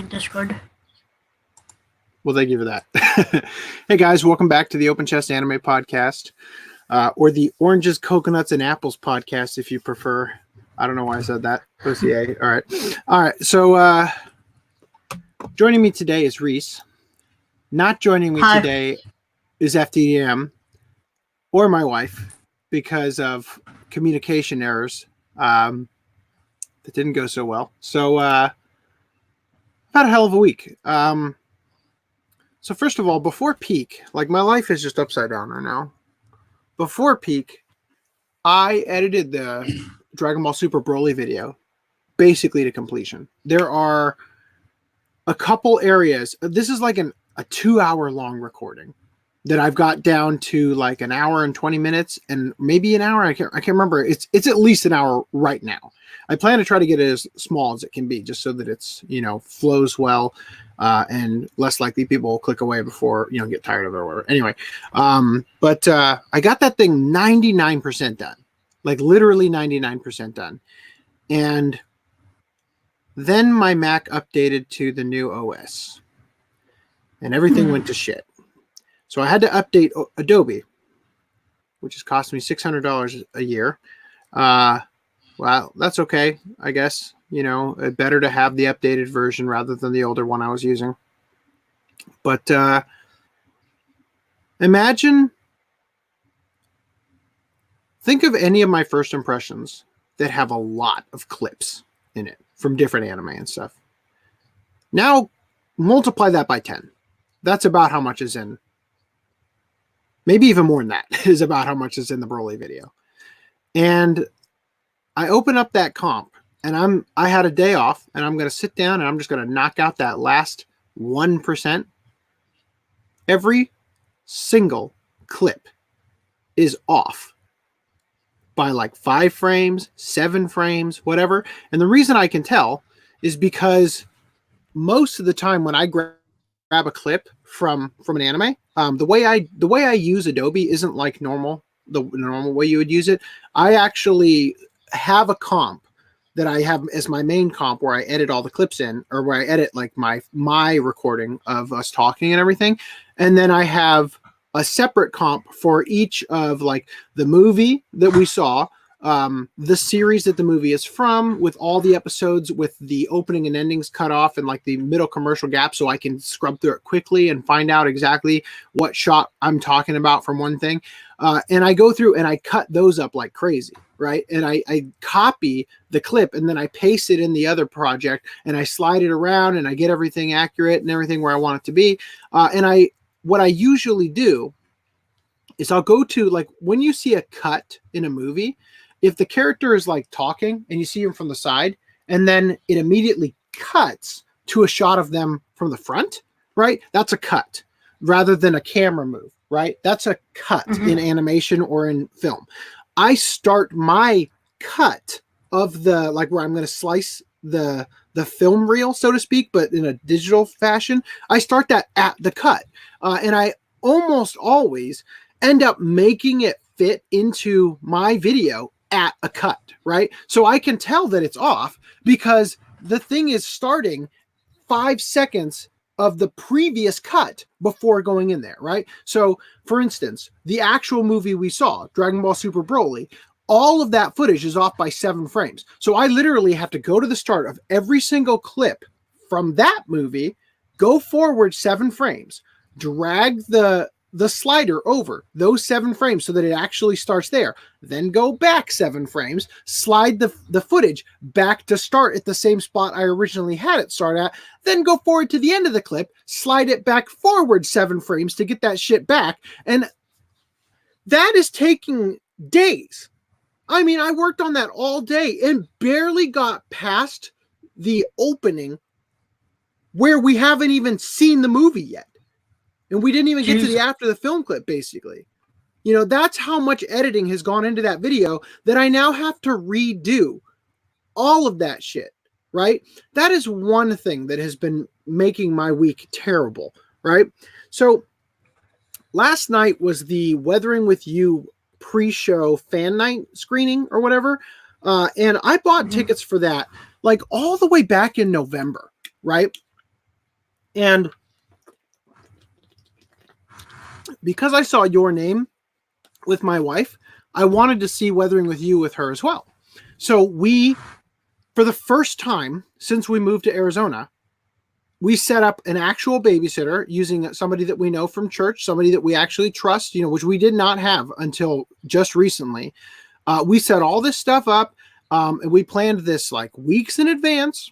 in Discord. Well, thank you for that. Hey guys, welcome back to the Open Chest Anime Podcast, or the Oranges, Coconuts, and Apples Podcast, if you prefer. I don't know why I said that. OCA. All right. So, joining me today is Rhys. Not joining me today is FTDM or my wife because of communication errors that didn't go so well. So, I've had a hell of a week. So first of all, before peak, like my life is just upside down right now. Before peak, I edited the Dragon Ball Super Broly video basically to completion. There are a couple areas. This is like a 2-hour long recording that I've got down to like an hour and 20 minutes and maybe an hour. I can't remember. It's at least an hour right now. I plan to try to get it as small as it can be, just so that it's, flows well, and less likely people will click away before, get tired of it or whatever. Anyway, but I got that thing 99% done, like literally 99% done. And then my Mac updated to the new OS and everything went to shit. So I had to update Adobe, which has cost me $600 a year. Well, that's okay, I guess. Better to have the updated version rather than the older one I was using. But think of any of my first impressions that have a lot of clips in it from different anime and stuff. Now, multiply that by 10. That's about how much is in. Maybe even more than that is about how much is in the Broly video. And I open up that comp and I had a day off and I'm going to sit down and I'm just going to knock out that last 1%. Every single clip is off by like 5 frames, 7 frames, whatever. And the reason I can tell is because most of the time when I grab a clip from an anime, the way I use Adobe isn't like the normal way you would use it. I actually have a comp that I have as my main comp where I edit all the clips in, or where I edit like my recording of us talking and everything. And then I have a separate comp for each of like the movie that we saw, the series that the movie is from, with all the episodes with the opening and endings cut off and like the middle commercial gap, so I can scrub through it quickly and find out exactly what shot I'm talking about from one thing. And I go through and I cut those up like crazy, right? And I copy the clip and then I paste it in the other project and I slide it around and I get everything accurate and everything where I want it to be. What I usually do is I'll go to, like, when you see a cut in a movie, if the character is like talking and you see him from the side and then it immediately cuts to a shot of them from the front, right? That's a cut rather than a camera move, right? That's a cut in animation or in film. I start my cut of the, like, where I'm going to slice the film reel, so to speak, but in a digital fashion. I start that at the cut. And I almost always end up making it fit into my video at a cut, right? So I can tell that it's off because the thing is starting 5 seconds of the previous cut before going in there, right? So for instance, the actual movie we saw, Dragon Ball Super Broly, all of that footage is off by 7 frames. So I literally have to go to the start of every single clip from that movie, go forward 7 frames, drag the slider over those 7 frames so that it actually starts there, then go back 7 frames, slide the footage back to start at the same spot I originally had it start at, then go forward to the end of the clip, slide it back forward 7 frames to get that shit back. And that is taking days. I mean, I worked on that all day and barely got past the opening where we haven't even seen the movie yet. And we didn't even get to the after the film clip, basically. That's how much editing has gone into that video that I now have to redo all of that shit, right? That is one thing that has been making my week terrible, right? So last night was the Weathering with You pre-show fan night screening or whatever. And I bought tickets for that like all the way back in November, right? And because I saw your name with my wife, I wanted to see Weathering with You with her as well. So we, for the first time since we moved to Arizona, we set up an actual babysitter using somebody that we know from church, somebody that we actually trust, which we did not have until just recently. We set all this stuff up, and we planned this like weeks in advance.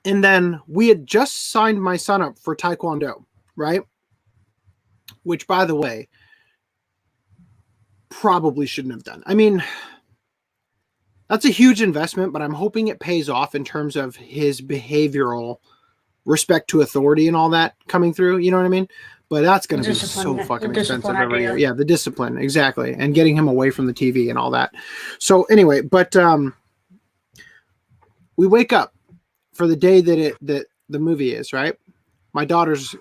And then we had just signed my son up for Taekwondo, right? Which, by the way, probably shouldn't have done. I mean, that's a huge investment, but I'm hoping it pays off in terms of his behavioral respect to authority and all that coming through. You know what I mean? But that's going to be so fucking expensive every year. Yeah, the discipline, exactly, and getting him away from the TV and all that. So anyway, but we wake up for the day that the movie is, right? My daughter's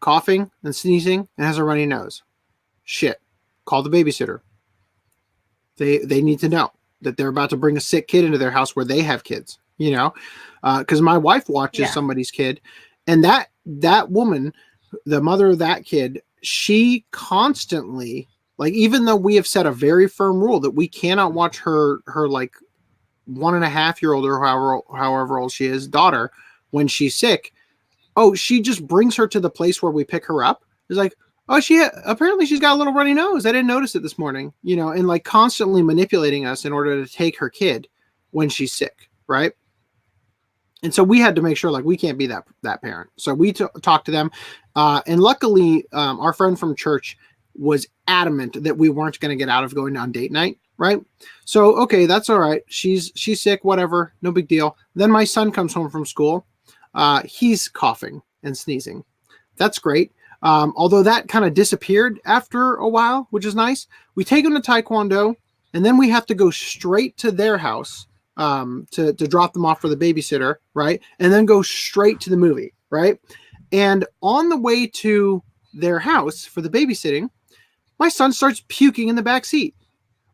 coughing and sneezing and has a runny nose. Shit. Call the babysitter. They need to know that they're about to bring a sick kid into their house where they have kids, because my wife watches somebody's kid, and that woman, the mother of that kid, she constantly, like, even though we have set a very firm rule that we cannot watch her like 1.5-year-old or however old she is daughter when she's sick. Oh, she just brings her to the place where we pick her up. It's like, oh, apparently she's got a little runny nose. I didn't notice it this morning, and like constantly manipulating us in order to take her kid when she's sick, right? And so we had to make sure, like, we can't be that parent. So we talked to them, and luckily, our friend from church was adamant that we weren't going to get out of going on date night, right? So okay, that's all right. She's sick, whatever, no big deal. Then my son comes home from school. He's coughing and sneezing. That's great. Although that kind of disappeared after a while, which is nice. We take him to Taekwondo, and then we have to go straight to their house to drop them off for the babysitter, right? And then go straight to the movie, right? And on the way to their house for the babysitting, my son starts puking in the back seat,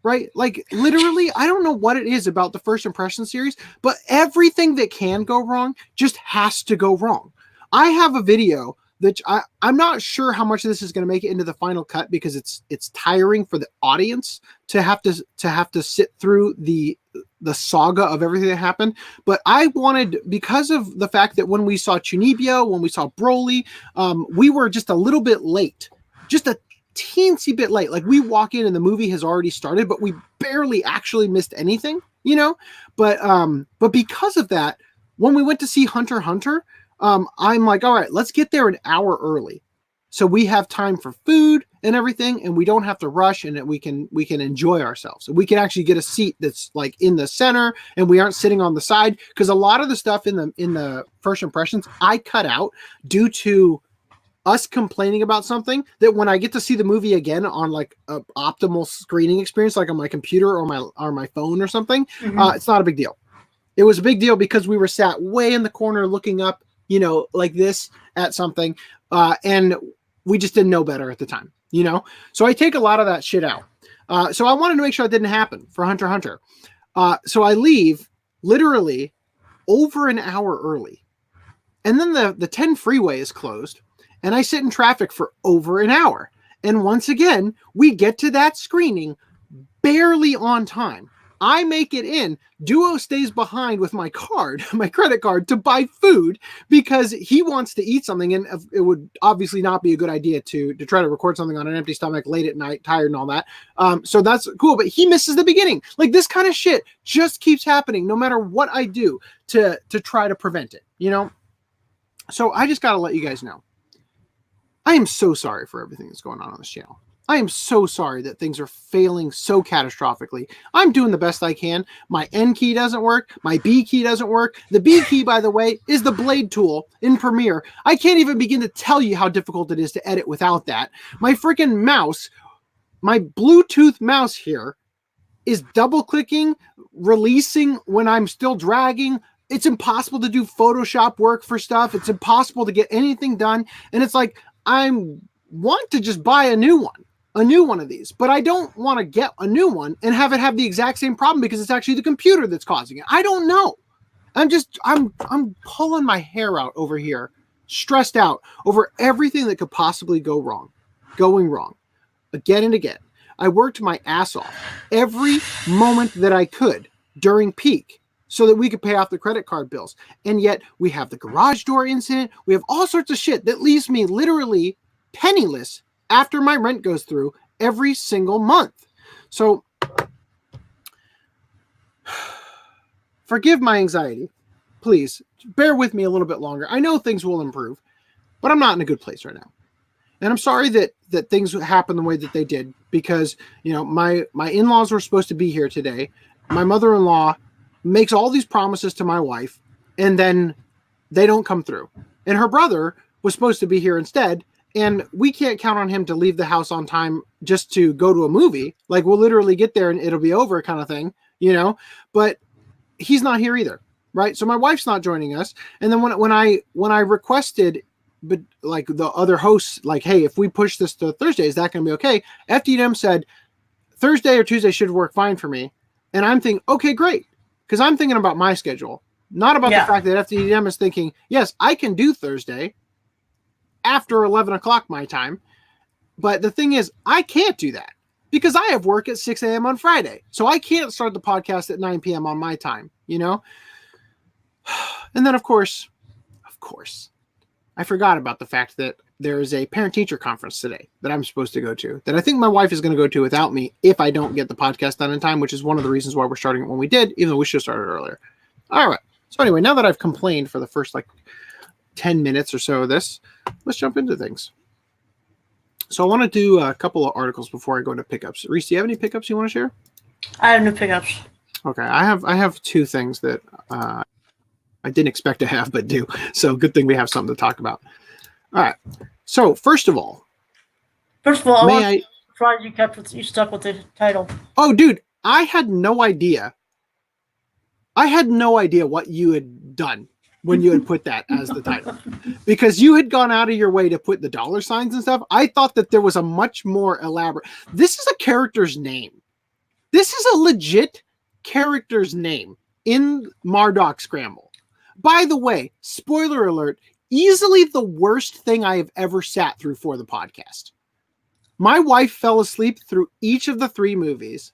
right? Like, literally, I don't know what it is about the First Impression series, but everything that can go wrong just has to go wrong. I have a video that I'm not sure how much of this is going to make it into the final cut, because it's tiring for the audience to have to sit through the saga of everything that happened. But I wanted, because of the fact that when we saw Chunibyo, when we saw Broly, we were just a little bit late, just a teensy bit late. Like, we walk in and the movie has already started, but we barely actually missed anything, but because of that, when we went to see Hunter x Hunter, I'm like, all right, let's get there an hour early, so we have time for food and everything, and we don't have to rush, and we can enjoy ourselves. We can actually get a seat that's like in the center, and we aren't sitting on the side, because a lot of the stuff in the First Impressions I cut out due to us complaining about something that when I get to see the movie again on like an optimal screening experience, like on my computer or my phone or something, it's not a big deal. It was a big deal because we were sat way in the corner looking up, like this at something, and we just didn't know better at the time, So I take a lot of that shit out. So I wanted to make sure it didn't happen for Hunter x Hunter. So I leave literally over an hour early, and then the 10 freeway is closed, and I sit in traffic for over an hour. And once again, we get to that screening barely on time. I make it in. Duo stays behind with my credit card, to buy food, because he wants to eat something, and it would obviously not be a good idea to try to record something on an empty stomach late at night, tired and all that. So that's cool, but he misses the beginning. Like, this kind of shit just keeps happening no matter what I do to try to prevent it, So I just got to let you guys know, I am so sorry for everything that's going on this channel. I am so sorry that things are failing so catastrophically. I'm doing the best I can. My N key doesn't work. My B key doesn't work. The B key, by the way, is the blade tool in Premiere. I can't even begin to tell you how difficult it is to edit without that. My freaking mouse, my Bluetooth mouse here, is double clicking, releasing when I'm still dragging. It's impossible to do Photoshop work for stuff. It's impossible to get anything done. And it's like, I want to just buy a new one of these, but I don't want to get a new one and have it have the exact same problem because it's actually the computer that's causing it. I don't know. I'm pulling my hair out over here stressed out over everything that could possibly going wrong, again and again. I worked my ass off every moment that I could during peak so that we could pay off the credit card bills. And yet we have the garage door incident. We have all sorts of shit that leaves me literally penniless after my rent goes through every single month. So forgive my anxiety. Please bear with me a little bit longer. I know things will improve, but I'm not in a good place right now. And I'm sorry that things happened the way that they did, because, you know, my in-laws were supposed to be here today. My mother-in-law makes all these promises to my wife, and then they don't come through. And her brother was supposed to be here instead, and we can't count on him to leave the house on time just to go to a movie. Like, we'll literally get there and it'll be over kind of thing, you know? But he's not here either, right? So my wife's not joining us. And then when I requested, but like the other hosts, like, hey, if we push this to Thursday, is that going to be okay? FDM said Thursday or Tuesday should work fine for me. And I'm thinking, okay, great. Because I'm thinking about my schedule, not about the fact that FDM is thinking, yes, I can do Thursday after 11 o'clock my time. But the thing is, I can't do that because I have work at 6 a.m. on Friday. So I can't start the podcast at 9 p.m. on my time, you know? And then, of course, I forgot about the fact that there is a parent-teacher conference today that I'm supposed to go to, that I think my wife is going to go to without me if I don't get the podcast done in time, which is one of the reasons why we're starting it when we did, even though we should have started earlier. All right. So anyway, now that I've complained for the first 10 minutes or so of this, let's jump into things. So I want to do a couple of articles before I go into pickups. Rhys, do you have any pickups you want to share? I have no pickups. Okay. I have two things that I didn't expect to have, but do. So good thing we have something to talk about. All right. So first of all, I'm surprised you stuck with the title. Oh, dude, I had no idea. I had no idea what you had done when you had put that as the title, because you had gone out of your way to put the dollar signs and stuff. I thought that there was a much more elaborate. This is a character's name. This is a legit character's name in Mardock Scramble. By the way, spoiler alert, easily the worst thing I have ever sat through for the podcast. My wife fell asleep through each of the 3 movies.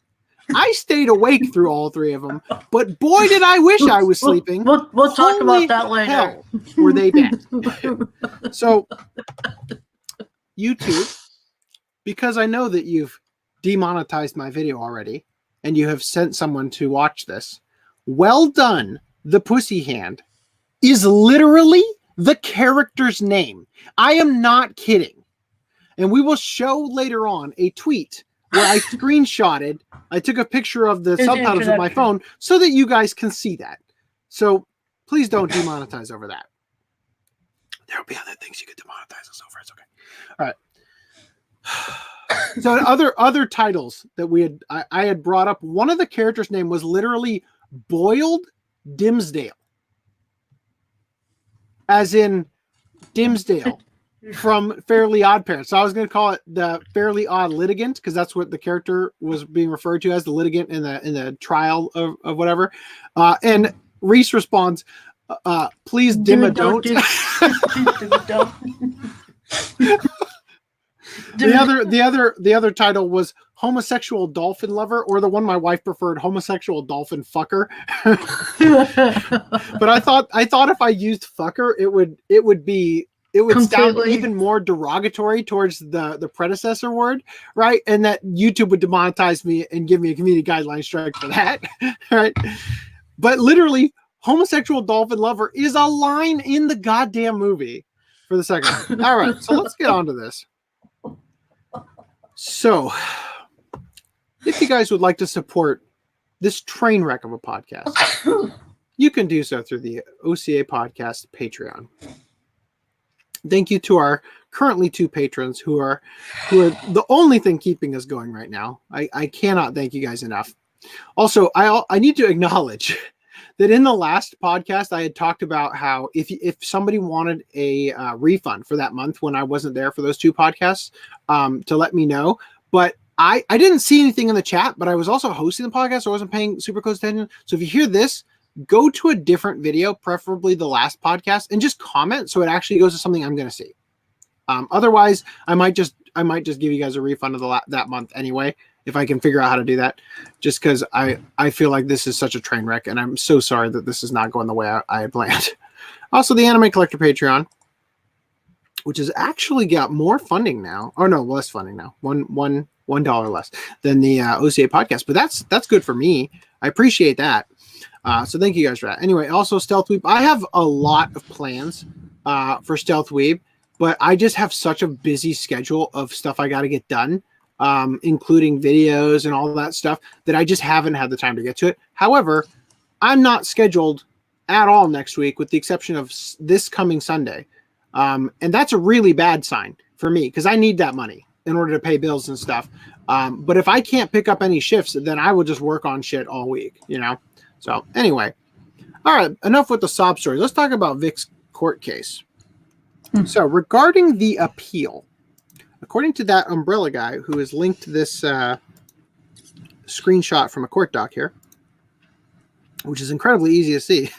I stayed awake through all 3 of them, but boy, did I wish I was sleeping. We'll talk about that later. Hell, were they bad? So, YouTube, because I know that you've demonetized my video already, and you have sent someone to watch this, Welldone, the Pussyhand, is literally the character's name. I am not kidding. And we will show later on a tweet where I screenshotted. I took a picture of the subtitles with my phone so that you guys can see that. So please don't demonetize over that. There'll be other things you could demonetize us over. It's okay. All right. So other titles that I had brought up. One of the characters' name was literally Boiled Dimsdale, as in Dimsdale from Fairly Odd Parents. So I was going to call it the Fairly Odd Litigant, because that's what the character was being referred to as, the litigant in the trial of whatever. And Rhys responds, "Please dim a don't." The other title was Homosexual Dolphin Lover, or the one my wife preferred, Homosexual Dolphin Fucker. But I thought if I used fucker, it would sound even more derogatory towards the predecessor word, right? And that YouTube would demonetize me and give me a community guideline strike for that, right? But literally, Homosexual Dolphin Lover is a line in the goddamn movie for the second one. All right, so let's get on to this. So, if you guys would like to support this train wreck of a podcast, you can do so through the OCA Podcast Patreon. Thank you to our currently 2 patrons who are the only thing keeping us going right now. I cannot thank you guys enough. Also, I need to acknowledge that in the last podcast, I had talked about how if somebody wanted a refund for that month when I wasn't there for those 2 podcasts, to let me know. But I didn't see anything in the chat, but I was also hosting the podcast, so I wasn't paying super close attention. So if you hear this, go to a different video, preferably the last podcast, and just comment so it actually goes to something I'm going to see. Otherwise, I might just give you guys a refund of that month anyway, if I can figure out how to do that, just because I feel like this is such a train wreck, and I'm so sorry that this is not going the way I had planned. Also, the Anime Collector Patreon, which has actually got more funding now. Oh no, less funding now. $1 less than the OCA podcast, but that's good for me. I appreciate that. So thank you guys for that. Anyway, also Stealth Weeb. I have a lot of plans for Stealth Weeb, but I just have such a busy schedule of stuff I got to get done, including videos and all that stuff, that I just haven't had the time to get to it. However, I'm not scheduled at all next week, with the exception of this coming Sunday. And that's a really bad sign for me, because I need that money in order to pay bills and stuff. But if I can't pick up any shifts, then I will just work on shit all week, you know? So anyway, all right, enough with the sob story. Let's talk about Vic's court case. So regarding the appeal, according to that umbrella guy who has linked this screenshot from a court doc here, which is incredibly easy to see,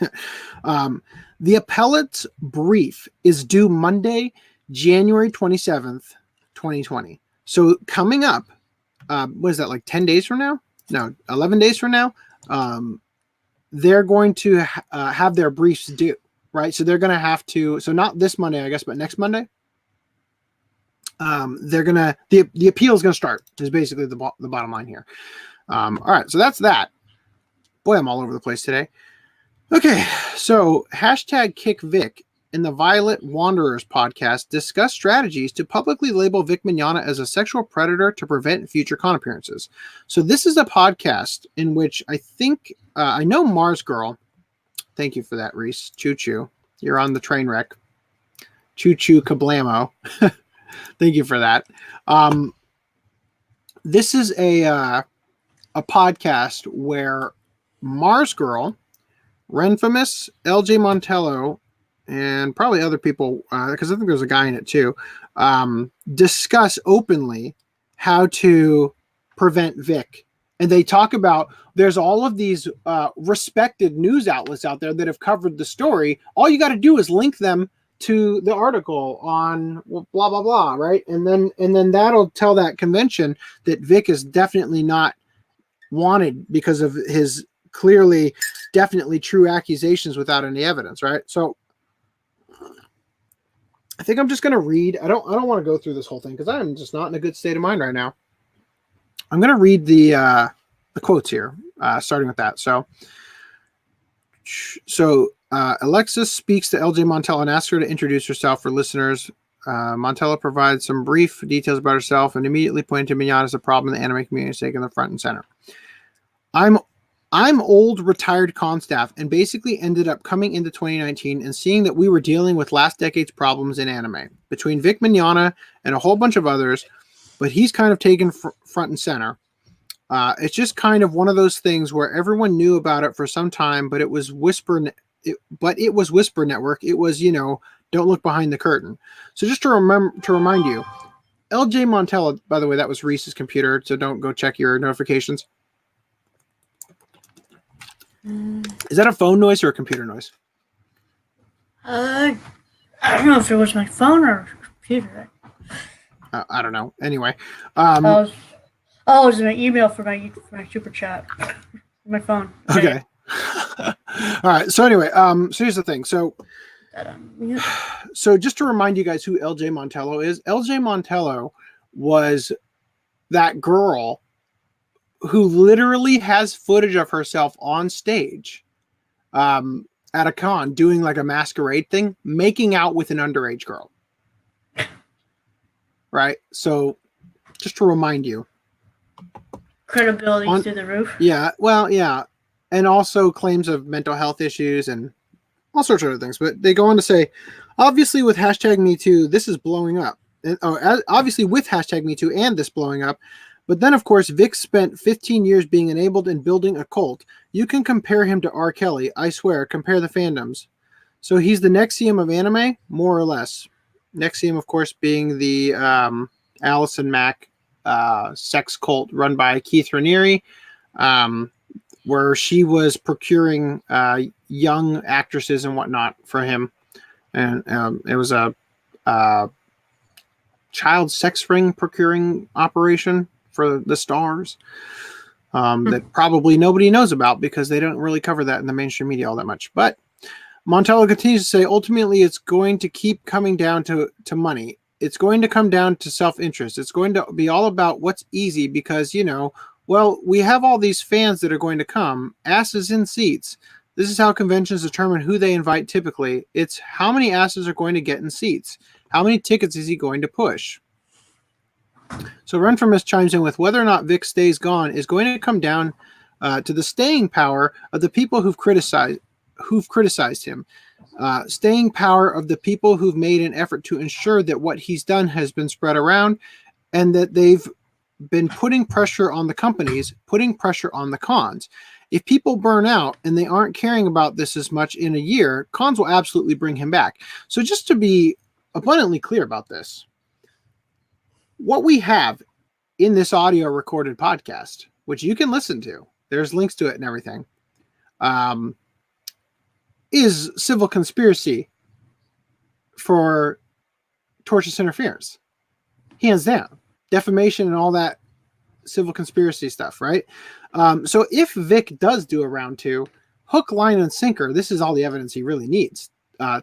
the appellate's brief is due Monday, January 27th, 2020. So coming up, what is that, like 10 days from now? No, 11 days from now, they're going to have their briefs due, right? So they're going to have to, so not this Monday, I guess, but next Monday, they're going to, the appeal is going to start, is basically the bottom line here. All right, so that's that. Boy, I'm all over the place today. Okay, so hashtag Kick Vic and the Violet Wanderers podcast discuss strategies to publicly label Vic Mignogna as a sexual predator to prevent future con appearances. So this is a podcast in which I think, I know Mars Girl. Thank you for that, Rhys. Choo choo. You're on the train wreck. Choo choo kablamo. Thank you for that. This is a podcast where Mars Girl, Renfamous, LJ Montello, and probably other people, because I think there's a guy in it too, discuss openly how to prevent Vic. And they talk about, there's all of these respected news outlets out there that have covered the story. All you got to do is link them to the article on blah, blah, blah, right? And then that'll tell that convention that Vic is definitely not wanted because of his clearly, definitely true accusations without any evidence, right? So I think I'm just going to read. I don't want to go through this whole thing because I'm just not in a good state of mind right now. I'm going to read the quotes here, starting with that. So Alexis speaks to LJ Montello and asks her to introduce herself for listeners. Montello provides some brief details about herself and immediately pointed to Mignogna as a problem in the anime community, taking the front and center. I'm old retired con staff and basically ended up coming into 2019 and seeing that we were dealing with last decade's problems in anime between Vic Mignogna and a whole bunch of others, but he's kind of taken front and center. It's just kind of one of those things where everyone knew about it for some time, but it was whisper network. It was, don't look behind the curtain. So just to remind you, LJ Montello, by the way, that was Rhys's computer, so don't go check your notifications. Is that a phone noise or a computer noise? I don't know if it was my phone or computer. I don't know. Anyway. It was my email for my super chat. My phone. Okay. All right. So anyway, so here's the thing. So just to remind you guys who LJ Montello is, LJ Montello was that girl who literally has footage of herself on stage at a con doing like a masquerade thing, making out with an underage girl. Right? So just to remind you. Credibility through the roof. Yeah. Well, yeah. And also claims of mental health issues and all sorts of other things. But they go on to say, obviously with hashtag Me Too, this is blowing up. Obviously with hashtag Me Too and this blowing up. But then, of course, Vic spent 15 years being enabled and building a cult. You can compare him to R. Kelly. I swear, compare the fandoms. So he's the Nexium of anime, more or less. Nexium, of course, being the Allison Mack sex cult run by Keith Raniere. where she was procuring young actresses and whatnot for him. And it was a child sex ring procuring operation for the stars that probably nobody knows about because they don't really cover that in the mainstream media all that much. But Montello continues to say, ultimately, it's going to keep coming down to money. It's going to come down to self-interest. It's going to be all about what's easy because, well, we have all these fans that are going to come, asses in seats. This is how conventions determine who they invite typically. It's how many asses are going to get in seats. How many tickets is he going to push? So Renfremus chimes in with whether or not Vic stays gone is going to come down to the staying power of the people who've criticized him. Staying power of the people who've made an effort to ensure that what he's done has been spread around and that they've been putting pressure on the companies, putting pressure on the cons. If people burn out and they aren't caring about this as much in a year, cons will absolutely bring him back. So just to be abundantly clear about this, what we have in this audio recorded podcast, which you can listen to, there's links to it and everything, is civil conspiracy for tortious interference. Hands down. Defamation and all that civil conspiracy stuff, right? So if Vic does do a round 2, hook, line, and sinker, this is all the evidence he really needs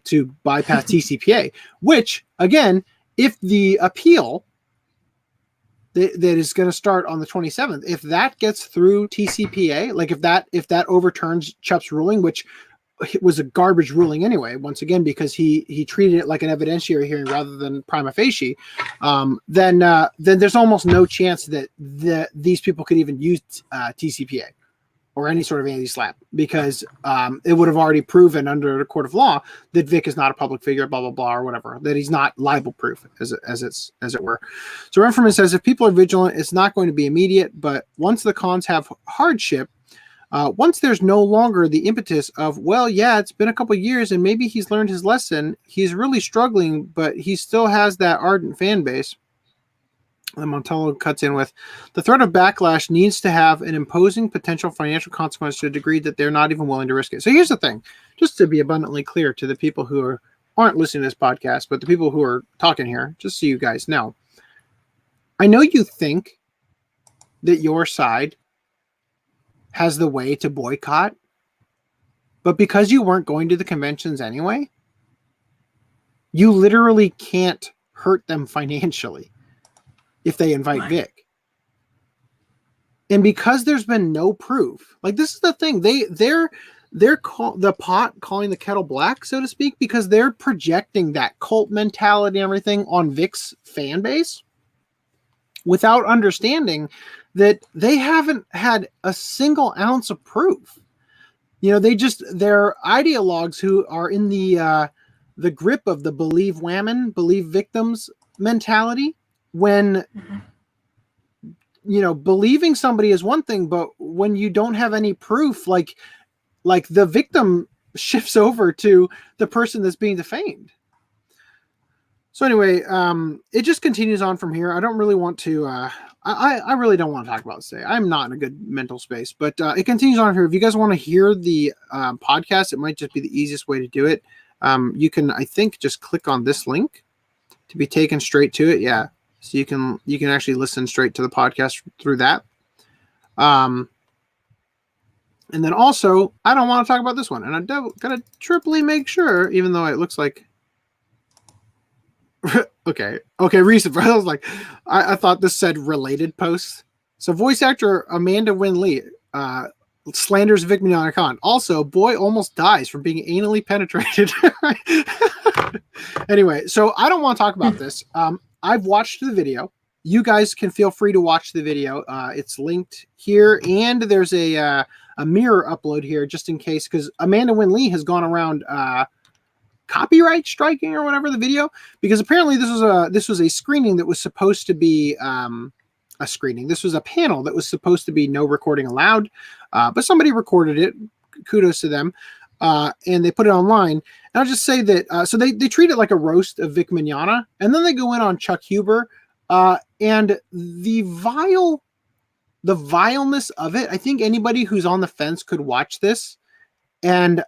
to bypass TCPA, which, again, if the appeal that is going to start on the 27th, if that gets through TCPA, like if that overturns Chupp's ruling, which it was a garbage ruling anyway, once again, because he treated it like an evidentiary hearing rather than prima facie, then there's almost no chance that these people could even use TCPA or any sort of anti-slap because it would have already proven under the court of law that Vic is not a public figure, blah, blah, blah, or whatever, that he's not libel proof as it were. So Renfreman says, if people are vigilant, it's not going to be immediate, but once the cons have hardship, once there's no longer the impetus of, well, yeah, it's been a couple of years and maybe he's learned his lesson. He's really struggling, but he still has that ardent fan base. And Montello cuts in with, the threat of backlash needs to have an imposing potential financial consequence to a degree that they're not even willing to risk it. So here's the thing, just to be abundantly clear to the people who aren't listening to this podcast, but the people who are talking here, just so you guys know, I know you think that your side has the way to boycott, but because you weren't going to the conventions anyway, you literally can't hurt them financially if they invite Vic. And because there's been no proof, like this is the thing, they're the pot calling the kettle black, so to speak, because they're projecting that cult mentality and everything on Vic's fan base without understanding that they haven't had a single ounce of proof. They're ideologues who are in the grip of the believe women, believe victims mentality, when believing somebody is one thing, but when you don't have any proof, like the victim shifts over to the person that's being defamed. So anyway, it just continues on from here. I don't really want to I really don't want to talk about this today. I'm not in a good mental space, but it continues on here. If you guys want to hear the podcast, it might just be the easiest way to do it. You can, I think, just click on this link to be taken straight to it. Yeah. So you can actually listen straight to the podcast through that. And then also, I don't want to talk about this one. And I gotta triply make sure, even though it looks like okay, Rhys, I was like, I thought this said related posts. So voice actor Amanda Wynn Lee slanders Vic Mignogna Khan. Also, boy almost dies from being anally penetrated. Anyway, so I don't want to talk about this. I've watched the video. You guys can feel free to watch the video. It's linked here, and there's a mirror upload here just in case, because Amanda Wynn Lee has gone around copyright striking or whatever the video, because apparently this was a screening that was supposed to be a screening. This was a panel that was supposed to be no recording allowed, but somebody recorded it. Kudos to them. And they put it online. And I'll just say that, so they treat it like a roast of Vic Mignogna, and then they go in on Chuck Huber, and the vile the vileness of it, I think anybody who's on the fence could watch this, and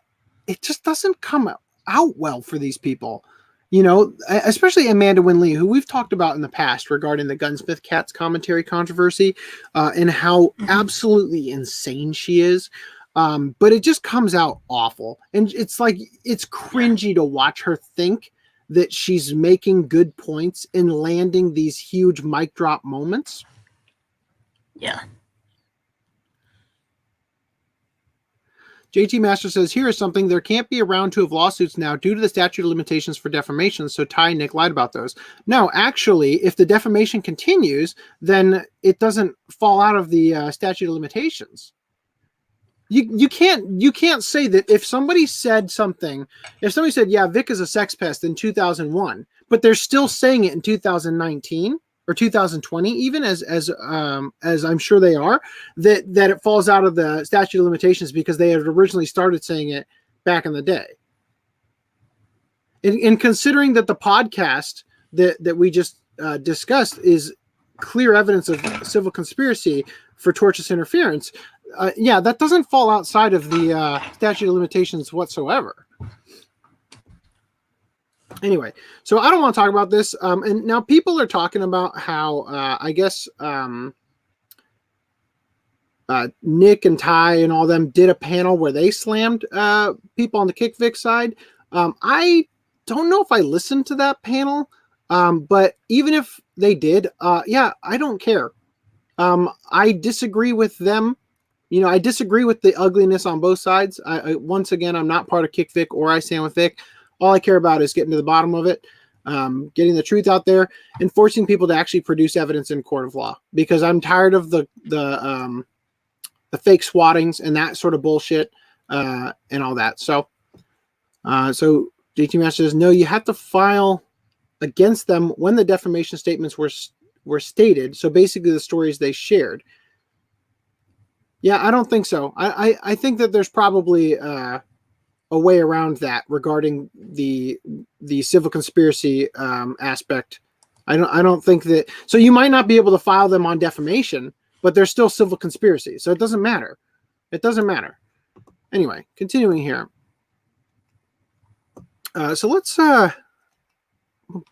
it just doesn't come out well for these people. You know, especially Amanda Winley, who we've talked about in the past regarding the Gunsmith Cats commentary controversy, and how absolutely insane she is. But it just comes out awful. And it's like, it's cringy to watch her think that she's making good points and landing these huge mic drop moments. Yeah. JT Master says, here is something. There can't be a round 2 of lawsuits now due to the statute of limitations for defamation. So Ty and Nick lied about those. No, actually, if the defamation continues, then it doesn't fall out of the statute of limitations. You can't say that if somebody said something, if somebody said, yeah, Vic is a sex pest in 2001, but they're still saying it in 2019 or 2020, even as I'm sure they are, that it falls out of the statute of limitations because they had originally started saying it back in the day. And considering that the podcast that we just discussed is clear evidence of civil conspiracy for tortious interference, yeah, that doesn't fall outside of the statute of limitations whatsoever. Anyway, so I don't want to talk about this. And now people are talking about how, I guess, Nick and Ty and all them did a panel where they slammed people on the Kick Vic side. I don't know if I listened to that panel, but even if they did, yeah, I don't care. I disagree with them. You know, I disagree with the ugliness on both sides. Once again, I'm not part of Kick Vic or I Stand With Vic. All I care about is getting to the bottom of it, getting the truth out there, and forcing people to actually produce evidence in court of law. Because I'm tired of the fake swattings and that sort of bullshit and all that. So JT Master says, no, you have to file against them when the defamation statements were stated. So basically, the stories they shared. Yeah, I don't think so. I think that there's probably a way around that regarding the civil conspiracy aspect. I don't think that. So you might not be able to file them on defamation, but they're still civil conspiracy. So it doesn't matter. It doesn't matter. Anyway, continuing here. So let's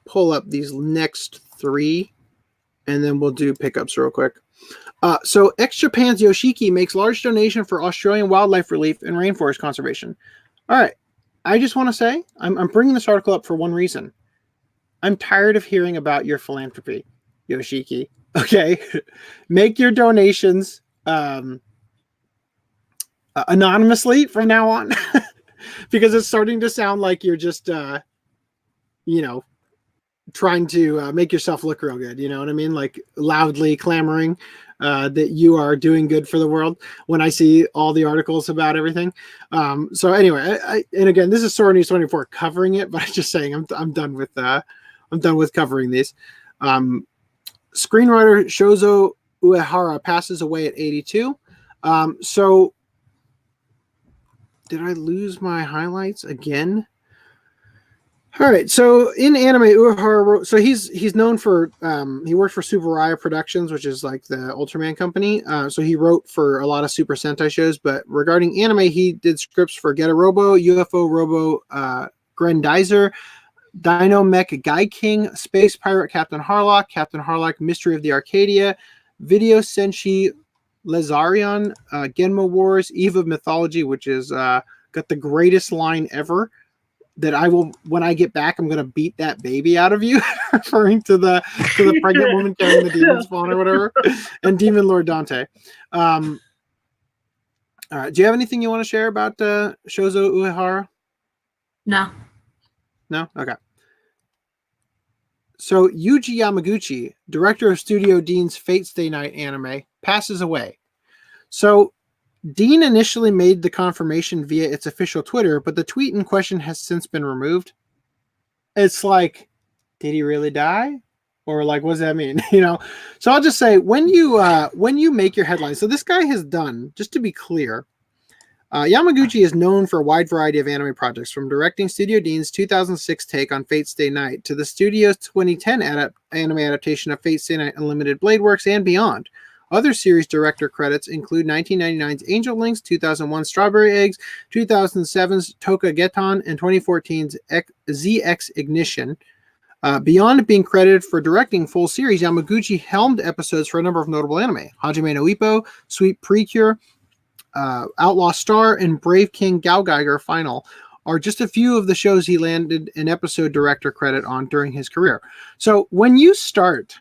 pull up these next 3, and then we'll do pickups real quick. So Ex-Japan's Yoshiki makes large donation for Australian wildlife relief and rainforest conservation. All right. I just want to say, I'm bringing this article up for one reason. I'm tired of hearing about your philanthropy, Yoshiki. Okay? Make your donations anonymously from now on. Because it's starting to sound like you're just, trying to make yourself look real good. You know what I mean? Like loudly clamoring that you are doing good for the world when I see all the articles about everything. So anyway, and again, this is Sora News 24 covering it, but I'm just saying I'm done with covering these. Screenwriter Shozo Uehara passes away at 82. So did I lose my highlights again? All right, so in anime, Uehara wrote. So he's known for he worked for Subaraya Productions, which is like the Ultraman company. So he wrote for a lot of Super Sentai shows. But regarding anime, he did scripts for Getter Robo, UFO Robo, Grendizer, Dino Mech Guy King, Space Pirate Captain Harlock, Mystery of the Arcadia, Video Senshi Lazarion, Genma Wars, Eve of Mythology, which is got the greatest line ever. That I will, when I get back, I'm going to beat that baby out of you, referring to the pregnant woman carrying the demon spawn or whatever, and Demon Lord Dante. All right, do you have anything you want to share about Shozo Uehara? No. No? Okay. So Yuji Yamaguchi, director of Studio Dean's Fate Stay Night anime, passes away. So Dean initially made the confirmation via its official Twitter, but the tweet in question has since been removed. It's like, did he really die? Or like, what does that mean? So I'll just say when you make your headlines, so this guy has done, just to be clear, Yamaguchi is known for a wide variety of anime projects, from directing Studio Dean's 2006 take on Fate Stay Night to the studio's 2010 anime adaptation of Fate Stay Night Unlimited Blade Works and beyond. Other series director credits include 1999's Angel Links, 2001's Strawberry Eggs, 2007's Tokageton, and 2014's ZX Ignition. Beyond being credited for directing full series, Yamaguchi helmed episodes for a number of notable anime. Hajime no Ippo, Sweet Precure, Outlaw Star, and Brave King Gaugiger Final are just a few of the shows he landed an episode director credit on during his career. So when you start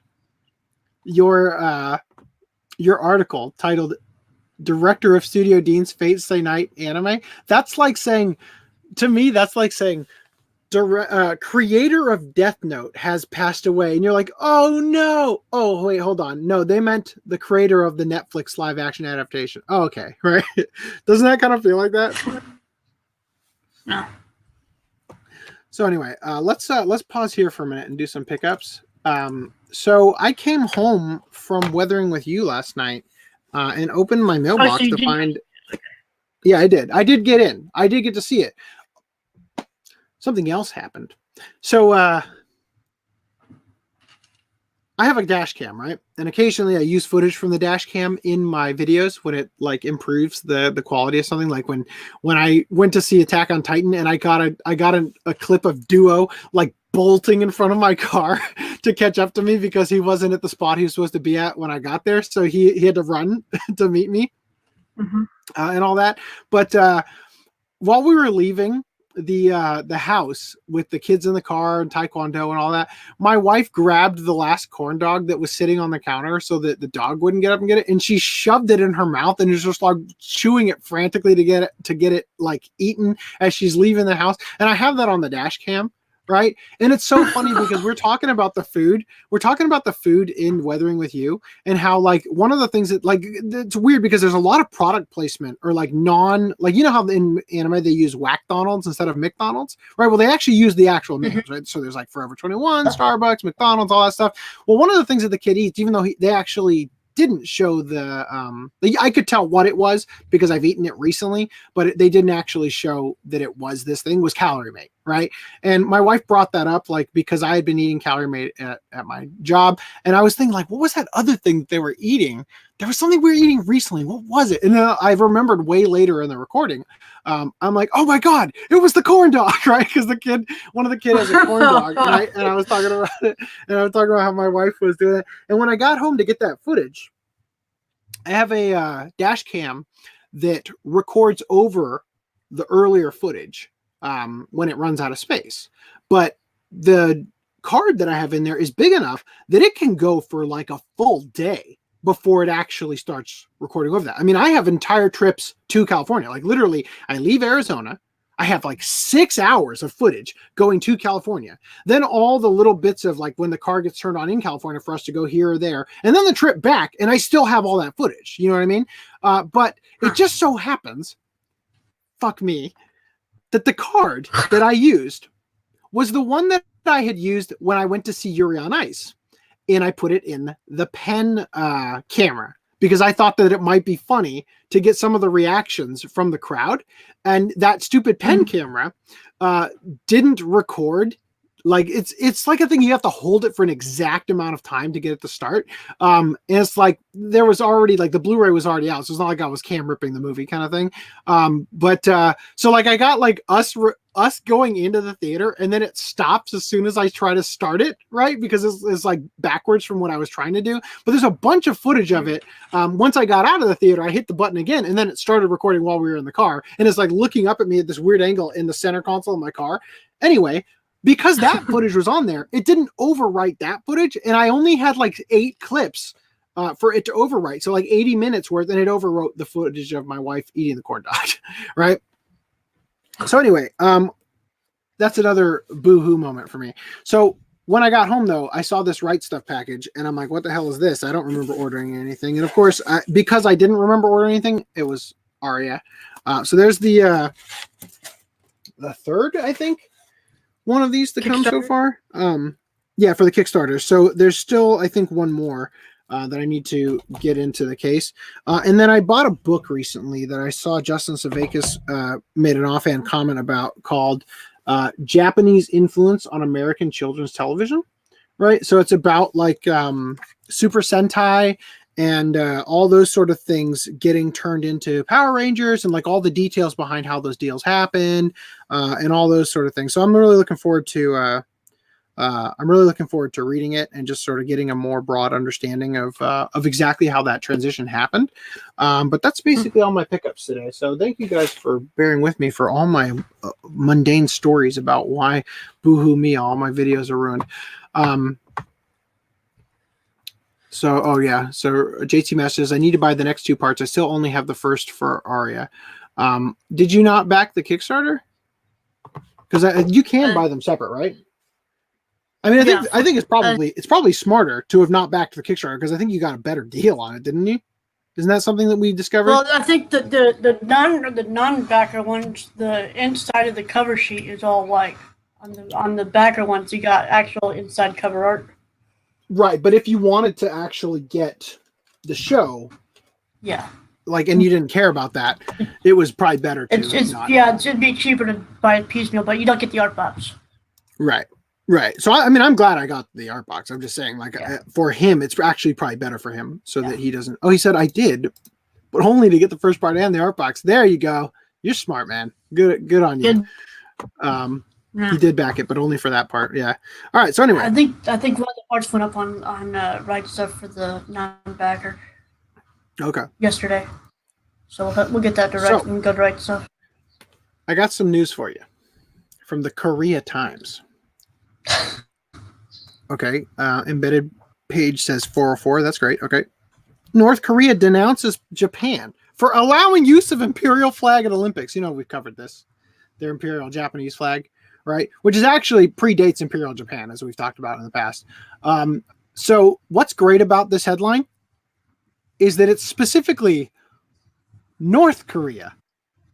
your article titled Director of Studio Dean's Fate Stay Night Anime, that's like saying, to me, that's like saying creator of Death Note has passed away, and you're like, oh no, oh wait, hold on, no, they meant the creator of the Netflix live action adaptation. Oh, okay, right. Doesn't that kind of feel like that? No. So anyway, let's pause here for a minute and do some pickups. So I came home from Weathering with You last night and opened my mailbox to find. Yeah, I did. I did get in. I did get to see it. Something else happened. So I have a dash cam, right? And occasionally I use footage from the dash cam in my videos when it like improves the quality of something. Like when I went to see Attack on Titan and I got a clip of Duo like bolting in front of my car to catch up to me because he wasn't at the spot he was supposed to be at when I got there. So he had to run to meet me and all that. But while we were leaving the house with the kids in the car and taekwondo and all that, my wife grabbed the last corn dog that was sitting on the counter so that the dog wouldn't get up and get it, and she shoved it in her mouth and is just like chewing it frantically to get it like eaten as she's leaving the house. And I have that on the dash cam, right? And it's so funny because we're talking about the food in Weathering with You, and how like one of the things that like, it's weird because there's a lot of product placement or like like, you know how in anime they use Whack-donalds instead of McDonald's, right? Well, they actually use the actual names, right? So there's like Forever 21, Starbucks, McDonald's, all that stuff. Well, one of the things that the kid eats, even though they actually didn't show I could tell what it was because I've eaten it recently, but they didn't actually show that it was this thing, was Calorie Mate, right? And my wife brought that up like because I had been eating Calorie Mate at my job, and I was thinking like, what was that other thing that they were eating? There was something we were eating recently. What was it? And then I remembered way later in the recording. I'm like, oh my God, it was the corn dog, right? Because one of the kids has a corn dog, right? And I was talking about it, and I was talking about how my wife was doing it. And when I got home to get that footage, I have a dash cam that records over the earlier footage when it runs out of space. But the card that I have in there is big enough that it can go for like a full day before it actually starts recording over that. I mean, I have entire trips to California. Like literally, I leave Arizona. I have like 6 hours of footage going to California. Then all the little bits of like when the car gets turned on in California for us to go here or there. And then the trip back, and I still have all that footage. You know what I mean? But it just so happens, fuck me, that the card that I used was the one that I had used when I went to see Yuri on Ice. And I put it in the pen camera because I thought that it might be funny to get some of the reactions from the crowd. And that stupid pen camera didn't record. Like it's like a thing you have to hold it for an exact amount of time to get it to start. And it's like there was already like the Blu-ray was already out, so it's not like I was cam ripping the movie kind of thing. So like I got like us going into the theater, and then it stops as soon as I try to start it, right? Because it's like backwards from what I was trying to do. But there's a bunch of footage of it. Once I got out of the theater, I hit the button again, and then it started recording while we were in the car, and it's like looking up at me at this weird angle in the center console of my car. Anyway, because that footage was on there, it didn't overwrite that footage, and I only had like 8 clips for it to overwrite. So like 80 minutes worth, and it overwrote the footage of my wife eating the corn dog, right? So anyway, that's another boo-hoo moment for me. So when I got home, though, I saw this Right Stuff package, and I'm like, what the hell is this? I don't remember ordering anything. And of course, because I didn't remember ordering anything, it was Aria. So there's the third, I think, one of these to come so far. Yeah, for the Kickstarter. So there's still, I think, one more that I need to get into the case. And then I bought a book recently that I saw Justin Savakis made an offhand comment about called Japanese Influence on American Children's Television, right? So it's about like Super Sentai and all those sort of things getting turned into Power Rangers, and like all the details behind how those deals happened, and all those sort of things. So I'm really looking forward to reading it and just sort of getting a more broad understanding of exactly how that transition happened. But that's basically all my pickups today. So thank you guys for bearing with me for all my mundane stories about why boohoo me, all my videos are ruined. So JT messages, I need to buy the next 2 parts. I still only have the first for Aria. Did you not back the Kickstarter? Because you can buy them separate, right? I mean, I think it's probably smarter to have not backed the Kickstarter, because I think you got a better deal on it, didn't you? Isn't that something that we discovered? Well, I think the non-backer ones, the inside of the cover sheet is all white. On the backer ones, you got actual inside cover art. Right, but if you wanted to actually get the show, yeah, and you didn't care about that, it was probably better to it'd be cheaper to buy it piecemeal, but you don't get the art box. Right. So I'm glad I got the art box. I'm just saying, for him, it's actually probably better for him, so that he doesn't. Oh, he said I did, but only to get the first part and the art box. There you go. You're smart, man. Good on you. He did back it, but only for that part. Yeah. All right. So anyway, I think one of the parts went up on Right Stuff for the non-backer. Okay. Yesterday, so we'll get that direct and go to Right Stuff. I got some news for you from the Korea Times. Okay. Embedded page says 404. That's great. Okay. North Korea denounces Japan for allowing use of imperial flag at Olympics. We've covered this. Their imperial Japanese flag, right? Which is actually predates Imperial Japan, as we've talked about in the past. So what's great about this headline is that it's specifically North Korea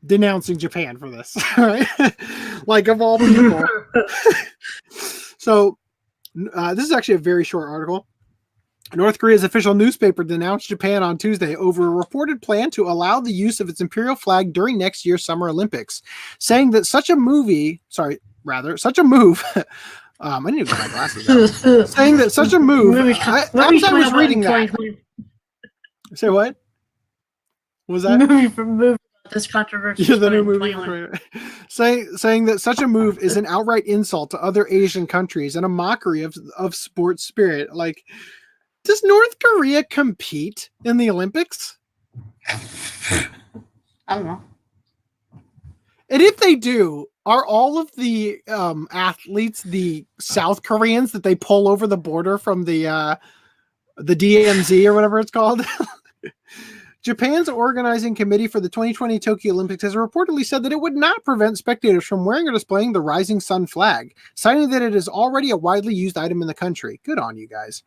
denouncing Japan for this, right? Of all people. So this is actually a very short article. North Korea's official newspaper denounced Japan on Tuesday over a reported plan to allow the use of its imperial flag during next year's Summer Olympics, saying that such a move. I need to get my glasses out. Saying that such a move. As I was reading that. Say what? Was that movie this controversy? Yeah, the new movie. Saying that such a move is an outright insult to other Asian countries and a mockery of sports spirit. Does North Korea compete in the Olympics? I don't know. And if they do, are all of the athletes the South Koreans that they pull over the border from the DMZ or whatever it's called? Japan's organizing committee for the 2020 Tokyo Olympics has reportedly said that it would not prevent spectators from wearing or displaying the Rising Sun flag, citing that it is already a widely used item in the country. Good on you guys.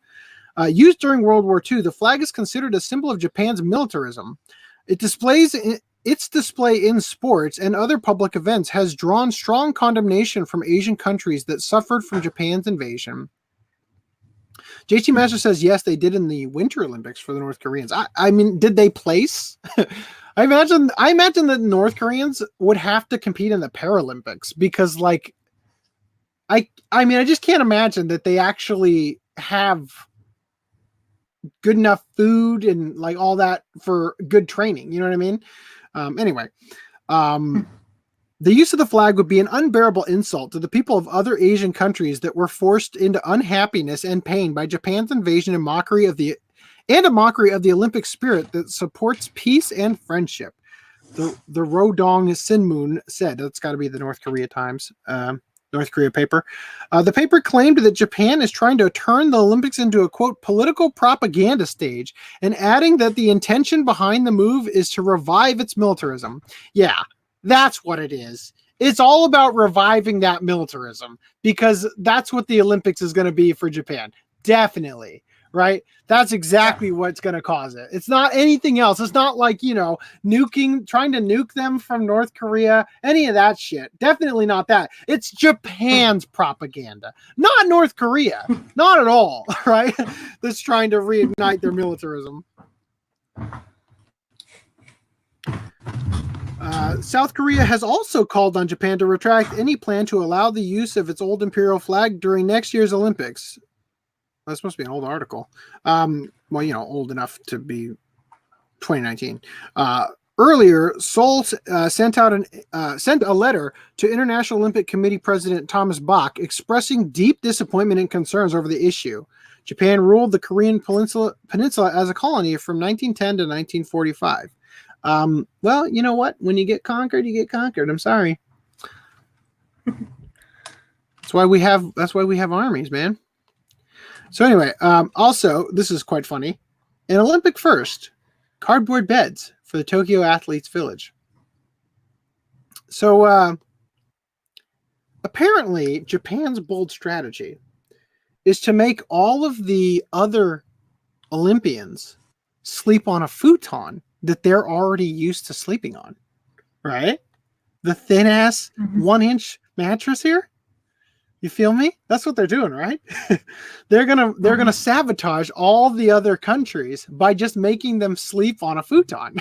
Used during World War II, the flag is considered a symbol of Japan's militarism. Its display in sports and other public events has drawn strong condemnation from Asian countries that suffered from Japan's invasion. JT Master says, yes, they did in the Winter Olympics for the North Koreans. I mean, did they place? I imagine that North Koreans would have to compete in the Paralympics because, I just can't imagine that they actually have good enough food and all that for good training. You know what I mean? The use of the flag would be an unbearable insult to the people of other Asian countries that were forced into unhappiness and pain by Japan's invasion and a mockery of the Olympic spirit that supports peace and friendship. The Rodong Sinmun said. That's got to be the North Korea Times. North Korea paper. The paper claimed that Japan is trying to turn the Olympics into a, quote, political propaganda stage, and adding that the intention behind the move is to revive its militarism. Yeah, that's what it is. It's all about reviving that militarism, because that's what the Olympics is going to be for Japan. Definitely. Right? That's exactly what's going to cause it. It's not anything else. It's not trying to nuke them from North Korea, any of that shit. Definitely not that. It's Japan's propaganda, not North Korea. Not at all, right? That's trying to reignite their militarism. South Korea has also called on Japan to retract any plan to allow the use of its old imperial flag during next year's Olympics. That's supposed to be an old article. well, old enough to be 2019. Earlier, Seoul sent a letter to International Olympic Committee President Thomas Bach expressing deep disappointment and concerns over the issue. Japan ruled the Korean Peninsula as a colony from 1910 to 1945. Well, you know what? When you get conquered, you get conquered. I'm sorry. That's why we have armies, man. So anyway, also, this is quite funny. An Olympic first, cardboard beds for the Tokyo Athletes Village. So apparently, Japan's bold strategy is to make all of the other Olympians sleep on a futon that they're already used to sleeping on, right? The thin ass 1-inch mattress here. You feel me? That's what they're doing, right? they're gonna sabotage all the other countries by just making them sleep on a futon.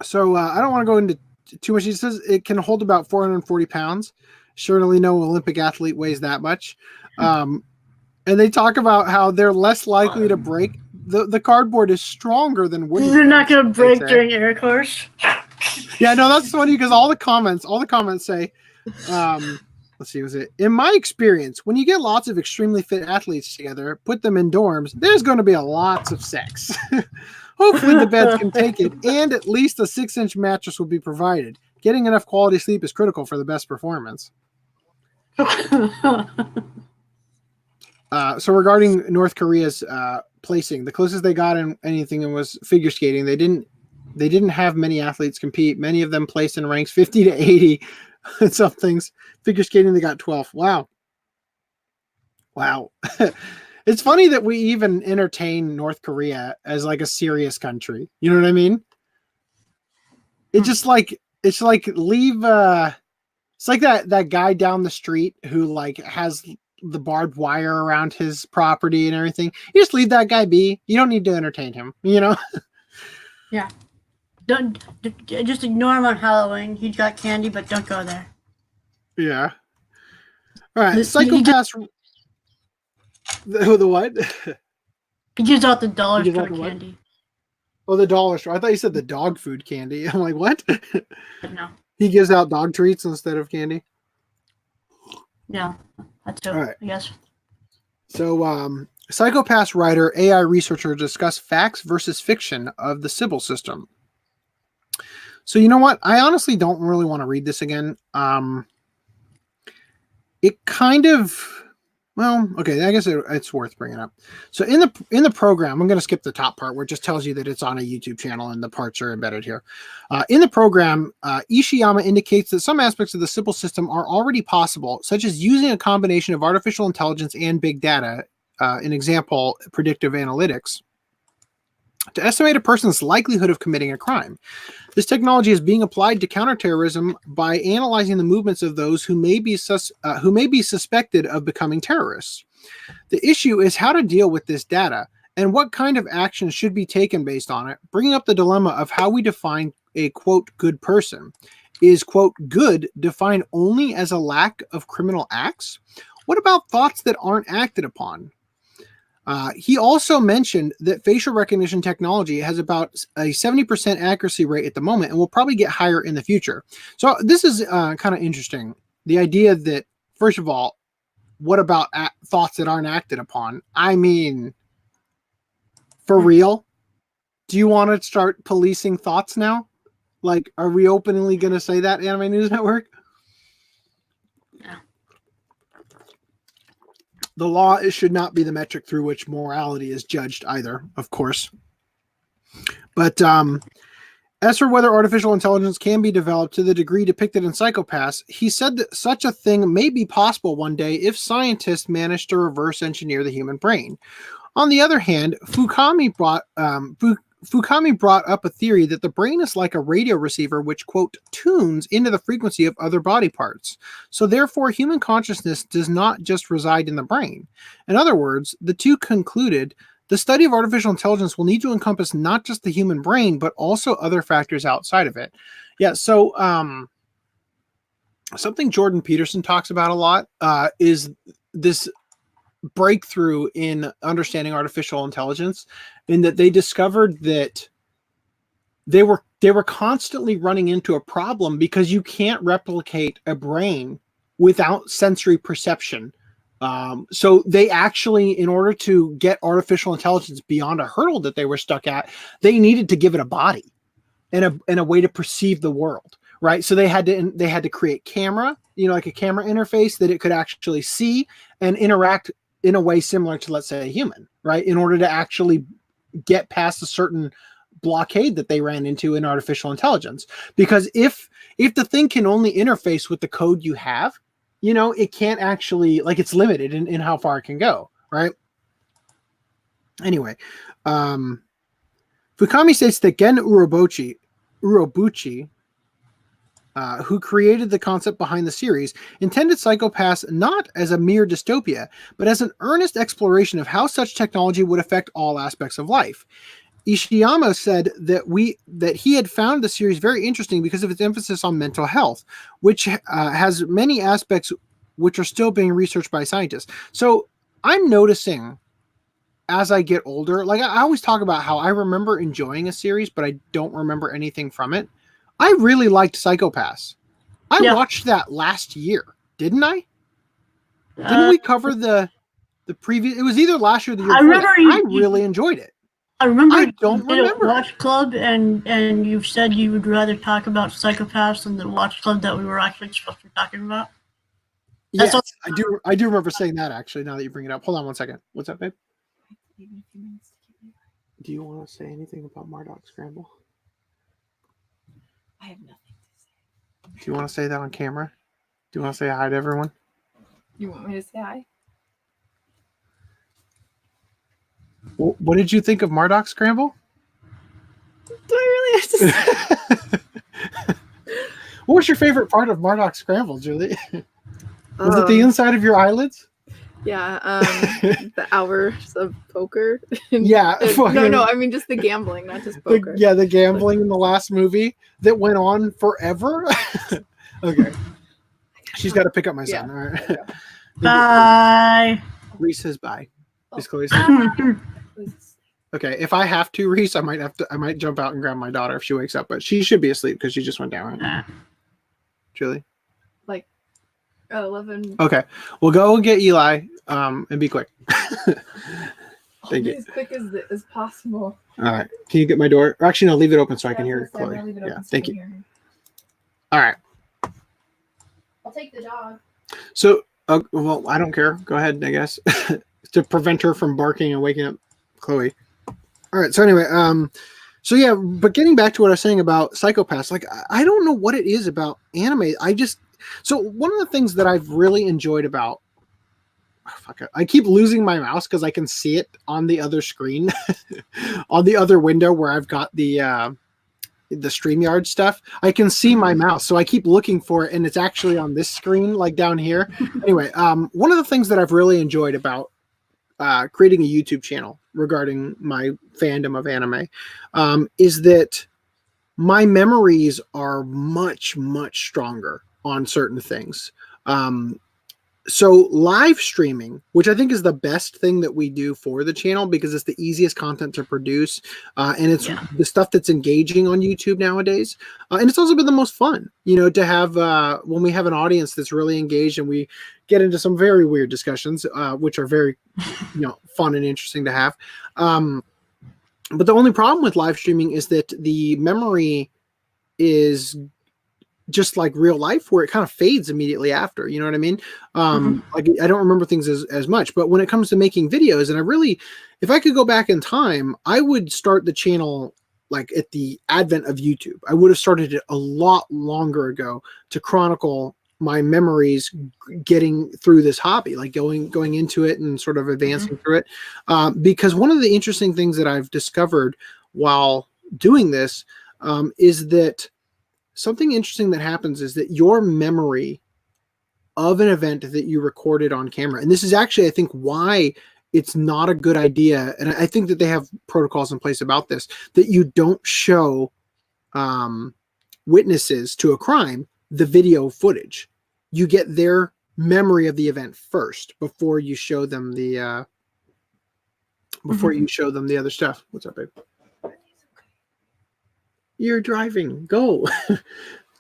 So I don't want to go into too much. He says it can hold about 440 pounds. Surely no Olympic athlete weighs that much. And they talk about how they're less likely to break. The cardboard is stronger than wood. They're not going to break during intercourse. Yeah, no, that's funny because all the comments say, let's see, was it? In my experience, when you get lots of extremely fit athletes together, put them in dorms, there's going to be lots of sex. Hopefully the beds can take it, and at least a 6-inch mattress will be provided. Getting enough quality sleep is critical for the best performance. So regarding North Korea's placing, the closest they got in anything was figure skating. They didn't have many athletes compete. Many of them placed in ranks 50 to 80. Some things. Figure skating, they got 12. Wow. It's funny that we even entertain North Korea as like a serious country. You know what I mean? It's just like, it's like it's like that guy down the street who like has the barbed wire around his property and everything. You just leave that guy be. You don't need to entertain him, Yeah. Don't just ignore him on Halloween. He's got candy, but don't go there. Yeah. All right. Psychopath. The what? He gives out the dollar store candy. Oh, the dollar store. I thought you said the dog food candy. I'm like, what? No. He gives out dog treats instead of candy. Yeah, that's true. All right. I guess. So, Psychopath writer, AI researcher discuss facts versus fiction of the Sybil system. So, you know what? I honestly don't really want to read this again. It kind of, well, okay, I guess it's worth bringing up. So in the program, I'm going to skip the top part where it just tells you that it's on a YouTube channel and the parts are embedded here. In the program, Ishiyama indicates that some aspects of the Sybil system are already possible, such as using a combination of artificial intelligence and big data, an example, predictive analytics, to estimate a person's likelihood of committing a crime. This technology is being applied to counterterrorism by analyzing the movements of those who may be suspected of becoming terrorists. The issue is how to deal with this data and what kind of action should be taken based on it, bringing up the dilemma of how we define a, quote, good person. Is, quote, good defined only as a lack of criminal acts? What about thoughts that aren't acted upon? He also mentioned that facial recognition technology has about a 70% accuracy rate at the moment and will probably get higher in the future. So this is kind of interesting. The idea that, first of all, what about thoughts that aren't acted upon? I mean, for real? Do you want to start policing thoughts now? Like, are we openly going to say that, Anime News Network? Yeah. The law should not be the metric through which morality is judged either, of course. But as for whether artificial intelligence can be developed to the degree depicted in Psychopaths, he said that such a thing may be possible one day if scientists manage to reverse engineer the human brain. On the other hand, Fukami brought up a theory that the brain is like a radio receiver which, quote, tunes into the frequency of other body parts. So therefore, human consciousness does not just reside in the brain. In other words, the two concluded the study of artificial intelligence will need to encompass not just the human brain, but also other factors outside of it. Yeah, so something Jordan Peterson talks about a lot is this breakthrough in understanding artificial intelligence, in that they discovered that they were constantly running into a problem because you can't replicate a brain without sensory perception. So they actually, in order to get artificial intelligence beyond a hurdle that they were stuck at, they needed to give it a body and a way to perceive the world, right? So they had to create camera, like a camera interface that it could actually see and interact in a way similar to, let's say, a human, right? In order to actually get past a certain blockade that they ran into in artificial intelligence. Because if the thing can only interface with the code you have, it can't actually, it's limited in how far it can go, right? Anyway, Fukami states that Gen Urobuchi, who created the concept behind the series, intended Psycho Pass not as a mere dystopia, but as an earnest exploration of how such technology would affect all aspects of life. Ishiyama said that he had found the series very interesting because of its emphasis on mental health, which has many aspects which are still being researched by scientists. So I'm noticing as I get older, I always talk about how I remember enjoying a series, but I don't remember anything from it. I really liked Psycho Pass. I watched that last year, didn't I? Didn't we cover the previous? It was either last year or the year before. I really enjoyed it. I remember I don't you did remember. a watch club, and you said you would rather talk about Psycho Pass than the watch club that we were actually supposed to be talking about. Yes, I do remember saying that, actually, now that you bring it up. Hold on one second. What's up, babe? Do you want to say anything about Mardock Scramble? I have nothing to say. Do you want to say that on camera? Do you want to say hi to everyone? You want me to say hi? What did you think of Mardock Scramble? Do I really have to say? What was your favorite part of Mardock Scramble, Julie? Was it the inside of your eyelids? Yeah, the hours of poker. Yeah. No, I mean just the gambling, not just poker. The gambling in the last movie that went on forever. Okay. She's got to pick up my son. All right. Bye. Rhys says bye. Is Chloe saying? Okay, if I have to, Rhys, I might jump out and grab my daughter if she wakes up, but she should be asleep because she just went down. Right? Julie? 11. Okay, we'll go get Eli and be quick. Thank you. As quick as possible. All right, can you get my door? Or actually, no, leave it open so I can hear Chloe. Yeah, thank you. All right. I'll take the dog. So, well, I don't care. Go ahead, I guess, to prevent her from barking and waking up Chloe. All right. So anyway, so yeah, but getting back to what I was saying about Psycho Pass, I don't know what it is about anime. So one of the things that I've really enjoyed about, I keep losing my mouse because I can see it on the other screen, on the other window where I've got the StreamYard stuff. I can see my mouse, so I keep looking for it, and it's actually on this screen, down here. Anyway, one of the things that I've really enjoyed about creating a YouTube channel regarding my fandom of anime is that my memories are much, much stronger on certain things. So live streaming, which I think is the best thing that we do for the channel because it's the easiest content to produce, and it's the stuff that's engaging on YouTube nowadays. And it's also been the most fun, to have when we have an audience that's really engaged and we get into some very weird discussions, which are very, fun and interesting to have. But the only problem with live streaming is that the memory is just like real life, where it kind of fades immediately after, you know what I mean? I don't remember things as much, but when it comes to making videos, and if I could go back in time, I would start the channel at the advent of YouTube. I would have started it a lot longer ago to chronicle my memories getting through this hobby, going into it and sort of advancing through it. Because one of the interesting things that I've discovered while doing this is that something interesting that happens is that your memory of an event that you recorded on camera, and this is actually, I think, why it's not a good idea, and I think that they have protocols in place about this, that you don't show witnesses to a crime the video footage. You get their memory of the event first before you show them the other stuff. What's up, babe? You're driving. Go.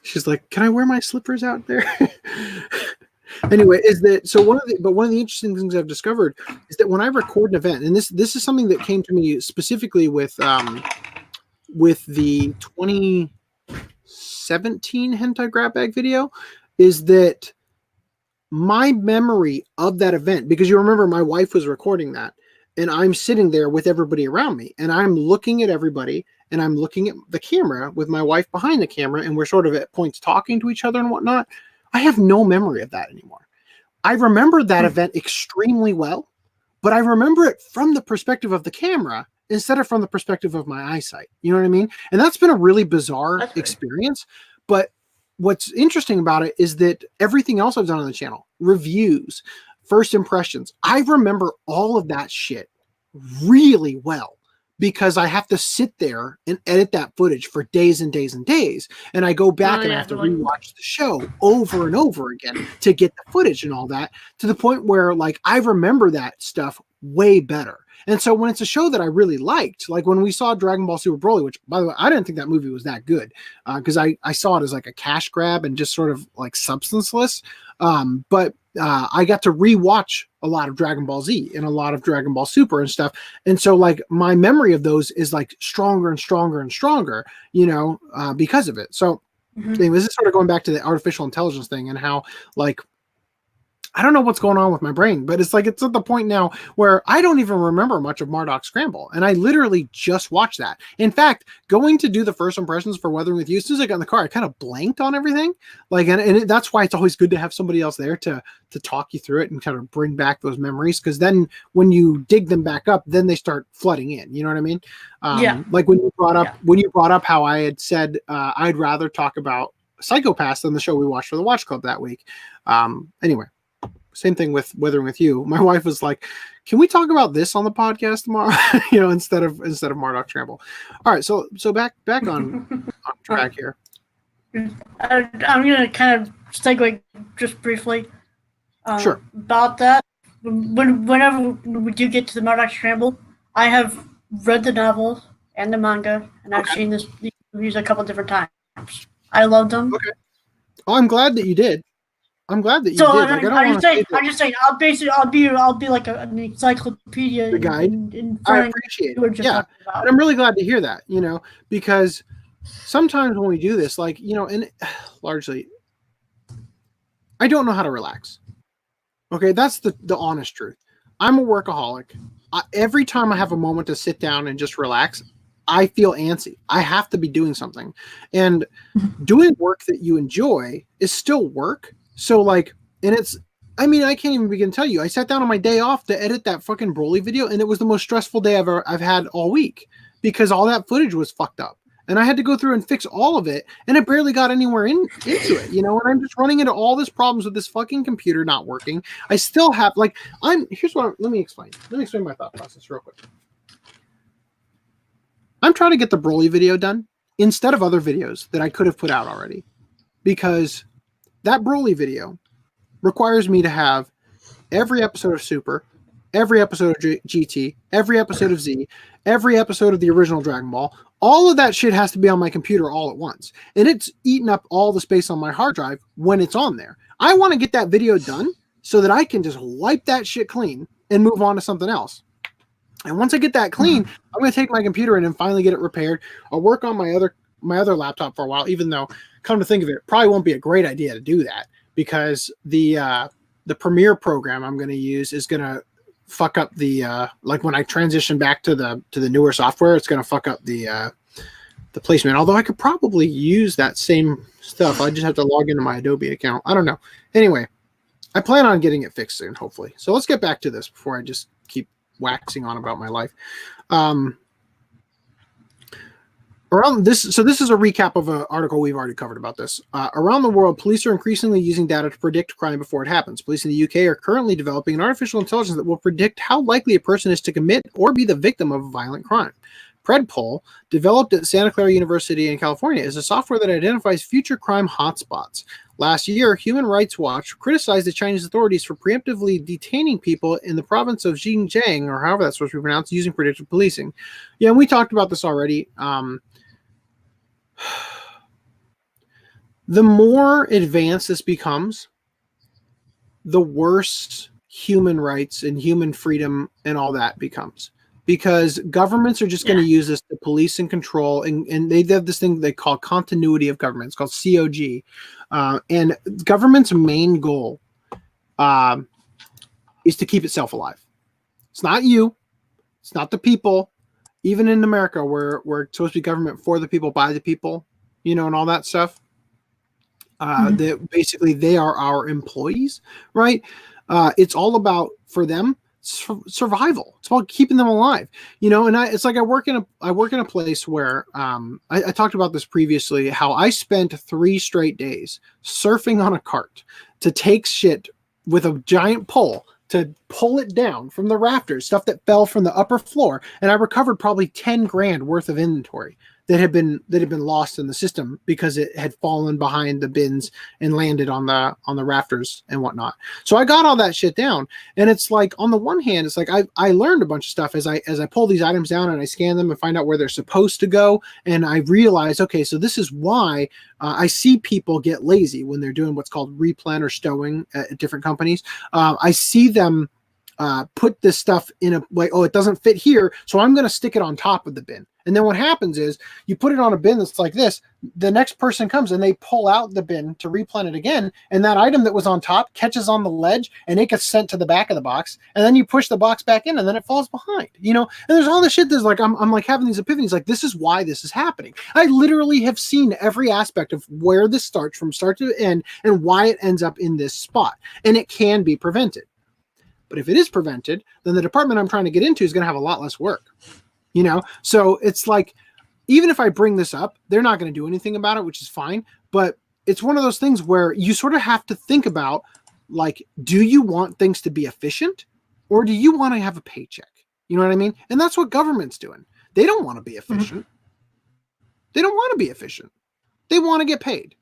She's like, can I wear my slippers out there? Anyway, one of the interesting things I've discovered is that when I record an event, and this is something that came to me specifically with the 2017 hentai grab bag video, is that my memory of that event, because you remember my wife was recording that, and I'm sitting there with everybody around me, and I'm looking at everybody, and I'm looking at the camera with my wife behind the camera, and we're sort of at points talking to each other and whatnot. I have no memory of that anymore. I remember that event extremely well, but I remember it from the perspective of the camera instead of from the perspective of my eyesight. You know what I mean? And that's been a really bizarre experience. But what's interesting about it is that everything else I've done on the channel, reviews, first impressions, I remember all of that shit really well, because I have to sit there and edit that footage for days and days and days. And I go back and I have to rewatch the show over and over again to get the footage and all that, to the point where like I remember that stuff way better. And so when it's a show that I really liked, like when we saw Dragon Ball Super Broly, which by the way, I didn't think that movie was that good, because I saw it as like a cash grab and just sort of like substanceless. But I got to rewatch a lot of Dragon Ball Z and a lot of Dragon Ball Super and stuff. And so like my memory of those is like stronger and stronger and stronger, because of it. So anyway, this is sort of going back to the artificial intelligence thing and how like, I don't know what's going on with my brain, but it's at the point now where I don't even remember much of Mardock Scramble. And I literally just watched that. In fact, going to do the first impressions for Weathering with You, as soon as I got in the car, I kind of blanked on everything. Like, and that's why it's always good to have somebody else there to talk you through it and kind of bring back those memories. Because then when you dig them back up, then they start flooding in. You know what I mean? Like when you brought up how I had said I'd rather talk about Psychopaths than the show we watched for the Watch Club that week. Anyway. Same thing with Weathering with You. My wife was like, "Can we talk about this on the podcast tomorrow?" Instead of Mardock Scramble. All right, so back on track here. I'm gonna kind of segue just briefly. Sure. About that. Whenever we do get to the Mardock Scramble, I have read the novel and the manga, and I've seen these reviews a couple different times. I love them. Okay. Oh, I'm glad that you did. I'm glad that you did. I'm just saying. I'll be like an encyclopedia. The guide. I appreciate it. Yeah, and I'm really glad to hear that. Because sometimes when we do this, like and largely, I don't know how to relax. Okay, that's the honest truth. I'm a workaholic. Every time I have a moment to sit down and just relax, I feel antsy. I have to be doing something, and doing work that you enjoy is still work. So like, and I can't even begin to tell you, I sat down on my day off to edit that fucking Broly video, and it was the most stressful day I've had all week, because all that footage was fucked up, and I had to go through and fix all of it, and I barely got anywhere into it, and I'm just running into all this problems with this fucking computer not working. I still have let me explain my thought process real quick. I'm trying to get the Broly video done instead of other videos that I could have put out already, because that Broly video requires me to have every episode of Super, every episode of GT, every episode of Z, every episode of the original Dragon Ball. All of that shit has to be on my computer all at once. And it's eating up all the space on my hard drive when it's on there. I want to get that video done so that I can just wipe that shit clean and move on to something else. And once I get that clean, I'm going to take my computer in and finally get it repaired. I'll work on my other laptop for a while, even though, come to think of it, probably won't be a great idea to do that, because the Premiere program I'm going to use is going to fuck up the like when I transition back to the newer software, it's going to fuck up the placement. Although I could probably use that same stuff. I just have to log into my Adobe account. I don't know. Anyway, I plan on getting it fixed soon, hopefully. So let's get back to this before I just keep waxing on about my life. This is a recap of an article we've already covered about this. Around the world, police are increasingly using data to predict crime before it happens. Police in the UK are currently developing an artificial intelligence that will predict how likely a person is to commit or be the victim of a violent crime. Predpol, developed at Santa Clara University in California, is a software that identifies future crime hotspots. Last year, Human Rights Watch criticized the Chinese authorities for preemptively detaining people in the province of Xinjiang, or however that's supposed to be pronounced, using predictive policing. Yeah, and we talked about this already. The more advanced this becomes, the worse human rights and human freedom and all that becomes. Because governments are just going to use this to police and control, and they have this thing they call continuity of government. It's called COG. And government's main goal is to keep itself alive. It's not you. It's not the people. Even in America, where we're supposed to be government for the people, by the people, and all that stuff. That basically they are our employees, right? It's all about, for them, survival. It's about keeping them alive, and it's like I work in a place where I talked about this previously, how I spent 3 straight days surfing on a cart to take shit with a giant pole to pull it down from the rafters, stuff that fell from the upper floor, and I recovered probably 10 grand worth of inventory that had been lost in the system because it had fallen behind the bins and landed on the rafters and whatnot. So I got all that shit down, and it's like, on the one hand, it's like I learned a bunch of stuff as I pull these items down and I scan them and find out where they're supposed to go, and I realize, okay, so this is why I see people get lazy when they're doing what's called replen or stowing at different companies. I see them put this stuff in it doesn't fit here, so I'm going to stick it on top of the bin. And then what happens is you put it on a bin that's like this, the next person comes and they pull out the bin to replen it again, and that item that was on top catches on the ledge and it gets sent to the back of the box, and then you push the box back in and then it falls behind, and there's all this shit that's like, I'm like having these epiphanies, like, this is why this is happening. I literally have seen every aspect of where this starts from start to end and why it ends up in this spot, and it can be prevented. But if it is prevented, then the department I'm trying to get into is going to have a lot less work. So it's like, even if I bring this up, they're not going to do anything about it, which is fine. But it's one of those things where you sort of have to think about, like, do you want things to be efficient, or do you want to have a paycheck? You know what I mean? And that's what government's doing. They don't want to be efficient. Mm-hmm. They don't want to be efficient. They want to get paid,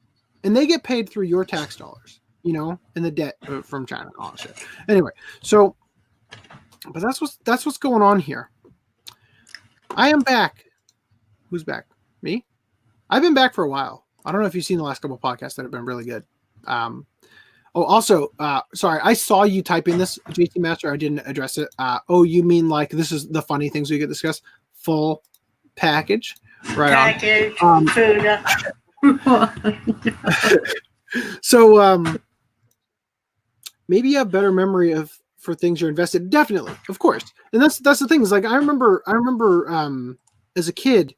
and they get paid through your tax dollars, and the debt from China and all that shit. Anyway, so, but that's what's going on here. I am back. Who's back? Me? I've been back for a while. I don't know if you've seen the last couple of podcasts that have been really good. Sorry, I saw you typing this, JT Master. I didn't address it. You mean like this is the funny things we get discussed? Full package, right? Package, food. So, maybe you have better memory for things you're invested in. Definitely, of course. And that's the thing, is like, I remember as a kid,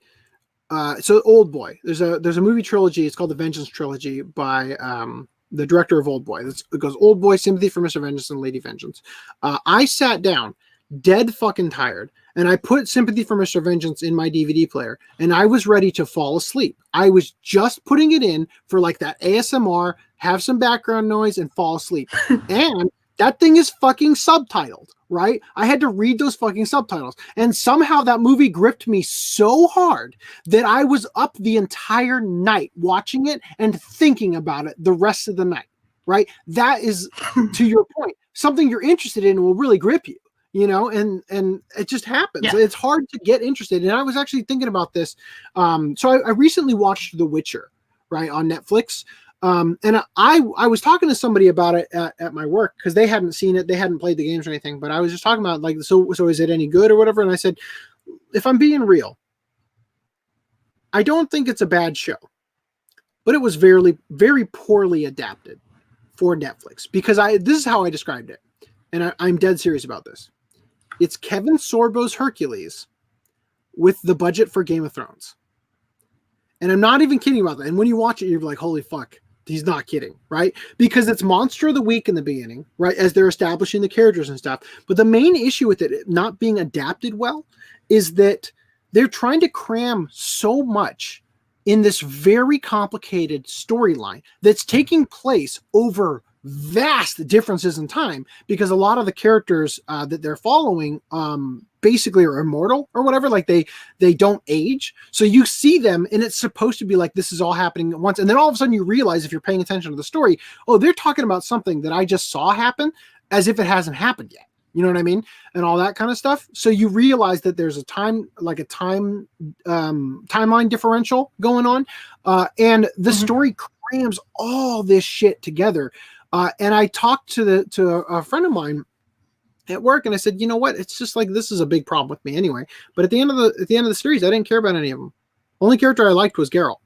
so Old Boy, there's a movie trilogy. It's called the Vengeance Trilogy by the director of Old Boy. It goes Old Boy, Sympathy for Mr. Vengeance, and Lady Vengeance. I sat down dead fucking tired, and I put Sympathy for Mr. Vengeance in my DVD player, and I was ready to fall asleep. I was just putting it in for like that ASMR, have some background noise, and fall asleep. And that thing is fucking subtitled, right? I had to read those fucking subtitles. And somehow that movie gripped me so hard that I was up the entire night watching it and thinking about it the rest of the night, right? That is, to your point, something you're interested in will really grip you, and it just happens. Yeah. It's hard to get interested. And I was actually thinking about this. So I recently watched The Witcher, right, on Netflix. And I was talking to somebody about it at my work, because they hadn't seen it. They hadn't played the games or anything, but I was just talking about, like, so is it any good or whatever? And I said, if I'm being real, I don't think it's a bad show, but it was very, very poorly adapted for Netflix, because this is how I described it. And I'm dead serious about this. It's Kevin Sorbo's Hercules with the budget for Game of Thrones. And I'm not even kidding about that. And when you watch it, you're like, holy fuck. He's not kidding, right? Because it's Monster of the Week in the beginning, right? As they're establishing the characters and stuff. But the main issue with it not being adapted well is that they're trying to cram so much in this very complicated storyline that's taking place over vast differences in time because a lot of the characters that they're following basically are immortal or whatever. Like they don't age. So you see them and it's supposed to be like this is all happening at once. And then all of a sudden you realize if you're paying attention to the story, oh, they're talking about something that I just saw happen as if it hasn't happened yet. You know what I mean? And all that kind of stuff. So you realize that there's a timeline differential going on. And the story crams all this shit together. And I talked to a friend of mine at work, and I said, you know what? It's just like this is a big problem with me anyway. But at the end of the series, I didn't care about any of them. Only character I liked was Geralt,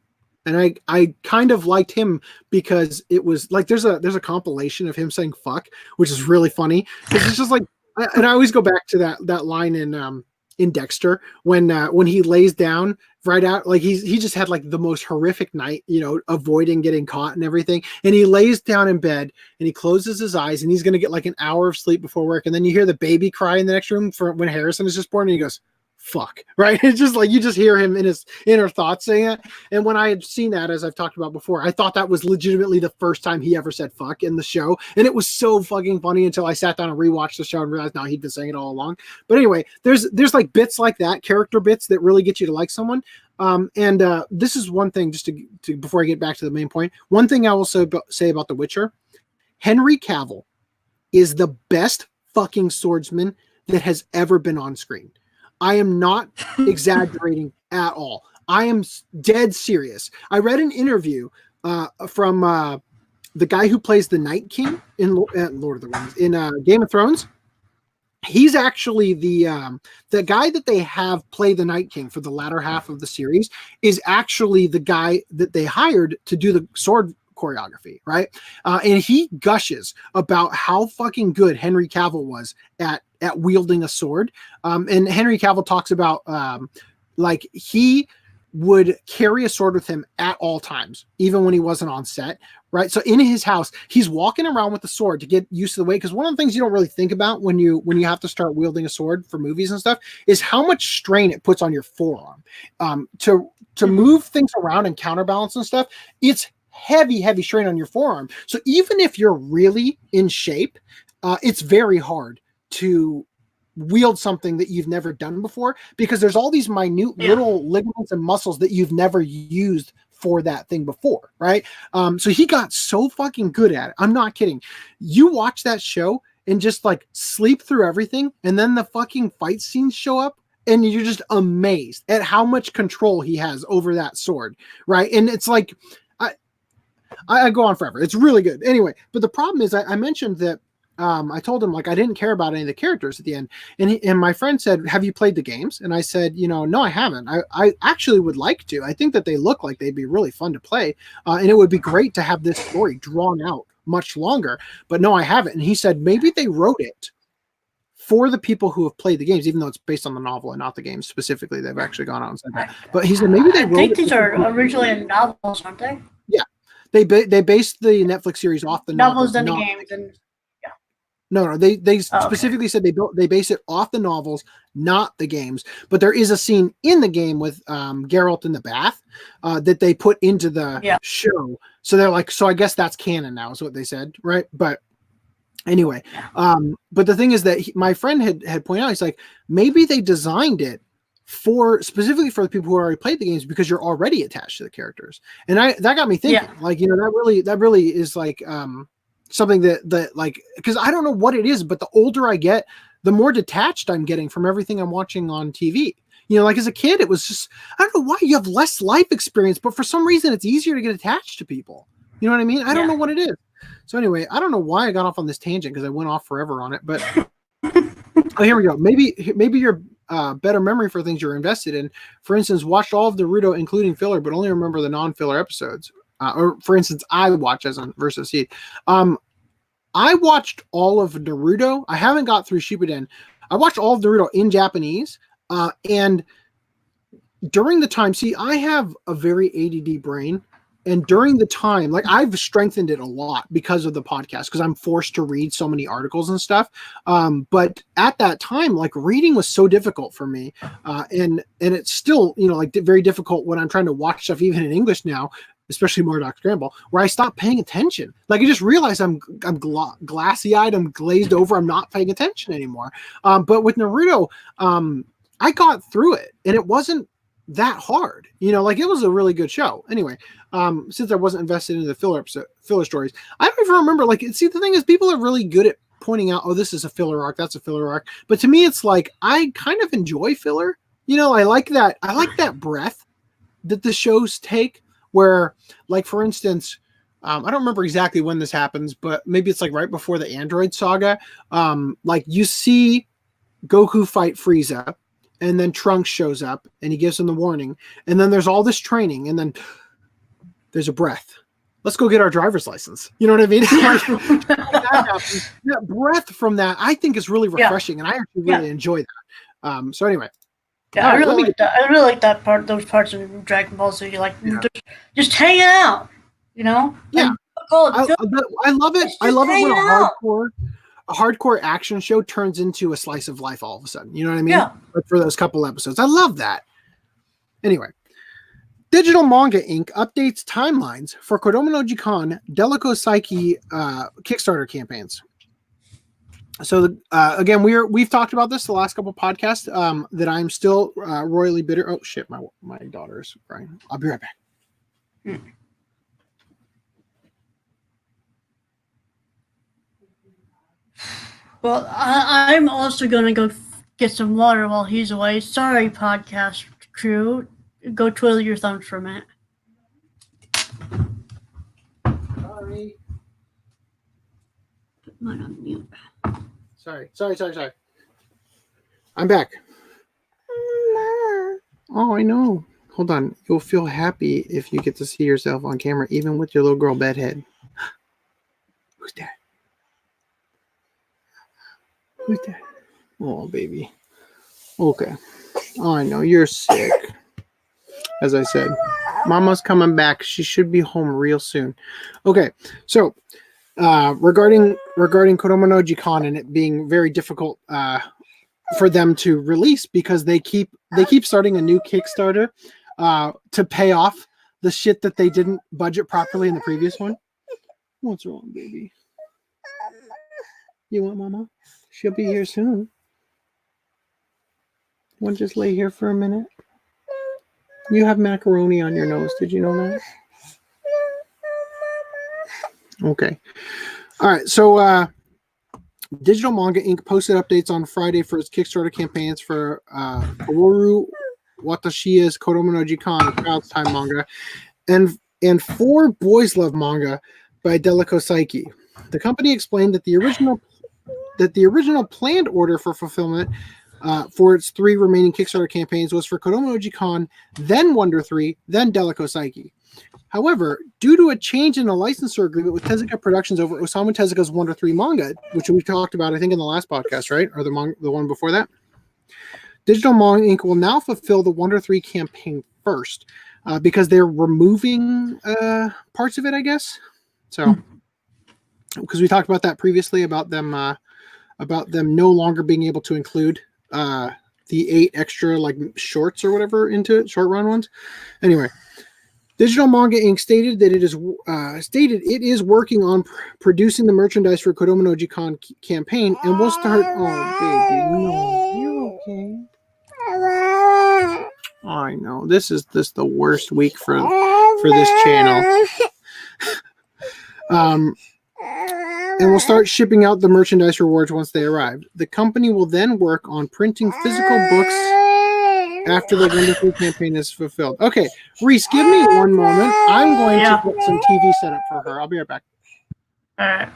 and I kind of liked him because it was like there's a compilation of him saying "fuck," which is really funny because it's just like, and I always go back to that line in Dexter when he lays down right out, like he just had like the most horrific night, you know, avoiding getting caught and everything. And he lays down in bed and he closes his eyes and he's going to get like an hour of sleep before work. And then you hear the baby cry in the next room for when Harrison is just born and he goes, fuck, right? It's just like you just hear him in his inner thoughts saying it. And when I had seen that, as I've talked about before, I thought that was legitimately the first time he ever said fuck in the show. And it was so fucking funny until I sat down and rewatched the show and realized now he'd been saying it all along. But anyway, there's like bits like that, character bits that really get you to like someone. And this is one thing just to before I get back to the main point, one thing I will say about The Witcher, Henry Cavill is the best fucking swordsman that has ever been on screen. I am not exaggerating at all. I am dead serious. I read an interview from the guy who plays the Night King in Lord of the Rings in Game of Thrones. He's actually the guy that they have play the Night King for the latter half of the series is actually the guy that they hired to do the sword choreography, right? And he gushes about how fucking good Henry Cavill was at wielding a sword. And Henry Cavill talks about like he would carry a sword with him at all times, even when he wasn't on set, right? So in his house, he's walking around with the sword to get used to the weight. Because one of the things you don't really think about when you have to start wielding a sword for movies and stuff is how much strain it puts on your forearm to move things around and counterbalance and stuff. It's heavy strain on your forearm. So even if you're really in shape, it's very hard to wield something that you've never done before because there's all these minute little ligaments and muscles that you've never used for that thing before, right? So he got so fucking good at it. I'm not kidding. You watch that show and just like sleep through everything, and then the fucking fight scenes show up and you're just amazed at how much control he has over that sword, right? And it's like I go on forever. It's really good. Anyway, but the problem is I mentioned that I told him like I didn't care about any of the characters at the end, and my friend said, "Have you played the games?" And I said, "No, I haven't. I actually would like to. I think that they look like they'd be really fun to play, and it would be great to have this story drawn out much longer. But no, I haven't." And he said maybe they wrote it for the people who have played the games, even though it's based on the novel and not the games specifically. They've actually gone out and said that. But he said maybe they wrote it. I think these are originally novels, aren't they? Yeah, they based the Netflix series off the novels and the games and. No, they specifically said they base it off the novels, not the games. But there is a scene in the game with Geralt in the bath that they put into the show. So they're like, so I guess that's canon now, is what they said, right? But anyway, but the thing is that my friend had pointed out, he's like, maybe they designed it specifically for the people who already played the games because you're already attached to the characters, and that got me thinking, like, that really is like something that like, because I don't know what it is, but the older I get, the more detached I'm getting from everything I'm watching on TV. Like as a kid, it was just, I don't know why, you have less life experience, but for some reason it's easier to get attached to people. You know what I mean? I don't know what it is. So anyway, I don't know why I got off on this tangent because I went off forever on it, but oh, here we go. Maybe you're better memory for things you're invested in. For instance, watched all of Naruto, including filler, but only remember the non-filler episodes. Or for instance, I watch as on versus Seed. I watched all of Naruto. I haven't got through Shippuden. I watched all of Naruto in Japanese. And during the time, see, I have a very ADD brain. And during the time, like I've strengthened it a lot because of the podcast, because I'm forced to read so many articles and stuff. But at that time, like reading was so difficult for me. And it's still, like very difficult when I'm trying to watch stuff even in English now. especially Mardock Scramble, where I stopped paying attention. Like I just realized I'm glassy-eyed, I'm glazed over, I'm not paying attention anymore. But with Naruto, I got through it, and it wasn't that hard. Like it was a really good show. Anyway, since I wasn't invested in the filler stories, I don't even remember. Like, see, the thing is, people are really good at pointing out, oh, this is a filler arc, that's a filler arc. But to me, it's like I kind of enjoy filler. I like that. I like that breath that the shows take. Where, like, for instance, I don't remember exactly when this happens, but maybe it's like right before the Android saga. Like you see Goku fight Frieza, and then Trunks shows up and he gives him the warning, and then there's all this training, and then there's a breath. Let's go get our driver's license. You know what I mean? That breath from that, I think, is really refreshing, and I actually really enjoy that. So anyway. Yeah, I really like that. I really like that part. Those parts of Dragon Ball Z, like just hanging out, Yeah, I love it. I love it when a hardcore action show turns into a slice of life all of a sudden. You know what I mean? Yeah. Like for those couple episodes, I love that. Anyway, Digital Manga Inc. updates timelines for Kodomo no Jikan Delico Psyche Kickstarter campaigns. So again, we've talked about this the last couple podcasts, that I'm still royally bitter. Oh shit, my daughter is crying. I'll be right back. Well, I'm also gonna go get some water while he's away. Sorry, podcast crew. Go twiddle your thumbs for a minute. Sorry. Put mine on mute. Sorry. I'm back. Oh, I know. Hold on. You'll feel happy if you get to see yourself on camera, even with your little girl bedhead. Who's that? Who's that? Oh, baby. Okay. Oh, I know. You're sick. As I said, Mama's coming back. She should be home real soon. Okay. So, regarding Kodomo no Jikan and it being very difficult for them to release because they keep starting a new Kickstarter to pay off the shit that they didn't budget properly in the previous one. What's wrong, baby? You want Mama? She'll be here soon. Want to just lay here for a minute? You have macaroni on your nose. Did you know that? Okay. All right. So, Digital Manga Inc. posted updates on Friday for its Kickstarter campaigns for Kaworu Watashi's Kodomo no Jikan Child's Time manga and 4 Boys Love manga by Delico Psyche. The company explained that the original planned order for fulfillment for its 3 remaining Kickstarter campaigns was for Kodomo no Jikan, then Wonder 3, then Delico Psyche. However, due to a change in the licensor agreement with Tezuka Productions over Osamu Tezuka's Wonder 3 manga, which we talked about, I think, in the last podcast, right? Or the one before that? Digital Manga Inc. will now fulfill the Wonder 3 campaign first because they're removing parts of it, I guess. So, because we talked about that previously, about them no longer being able to include the 8 extra like shorts or whatever into it, short run ones. Anyway, Digital Manga Inc. stated that it is working on producing the merchandise for Kodomo no Jikan campaign and will start. Oh, baby, no, you're okay. I know this is the worst week for this channel. And will start shipping out the merchandise rewards once they arrive. The company will then work on printing physical books after the Wonder 3 campaign is fulfilled. Okay, Rhys, give me one moment. I'm going to put some TV set up for her. I'll be right back. All right.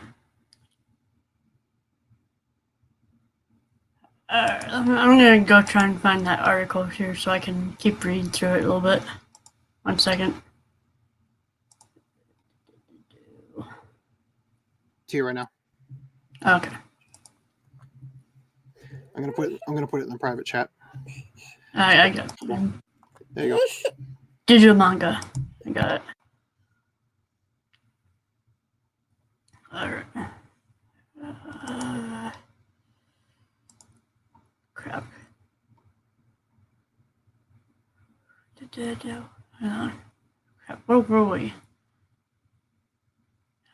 I'm going to go try and find that article here so I can keep reading through it a little bit. 1 second. To you right now. Okay. I'm gonna put it in the private chat. I got it. There you go. Digital manga. I got it. Alright. Crap. Hold on. Where were we?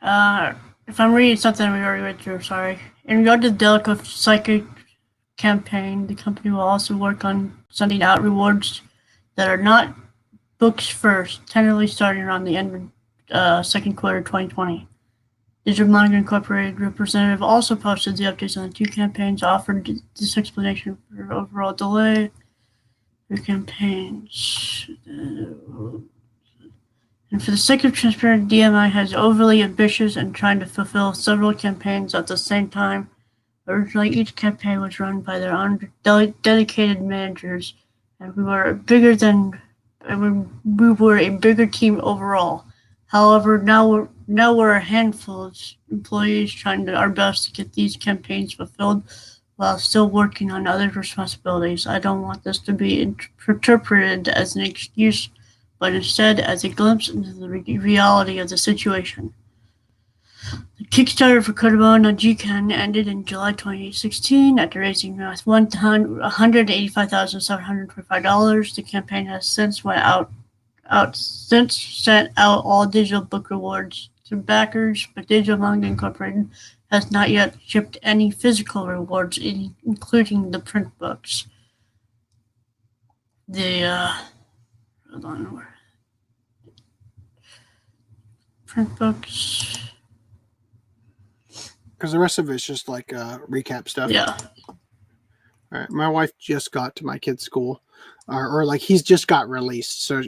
If I'm reading something we already read through, sorry. In regard to the Delica Psychic campaign, the company will also work on sending out rewards that are not books first, tentatively starting around the end of second quarter 2020. Digital Manga Incorporated representative also posted the updates on the two campaigns, offered this explanation for overall delay. The campaigns. And for the sake of transparency, DMI has overly ambitious and trying to fulfill several campaigns at the same time. Originally, each campaign was run by their own dedicated managers, and we were a bigger team overall. However, now we're a handful of employees trying our best to get these campaigns fulfilled while still working on other responsibilities. I don't want this to be interpreted as an excuse, but instead as a glimpse into the reality of the situation. The Kickstarter for Kodomo no Jikan ended in July 2016 after raising $185,725. The campaign has since sent out all digital book rewards to backers, but Digital Manga Incorporated has not yet shipped any physical rewards, including the print books. Hold on. Print books. Because the rest of it's just like recap stuff. Yeah. All right. My wife just got to my kid's school, or like he's just got released. So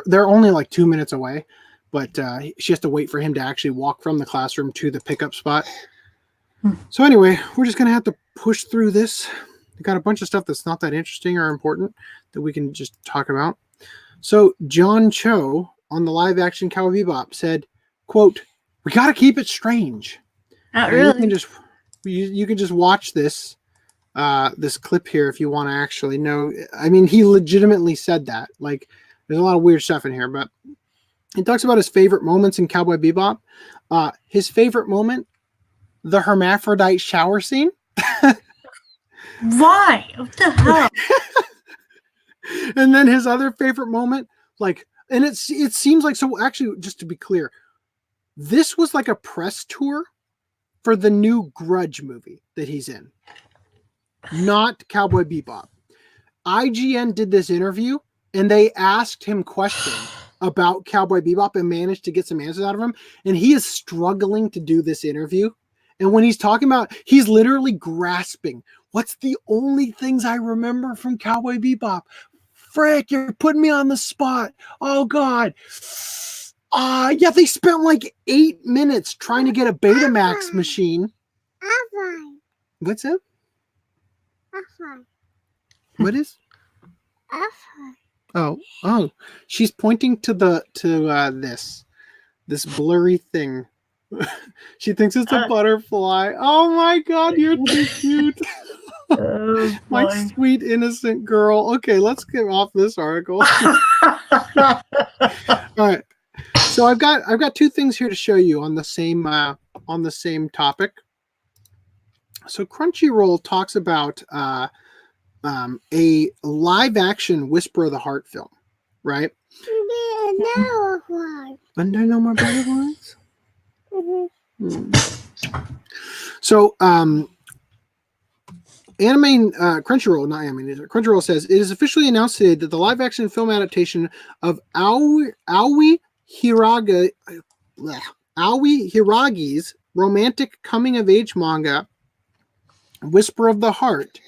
they're only like 2 minutes away, but she has to wait for him to actually walk from the classroom to the pickup spot. So anyway, we're just gonna have to push through this. We got a bunch of stuff that's not that interesting or important that we can just talk about. So John Cho on the live action Cowboy Bebop said, quote, "We got to keep it strange." Not really. You can just watch this this clip here if you want to actually know. I mean, he legitimately said that. Like, there's a lot of weird stuff in here, but he talks about his favorite moments in Cowboy Bebop. His favorite moment, the hermaphrodite shower scene. Why? What the hell? And then his other favorite moment, like, and it seems like, so actually, just to be clear, this was like a press tour for the new Grudge movie that he's in, not Cowboy Bebop. IGN did this interview and they asked him questions about Cowboy Bebop and managed to get some answers out of him. And he is struggling to do this interview. And when he's talking about, he's literally grasping, what's the only things I remember from Cowboy Bebop? Frick, you're putting me on the spot. Oh God. Yeah, they spent like 8 minutes trying to get a Betamax machine. What's that? What is? Oh, she's pointing to this blurry thing. She thinks it's a butterfly. Oh my God, you're too cute. Oh, my sweet innocent girl. Okay, let's get off this article. All right. So I've got two things here to show you on the same topic. So Crunchyroll talks about a live action Whisper of the Heart film, right? And there are no more butterflies. So Crunchyroll says it is officially announced today that the live action film adaptation of Aoi Hiragi's romantic coming of age manga Whisper of the Heart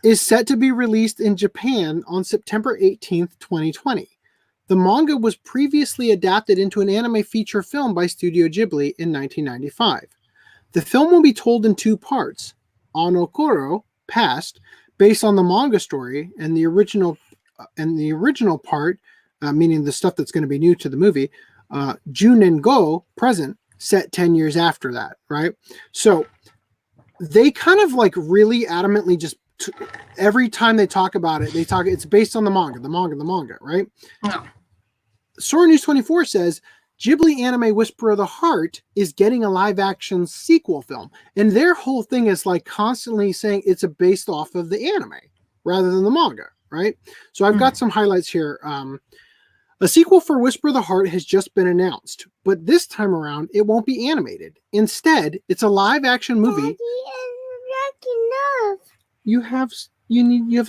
is set to be released in Japan on September 18th, 2020. The manga was previously adapted into an anime feature film by Studio Ghibli in 1995. The film will be told in two parts: Onokoro, Past, based on the manga story, and the original part, meaning the stuff that's going to be new to the movie, Junen Go, present, set 10 years after that, right? So they kind of like really adamantly just every time they talk about it, it's based on the manga, right? No. Sora News 24 says Ghibli anime Whisper of the Heart is getting a live action sequel film. And their whole thing is like constantly saying it's based off of the anime rather than the manga, right? So I've got some highlights here. A sequel for Whisper the Heart has just been announced, but this time around it won't be animated. Instead, it's a live-action movie. Daddy is You have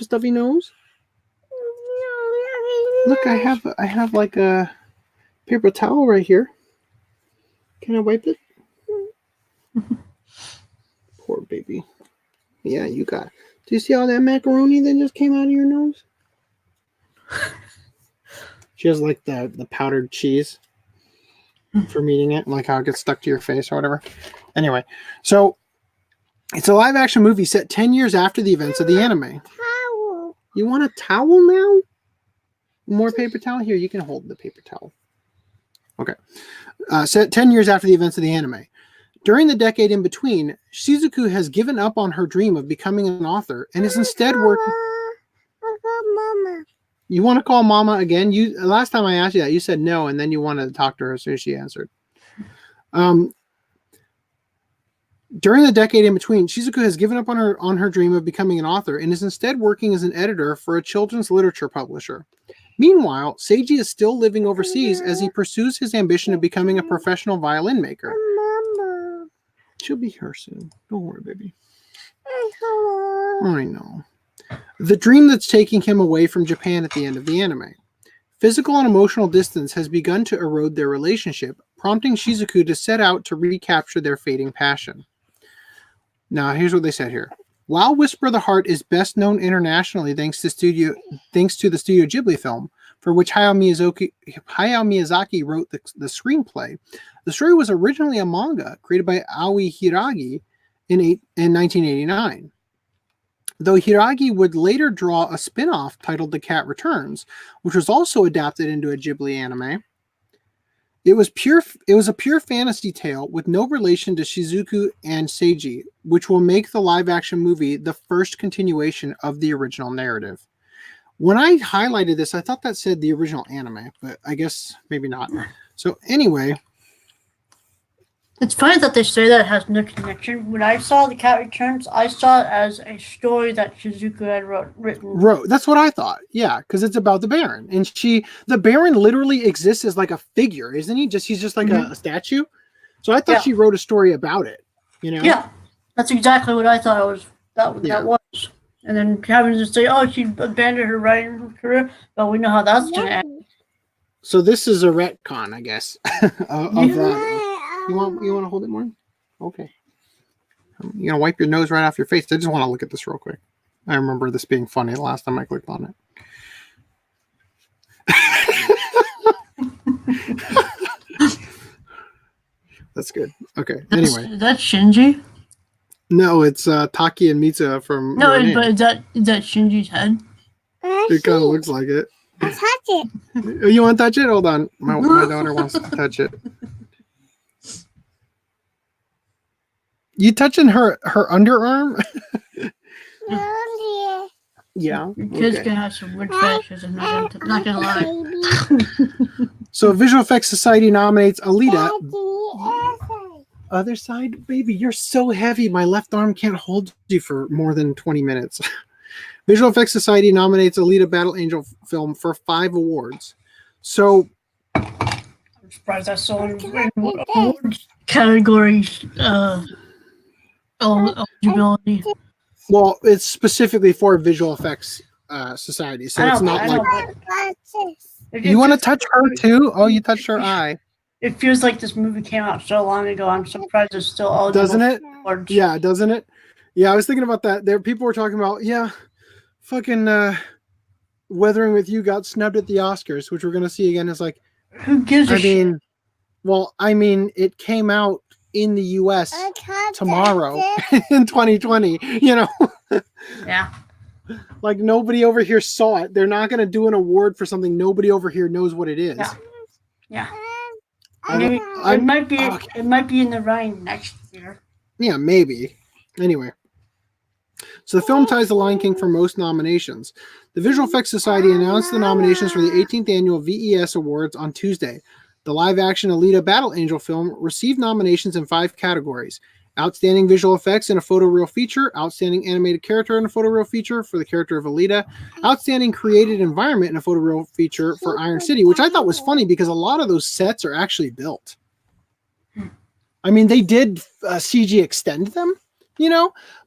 a stuffy nose? Look, I have like a paper towel right here. Can I wipe it? Poor baby. Yeah, you got. Do you see all that macaroni that just came out of your nose? She has like the powdered cheese from eating it, like how it gets stuck to your face or whatever. Anyway, so it's a live action movie set 10 years after the events of the anime. towel. You want a towel now? More paper towel? Here, you can hold the paper towel. Okay. Set 10 years after the events of the anime. During the decade in between, Shizuku has given up on her dream of becoming an author and is instead working. I got Mama. You want to call Mama again? Last time I asked you that, you said no, and then you wanted to talk to her as soon as she answered. During the decade in between, Shizuku has given up on her dream of becoming an author and is instead working as an editor for a children's literature publisher. Meanwhile, Seiji is still living overseas as he pursues his ambition of becoming a professional violin maker. Mama. She'll be here soon. Don't worry, baby. Hello. I know. The dream that's taking him away from Japan at the end of the anime. Physical and emotional distance has begun to erode their relationship, prompting Shizuku to set out to recapture their fading passion. Now, here's what they said here. While Whisper the Heart is best known internationally thanks to the Studio Ghibli film, for which Hayao Miyazaki wrote the screenplay, the story was originally a manga created by Aoi Hiragi in 1989. Though Hiragi would later draw a spin-off titled The Cat Returns, which was also adapted into a Ghibli anime, it was a pure fantasy tale with no relation to Shizuku and Seiji, which will make the live-action movie the first continuation of the original narrative. When I highlighted this, I thought that said the original anime, but I guess maybe not. So anyway, It's funny that they say that it has no connection. When I saw The Cat Returns, I saw it as a story that Shizuku had written. that's what I thought. Yeah, because it's about the Baron, and the Baron literally exists as like a figure, isn't he? He's just like a statue. So I thought she wrote a story about it. You know? Yeah, that's exactly what I thought it was. That was. And then having to say, "Oh, she abandoned her writing career," but we know how that's gonna end. So this is a retcon, I guess, of that. You want to hold it more? Okay. You're gonna wipe your nose right off your face. I just want to look at this real quick. I remember this being funny the last time I clicked on it. That's good. Okay. Anyway, That's Shinji. no, it's Taki and Mitsuha from. No, Your but Name. is that Shinji's head? It kind of looks like it. I touch it. You want to touch it? Hold on. My daughter wants to touch it. You touching her underarm? Yeah. Your kids can have some weird fetishes. I'm not gonna lie. So Visual Effects Society nominates Alita. Other side, baby, you're so heavy. My left arm can't hold you for more than 20 minutes. Visual Effects Society nominates Alita Battle Angel film for 5 awards. So I'm surprised I saw in awards categories. Eligibility. Well, it's specifically for Visual Effects Society, so it's not like. You want to touch her too? Oh, you touched her eye. It feels like this movie came out so long ago. I'm surprised it's still eligible. Doesn't it? Awards. Yeah, doesn't it? Yeah, I was thinking about that. There, people were talking about, fucking Weathering with You got snubbed at the Oscars, which we're gonna see again. It's like, Who gives a shit? It came out in the U.S. tomorrow in 2020. You know, Yeah. like nobody over here saw it. They're not gonna do an award for something nobody over here knows what it is. Yeah. Maybe it might be in the running next year. Yeah, maybe. Anyway. So the film ties The Lion King for most nominations. The Visual Effects Society announced the nominations for the 18th annual VES Awards on Tuesday. The live-action Alita Battle Angel film received nominations in 5 categories: Outstanding visual effects in a photoreal feature, outstanding animated character in a photoreal feature for the character of Alita, outstanding created environment in a photoreal feature for Iron City, which I thought was funny because a lot of those sets are actually built. I mean, they did CG extend them,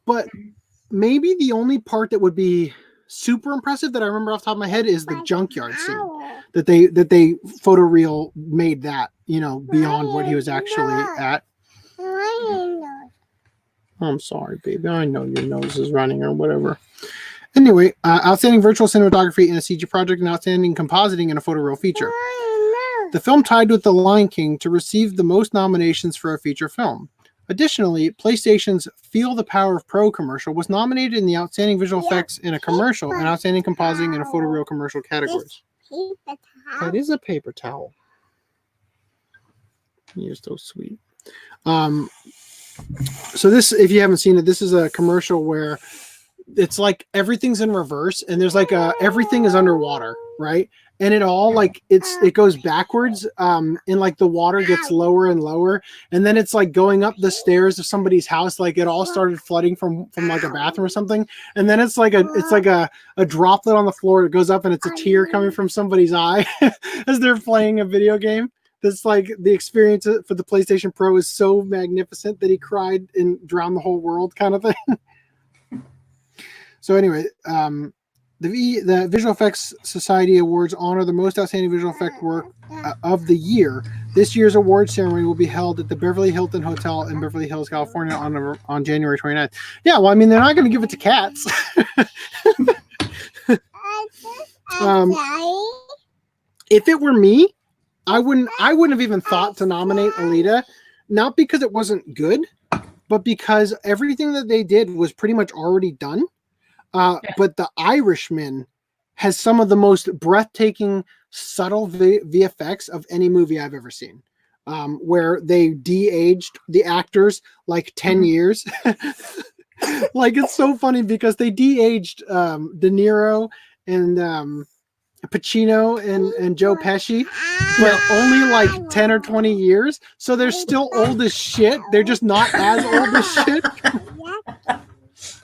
but maybe the only part that would be super impressive that I remember off the top of my head is the junkyard scene that they photoreal made that, beyond what he was actually at. I'm sorry, baby. I know your nose is running or whatever. Anyway, outstanding virtual cinematography in a CG project and outstanding compositing in a photoreal feature. The film tied with The Lion King to receive the most nominations for a feature film. Additionally, PlayStation's Feel the Power of Pro commercial was nominated in the outstanding visual effects in a commercial and outstanding compositing in a photoreal commercial categories. That is a paper towel. You're so sweet. So this, if you haven't seen it, this is a commercial where it's like everything's in reverse and there's like everything is underwater, right? And it all like it goes backwards, and like the water gets lower and lower, and then it's like going up the stairs of somebody's house, like it all started flooding from like a bathroom or something, and then it's like a droplet on the floor. It goes up and it's a tear coming from somebody's eye as they're playing a video game. That's like the experience for the PlayStation Pro is so magnificent that he cried and drowned the whole world, kind of thing. So anyway, the Visual Effects Society Awards honor the most outstanding visual effect work of the year. This year's award ceremony will be held at the Beverly Hilton Hotel in Beverly Hills, California on January 29th. Yeah, well, I mean, they're not going to give it to cats. If it were me, I wouldn't have even thought to nominate Alita, not because it wasn't good, but because everything that they did was pretty much already done. But The Irishman has some of the most breathtaking, subtle VFX of any movie I've ever seen, where they de-aged the actors like 10 years. Like, it's so funny because they de-aged De Niro and Pacino and Joe Pesci, but only like 10 or 20 years. So they're still old as shit. They're just not as old as shit.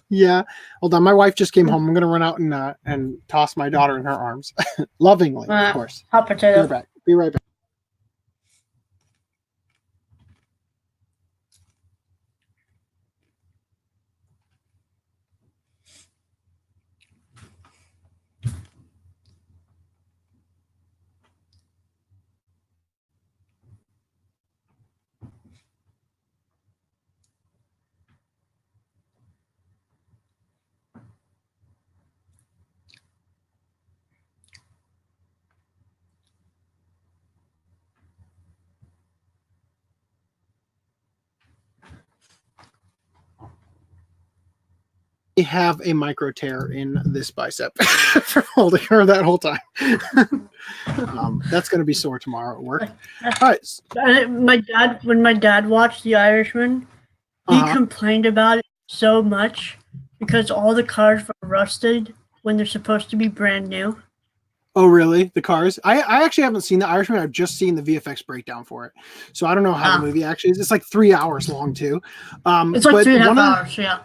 Yeah. Hold on. My wife just came home. I'm going to run out and toss my daughter in her arms. Lovingly, of course. Hot potato. Be right back. Have a micro tear in this bicep from holding her that whole time. That's going to be sore tomorrow at work. All right. When my dad watched The Irishman, he complained about it so much because all the cars were rusted when they're supposed to be brand new. Oh, really? The cars? I actually haven't seen The Irishman. I've just seen the VFX breakdown for it. So I don't know how the movie actually is. It's like 3 hours long, too. It's like 3.5 hours, yeah.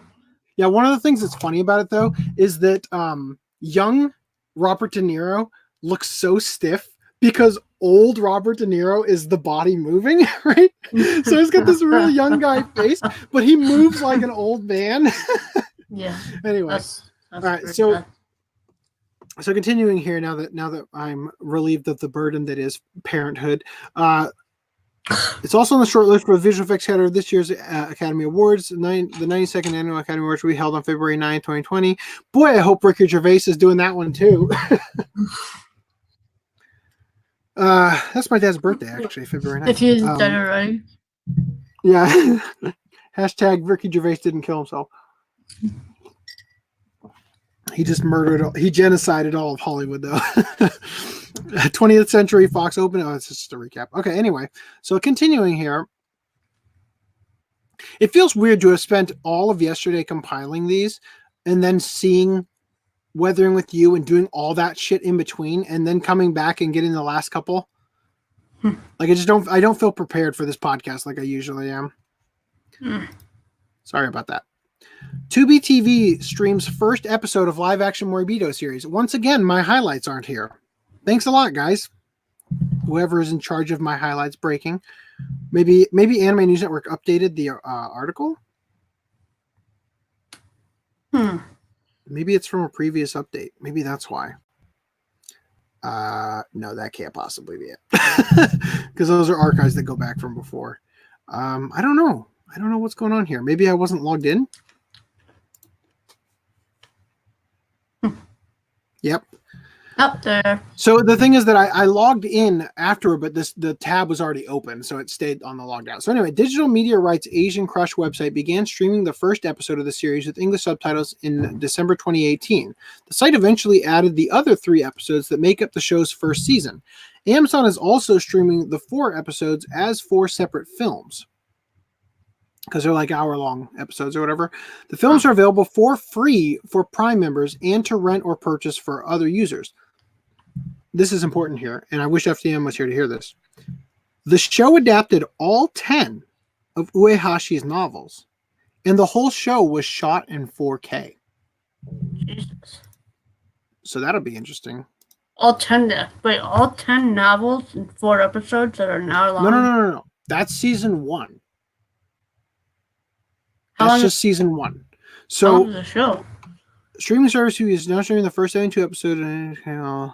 Yeah, one of the things that's funny about it, though, is that young Robert De Niro looks so stiff because old Robert De Niro is the body moving, right? So he's got this really young guy face, but he moves like an old man. Yeah. Anyway. That's all right, so continuing here, now that I'm relieved of the burden that is parenthood, it's also on the short list for the visual effects category of this year's Academy Awards. The 92nd Annual Academy Awards will be held on February 9, 2020. Boy, I hope Ricky Gervais is doing that one too. That's my dad's birthday, actually, February 9th. If he isn't dead already. Yeah. Hashtag Ricky Gervais didn't kill himself. He just he genocided all of Hollywood, though. 20th Century Fox Open. Oh, it's just a recap. Okay, anyway. So continuing here. It feels weird to have spent all of yesterday compiling these and then seeing Weathering with You and doing all that shit in between and then coming back and getting the last couple. Like, I don't feel prepared for this podcast like I usually am. Sorry about that. Tubi TV streams first episode of live action Morbido series. Once again, my highlights aren't here. Thanks a lot, guys. Whoever is in charge of my highlights breaking. Maybe Anime News Network updated the article. Maybe it's from a previous update. Maybe that's why. No, that can't possibly be it. Because those are archives that go back from before. I don't know. I don't know what's going on here. Maybe I wasn't logged in. Yep. Up there. So the thing is that I logged in afterward, but the tab was already open, so it stayed on the logged out. So anyway, Digital Media Rights Asian Crush website began streaming the first episode of the series with English subtitles in December 2018. The site eventually added the other 3 episodes that make up the show's first season. Amazon is also streaming the 4 episodes as 4 separate films, because they're like hour-long episodes or whatever. The films are available for free for Prime members and to rent or purchase for other users. This is important here, and I wish FDM was here to hear this. The show adapted all 10 of Uehashi's novels, and the whole show was shot in 4K. Jesus. So that'll be interesting. All 10 novels and 4 episodes that are an hour long? No. That's season 1. That's just season 1. So how long is the show? Streaming service is now streaming the first 72 episodes, and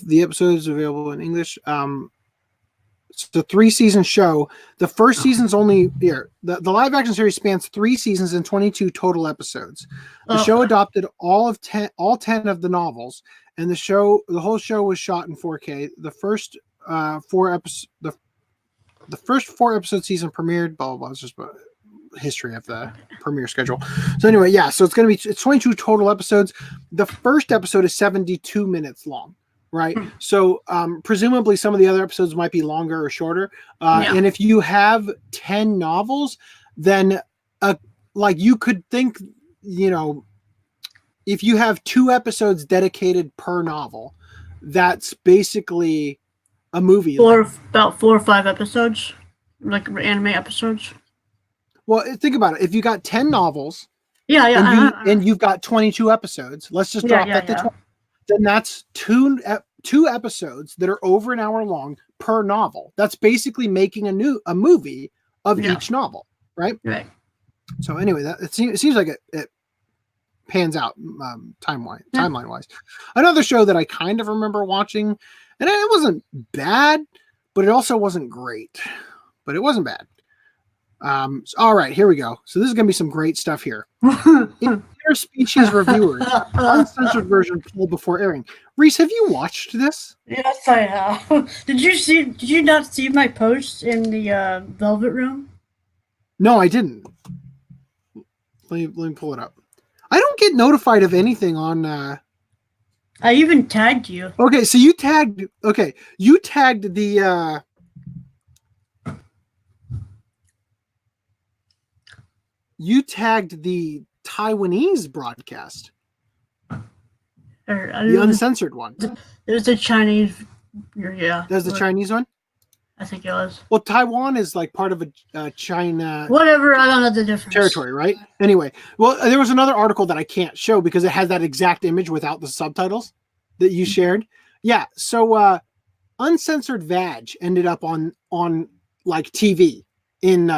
the episodes available in English. It's a 3-season show. The first season's only here. The live action series spans 3 seasons and 22 total episodes. The show adopted all 10 of the novels, and the whole show was shot in 4K. The first 4 episodes, the first 4 episode season premiered. Blah blah blah. It's just history of the premiere schedule. So anyway, yeah. So it's 22 total episodes. The first episode is 72 minutes long. Right. So presumably some of the other episodes might be longer or shorter. And if you have 10 novels, then like you could think, if you have 2 episodes dedicated per novel, that's basically a movie. About 4 or 5 episodes, like anime episodes. Well, think about it. If you got 10 novels, and you've got 22 episodes, let's just drop that to 20. Then that's 2 episodes that are over an hour long per novel. That's basically making a movie of each novel, right? Right. So anyway, it seems like it pans out timeline wise. Another show that I kind of remember watching, and it wasn't bad, but it also wasn't great. But it wasn't bad. All right, here we go. So this is going to be some great stuff here. Interspecies reviewers, uncensored version pulled before airing. Rhys, have you watched this? Yes, I have. Did you not see my post in the Velvet Room? No, I didn't. Let me pull it up. I don't get notified of anything on. I even tagged you. Okay, so you tagged. Okay, you tagged the. You tagged the Taiwanese broadcast. The uncensored one. There's a Chinese. Yeah. There's the Chinese one? I think it was. Well, Taiwan is like part of a China. Whatever, I don't know the difference. Territory, right? Anyway, well, there was another article that I can't show because it had that exact image without the subtitles that you shared. Yeah, so Uncensored Vag ended up on like TV in.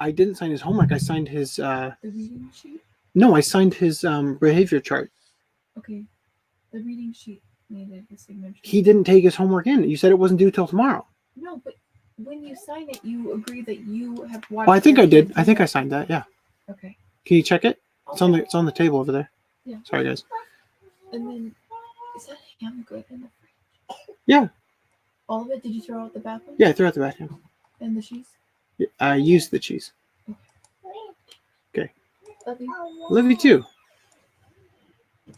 I didn't sign his homework. I signed his. The reading sheet? No, I signed his behavior chart. Okay. The reading sheet needed his signature. He didn't take his homework in. You said it wasn't due till tomorrow. No, but when you sign it, you agree that you have watched. Oh, I think I did. I think I signed that. Yeah. Okay. Can you check it? It's on the table over there. Yeah. Sorry, guys. And then, is that ham good in the fridge? Yeah. All of it? Did you throw out the bathroom? Yeah, I threw out the bathroom. And the cheese? I used the cheese. Okay. Love you. Love you too.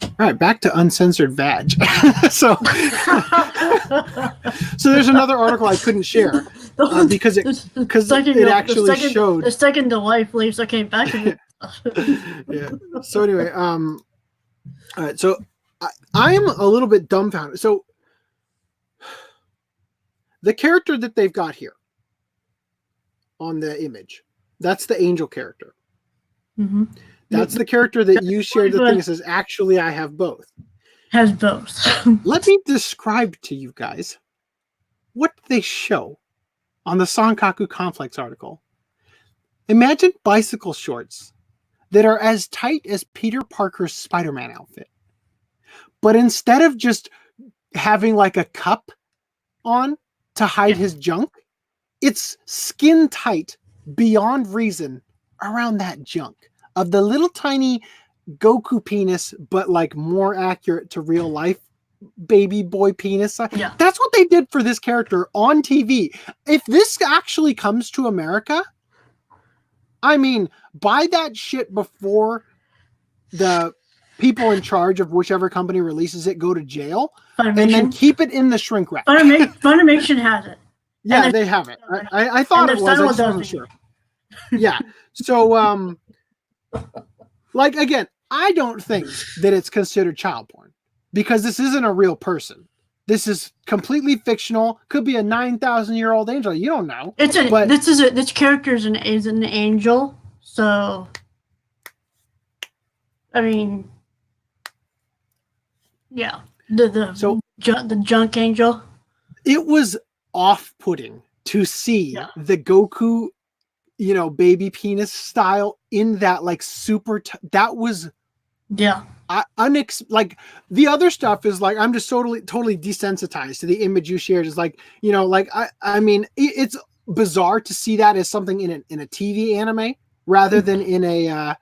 All right, back to Uncensored Vag. so there's another article I couldn't share because it actually showed. The second the wife leaves, I came back. Yeah. So anyway, all right. So I am a little bit dumbfounded. So the character that they've got here, on the image. That's the angel character. Mm-hmm. That's the character that you shared the thing that says, actually, I have both. Has both. Let me describe to you guys what they show on the Sankaku Complex article. Imagine bicycle shorts that are as tight as Peter Parker's Spider-Man outfit. But instead of just having like a cup on to hide his junk, it's skin tight beyond reason around that junk of the little tiny Goku penis, but like more accurate to real life baby boy penis. Yeah. That's what they did for this character on TV. If this actually comes to America, I mean, buy that shit before the people in charge of whichever company releases it go to jail, and then keep it in the shrink wrap. Funimation has it. Yeah, they have it. I thought it was. I just wasn't sure. Yeah. So, like, again, I don't think that it's considered child porn because this isn't a real person. This is completely fictional. Could be a 9,000-year-old angel. You don't know. This character is an angel. So, I mean, yeah, the junk angel. It was off-putting to see the Goku, baby penis style in that like super. That was like the other stuff is like I'm just totally desensitized to the image you shared. Is like I mean it's bizarre to see that as something in a TV anime rather than in a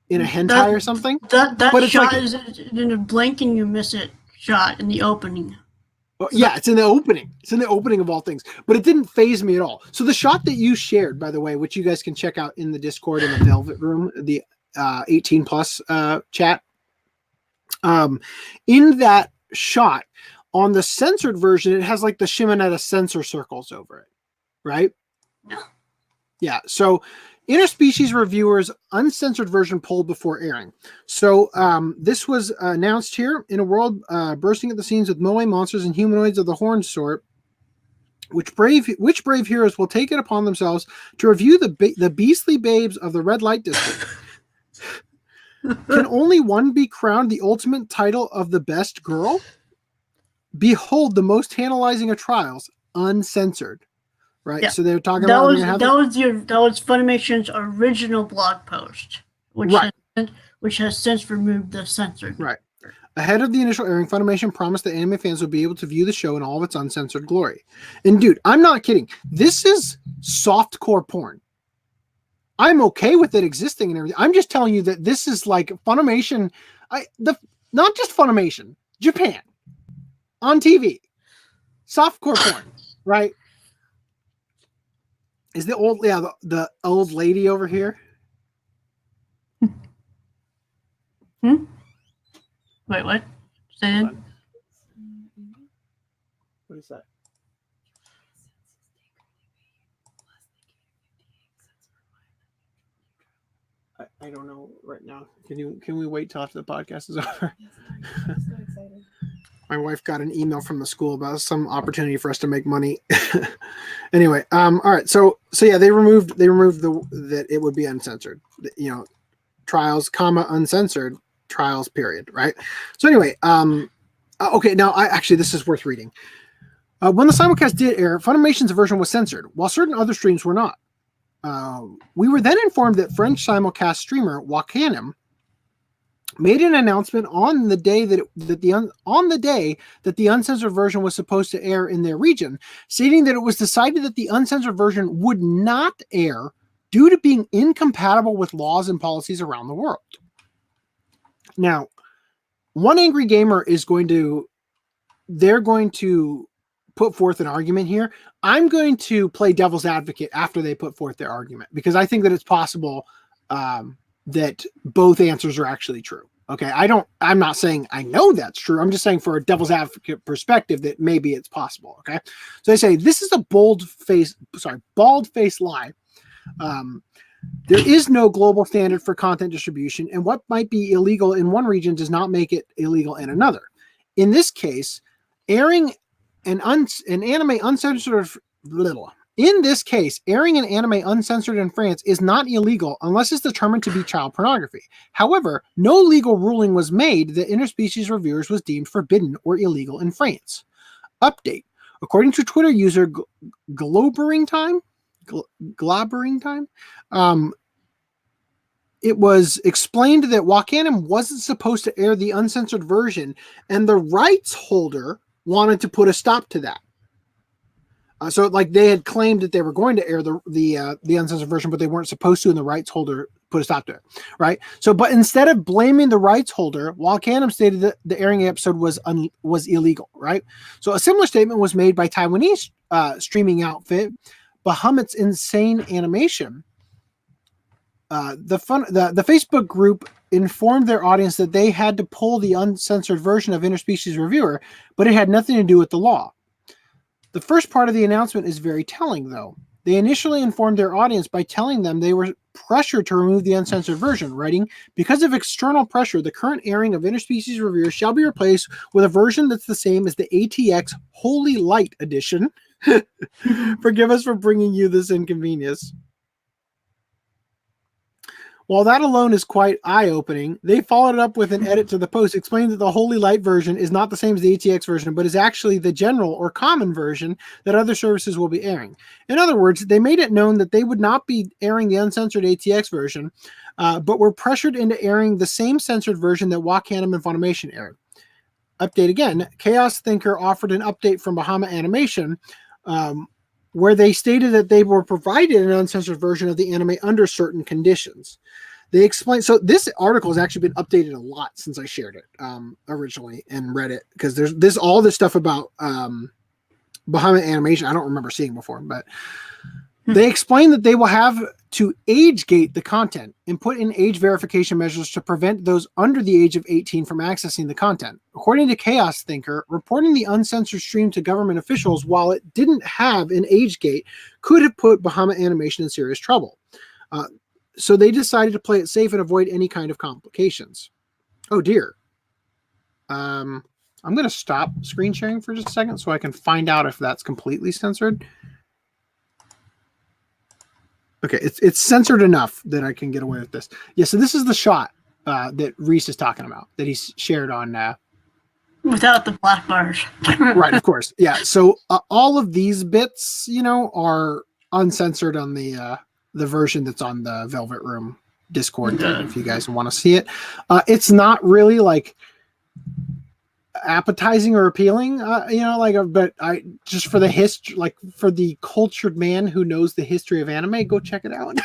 hentai or something. That shot is in a blink and you miss it shot in the opening. Well, yeah, it's in the opening. It's in the opening of all things, but it didn't faze me at all. So the shot that you shared, by the way, which you guys can check out in the Discord in the Velvet Room, the 18 plus chat. In that shot, on the censored version, it has like the Shimonetta censor circles over it, right? Yeah. So interspecies reviewers uncensored version pulled before airing. So this was announced here in a world bursting at the seams with moe monsters and humanoids of the horned sort. Which brave heroes will take it upon themselves to review the beastly babes of the red light district? Can only one be crowned the ultimate title of the best girl? Behold the most tantalizing of trials, uncensored. Right, so they're talking that about that was Funimation's original blog post, which has since removed the censored. Right. Ahead of the initial airing, Funimation promised that anime fans would be able to view the show in all of its uncensored glory. And dude, I'm not kidding. This is softcore porn. I'm okay with it existing and everything. I'm just telling you that this is like Funimation. Not just Funimation, Japan on TV, softcore porn, right? Is the old lady over here? Wait, what? Say it. What is that? I don't know right now. Can we wait till after the podcast is over? I'm so excited. My wife got an email from the school about some opportunity for us to make money. Anyway, all right. So yeah, they removed that it would be uncensored. Trials, uncensored trials. Period. Right. So anyway, okay. Now this is worth reading. When the simulcast did air, Funimation's version was censored, while certain other streams were not. We were then informed that French simulcast streamer Wakanim made an announcement on the day that the uncensored version was supposed to air in their region, stating that it was decided that the uncensored version would not air due to being incompatible with laws and policies around the world. Now, one angry gamer they're going to put forth an argument here. I'm going to play devil's advocate after they put forth their argument, because I think that it's possible that both answers are actually true. Okay. I'm not saying I know that's true. I'm just saying for a devil's advocate perspective that maybe it's possible. Okay. So they say this is a bald-faced lie. There is no global standard for content distribution, and what might be illegal in one region does not make it illegal in another. In this case, airing an anime uncensored In this case, airing an anime uncensored in France is not illegal unless it's determined to be child pornography. However, no legal ruling was made that interspecies reviewers was deemed forbidden or illegal in France. Update. According to Twitter user Globbering Time, it was explained that Wakanim wasn't supposed to air the uncensored version, and the rights holder wanted to put a stop to that. So, like, they had claimed that they were going to air the uncensored version, but they weren't supposed to, and the rights holder put a stop to it, right? So, but instead of blaming the rights holder, Wakanim stated that the airing episode was illegal, right? So, a similar statement was made by Taiwanese streaming outfit Bahamut's Insane Animation. The Facebook group informed their audience that they had to pull the uncensored version of Interspecies Reviewer, but it had nothing to do with the law. The first part of the announcement is very telling, though. They initially informed their audience by telling them they were pressured to remove the uncensored version, writing, "Because of external pressure, the current airing of Interspecies Reviewer shall be replaced with a version that's the same as the ATX Holy Light Edition. Forgive us for bringing you this inconvenience." While that alone is quite eye-opening, they followed it up with an edit to the post explaining that the Holy Light version is not the same as the ATX version, but is actually the general or common version that other services will be airing. In other words, they made it known that they would not be airing the uncensored ATX version, but were pressured into airing the same censored version that Wakanim and Funimation aired. Update again. Chaos Thinker offered an update from Bahama Animation, where they stated that they were provided an uncensored version of the anime under certain conditions. They explained, so this article has actually been updated a lot since I shared it originally and read it, because there's all this stuff about Bahama Animation I don't remember seeing before, but they explained that they will have to age gate the content and put in age verification measures to prevent those under the age of 18 from accessing the content. According to Chaos Thinker, reporting the uncensored stream to government officials while it didn't have an age gate could have put Bahama Animation in serious trouble. So they decided to play it safe and avoid any kind of complications. Oh dear. I'm going to stop screen sharing for just a second so I can find out if that's completely censored. Okay, it's censored enough that I can get away with this. Yeah, so this is the shot that Rhys is talking about, that he's shared on... Without the black bars. Right, of course. Yeah, so all of these bits, are uncensored on the version that's on the Velvet Room Discord, if you guys want to see it. It's not really, like, appetizing or appealing, but I just for the history, like for the cultured man who knows the history of anime, go check it out.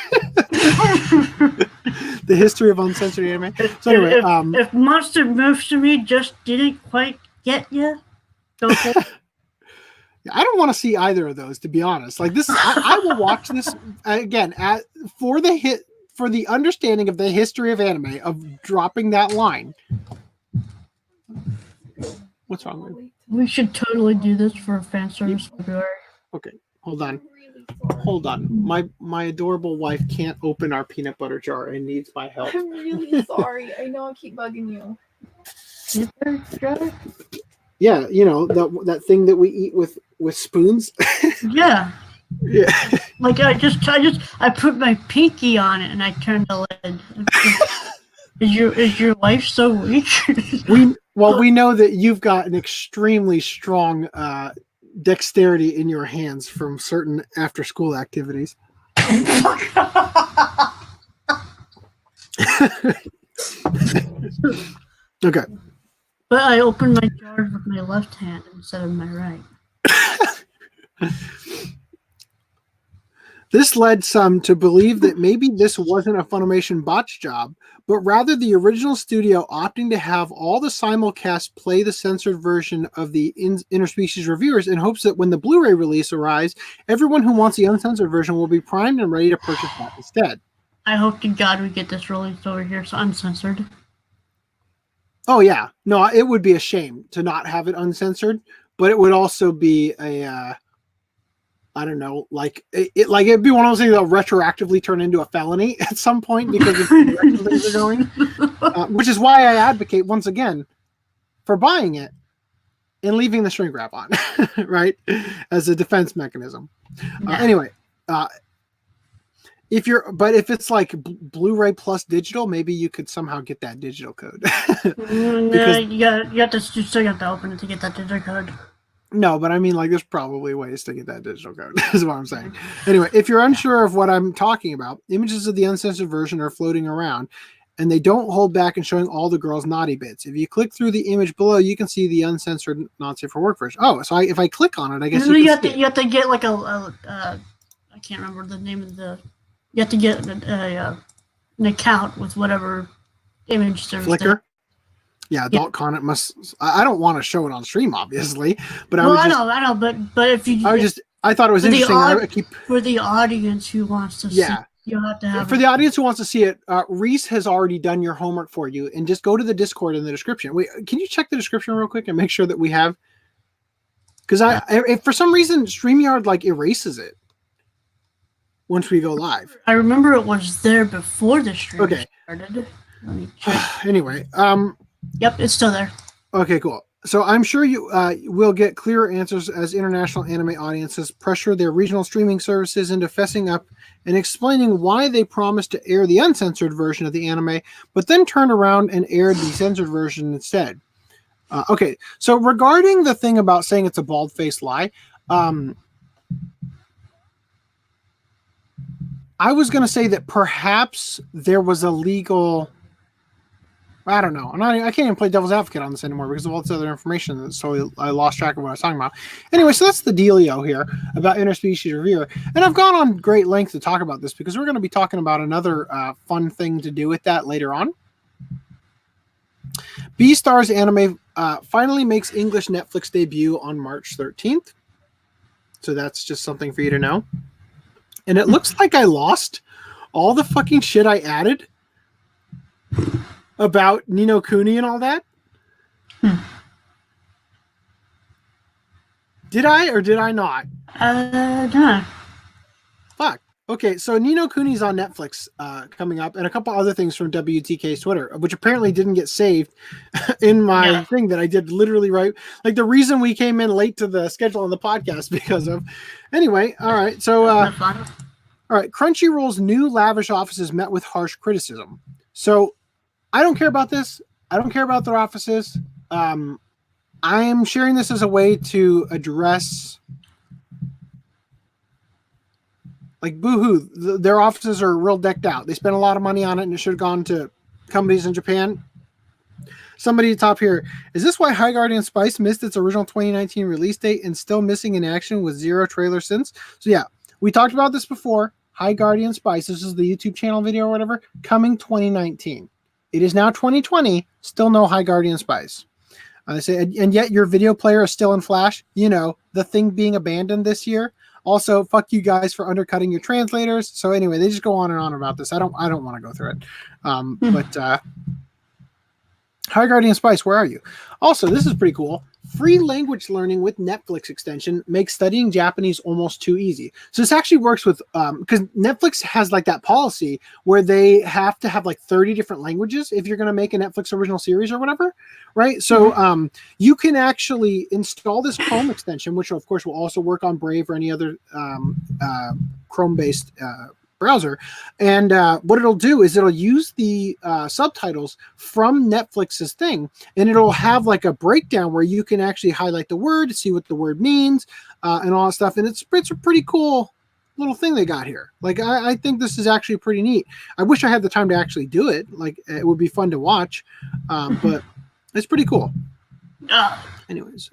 The history of uncensored anime. So anyway, if Monster Moves to Me just didn't quite get you, don't say. I don't want to see either of those, to be honest. Like this, I will watch this again for the understanding of the history of anime, of dropping that line. What's wrong with it? We should totally do this for fan service February. Okay, hold on. Hold on. My adorable wife can't open our peanut butter jar and needs my help. I'm really sorry. I know I keep bugging you. Yeah, that thing that we eat with spoons. Yeah. Yeah. Like I put my pinky on it and I turned the lid. Is your wife so weak? We know that you've got an extremely strong dexterity in your hands from certain after-school activities. Okay. But I open my jars with my left hand instead of my right. This led some to believe that maybe this wasn't a Funimation botch job, but rather the original studio opting to have all the simulcasts play the censored version of the Interspecies Reviewers in hopes that when the Blu-ray release arrives, everyone who wants the uncensored version will be primed and ready to purchase that instead. I hope to God we get this released over here, so uncensored. Oh yeah, no, it would be a shame to not have it uncensored, but it would also be a, I don't know, it'd be one of those things that'll retroactively turn into a felony at some point because of the direction things are going. Which is why I advocate once again for buying it and leaving the shrink wrap on, right, as a defense mechanism. Yeah. Anyway, if it's like Blu-ray plus digital, maybe you could somehow get that digital code. No, you still have to open it to get that digital code. No, but I mean, like, there's probably ways to get that digital code, is what I'm saying. Anyway, if you're unsure of what I'm talking about, images of the uncensored version are floating around, and they don't hold back in showing all the girls' naughty bits. If you click through the image below, you can see the uncensored not safe for work version. Oh, so if I click on it, I guess you have to get like I can't remember the name of the. You have to get an account with whatever image service. Flickr. Yeah, adult content must. I don't want to show it on stream, obviously, but I know, but if you, I thought it was interesting. For the audience who wants to, see, you have to have. For the audience who wants to see it, Rhys has already done your homework for you, and just go to the Discord in the description. Wait, can you check the description real quick and make sure that we have? Because if for some reason StreamYard like erases it once we go live. I remember it was there before the stream started. Let me check. Anyway, Yep, it's still there. Okay, cool. So I'm sure you will get clearer answers as international anime audiences pressure their regional streaming services into fessing up and explaining why they promised to air the uncensored version of the anime, but then turned around and aired the censored version instead. Okay, so regarding the thing about saying it's a bald-faced lie, I was going to say that perhaps there was a legal... I don't know. I can't even play devil's advocate on this anymore because of all this other information. So I lost track of what I was talking about. Anyway, so that's the dealio here about interspecies revere. And I've gone on great length to talk about this because we're going to be talking about another fun thing to do with that later on. Beastars anime finally makes English Netflix debut on March 13th. So that's just something for you to know. And it looks like I lost all the fucking shit I added about Ni no Kuni and all that. Did I or did I not? No. Fuck. Okay, so Ni no Kuni's on Netflix coming up, and a couple other things from WTK's Twitter, which apparently didn't get saved in my thing that I did literally right. Like the reason we came in late to the schedule on the podcast because of. Anyway, all right. So, all right. Crunchyroll's new lavish offices met with harsh criticism. So, I don't care about this. I don't care about their offices. I am sharing this as a way to address, like, boohoo. Their offices are real decked out. They spent a lot of money on it, and it should have gone to companies in Japan. Somebody at the top here. Is this why High Guardian Spice missed its original 2019 release date and still missing in action with zero trailer since? So, yeah, we talked about this before. High Guardian Spice, this is the YouTube channel video or whatever, coming 2019. It is now 2020, still no High Guardian Spice. They say, and yet your video player is still in Flash. You know, the thing being abandoned this year. Also, fuck you guys for undercutting your translators. So anyway, they just go on and on about this. I don't want to go through it. But High Guardian Spice, where are you? Also, this is pretty cool. Free language learning with Netflix extension makes studying Japanese almost too easy. So this actually works with, because Netflix has like that policy where they have to have like 30 different languages if you're going to make a Netflix original series or whatever, right? So you can actually install this Chrome extension, which of course will also work on Brave or any other Chrome-based browser, and what it'll do is it'll use the subtitles from Netflix's thing, and it'll have like a breakdown where you can actually highlight the word, see what the word means, and all that stuff. And it's a pretty cool little thing they got here. Like I think this is actually pretty neat. I wish I had the time to actually do it. Like it would be fun to watch, but it's pretty cool. Anyways,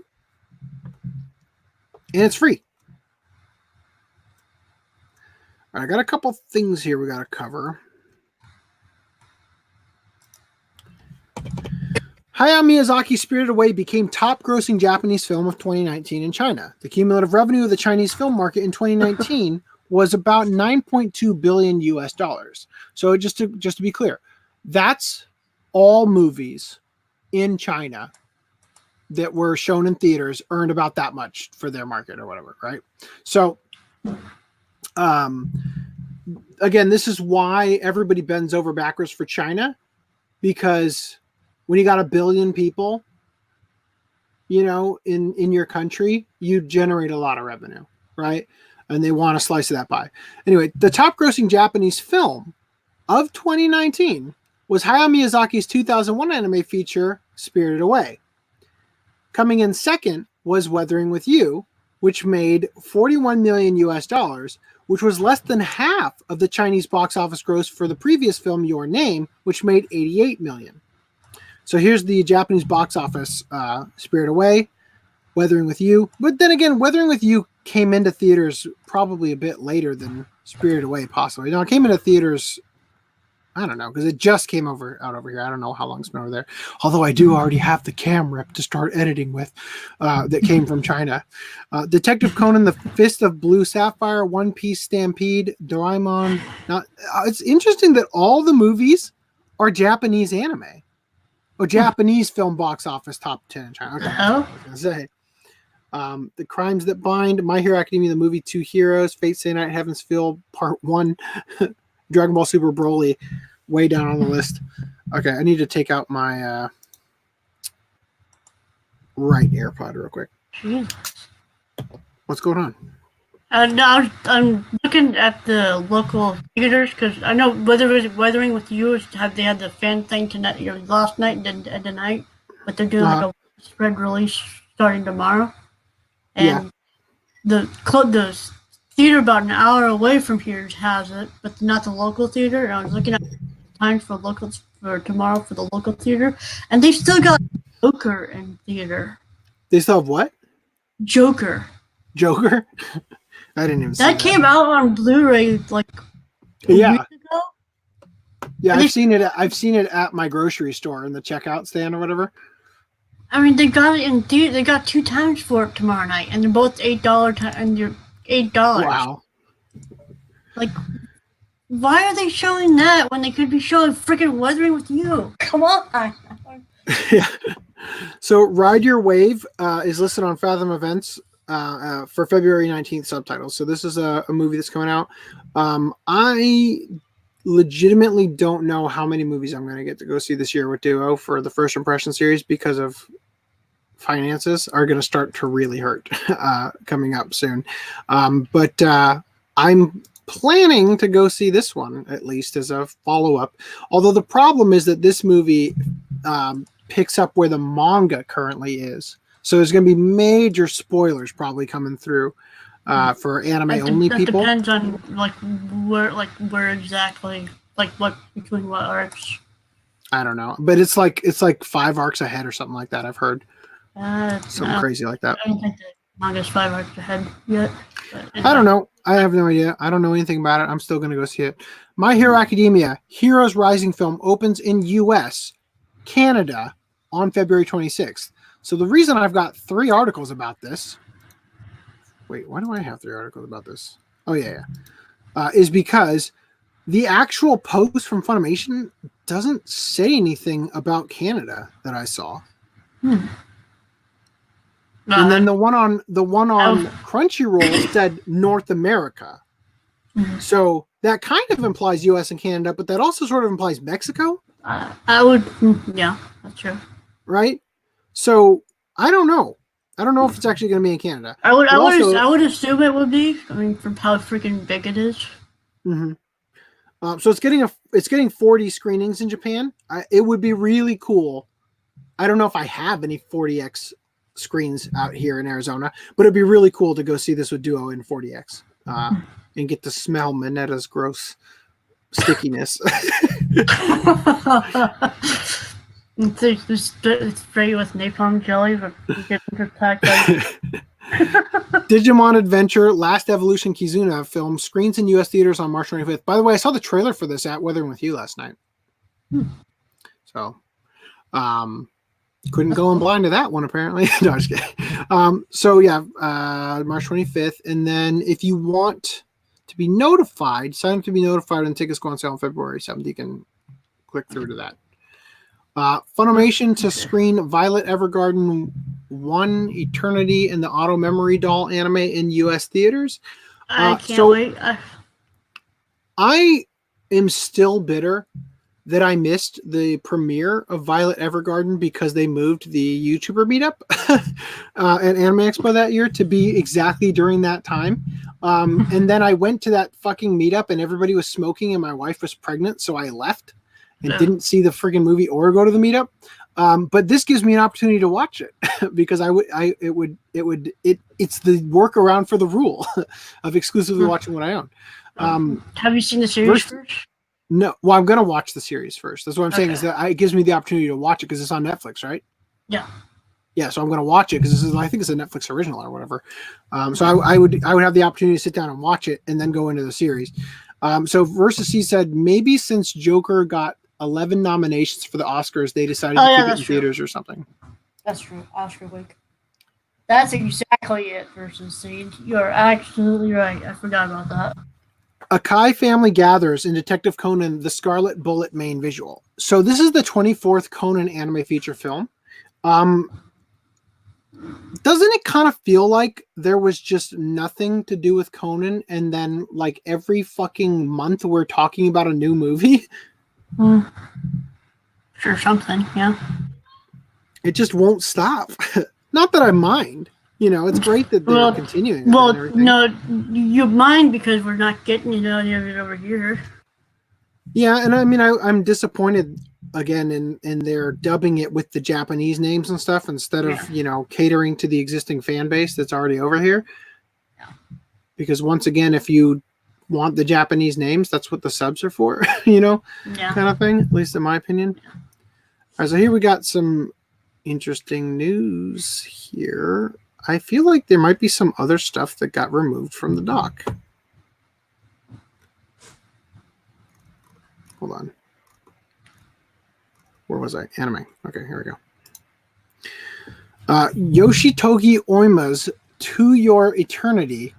and it's free. All right, I got a couple things here we got to cover. Hayao Miyazaki's Spirited Away became top-grossing Japanese film of 2019 in China. The cumulative revenue of the Chinese film market in 2019 was about 9.2 billion US dollars. So just to be clear, that's all movies in China that were shown in theaters earned about that much for their market or whatever, right? So again, this is why everybody bends over backwards for China, because when you got 1 billion people, in your country, you generate a lot of revenue, right? And they want a slice of that pie. Anyway, the top grossing Japanese film of 2019 was Hayao Miyazaki's 2001 anime feature, Spirited Away. Coming in second was Weathering with You, which made $41 million US, which was less than half of the Chinese box office gross for the previous film, Your Name, which made $88 million. So here's the Japanese box office, Spirited Away, Weathering with You. But then again, Weathering with You came into theaters probably a bit later than Spirited Away, possibly. No, it came into theaters, I don't know, because it just came out over here. I don't know how long it's been over there. Although I do already have the cam rip to start editing with that came from China. Detective Conan, The Fist of Blue Sapphire, One Piece Stampede, Doraemon. It's interesting that all the movies are Japanese anime. Oh, Japanese film box office top 10 in China. Okay, that's what I was going to say. The Crimes That Bind, My Hero Academia, the movie Two Heroes, Fate Stay Night, Heaven's Feel, Part 1, Dragon Ball Super Broly, way down on the list. Okay, I need to take out my right AirPod real quick. Jesus. What's going on? Now I'm looking at the local theaters because I know Weathering with You they had the fan thing tonight, last night and tonight, but they're doing like a spread release starting tomorrow. And the theater about an hour away from here has it, but not the local theater. And I was looking at times for tomorrow for the local theater, and they still got Joker in theater. They still have what? Joker. I didn't even see that. Came out on Blu-ray like a week ago. Yeah, I've seen it at my grocery store in the checkout stand or whatever. I mean, they got it in theater. They got 2 times for it tomorrow night, and they're both $8. And they're $8. Wow. Like, why are they showing that when they could be showing freaking Weathering with You? Come on. Yeah. So, Ride Your Wave is listed on Fathom Events for February 19th subtitles. So this is a movie that's coming out. I legitimately don't know how many movies I'm going to get to go see this year with Duo for the First Impression series because of finances are going to start to really hurt coming up soon. But I'm planning to go see this one at least as a follow-up. Although the problem is that this movie picks up where the manga currently is. So there's going to be major spoilers probably coming through for anime-only people. It depends on where exactly, what between what arcs. I don't know, but it's like 5 arcs ahead or something like that. I've heard something crazy like that. I don't think the manga's 5 arcs ahead yet. I don't know. I have no idea. I don't know anything about it. I'm still going to go see it. My Hero Academia Heroes Rising film opens in U.S., Canada on February 26th. So the reason I've got 3 articles about this, wait, why do I have 3 articles about this? Oh yeah. Is because the actual post from Funimation doesn't say anything about Canada that I saw. And then the one on Crunchyroll said North America. So that kind of implies US and Canada, but that also sort of implies Mexico. Yeah, that's true. Right? So I don't know. I don't know if it's actually going to be in Canada. I would assume it would be. I mean, from how freaking big it is. Mm-hmm. So it's getting 40 screenings in Japan. It would be really cool. I don't know if I have any 40x screens out here in Arizona, but it'd be really cool to go see this with Duo in 40x and get to smell Minetta's gross stickiness. It's spray with napalm jelly, but you get attacked by... Digimon Adventure Last Evolution Kizuna film screens in U.S. theaters on March 25th. By the way, I saw the trailer for this at Weathering with You last night. So, couldn't go in blind to that one, apparently. No, I'm just kidding. So, yeah, March 25th. And then if you want to be notified, sign up to be notified when tickets go on sale on February 7th. You can click through to that. Funimation to screen Violet Evergarden 1 Eternity and the Auto Memory Doll anime in U.S. theaters. I can't wait. I am still bitter that I missed the premiere of Violet Evergarden because they moved the YouTuber meetup at Anime Expo that year to be exactly during that time. And then I went to that fucking meetup and everybody was smoking and my wife was pregnant, so I left and didn't see the friggin' movie or go to the meetup. But this gives me an opportunity to watch it because it's the workaround for the rule of exclusively watching what I own. Have you seen the series first? No, well, I'm gonna watch the series first. That's what I'm saying is that it gives me the opportunity to watch it because it's on Netflix, right? Yeah. Yeah, so I'm gonna watch it because I think it's a Netflix original or whatever. So I would have the opportunity to sit down and watch it and then go into the series. So Versus C said maybe since Joker got 11 nominations for the Oscars, they decided to keep it in theaters or something. That's true. Oscar week. That's exactly it. Versus C. You're absolutely right. I forgot about that. Akai family gathers in Detective Conan, the Scarlet Bullet main visual. So this is the 24th Conan anime feature film. Doesn't it kind of feel like there was just nothing to do with Conan and then like every fucking month we're talking about a new movie? Sure, something, yeah. It just won't stop. Not that I mind. You know, it's great that they're continuing. Well, no, you mind because we're not getting any of it over here. Yeah, and I mean, I'm disappointed again in their dubbing it with the Japanese names and stuff instead of catering to the existing fan base that's already over here. Yeah. Because once again, if you want the Japanese names, that's what the subs are for, kind of thing. At least in my opinion. Yeah. All right, so here we got some interesting news here. I feel like there might be some other stuff that got removed from the doc. Hold on. Where was I? Anime. Okay, here we go. Yoshitogi Oima's To Your Eternity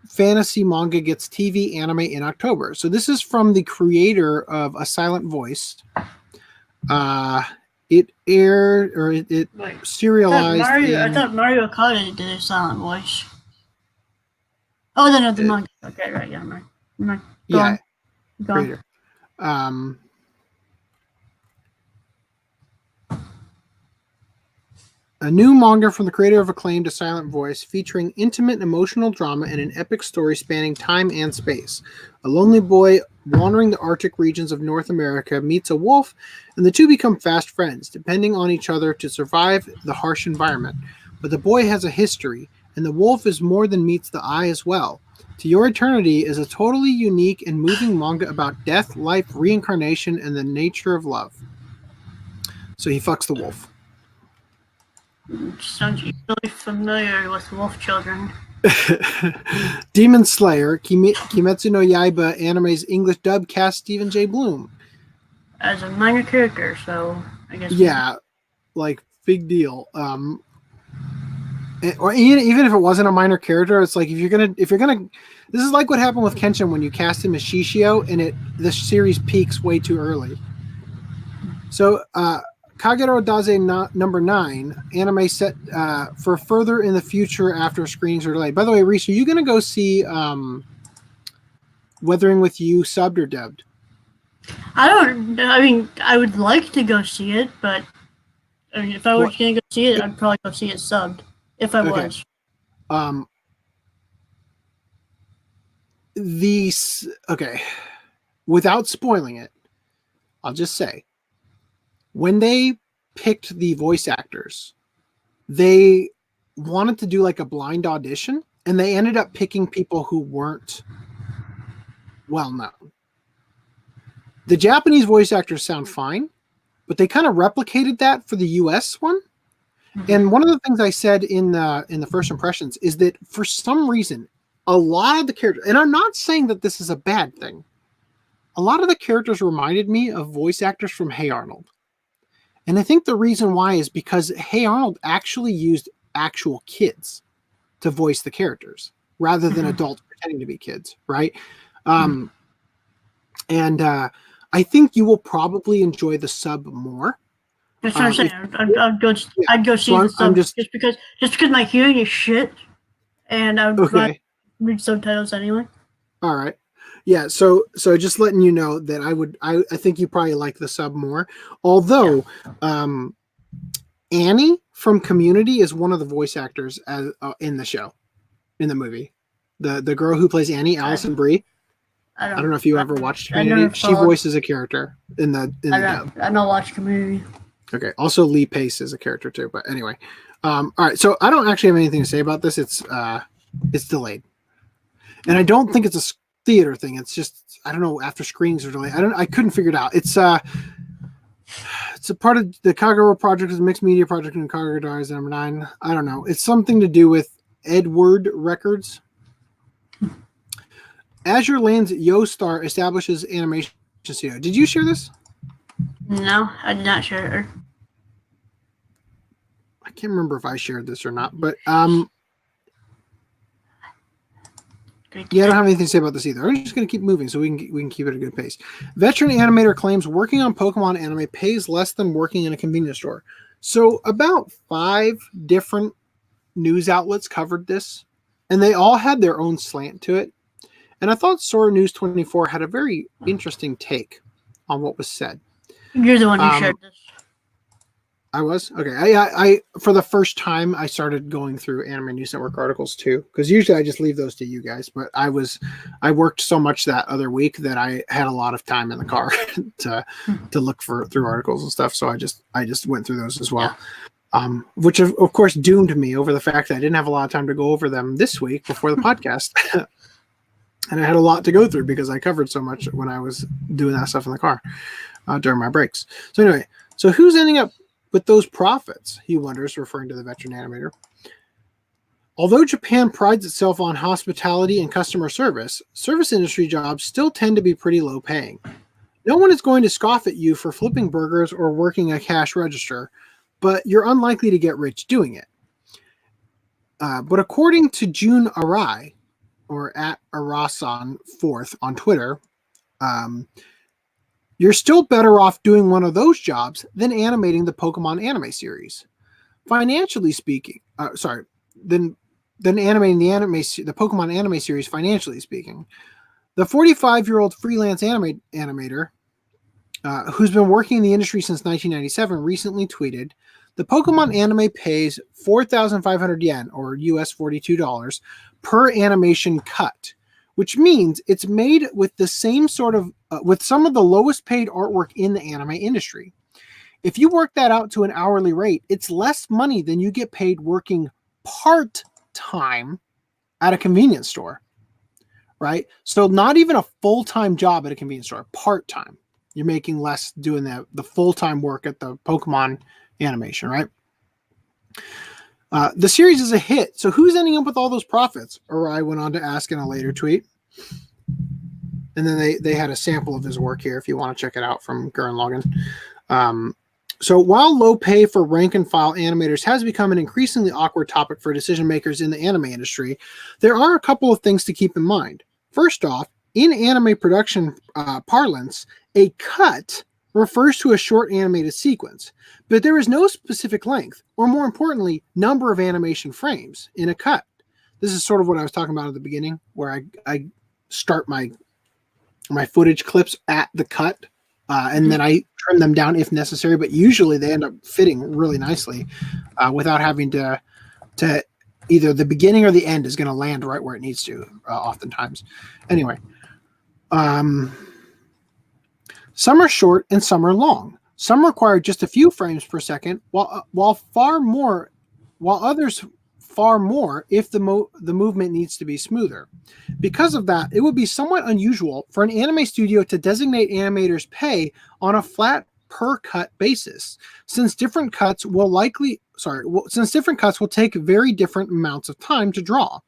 fantasy manga gets TV anime in October. So this is from the creator of A Silent Voice. It aired, or it serialized. I thought Mario Kart did A Silent Voice. Oh, then the manga. Okay, right, yeah, right. Yeah, creator. A new manga from the creator of acclaimed A Silent Voice, featuring intimate emotional drama and an epic story spanning time and space. A lonely boy wandering the Arctic regions of North America meets a wolf, and the two become fast friends, depending on each other to survive the harsh environment. But the boy has a history, and the wolf is more than meets the eye as well. To Your Eternity is a totally unique and moving manga about death, life, reincarnation, and the nature of love. So he fucks the wolf. Sounds really familiar with wolf children. Demon Slayer, Kimetsu no Yaiba anime's English dub cast Stephen J. Bloom as a minor character, so I guess like big deal. Or even if it wasn't a minor character, it's like if you're gonna this is like what happened with Kenshin when you cast him as Shishio and the series peaks way too early. So Kagero Daze number 9 anime set for further in the future after screenings are delayed. By the way, Rhys, are you going to go see Weathering with You subbed or dubbed? I mean, I would like to go see it, but I mean, if I was going to go see it, I'd probably go see it subbed if I was. Without spoiling it, I'll just say, when they picked the voice actors, they wanted to do like a blind audition, and they ended up picking people who weren't well known. The Japanese voice actors sound fine, but they kind of replicated that for the US one. Mm-hmm. And one of the things I said in the first impressions is that for some reason, a lot of the characters, and I'm not saying that this is a bad thing, a lot of the characters reminded me of voice actors from Hey Arnold. And I think the reason why is because Hey Arnold actually used actual kids to voice the characters rather than adults pretending to be kids, right? And I think you will probably enjoy the sub more. That's what I'm saying. I'd go see the sub just because my hearing is shit, and I would read subtitles anyway. All right. Yeah, so just letting you know that I think you probably like the sub more. Although Annie from Community is one of the voice actors in the show, in the movie. The girl who plays Annie, Allison Brie. I don't know if you ever watched Community. She voices a character in the dub. I don't watch Community. Okay. Also, Lee Pace is a character too. But anyway, all right. So I don't actually have anything to say about this. It's delayed, and I don't think it's a theater thing. It's just I don't know. After screenings are delayed, I couldn't figure it out. It's a part of the Kagero project. Is a mixed media project in Kagero Diaries #9. I don't know. It's something to do with Edward Records. Azure Land's YoStar establishes animation studio. Did you share this? No, I did not share it. I can't remember if I shared this or not, but yeah, I don't have anything to say about this either. I'm just going to keep moving so we can keep it at a good pace. Veteran animator claims working on Pokemon anime pays less than working in a convenience store. So about 5 different news outlets covered this, and they all had their own slant to it. And I thought Sora News 24 had a very interesting take on what was said. You're the one who shared this. I was? Okay. I for the first time, I started going through Anime News Network articles too, because usually I just leave those to you guys. But I worked so much that other week that I had a lot of time in the car to look through articles and stuff. So I just went through those as well. Yeah. Which of course doomed me over the fact that I didn't have a lot of time to go over them this week before the podcast. And I had a lot to go through because I covered so much when I was doing that stuff in the car during my breaks. So anyway, so who's ending up with those profits, he wonders, referring to the veteran animator. Although Japan prides itself on hospitality and customer service industry jobs still tend to be pretty low paying. No one is going to scoff at you for flipping burgers or working a cash register, but you're unlikely to get rich doing it. But according to June Arai, or at Arasan4th on Twitter, you're still better off doing one of those jobs than animating the Pokemon anime series. Financially speaking, than animating the Pokemon anime series financially speaking. The 45-year-old freelance animator, who's been working in the industry since 1997, recently tweeted, "The Pokemon anime pays 4,500 yen, or US $42, per animation cut, which means it's made with the same sort of, with some of the lowest paid artwork in the anime industry. If you work that out to an hourly rate, it's less money than you get paid working part-time at a convenience store, right? So not even a full-time job at a convenience store, part-time. You're making less doing the full-time work at the Pokemon animation, right? The series is a hit, so who's ending up with all those profits?" Arai went on to ask in a later tweet. And then they had a sample of his work here if you want to check it out from Gurren Lagann. So while low pay for rank and file animators has become an increasingly awkward topic for decision makers in the anime industry, there are a couple of things to keep in mind. First off, in anime production parlance, a cut refers to a short animated sequence, but there is no specific length, or more importantly, number of animation frames in a cut. This is sort of what I was talking about at the beginning, where I start my footage clips at the cut, and then I trim them down if necessary, but usually they end up fitting really nicely without having to either the beginning or the end is going to land right where it needs to, oftentimes. Anyway, some are short and some are long. Some require just a few frames per second, while others far more if the movement needs to be smoother. Because of that, it would be somewhat unusual for an anime studio to designate animators' pay on a flat per cut basis, since different cuts will take very different amounts of time to draw.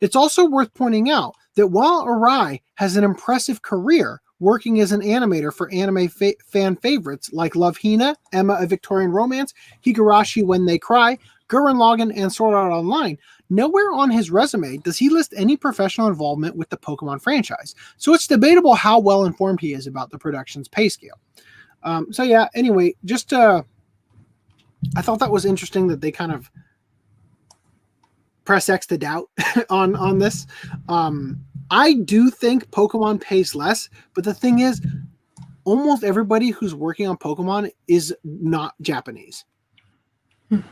It's also worth pointing out that while Arai has an impressive career working as an animator for anime fan favorites like Love Hina, Emma A Victorian Romance, Higurashi When They Cry, Gurren Lagann, and Sword Art Online, nowhere on his resume does he list any professional involvement with the Pokemon franchise. So it's debatable how well informed he is about the production's pay scale. So yeah, anyway, just I thought that was interesting that they kind of press X to doubt on this. I do think Pokemon pays less, but the thing is, almost everybody who's working on Pokemon is not Japanese.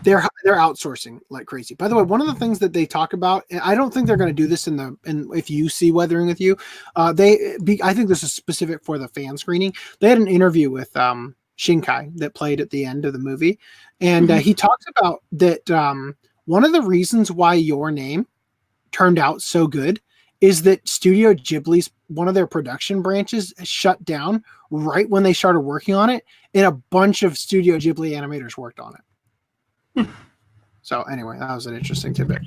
They're outsourcing like crazy. By the way, one of the things that they talk about, and I don't think they're going to do this and if you see Weathering with You, I think this is specific for the fan screening. They had an interview with Shinkai that played at the end of the movie, and he talks about that one of the reasons why Your Name turned out so good is that Studio Ghibli's one of their production branches shut down right when they started working on it, and a bunch of Studio Ghibli animators worked on it. So anyway, that was an interesting tidbit.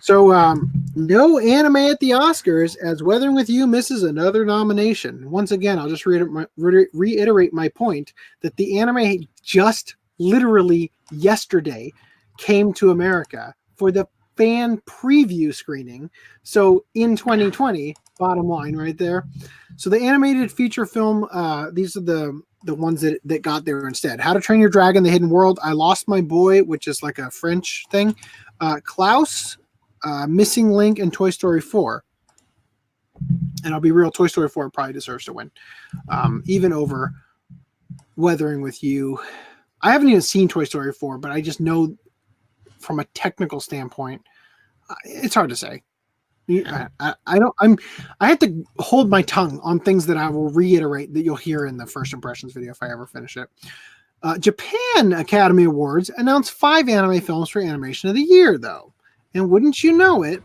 So no anime at the Oscars, as Weathering with You misses another nomination. Once again, I'll just reiterate my point that the anime just literally yesterday came to America for the fan preview screening. So in 2020, bottom line right there. So the animated feature film, these are the ones that got there instead. How to Train Your Dragon, The Hidden World, I Lost My Boy, which is like a French thing, Klaus, Missing Link, and Toy Story 4. And I'll be real, Toy Story 4 probably deserves to win, even over Weathering with You. I haven't even seen Toy Story 4, but I just know from a technical standpoint, it's hard to say. I have to hold my tongue on things that I will reiterate that you'll hear in the first impressions video if I ever finish it. Japan Academy Awards announced 5 anime films for Animation of the Year, though. And wouldn't you know it,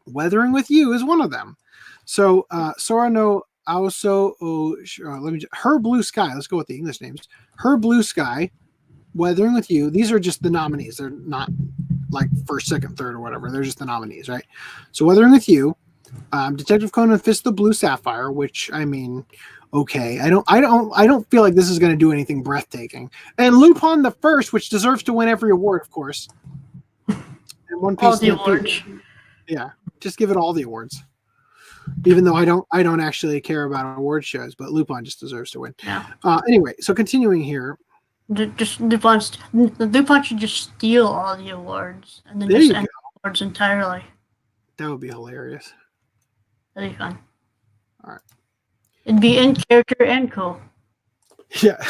Weathering with You is one of them. So, Sora no Aoso, Her Blue Sky, let's go with the English names. Her Blue Sky, Weathering with You, these are just the nominees. They're not like first, second, third, or whatever. They're just the nominees, right? So Weathering with You, Detective Conan Fist of the Blue Sapphire, which I mean, okay, I don't feel like this is going to do anything breathtaking. And Lupin the First, which deserves to win every award, of course. And One Piece. All the awards. Yeah, just give it all the awards. Even though I don't actually care about award shows, but Lupin just deserves to win. Yeah. Anyway, so continuing here. Lupin should just steal all the awards and then just end the awards entirely. That would be hilarious. That'd be fun. All right. It'd be in character and cool. Yeah.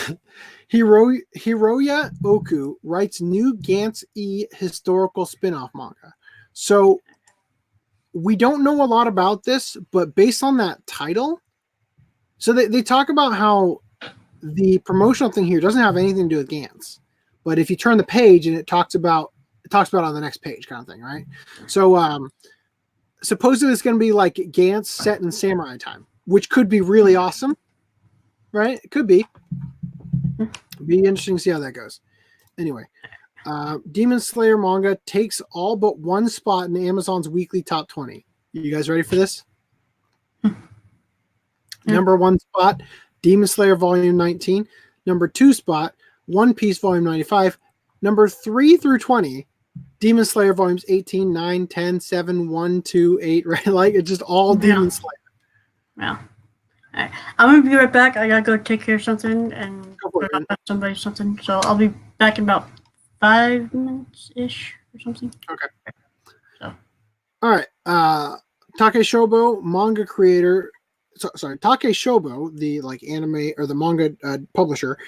Hiroya Oku writes new Gantz E historical spin-off manga. So we don't know a lot about this, but based on that title, so they talk about how the promotional thing here doesn't have anything to do with Gantz, but if you turn the page and it talks about on the next page kind of thing, right? So supposedly it's going to be like Gantz set in samurai time, which could be really awesome, right? It could be. Be interesting to see how that goes. Anyway, Demon Slayer manga takes all but one spot in Amazon's weekly top 20. You guys ready for this? Number 1 spot, Demon Slayer Volume 19. Number 2 spot, One Piece Volume 95. Number 3 through 20, Demon Slayer Volumes 18, 9, 10, 7, 1, 2, 8, right? Like, it's just all Demon Slayer. Yeah. All right. I'm going to be right back. I got to go take care of something and somebody something. So I'll be back in about 5 minutes-ish or something. Okay. So. All right. Take Shobo, manga creator. Take Shobo, the like anime or the manga publisher,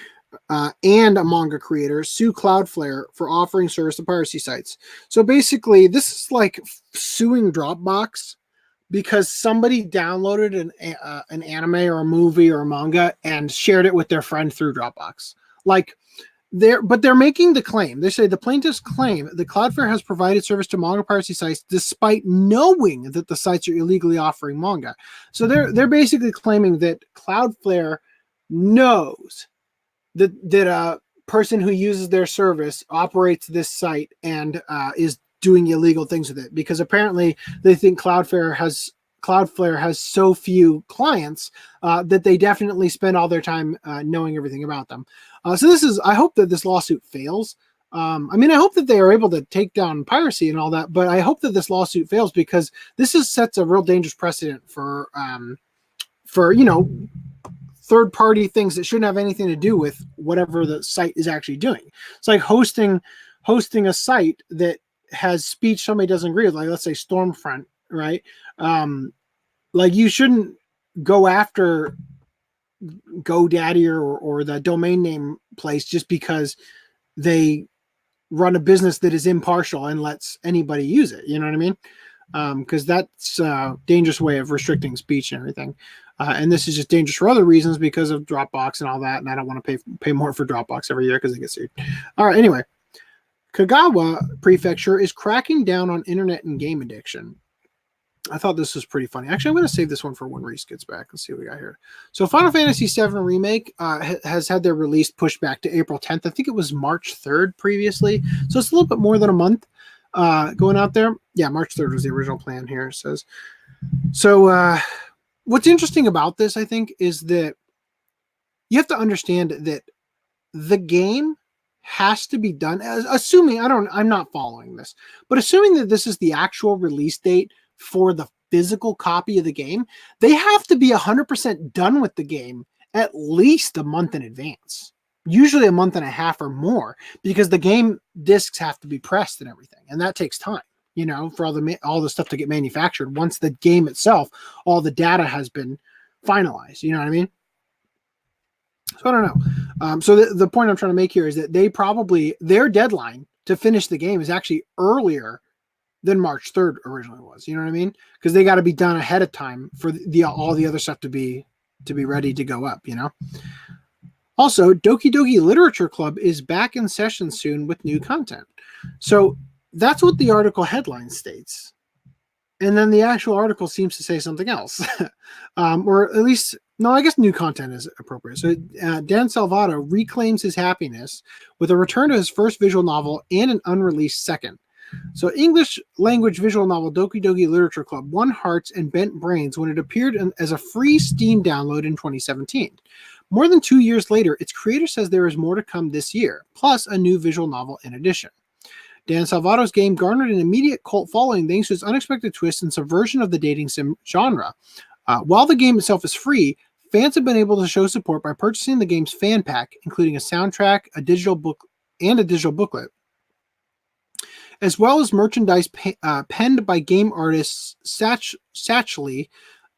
and a manga creator, sue Cloudflare for offering service to piracy sites. So basically, this is like suing Dropbox because somebody downloaded an anime or a movie or a manga and shared it with their friend through Dropbox. Like, they're making the claim. They say the plaintiffs claim that Cloudflare has provided service to manga piracy sites despite knowing that the sites are illegally offering manga. So they're basically claiming that Cloudflare knows that a person who uses their service operates this site and is doing illegal things with it, because apparently they think Cloudflare has so few clients that they definitely spend all their time knowing everything about them. So I hope that this lawsuit fails. I mean, I hope that they are able to take down piracy and all that, but I hope that this lawsuit fails because this sets a real dangerous precedent for third-party things that shouldn't have anything to do with whatever the site is actually doing. It's like hosting a site that has speech somebody doesn't agree with, like let's say Stormfront right? Like you shouldn't go after GoDaddy or the domain name place just because they run a business that is impartial and lets anybody use it. You know what I mean? Because that's a dangerous way of restricting speech and everything. And this is just dangerous for other reasons because of Dropbox and all that. And I don't want to pay more for Dropbox every year because they get sued. All right. Anyway, Kagawa Prefecture is cracking down on internet and game addiction. I thought this was pretty funny. Actually, I'm going to save this one for when Rhys gets back. Let's see what we got here. So Final Fantasy VII Remake has had their release pushed back to April 10th. I think it was March 3rd previously. So it's a little bit more than a month going out there. Yeah, March 3rd was the original plan here, it says. So what's interesting about this, I think, is that you have to understand that the game has to be done, assuming, I'm not following this, but assuming that this is the actual release date for the physical copy of the game, they have to be 100% done with the game at least a month in advance, usually a month and a half or more, because the game discs have to be pressed and everything, and that takes time, you know, for all the stuff to get manufactured. Once the game itself, all the data has been finalized, you know what I mean? So I don't know. So the point I'm trying to make here is that their deadline to finish the game is actually earlier than March 3rd originally was. You know what I mean? Because they got to be done ahead of time for all the other stuff to be ready to go up, you know? Also, Doki Doki Literature Club is back in session soon with new content. So that's what the article headline states. And then the actual article seems to say something else. Or at least, no, I guess new content is appropriate. So Dan Salvato reclaims his happiness with a return to his first visual novel and an unreleased second. So English language visual novel Doki Doki Literature Club won hearts and bent brains when it appeared as a free Steam download in 2017. More than 2 years later, its creator says there is more to come this year, plus a new visual novel in addition. Dan Salvato's game garnered an immediate cult following thanks to its unexpected twist and subversion of the dating sim genre. While the game itself is free, fans have been able to show support by purchasing the game's fan pack, including a soundtrack, a digital booklet, as well as merchandise penned by game artists Satchley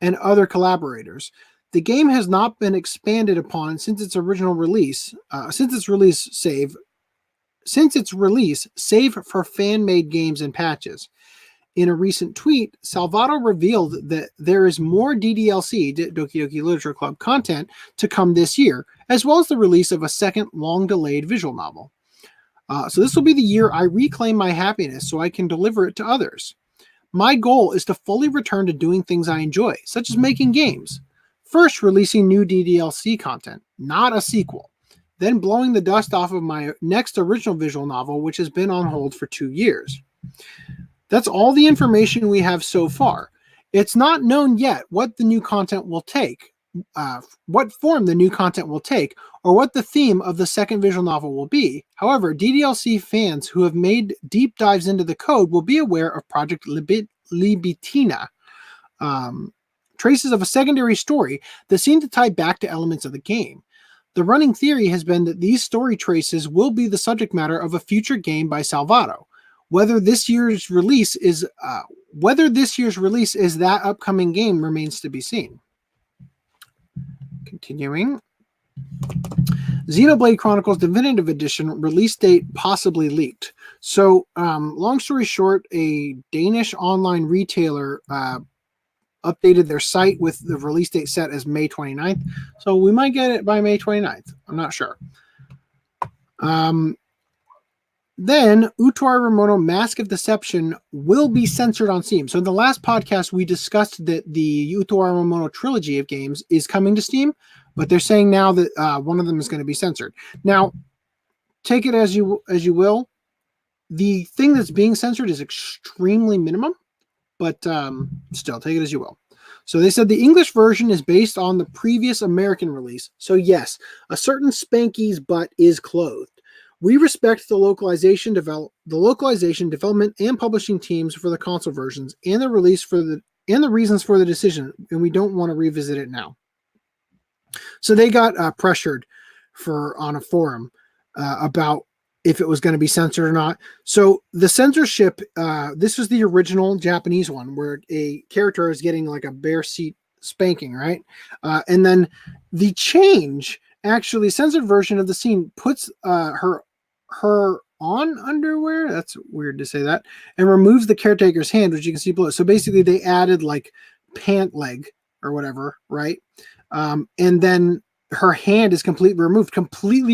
and other collaborators. The game has not been expanded upon since its release, save for fan-made games and patches. In a recent tweet, Salvato revealed that there is more DDLC, Doki Doki Literature Club, content to come this year, as well as the release of a second long-delayed visual novel. So this will be the year I reclaim my happiness so I can deliver it to others. My goal is to fully return to doing things I enjoy, such as making games. First, releasing new DDLC content, not a sequel. Then blowing the dust off of my next original visual novel, which has been on hold for 2 years. That's all the information we have so far. It's not known yet what the new content will take, what form the new content will take, or what the theme of the second visual novel will be. However, DDLC fans who have made deep dives into the code will be aware of Project Libitina, traces of a secondary story that seem to tie back to elements of the game. The running theory has been that these story traces will be the subject matter of a future game by Salvato. Whether this year's release is that upcoming game remains to be seen. Continuing. Xenoblade Chronicles Definitive Edition release date possibly leaked. So, long story short, a Danish online retailer updated their site with the release date set as May 29th. So we might get it by May 29th. I'm not sure. Then Utuar Remono Mask of Deception will be censored on Steam. So in the last podcast, we discussed that the Utuar Remono trilogy of games is coming to Steam, but they're saying now that one of them is going to be censored. Now, take it as you will. The thing that's being censored is extremely minimum, but still, take it as you will. So they said the English version is based on the previous American release. So yes, a certain Spanky's butt is clothed. We respect the localization development and publishing teams for the console versions and the reasons for the decision, and we don't want to revisit it now. So they got pressured on a forum about if it was going to be censored or not. So the censorship, this was the original Japanese one where a character is getting like a bare seat spanking, right? And then the change, actually, censored version of the scene puts her on underwear. That's weird to say that, and removes the caretaker's hand, which you can see below. So basically, they added like pant leg or whatever, right? And then her hand is completely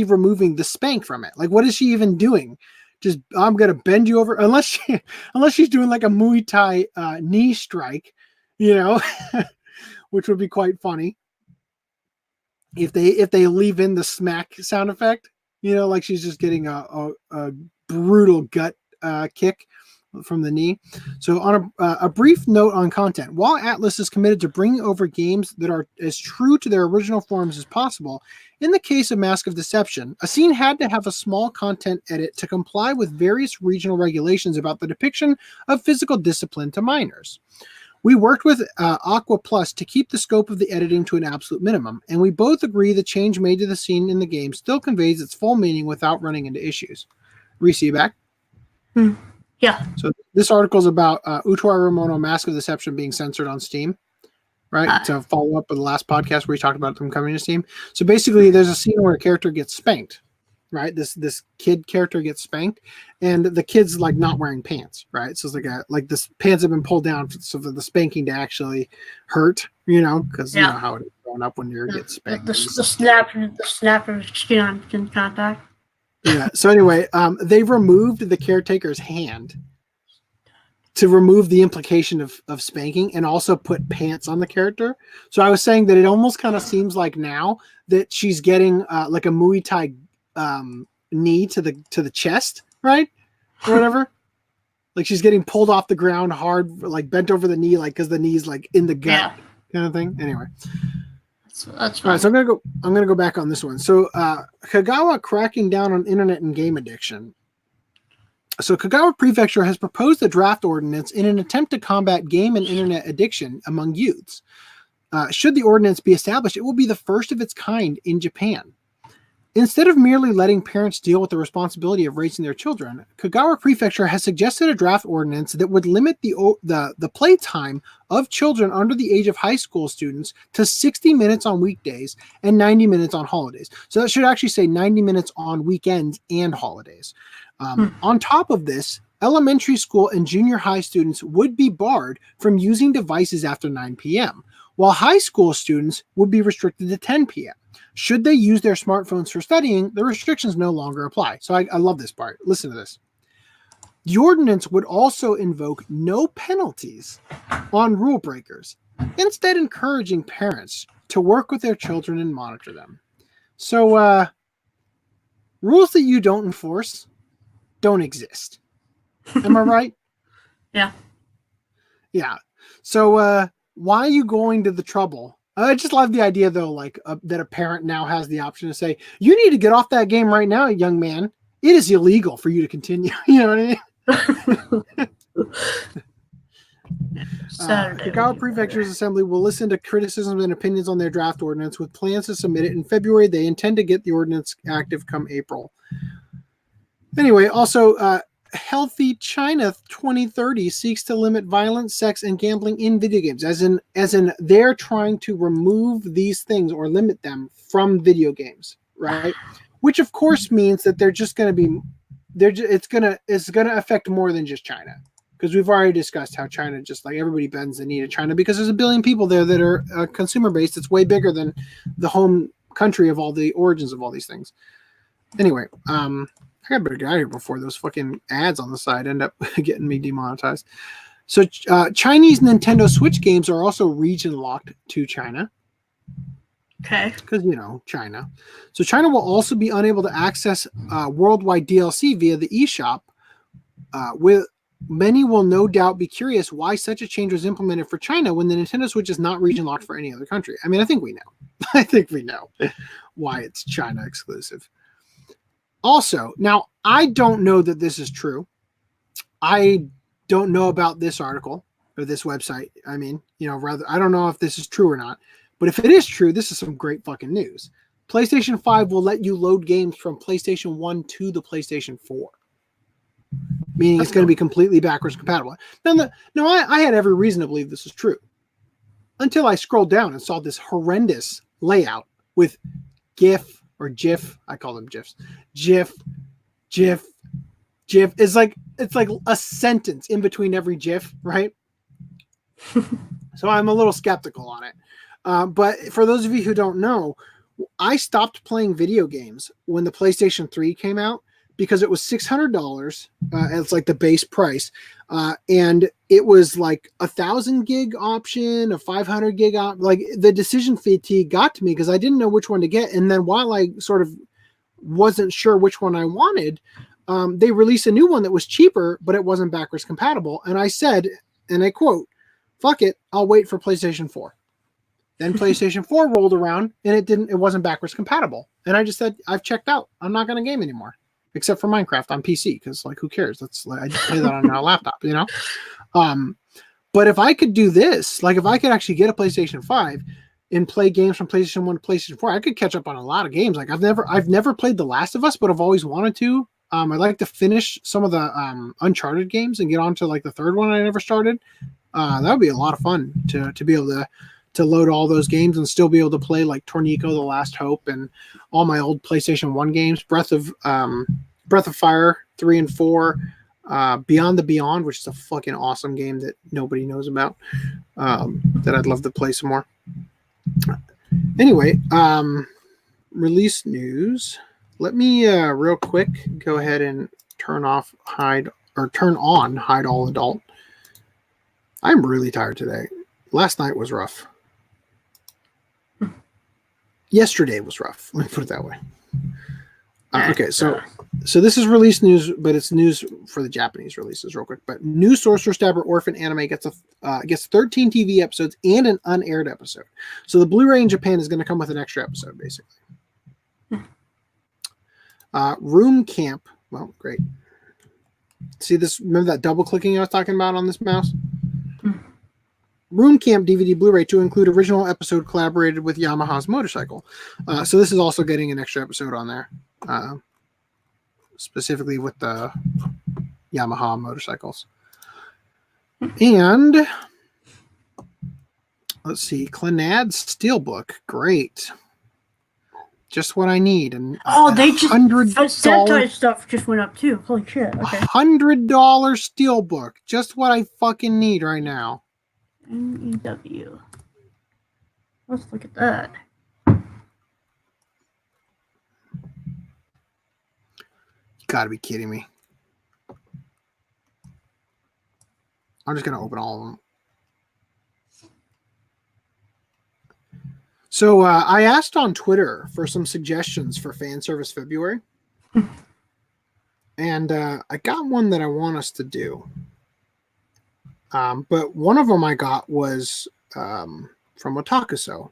removing the spank from it. Like, what is she even doing? Just, I'm gonna bend you over, unless she's doing like a Muay Thai knee strike, you know, which would be quite funny if they leave in the smack sound effect, you know, like she's just getting a brutal gut kick from the knee. So on a brief note on content, while Atlas is committed to bringing over games that are as true to their original forms as possible, in the case of Mask of Deception, a scene had to have a small content edit to comply with various regional regulations about the depiction of physical discipline to minors. We worked with Aqua Plus to keep the scope of the editing to an absolute minimum, and we both agree the change made to the scene in the game still conveys its full meaning without running into issues. Rhys, you back? Yeah. So this article is about Utuari Ramono Mask of Deception being censored on Steam, right? To follow up with the last podcast where we talked about them coming to Steam. So basically, there's a scene where a character gets spanked, right? This kid character gets spanked, and the kid's like not wearing pants, right? So it's like this pants have been pulled down so for the spanking to actually hurt, you know, because you know how it is growing up when you get spanked. The snap of skin on skin contact. Yeah. So anyway, they removed the caretaker's hand to remove the implication of spanking and also put pants on the character. So I was saying that it almost kind of seems like now that she's getting like a Muay Thai knee to the chest, right? Or whatever. Like she's getting pulled off the ground hard, like bent over the knee, like because the knee's like in the gut kind of thing. Anyway. That's all right, so I'm gonna go back on this one. So Kagawa cracking down on internet and game addiction. So Kagawa Prefecture has proposed a draft ordinance in an attempt to combat game and internet addiction among youths. Should the ordinance be established, it will be the first of its kind in Japan. Instead of merely letting parents deal with the responsibility of raising their children, Kagawa Prefecture has suggested a draft ordinance that would limit the playtime of children under the age of high school students to 60 minutes on weekdays and 90 minutes on holidays. So that should actually say 90 minutes on weekends and holidays. On top of this, elementary school and junior high students would be barred from using devices after 9 p.m., while high school students would be restricted to 10 p.m. Should they use their smartphones for studying, the restrictions no longer apply. So I love this part. Listen to this. The ordinance would also invoke no penalties on rule breakers, instead encouraging parents to work with their children and monitor them. So rules that you don't enforce don't exist. Am I right? Yeah. Yeah. So why are you going to the trouble? I just love the idea, though, like that a parent now has the option to say, you need to get off that game right now, young man. It is illegal for you to continue. You know what I mean? Kagawa Prefecture's Assembly will listen to criticisms and opinions on their draft ordinance with plans to submit it in February. They intend to get the ordinance active come April. Anyway, also, Healthy China 2030 seeks to limit violence, sex, and gambling in video games, as in they're trying to remove these things or limit them from video games, right? Which of course means that they're just going to be, it's going to affect more than just China, because we've already discussed how China, just like everybody bends the knee to China because there's 1 billion people there that are consumer based. It's way bigger than the home country of all the origins of all these things. Anyway, I better get out of here before those fucking ads on the side end up getting me demonetized. So Chinese Nintendo Switch games are also region locked to China. Okay. Because, you know, China. So China will also be unable to access worldwide DLC via the eShop. With many will no doubt be curious why such a change was implemented for China when the Nintendo Switch is not region locked for any other country. I mean, I think we know. I think we know why it's China exclusive. Also, now, I don't know that this is true. I don't know about this article or this website. I mean, you know, rather, I don't know if this is true or not. But if it is true, this is some great fucking news. PlayStation 5 will let you load games from PlayStation 1 to the PlayStation 4. Meaning it's going to be completely backwards compatible. Now, I had every reason to believe this is true. Until I scrolled down and saw this horrendous layout with GIF or GIF. I call them GIFs. GIF. It's like a sentence in between every GIF, right? So I'm a little skeptical on it. But for those of you who don't know, I stopped playing video games when the PlayStation 3 came out because it was $600. It's like the base price. And it was like 1,000 gig option, a 500 gig option. Like the decision fatigue got to me because I didn't know which one to get. And then while I sort of wasn't sure which one I wanted, they released a new one that was cheaper, but it wasn't backwards compatible. And I said, and I quote, "Fuck it, I'll wait for PlayStation 4. Then PlayStation 4 rolled around and it wasn't backwards compatible. And I just said, I've checked out. I'm not going to game anymore. Except for Minecraft on PC, because like who cares? That's like I play that on a laptop, you know. But if I could do this, like if I could actually get a PlayStation 5 and play games from PlayStation 1 to PlayStation 4, I could catch up on a lot of games. Like I've never played The Last of Us, but I've always wanted to. I'd like to finish some of the Uncharted games and get on to like the third one I never started. That would be a lot of fun to be able to load all those games and still be able to play like Tornico, The Last Hope, and all my old PlayStation 1 games, Breath of Fire 3 and 4, Beyond the Beyond, which is a fucking awesome game that nobody knows about, that I'd love to play some more. Anyway, release news. Let me real quick go ahead and turn on hide all adult. I'm really tired today. Last night was rough. Yesterday was rough. Let me put it that way. Okay, so this is release news, but it's news for the Japanese releases, real quick. But new Sorcerer Stabber Orphan anime gets 13 TV episodes and an unaired episode. So the Blu-ray in Japan is going to come with an extra episode, basically. Room Camp. Well, great. See this? Remember that double clicking I was talking about on this mouse? Room Camp DVD Blu-ray to include original episode collaborated with Yamaha's motorcycle. So this is also getting an extra episode on there, specifically with the Yamaha motorcycles. And let's see, Clannad Steelbook, great, just what I need. And they just $100 stuff just went up too. Holy shit! Okay, $100 Steelbook, just what I fucking need right now. MEW. Let's look at that. You gotta be kidding me. I'm just gonna open all of them. So I asked on Twitter for some suggestions for fan service February. And I got one that I want us to do. But one of them I got was from Otakuso,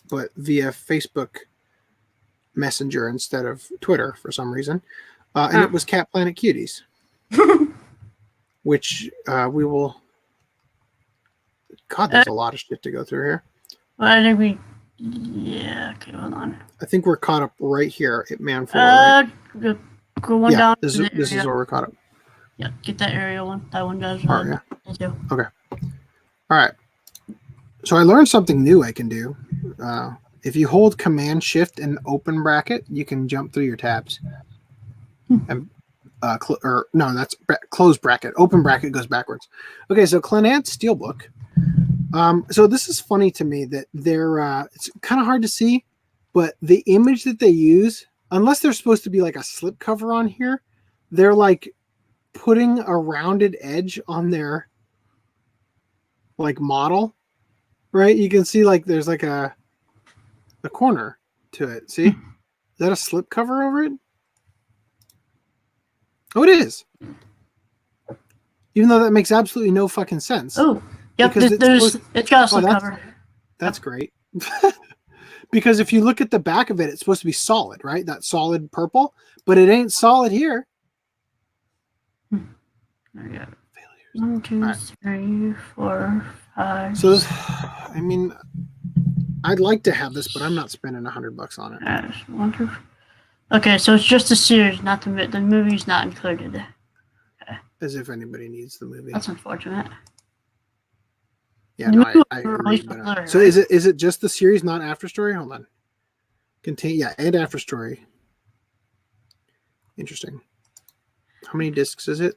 but via Facebook Messenger instead of Twitter for some reason. And it was Cat Planet Cuties, which we will... God, there's a lot of shit to go through here. Well, I think we... Yeah, okay, hold on. I think we're caught up right here at Man 4, right? Go one down. This is where we're caught up. Yeah, get that area one. That one does. Yeah. Okay. All right. So I learned something new I can do. If you hold Command Shift and open bracket, you can jump through your tabs. And that's close bracket. Open bracket goes backwards. Okay, so Clannad Steelbook. So this is funny to me that they're it's kind of hard to see, but the image that they use, unless they're supposed to be like a slip cover on here, they're like putting a rounded edge on their like model, right? You can see like there's like a corner to it. See? Is that a slip cover over it? Oh, it is. Even though that makes absolutely no fucking sense. Oh, yep. It's got a slip cover. That's great. Because if you look at the back of it, it's supposed to be solid, right? That solid purple, but it ain't solid here. There you go. 1, 2, 3, 4, 5. So, I mean, I'd like to have this, but I'm not spending $100 on it. I just wonder. Okay, so it's just the series, not the movie's not included. As if anybody needs the movie. That's unfortunate. Yeah, The no, movie I was agree. released But, on Blu-ray, so right? is it just the series, not After Story? Hold on. And After Story. Interesting. How many discs is it?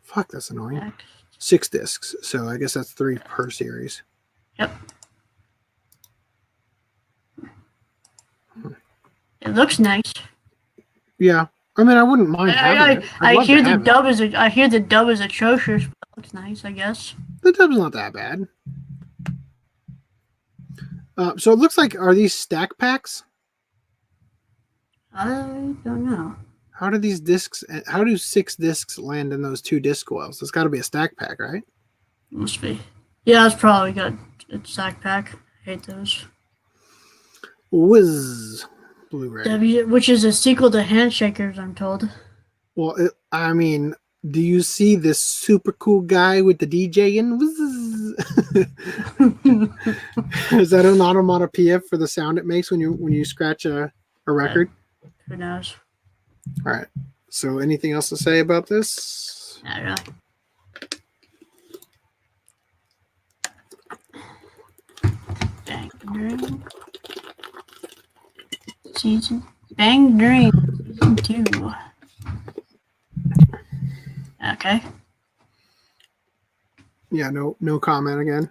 Fuck, that's annoying. 6 discs. So I guess that's 3 per series. Yep. It looks nice. Yeah. I mean, I wouldn't mind having it. I hear the dub is atrocious, but it looks nice, I guess. The dub's not that bad. So it looks like, are these stack packs? I don't know. How do 6 discs land in those 2 disc wells? It's got to be a stack pack, right? Must be. Yeah, it's probably got a stack pack. I hate those. Whiz Blu-ray. Which is a sequel to Handshakers, I'm told. Well, I mean, do you see this super cool guy with the DJ in? Is that an onomatopoeia for the sound it makes when you scratch a record? Who knows? All right. So, anything else to say about this? I don't know. Bang Dream. Bang Dream Season 2. Okay. Yeah, no comment again.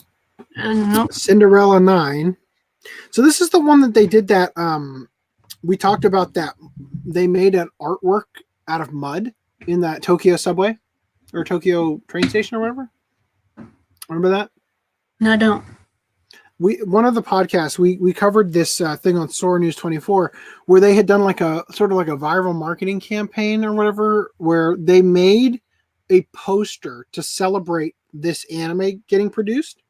Nope. Cinderella 9. So this is the one that they did that we talked about, that they made an artwork out of mud in that Tokyo subway or Tokyo train station or whatever. Remember that? No, I don't. One of the podcasts we covered this thing on Sora News 24 where they had done like a sort of like a viral marketing campaign or whatever, where they made a poster to celebrate this anime getting produced.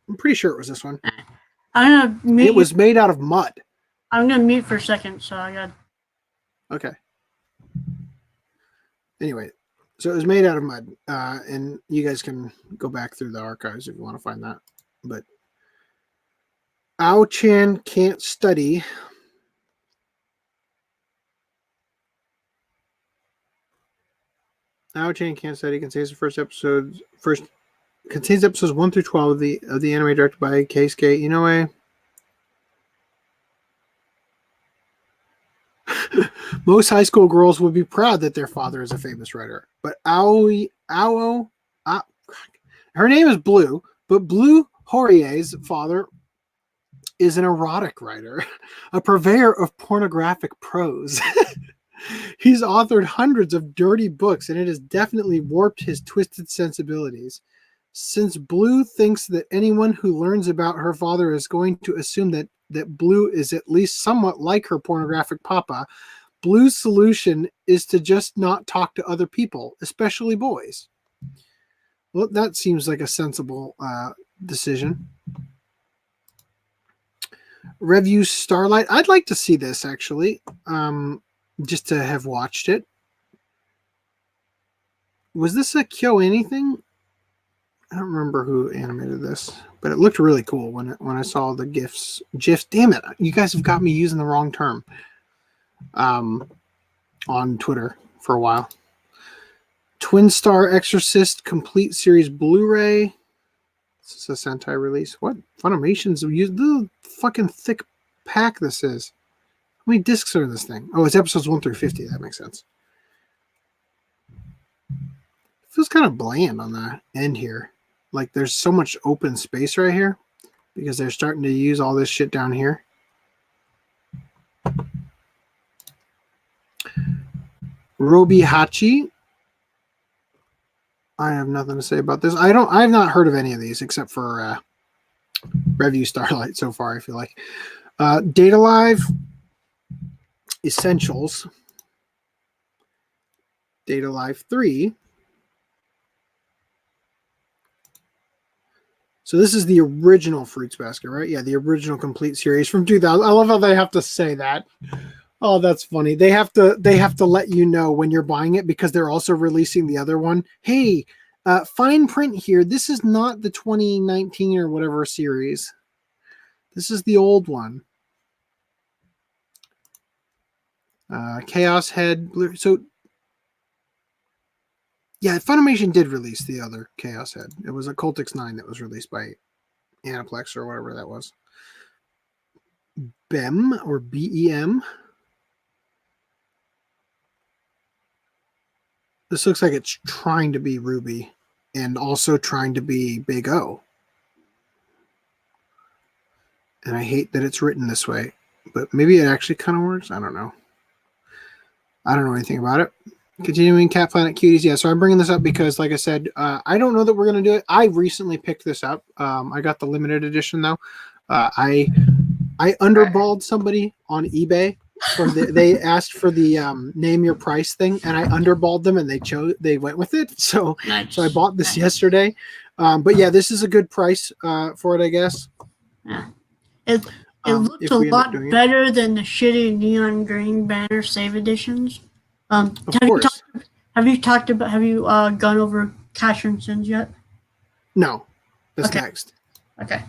I'm pretty sure it was this one. I'm gonna mute. It was made out of mud. I'm gonna mute for a second, so I got. Okay. Anyway, so it was made out of mud, and you guys can go back through the archives if you want to find that. But Ao-chan Can't Study. Ao-chan Can't Study contains episodes 1 through 12 of the anime directed by Keisuke Inoue. Most high school girls would be proud that their father is a famous writer, but her name is Blue, but Blue Horier's father is an erotic writer, a purveyor of pornographic prose. He's authored hundreds of dirty books, and it has definitely warped his twisted sensibilities. Since Blue thinks that anyone who learns about her father is going to assume that Blue is at least somewhat like her pornographic papa, Blue's solution is to just not talk to other people, especially boys. Well, that seems like a sensible decision. Review Starlight. I'd like to see this, actually, just to have watched it. Was this a Kyo anything? I don't remember who animated this, but it looked really cool when I saw the GIFs. Damn it, you guys have got me using the wrong term on Twitter for a while. Twin Star Exorcist Complete Series Blu-ray. This is a Sentai release. What? Funimation's use the fucking thick pack this is. How many discs are in this thing? Oh, it's episodes 1 through 50. That makes sense. It feels kind of bland on the end here. Like there's so much open space right here because they're starting to use all this shit down here. Robi Hachi. I have nothing to say about this. I've not heard of any of these except for Review Starlight so far, I feel like. Data Live Essentials. Data Live 3. So this is the original Fruits Basket, right? Yeah, the original complete series from 2000. I love how they have to say that. Oh, that's funny. They have to let you know when you're buying it because they're also releasing the other one. Hey, fine print here. This is not the 2019 or whatever series. This is the old one. Chaos Head. So, yeah, Funimation did release the other Chaos Head. It was a Cultix 9 that was released by Aniplex or whatever that was. BEM or BEM. This looks like it's trying to be Ruby and also trying to be Big O. And I hate that it's written this way, but maybe it actually kind of works. I don't know. I don't know anything about it. Continuing Cat Planet Cuties. Yeah, so I'm bringing this up because, like I said, I don't know that we're going to do it. I recently picked this up. I got the limited edition, though. I underballed somebody on eBay. They asked for the name your price thing, and I underballed them, and they went with it. So I bought this yesterday. But yeah, this is a good price for it, I guess. Yeah. It looks a lot better than the shitty neon green banner save editions. Have you gone over Cash and Sins yet? No, that's okay. Next. Okay.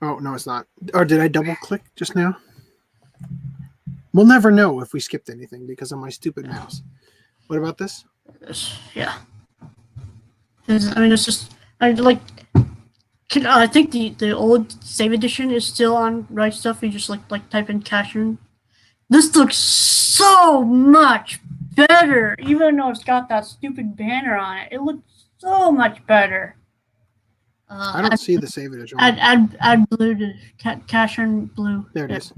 Oh no, it's not. Or did I double click just now? We'll never know if we skipped anything because of my stupid mouse. What about this? Yeah. I mean, it's just I think the old save edition is still on Right Stuff. You just like type in Cash in. This looks so much better, even though it's got that stupid banner on it. It looks so much better. I don't see the save edition. Add blue to Cash in blue. There it is.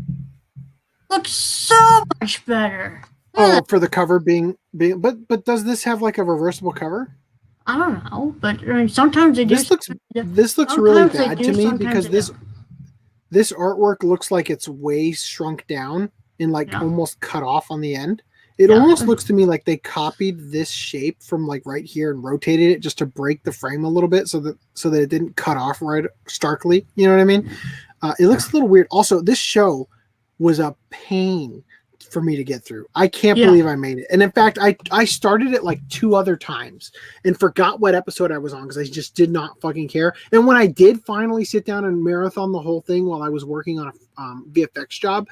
Looks so much better. Oh, for the cover being but does this have like a reversible cover? I don't know, but I mean, sometimes they do. This looks really bad to me because this artwork looks like it's way shrunk down and almost cut off on the end. It almost looks to me like they copied this shape from like right here and rotated it just to break the frame a little bit so that it didn't cut off right starkly. You know what I mean? It looks a little weird. Also, this show was a pain for me to get through. I can't believe I made it. And in fact, I started it like 2 other times and forgot what episode I was on because I just did not fucking care. And when I did finally sit down and marathon the whole thing while I was working on a VFX job,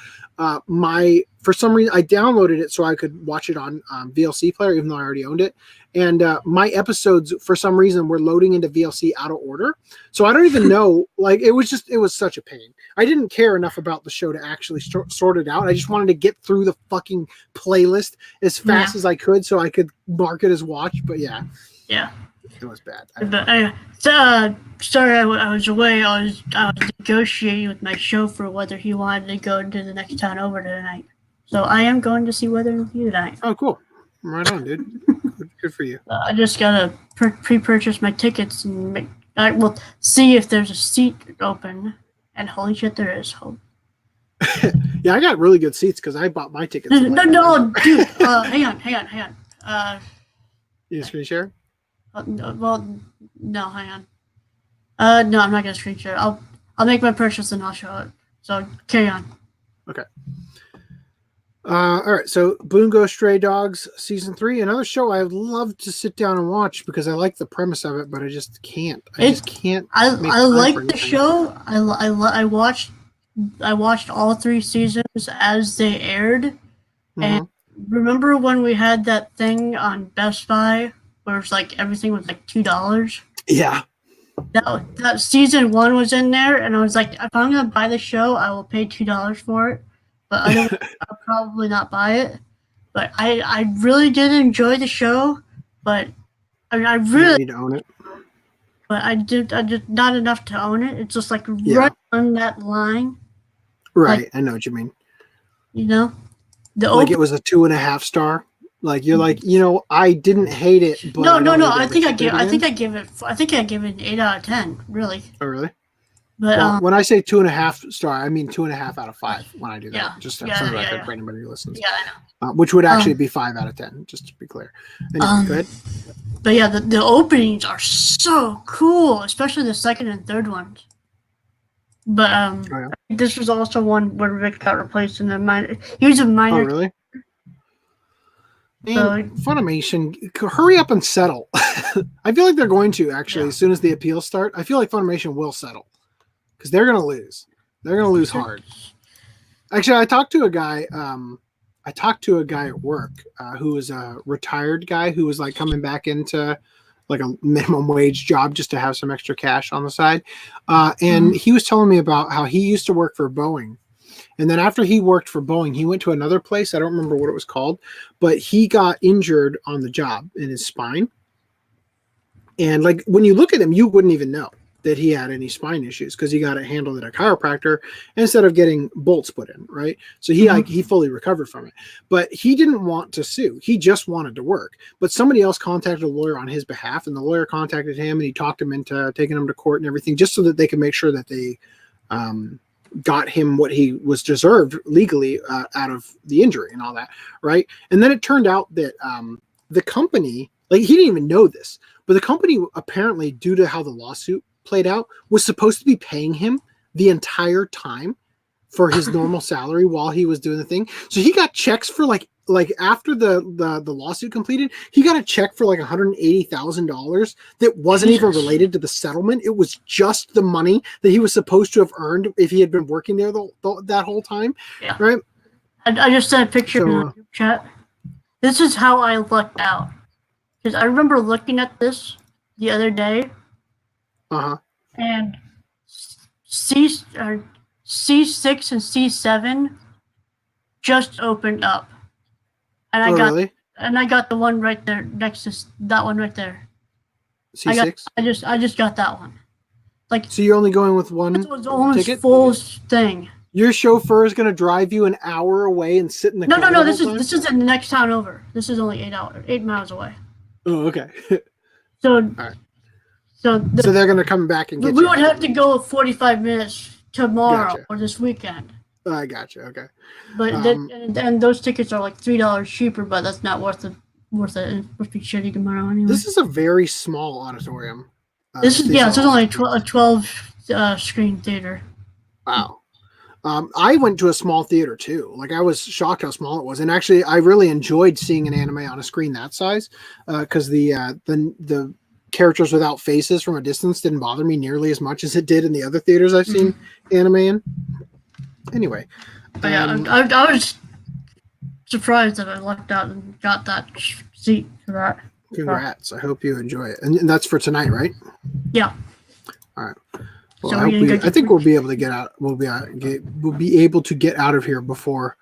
for some reason I downloaded it so I could watch it on VLC player, even though I already owned it. And my episodes, for some reason, were loading into VLC out of order. So I don't even know. It was such a pain. I didn't care enough about the show to actually sort it out. I just wanted to get through the fucking playlist as fast as I could so I could mark it as watched. But yeah. It was bad. Sorry, I was away. I was negotiating with my chauffeur whether he wanted to go to the next town over tonight. So I am going to see Weather with you tonight. Oh, cool. Right on, dude. Good for you. I just gotta pre-purchase my tickets and I will see if there's a seat open. And holy shit, there is. Yeah, I got really good seats because I bought my tickets. No, dude. Hang on. You screen share? No, hang on. No, I'm not gonna screen share. I'll make my purchase and I'll show it. So carry on. Okay. All right. So Bungo Stray Dogs season 3, another show I would love to sit down and watch because I like the premise of it, but I just can't. I like the show. I watched all 3 seasons as they aired, and remember when we had that thing on Best Buy where it's like everything was like $2? Yeah. That season 1 was in there, and I was like, if I'm gonna buy the show, I will pay $2 for it. But I'll probably not buy it. But I really did enjoy the show. But I mean, I really need to own it. But I did not enough to own it. It's just like right on that line. Right, I know what you mean. You know, it was a 2.5 star. Like you're like, I didn't hate it. But no. I think I give it an 8 out of 10. Really. Oh, really? But when I say 2.5 star, I mean 2.5 out of 5 when I do that. Yeah, just for the record for anybody who listens. Yeah, I know. Which would actually be 5 out of 10, just to be clear. Anyway, go ahead. But yeah, the openings are so cool, especially the second and third ones. But this was also one where Rick got replaced in the minor. He was a minor. Oh, really? Man, Funimation, hurry up and settle. I feel like they're going to, actually, as soon as the appeals start. I feel like Funimation will settle because they're going to lose. They're gonna lose hard. Actually, I talked to a guy. At work who was a retired guy who was like coming back into like a minimum wage job just to have some extra cash on the side. And he was telling me about how he used to work for Boeing. And then after he worked for Boeing, he went to another place. I don't remember what it was called, but he got injured on the job in his spine. And like when you look at him, you wouldn't even know that he had any spine issues because he got it handled at a chiropractor instead of getting bolts put in, right? So he fully recovered from it. But he didn't want to sue. He just wanted to work. But somebody else contacted a lawyer on his behalf, and the lawyer contacted him, and he talked him into taking him to court and everything just so that they could make sure that they got him what he was deserved legally out of the injury and all that, right? And then it turned out that the company, like he didn't even know this, but the company apparently, due to how the lawsuit played out, was supposed to be paying him the entire time for his normal salary while he was doing the thing. So he got checks for like after the lawsuit completed, he got a check for like $180,000 that wasn't even related to the settlement. It was just the money that he was supposed to have earned if he had been working there that whole time. Yeah. Right. I just sent a picture in the chat. This is how I lucked out. Because I remember looking at this the other day. And C6 and C7 just opened up. And I got the one right there next to that one right there. C6? I just got that one. Like, so you're only going with one ticket? It was almost full thing. Your chauffeur is going to drive you an hour away and sit in the car. No. This is the next town over. This is only 8 miles away. Oh, okay. So, all right. So they're going to come back and get you. We would have to go 45 minutes tomorrow or this weekend. I got you. Okay. But and those tickets are like $3 cheaper, but that's not worth it. It would be shitty tomorrow anyway. This is a very small auditorium. This is only a 12 screen theater. Wow. I went to a small theater too. Like I was shocked how small it was, and actually, I really enjoyed seeing an anime on a screen that size because the characters without faces from a distance didn't bother me nearly as much as it did in the other theaters I've seen anime in. Anyway, I was surprised that I lucked out and got that seat for that. Congrats! I hope you enjoy it, and that's for tonight, right? Yeah. All right. Well, I think we'll be able to get out. We'll be able to get out of here before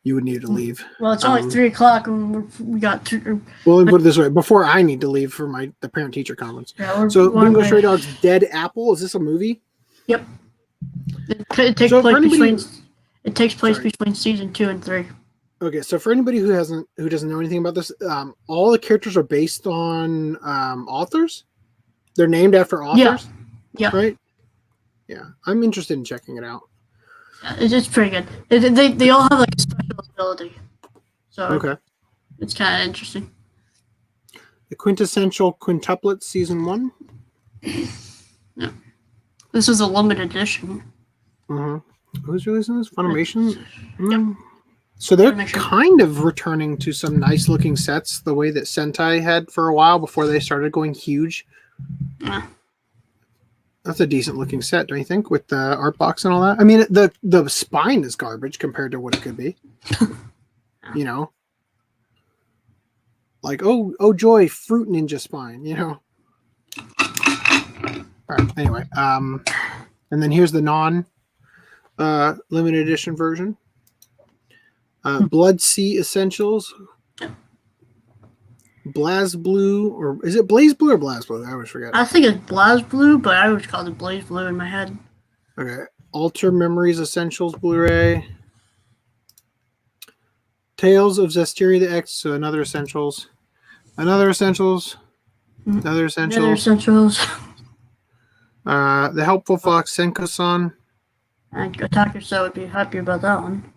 you would need to leave. Well, it's only 3:00, and we got. Well, let me put it this way: before I need to leave for the parent-teacher conference. Yeah, so Bingo Stray Dogs Dead Apple, is this a movie? Yep. It takes place between season 2 and 3. Okay, so for anybody who doesn't know anything about this, all the characters are based on authors. They're named after authors. Yeah. Right. Yeah, I'm interested in checking it out. It's pretty good. They all have like a special ability, so it's kind of interesting. The Quintessential Quintuplet Season 1. Yeah, this is a limited edition. Who's releasing this? Funimation. Yep. So they're kind of returning to some nice looking sets, the way that Sentai had for a while before they started going huge. Yeah. That's a decent looking set, don't you think, with the art box and all that? I mean, the spine is garbage compared to what it could be. You know? Like, oh joy, Fruit Ninja spine, you know? All right, anyway. And then here's the limited edition version. Blood Sea Essentials. BlazBlue, or is it BlazBlue or BlazBlue? I always forget. I think it's BlazBlue, but I always called it BlazBlue in my head. Okay. Alter Memories Essentials Blu-ray. Tales of Zestiria the X, so another Essentials. Another Essentials. Another Essentials. Another Essentials. The Helpful Fox Senko-san. And Otaku-san would be happy about that one.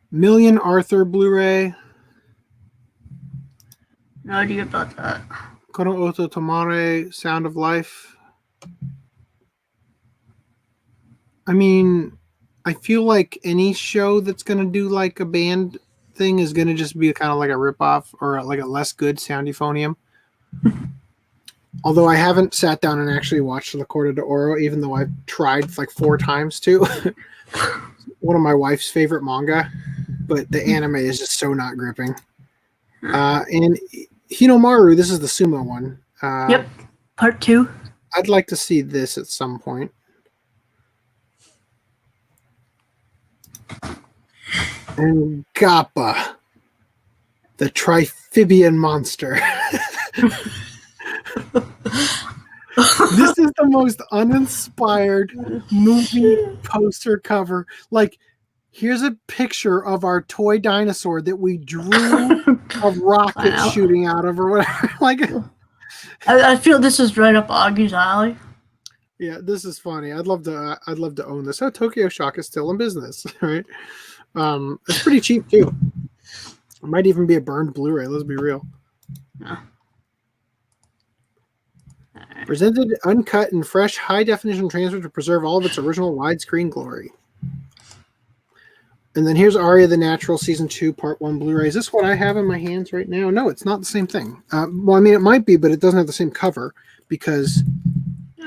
Million Arthur Blu-ray. No idea about that. Kono Oto Tomare, Sound of Life. I mean, I feel like any show that's going to do like a band thing is going to just be kind of like a ripoff or like a less good sound euphonium. Although I haven't sat down and actually watched La Corte d'Oro, even though I've tried like 4 times to. One of my wife's favorite manga, but the anime is just so not gripping. And Hinomaru, this is the sumo one. Yep, part 2. I'd like to see this at some point. And Gappa, the Triphibian monster. This is the most uninspired movie poster cover. Like, here's a picture of our toy dinosaur that we drew a rocket shooting out of or whatever. Like, I feel this is right up Augie's alley. yeah, this is funny. I'd love to own this. Oh, Tokyo Shock is still in business, right? It's pretty cheap too. It might even be a burned Blu-ray. Let's be real. No. Presented uncut and fresh, high-definition transfer to preserve all of its original widescreen glory. And then here's Aria the Natural Season 2 Part 1 Blu-ray. Is this what I have in my hands right now? No, it's not the same thing. Well, I mean, it might be, but it doesn't have the same cover because...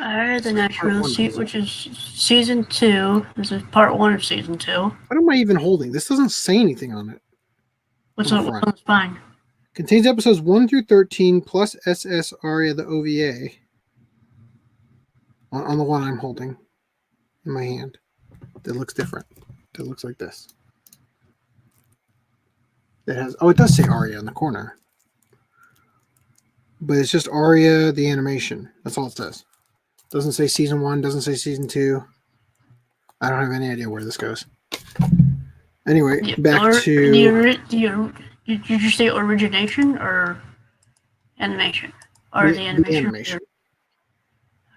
Aria the Natural, which is Season 2. This is Part 1 of Season 2. What am I even holding? This doesn't say anything on it. What's on the spine? Contains episodes 1 through 13 plus SS Aria the OVA. On the one I'm holding in my hand. That looks different. That looks like this. It has, it does say Aria in the corner. But it's just Aria the animation. That's all it says. Doesn't say Season 1, doesn't say Season 2. I don't have any idea where this goes. Anyway, back to... Did you say origination or animation? Or the animation? The animation.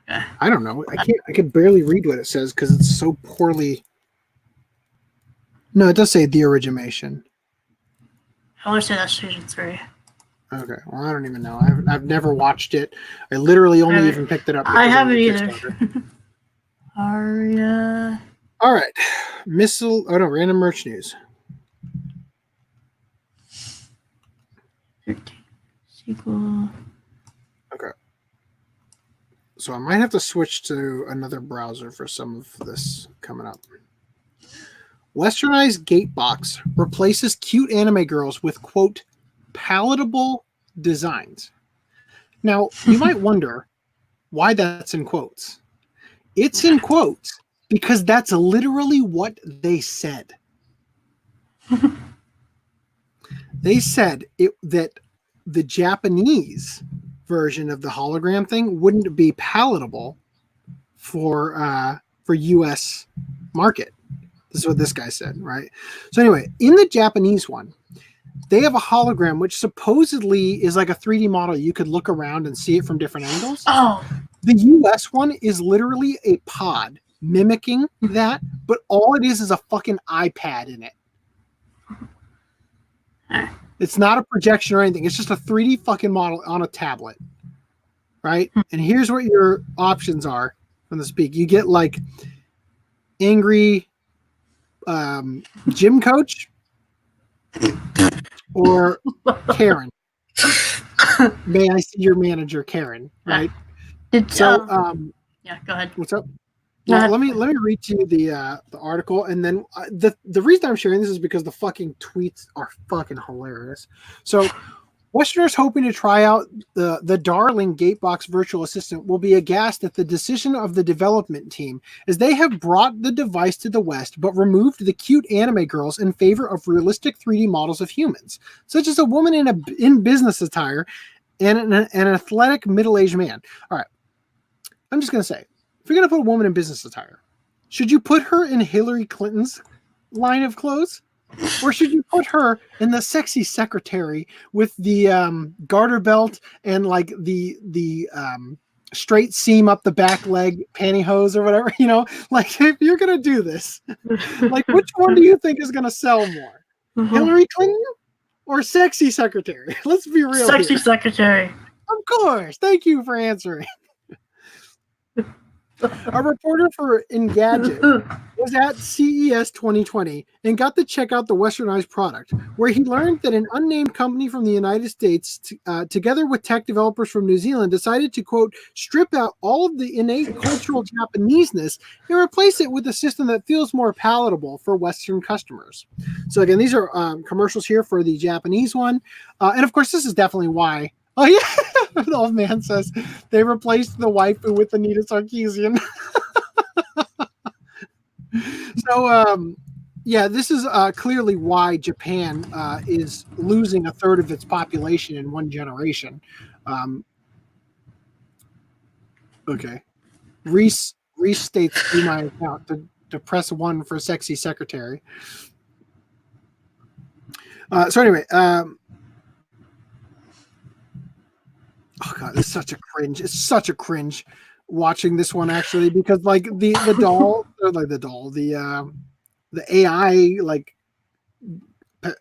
Okay. I don't know. I can barely read what it says because it's so poorly. No, it does say the origination. I want to say that's Season 3. Okay. Well, I don't even know. I've never watched it. I literally only even picked it up. I haven't either. Aria. All right. Random merch news. 13. Sequel. Okay. So I might have to switch to another browser for some of this coming up. Westernized Gatebox replaces cute anime girls with, quote, palatable designs. Now, you might wonder why that's in quotes. It's in quotes because that's literally what they said. They said that the Japanese version of the hologram thing wouldn't be palatable for U.S. market. This is what this guy said, right? So anyway, in the Japanese one, they have a hologram which supposedly is like a 3D model. You could look around and see it from different angles. Oh. The U.S. one is literally a pod mimicking that, but all it is a fucking iPad in it. It's not a projection or anything. It's just a 3D fucking model on a tablet, right? And here's what your options are from the speak. You get like angry gym coach or Karen. May I see your manager, Karen? Right. Yeah, go ahead. What's up? Well, let me read to you the article, and then the reason I'm sharing this is because the fucking tweets are fucking hilarious. So, Westerners hoping to try out the darling Gatebox virtual assistant will be aghast at the decision of the development team, as they have brought the device to the West, but removed the cute anime girls in favor of realistic 3D models of humans, such as a woman in business attire and an athletic middle-aged man. All right, I'm just gonna say, if you're going to put a woman in business attire, should you put her in Hillary Clinton's line of clothes? Or should you put her in the sexy secretary with the garter belt and like the straight seam up the back leg pantyhose or whatever? You know, like if you're going to do this, like which one do you think is going to sell more? Mm-hmm. Hillary Clinton or sexy secretary? Let's be real. Sexy secretary. Of course. Thank you for answering. A reporter for Engadget was at CES 2020 and got to check out the westernized product, where he learned that an unnamed company from the United States, together with tech developers from New Zealand, decided to, quote, strip out all of the innate cultural Japaneseness and replace it with a system that feels more palatable for Western customers. So again, these are commercials here for the Japanese one. And of course, this is definitely why. Oh, yeah. The old man says they replaced the waifu with Anita Sarkeesian. So, yeah, this is clearly why Japan is losing a third of its population in one generation. Okay. Rhys states through my account to press 1 for sexy secretary. So anyway, oh god, it's such a cringe. It's such a cringe watching this one actually, because like the doll, or like the AI like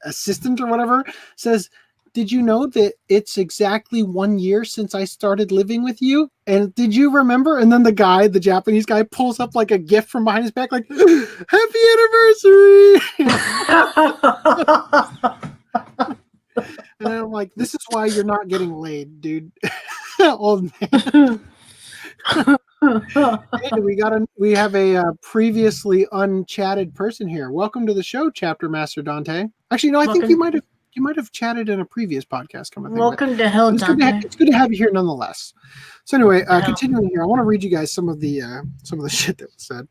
assistant or whatever says, "Did you know that it's exactly 1 year since I started living with you? And did you remember?" And then the Japanese guy pulls up like a gift from behind his back, like, "Happy anniversary!" And I'm like, this is why you're not getting laid, dude. Old man. Hey, we have a previously unchatted person here. Welcome to the show, Chapter Master Dante. Actually, no, I think you might have chatted in a previous podcast. Welcome to hell, Dante. It's good to have you here, nonetheless. So anyway, continuing here, I want to read you guys some of the shit that was said.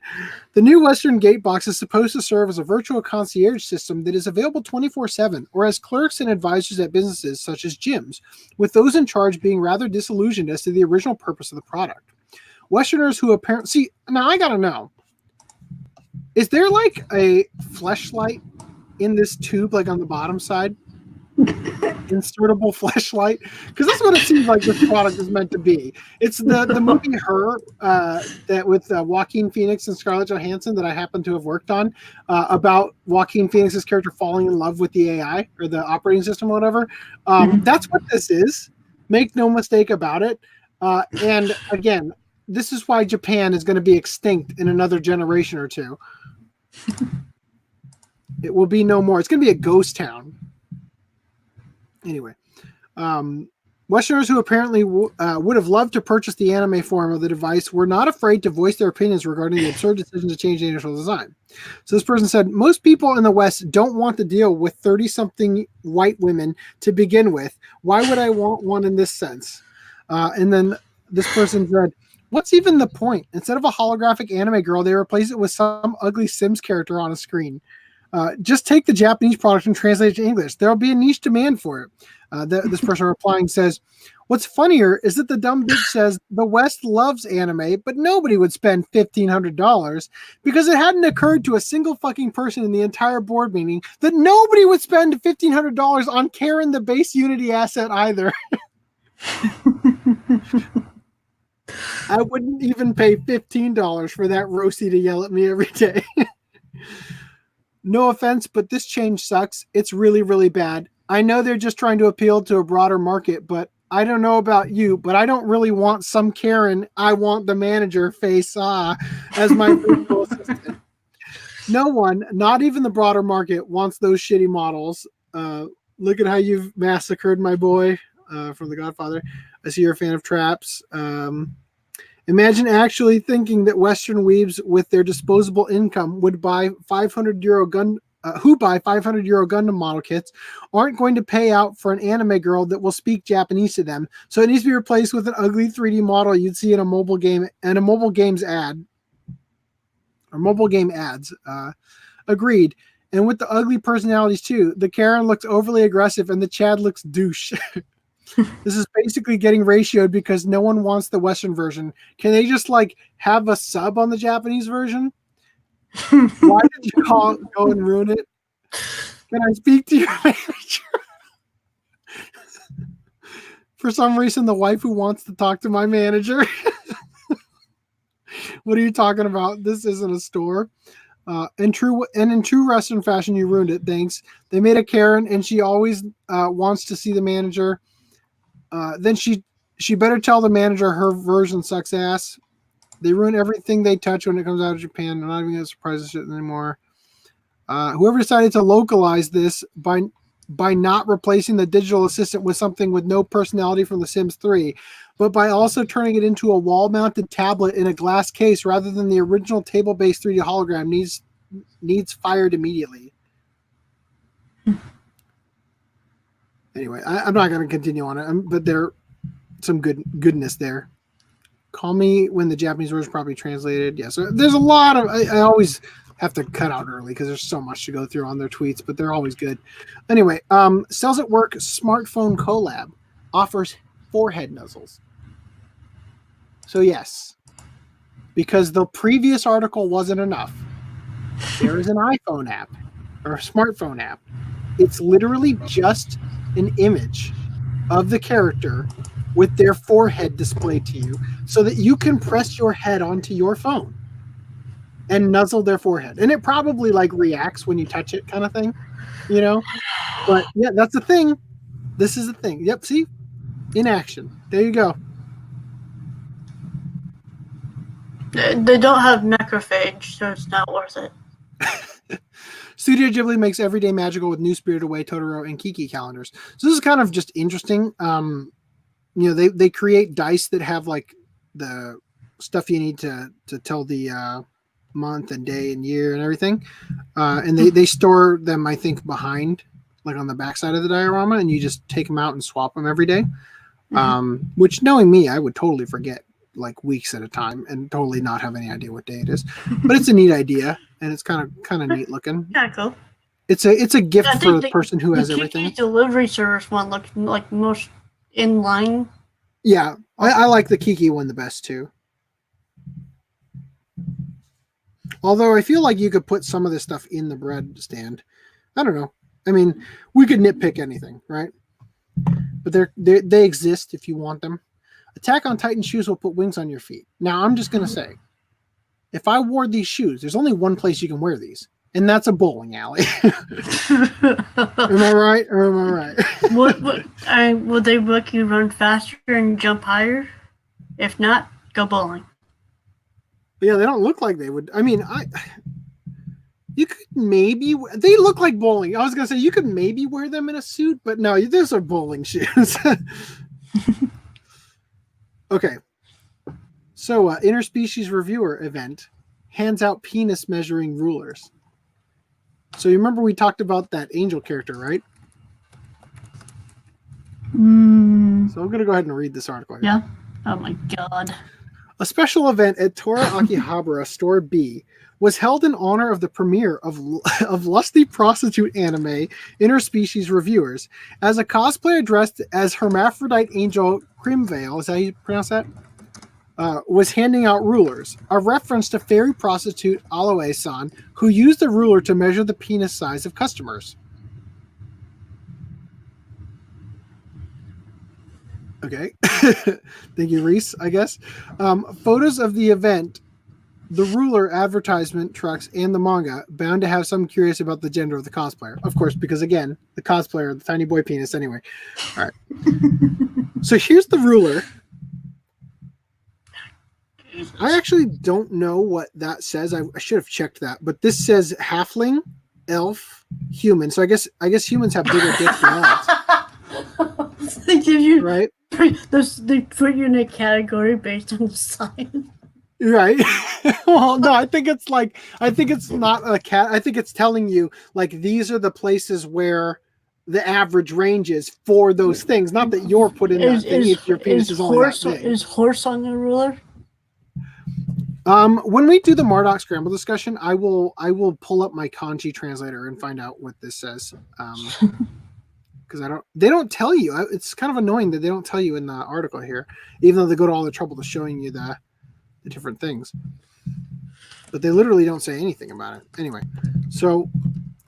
The new Western Gate Box is supposed to serve as a virtual concierge system that is available 24/7, or as clerks and advisors at businesses such as gyms, with those in charge being rather disillusioned as to the original purpose of the product. Westerners who apparently see, now I gotta know, is there like a fleshlight in this tube, like on the bottom side? Insertable fleshlight, because that's what it seems like this product is meant to be. It's the movie Her, that with Joaquin Phoenix and Scarlett Johansson that I happen to have worked on, about Joaquin Phoenix's character falling in love with the AI or the operating system or whatever. That's what this is. Make no mistake about it. And again, this is why Japan is going to be extinct in another generation or two. It will be no more. It's going to be a ghost town. Anyway, Westerners who apparently would have loved to purchase the anime form of the device were not afraid to voice their opinions regarding the absurd decision to change the initial design. So this person said, most people in the West don't want to deal with 30-something white women to begin with. Why would I want one in this sense? And then this person said, what's even the point? Instead of a holographic anime girl, they replace it with some ugly Sims character on a screen. Just take the Japanese product and translate it to English. There'll be a niche demand for it. This person replying says, what's funnier is that the dumb bitch says the West loves anime, but nobody would spend $1,500 because it hadn't occurred to a single fucking person in the entire board meeting that nobody would spend $1,500 on Karen, the base Unity asset either. I wouldn't even pay $15 for that roasty to yell at me every day. No offense, but this change sucks. It's really, really bad. I know they're just trying to appeal to a broader market, but I don't know about you, but I don't really want some Karen, I want the manager face as my virtual assistant. No one, not even the broader market, wants those shitty models. Look at how you've massacred my boy from The Godfather. I see you're a fan of traps. Imagine actually thinking that Western weebs with their disposable income would buy €500 gun, who buy €500 Gundam model kits, aren't going to pay out for an anime girl that will speak Japanese to them. So it needs to be replaced with an ugly 3D model you'd see in a mobile game and a mobile games ad or mobile game ads. Agreed. And with the ugly personalities too. The Karen looks overly aggressive and the Chad looks douche. This is basically getting ratioed because no one wants the Western version. Can they just like have a sub on the Japanese version? Why did you go and ruin it? Can I speak to your manager? For some reason, the waifu wants to talk to my manager. What are you talking about? This isn't a store. In true Western fashion, you ruined it. Thanks. They made a Karen, and she always wants to see the manager. Then she better tell the manager her version sucks ass. They ruin everything they touch when it comes out of Japan. I'm not even going to surprise this shit anymore. Whoever decided to localize this by not replacing the digital assistant with something with no personality from The Sims 3, but by also turning it into a wall-mounted tablet in a glass case rather than the original table-based 3D hologram needs fired immediately. Anyway, I'm not going to continue on it, but there's some goodness there. Call me when the Japanese word is properly translated. Yeah, so there's a lot of... I always have to cut out early because there's so much to go through on their tweets, but they're always good. Anyway, Cells at Work Smartphone Collab offers forehead nuzzles. So yes, because the previous article wasn't enough, there is an iPhone app or a smartphone app. It's literally just an image of the character with their forehead displayed to you so that you can press your head onto your phone and nuzzle their forehead. And it probably like reacts when you touch it kind of thing, you know? But yeah, that's the thing. This is the thing. Yep, see? In action. There you go. They don't have macrophage, so it's not worth it. Studio Ghibli makes Everyday Magical with New Spirited Away, Totoro, and Kiki calendars. So this is kind of just interesting. You know, they create dice that have like the stuff you need to tell the month and day and year and everything. And they store them, I think, behind, like on the backside of the diorama, and you just take them out and swap them every day. Which, knowing me, I would totally forget like weeks at a time and totally not have any idea what day it is. But it's a neat idea, and it's kind of neat looking. Yeah, cool. It's a gift for the person who has everything. The delivery service one looks like most in line. Yeah, I like the Kiki one the best too. Although I feel like you could put some of this stuff in the bread stand. I don't know. I mean, we could nitpick anything, right? But they exist if you want them. Attack on Titan shoes will put wings on your feet. Now, I'm just going to say, if I wore these shoes, there's only one place you can wear these, and that's a bowling alley. Am I right or am I right? Would they make you run faster and jump higher? If not, go bowling. Yeah, they don't look like they would. I mean, you could maybe... They look like bowling. I was going to say, you could maybe wear them in a suit, but no, those are bowling shoes. Okay. So, Interspecies Reviewer event hands out penis measuring rulers. So, you remember we talked about that angel character, right? So, I'm going to go ahead and read this article here. Yeah. Oh my god. A special event at Tora Akihabara Store B was held in honor of the premiere of lusty prostitute anime Interspecies Reviewers, as a cosplayer dressed as hermaphrodite angel Crimvale, is that how you pronounce that? Was handing out rulers, a reference to fairy prostitute Aloe-san, who used a ruler to measure the penis size of customers. Okay. Thank you, Rhys, I guess. Photos of the event, the ruler, advertisement, trucks, and the manga bound to have some curious about the gender of the cosplayer. Of course, because again, the cosplayer, the tiny boy penis anyway. All right. So here's the ruler. I actually don't know what that says. I should have checked that, but this says halfling, elf, human. So I guess humans have bigger dicks than elves. They give you right. They put you in a category based on the size. Right. Well, no, I think it's not a cat. I think it's telling you like these are the places where the average range is for those things. Not that you're put in that thing if your penis is only that big. Is horse on the ruler? When we do the Mardock Scramble discussion, I will pull up my kanji translator and find out what this says. Because they don't tell you. It's kind of annoying that they don't tell you in the article here, even though they go to all the trouble to showing you the different things. But they literally don't say anything about it. Anyway, so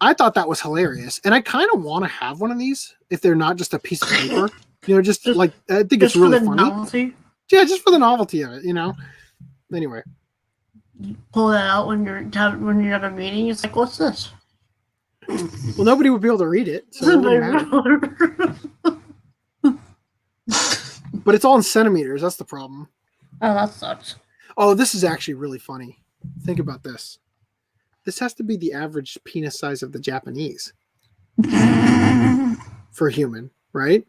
I thought that was hilarious, and I kind of want to have one of these if they're not just a piece of paper. Just like I think it's really funny. Novelty? Yeah, just for the novelty of it. Anyway. You pull that out when you're at a meeting. It's like, what's this? Well, nobody would be able to read it, so it wouldn't matter. But it's all in centimeters. That's the problem. Oh, that sucks. Oh, this is actually really funny. Think about this. This has to be the average penis size of the Japanese for human, right?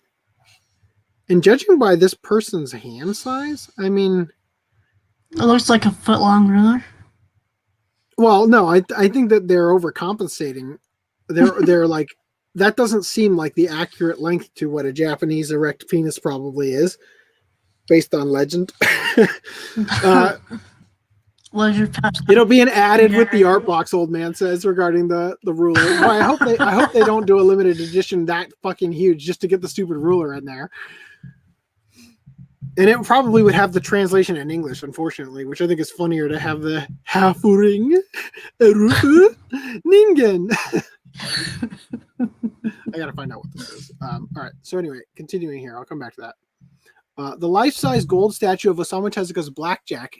And judging by this person's hand size, I mean, It looks like a foot-long ruler. well, no, I think that they're overcompensating. They're like, that doesn't seem like the accurate length to what a Japanese erect penis probably is, based on legend. Leisure past. It'll be an added with the art box, old man says regarding the ruler. Well, I hope they don't do a limited edition that fucking huge just to get the stupid ruler in there. And it probably would have the translation in English, unfortunately, which I think is funnier to have the Hafuring Eruku Ningen. I gotta find out what this is. All right. So anyway, continuing here, I'll come back to that. The life-size gold statue of Osamu Tezuka's blackjack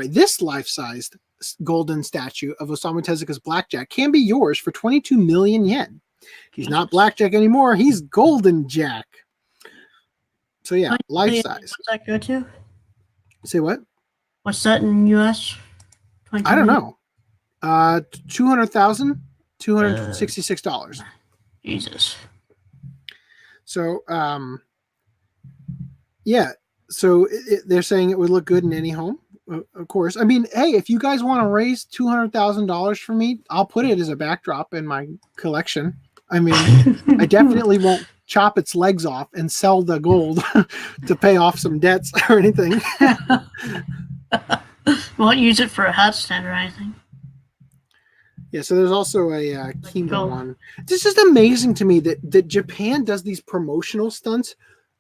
this life-sized golden statue of Osamu Tezuka's blackjack can be yours for 22 million yen. He's not blackjack anymore. He's golden jack. So yeah, life size. What's that go to? Say what? What's that in US? I don't know. $200,000, $266. Jesus. So yeah. So they're saying it would look good in any home. Of course. I mean, hey, if you guys want to raise $200,000 for me, I'll put it as a backdrop in my collection. I mean, I definitely won't chop its legs off and sell the gold to pay off some debts or anything. Won't use it for a hat stand or anything. Yeah, so there's also a Kingdom one. It's just amazing to me that Japan does these promotional stunts.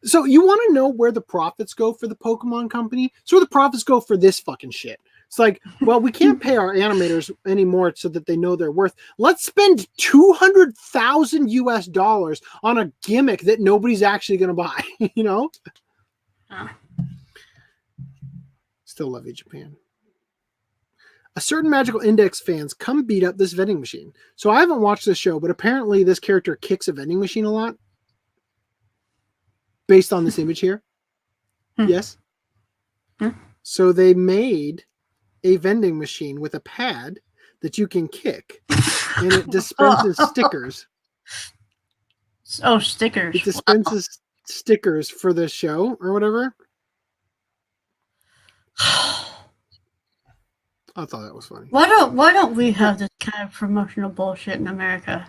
So you want to know where the profits go for the Pokemon company? So where the profits go for this fucking shit. It's like, well, we can't pay our animators anymore so that they know their worth. Let's spend $200,000 on a gimmick that nobody's actually going to buy, you know? Still love you, Japan. A certain Magical Index fans come beat up this vending machine. So I haven't watched this show, but apparently this character kicks a vending machine a lot. Based on this image here. Yes? So they made a vending machine with a pad that you can kick, and it dispenses stickers. Oh, stickers. It dispenses stickers for the show or whatever. I thought that was funny. Why don't we have this kind of promotional bullshit in America?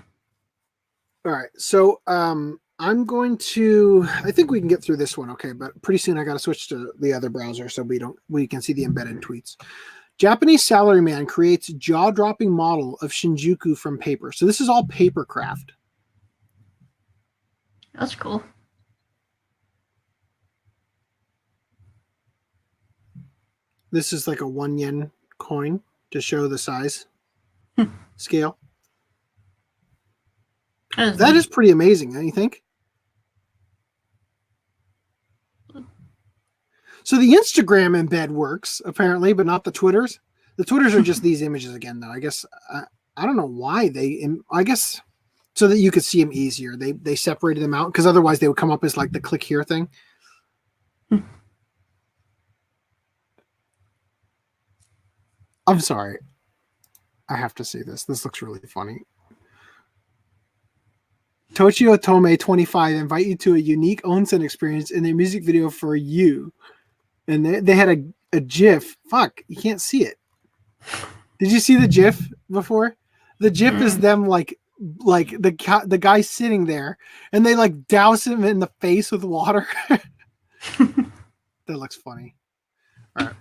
All right, so I'm going to. I think we can get through this one, okay? But pretty soon I got to switch to the other browser so we can see the embedded tweets. Japanese salaryman creates jaw-dropping model of Shinjuku from paper. So this is all paper craft. That's cool. This is like a 1 yen coin to show the size scale. That is pretty amazing, don't you think? So the Instagram embed works, apparently, but not the Twitters. The Twitters are just these images again, though. I guess, I don't know why I guess, so that you could see them easier. They separated them out, because otherwise they would come up as like the click here thing. I'm sorry. I have to see this. This looks really funny. Tochio Tome 25 invite you to a unique onsen experience in their music video for you. And they had a GIF. Fuck, you can't see it. Did you see the GIF before? The GIF is them like the guy sitting there, and they like douse him in the face with water. That looks funny. All right.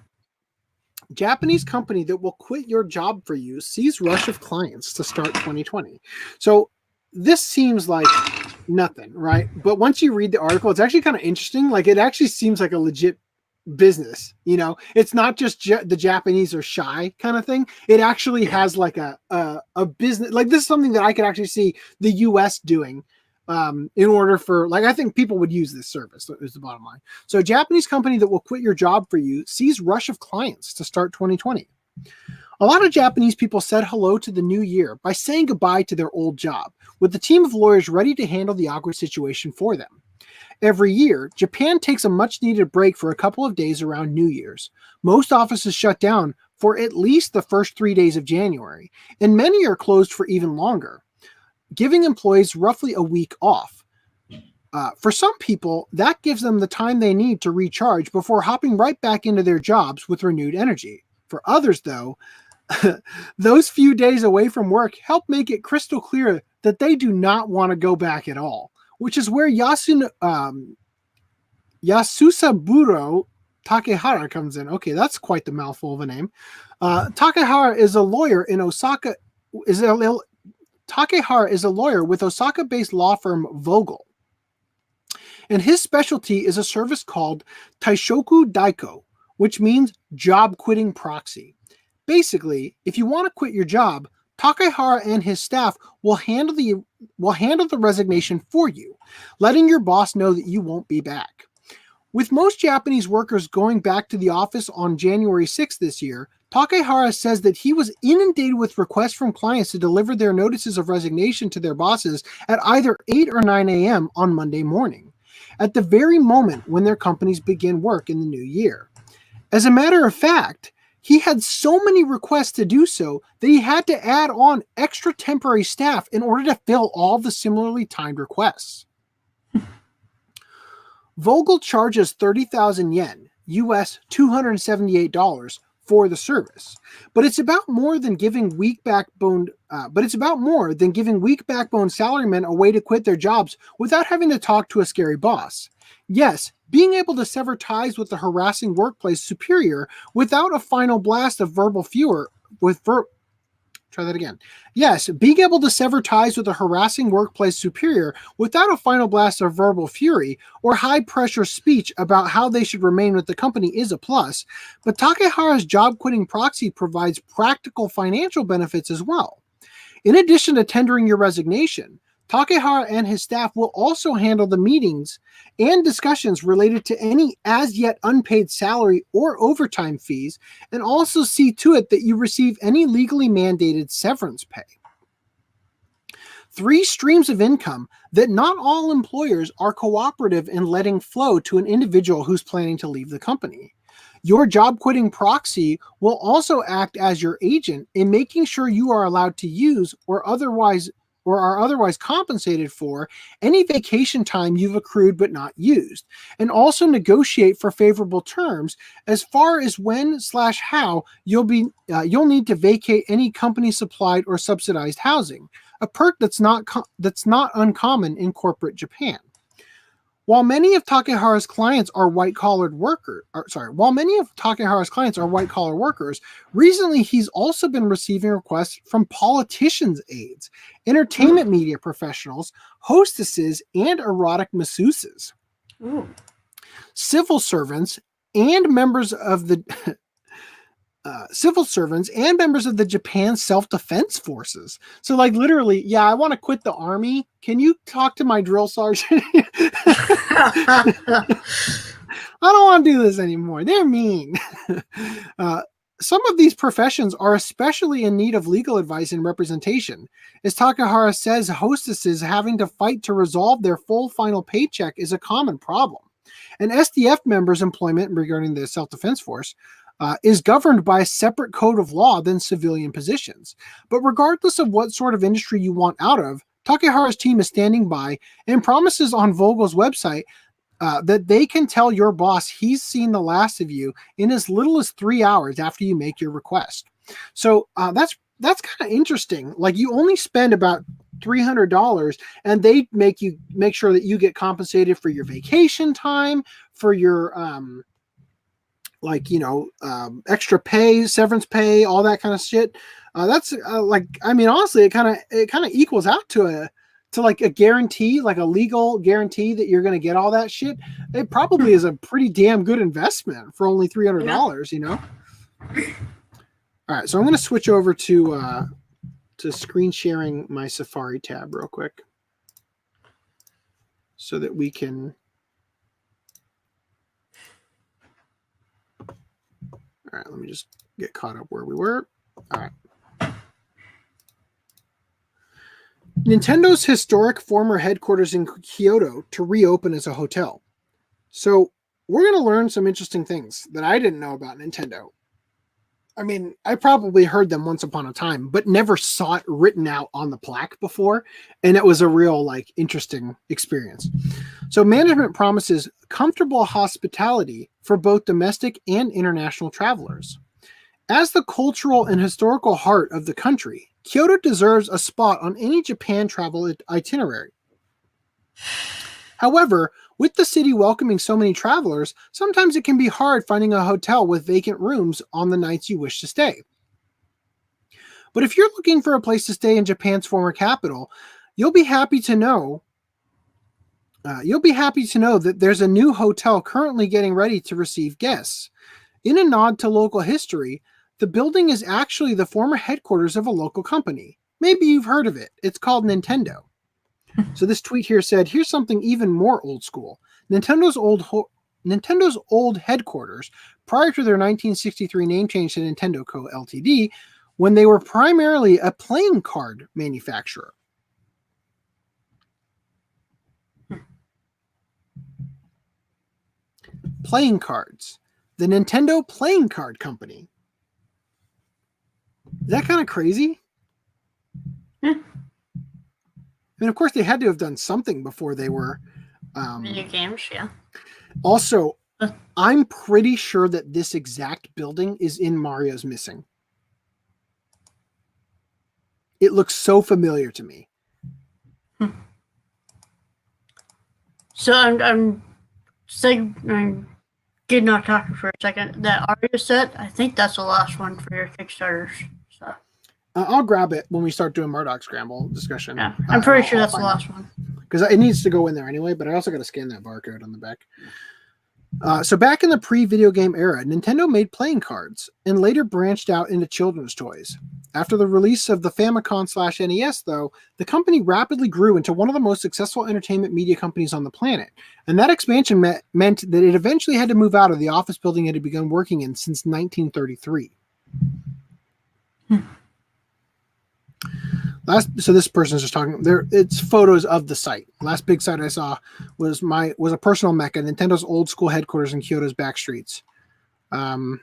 Japanese company that will quit your job for you sees rush of clients to start 2020. So this seems like nothing, right? But once you read the article, it's actually kind of interesting. Like, it actually seems like a legit business, you know? It's not just the Japanese are shy kind of thing. It actually has like a business. Like, this is something that I could actually see the US doing in order for, like, I think people would use this service is the bottom line. So a Japanese company that will quit your job for you sees rush of clients to start 2020. A lot of Japanese people said hello to the new year by saying goodbye to their old job, with the team of lawyers ready to handle the awkward situation for them. Every year, Japan takes a much-needed break for a couple of days around New Year's. Most offices shut down for at least the first 3 days of January, and many are closed for even longer, giving employees roughly a week off. For some people, that gives them the time they need to recharge before hopping right back into their jobs with renewed energy. For others, though, those few days away from work help make it crystal clear that they do not want to go back at all, which is where Yasusaburo Takehara comes in. Okay, that's quite the mouthful of a name. Takehara is a lawyer in Osaka. Takehara is a lawyer with Osaka-based law firm Vogel, and his specialty is a service called Taishoku Daiko, which means job quitting proxy. Basically, if you want to quit your job, Takehara and his staff will handle the resignation for you, letting your boss know that you won't be back. With most Japanese workers going back to the office on January 6th this year, Takehara says that he was inundated with requests from clients to deliver their notices of resignation to their bosses at either 8 or 9 a.m. on Monday morning, at the very moment when their companies begin work in the new year. As a matter of fact, he had so many requests to do so that he had to add on extra temporary staff in order to fill all the similarly timed requests. Vogel charges 30,000 yen, US $278, for the service, but it's about more than giving weak backbone salarymen a way to quit their jobs without having to talk to a scary boss. Yes, being able to sever ties with the harassing workplace superior without a final blast of verbal fury Yes, being able to sever ties with a harassing workplace superior without a final blast of verbal fury or high-pressure speech about how they should remain with the company is a plus, but Takehara's job-quitting proxy provides practical financial benefits as well. In addition to tendering your resignation, Takehara and his staff will also handle the meetings and discussions related to any as-yet unpaid salary or overtime fees, and also see to it that you receive any legally mandated severance pay. 3 streams of income that not all employers are cooperative in letting flow to an individual who's planning to leave the company. Your job-quitting proxy will also act as your agent in making sure you are allowed to use or are otherwise compensated for any vacation time you've accrued but not used, and also negotiate for favorable terms as far as when/how you'll need to vacate any company-supplied or subsidized housing, a perk that's not uncommon in corporate Japan. While many of Takehara's clients are white-collar workers, recently he's also been receiving requests from politicians' aides, entertainment media professionals, hostesses, and erotic masseuses. Ooh. Civil servants and members of the Japan Self-Defense Forces. So, like, literally, yeah, I want to quit the army. Can you talk to my drill sergeant? I don't want to do this anymore. They're mean. Some of these professions are especially in need of legal advice and representation. As Takehara says, hostesses having to fight to resolve their full final paycheck is a common problem. And SDF members' employment regarding the Self-Defense Force is governed by a separate code of law than civilian positions. But regardless of what sort of industry you want out of, Takehara's team is standing by and promises on Vogel's website that they can tell your boss he's seen the last of you in as little as 3 hours after you make your request. So that's kind of interesting. Like, you only spend about $300 and they make sure that you get compensated for your vacation time, for your extra pay, severance pay, all that kind of shit. Honestly, it kind of equals out to like a guarantee, like a legal guarantee that you're going to get all that shit. It probably is a pretty damn good investment for only $300, you know? All right. So I'm going to switch over to screen sharing my Safari tab real quick so that we can. All right, let me just get caught up where we were. All right. Nintendo's historic former headquarters in Kyoto to reopen as a hotel. So we're going to learn some interesting things that I didn't know about Nintendo. I mean, I probably heard them once upon a time, but never saw it written out on the plaque before. And it was a real, like, interesting experience. So management promises comfortable hospitality for both domestic and international travelers. As the cultural and historical heart of the country, Kyoto deserves a spot on any Japan travel itinerary. However, with the city welcoming so many travelers, sometimes it can be hard finding a hotel with vacant rooms on the nights you wish to stay. But if you're looking for a place to stay in Japan's former capital, you'll be happy to know that there's a new hotel currently getting ready to receive guests. In a nod to local history, the building is actually the former headquarters of a local company. Maybe you've heard of it. It's called Nintendo. So this tweet here said, here's something even more old school. Nintendo's old headquarters, prior to their 1963 name change to Nintendo Co. Ltd., when they were primarily a playing card manufacturer. Playing cards. The Nintendo Playing Card Company. Is that kind of crazy? I mean, of course, they had to have done something before they were... Video games, yeah. Also, I'm pretty sure that this exact building is in Mario's Missing. It looks so familiar to me. So I'm getting off topic for a second. That Aria set, I think that's the last one for your Kickstarters. So I'll grab it when we start doing Mardock Scramble discussion. yeah, I'm pretty sure that's the last one. Because it needs to go in there anyway, but I also got to scan that barcode on the back. So back in the pre-video game era, Nintendo made playing cards and later branched out into children's toys. After the release of the Famicom/NES, though, the company rapidly grew into one of the most successful entertainment media companies on the planet. And that expansion meant that it eventually had to move out of the office building it had begun working in since 1933. So this person's just talking there. It's photos of the site. Last big site I saw was a personal mecca, Nintendo's old school headquarters in Kyoto's back streets. The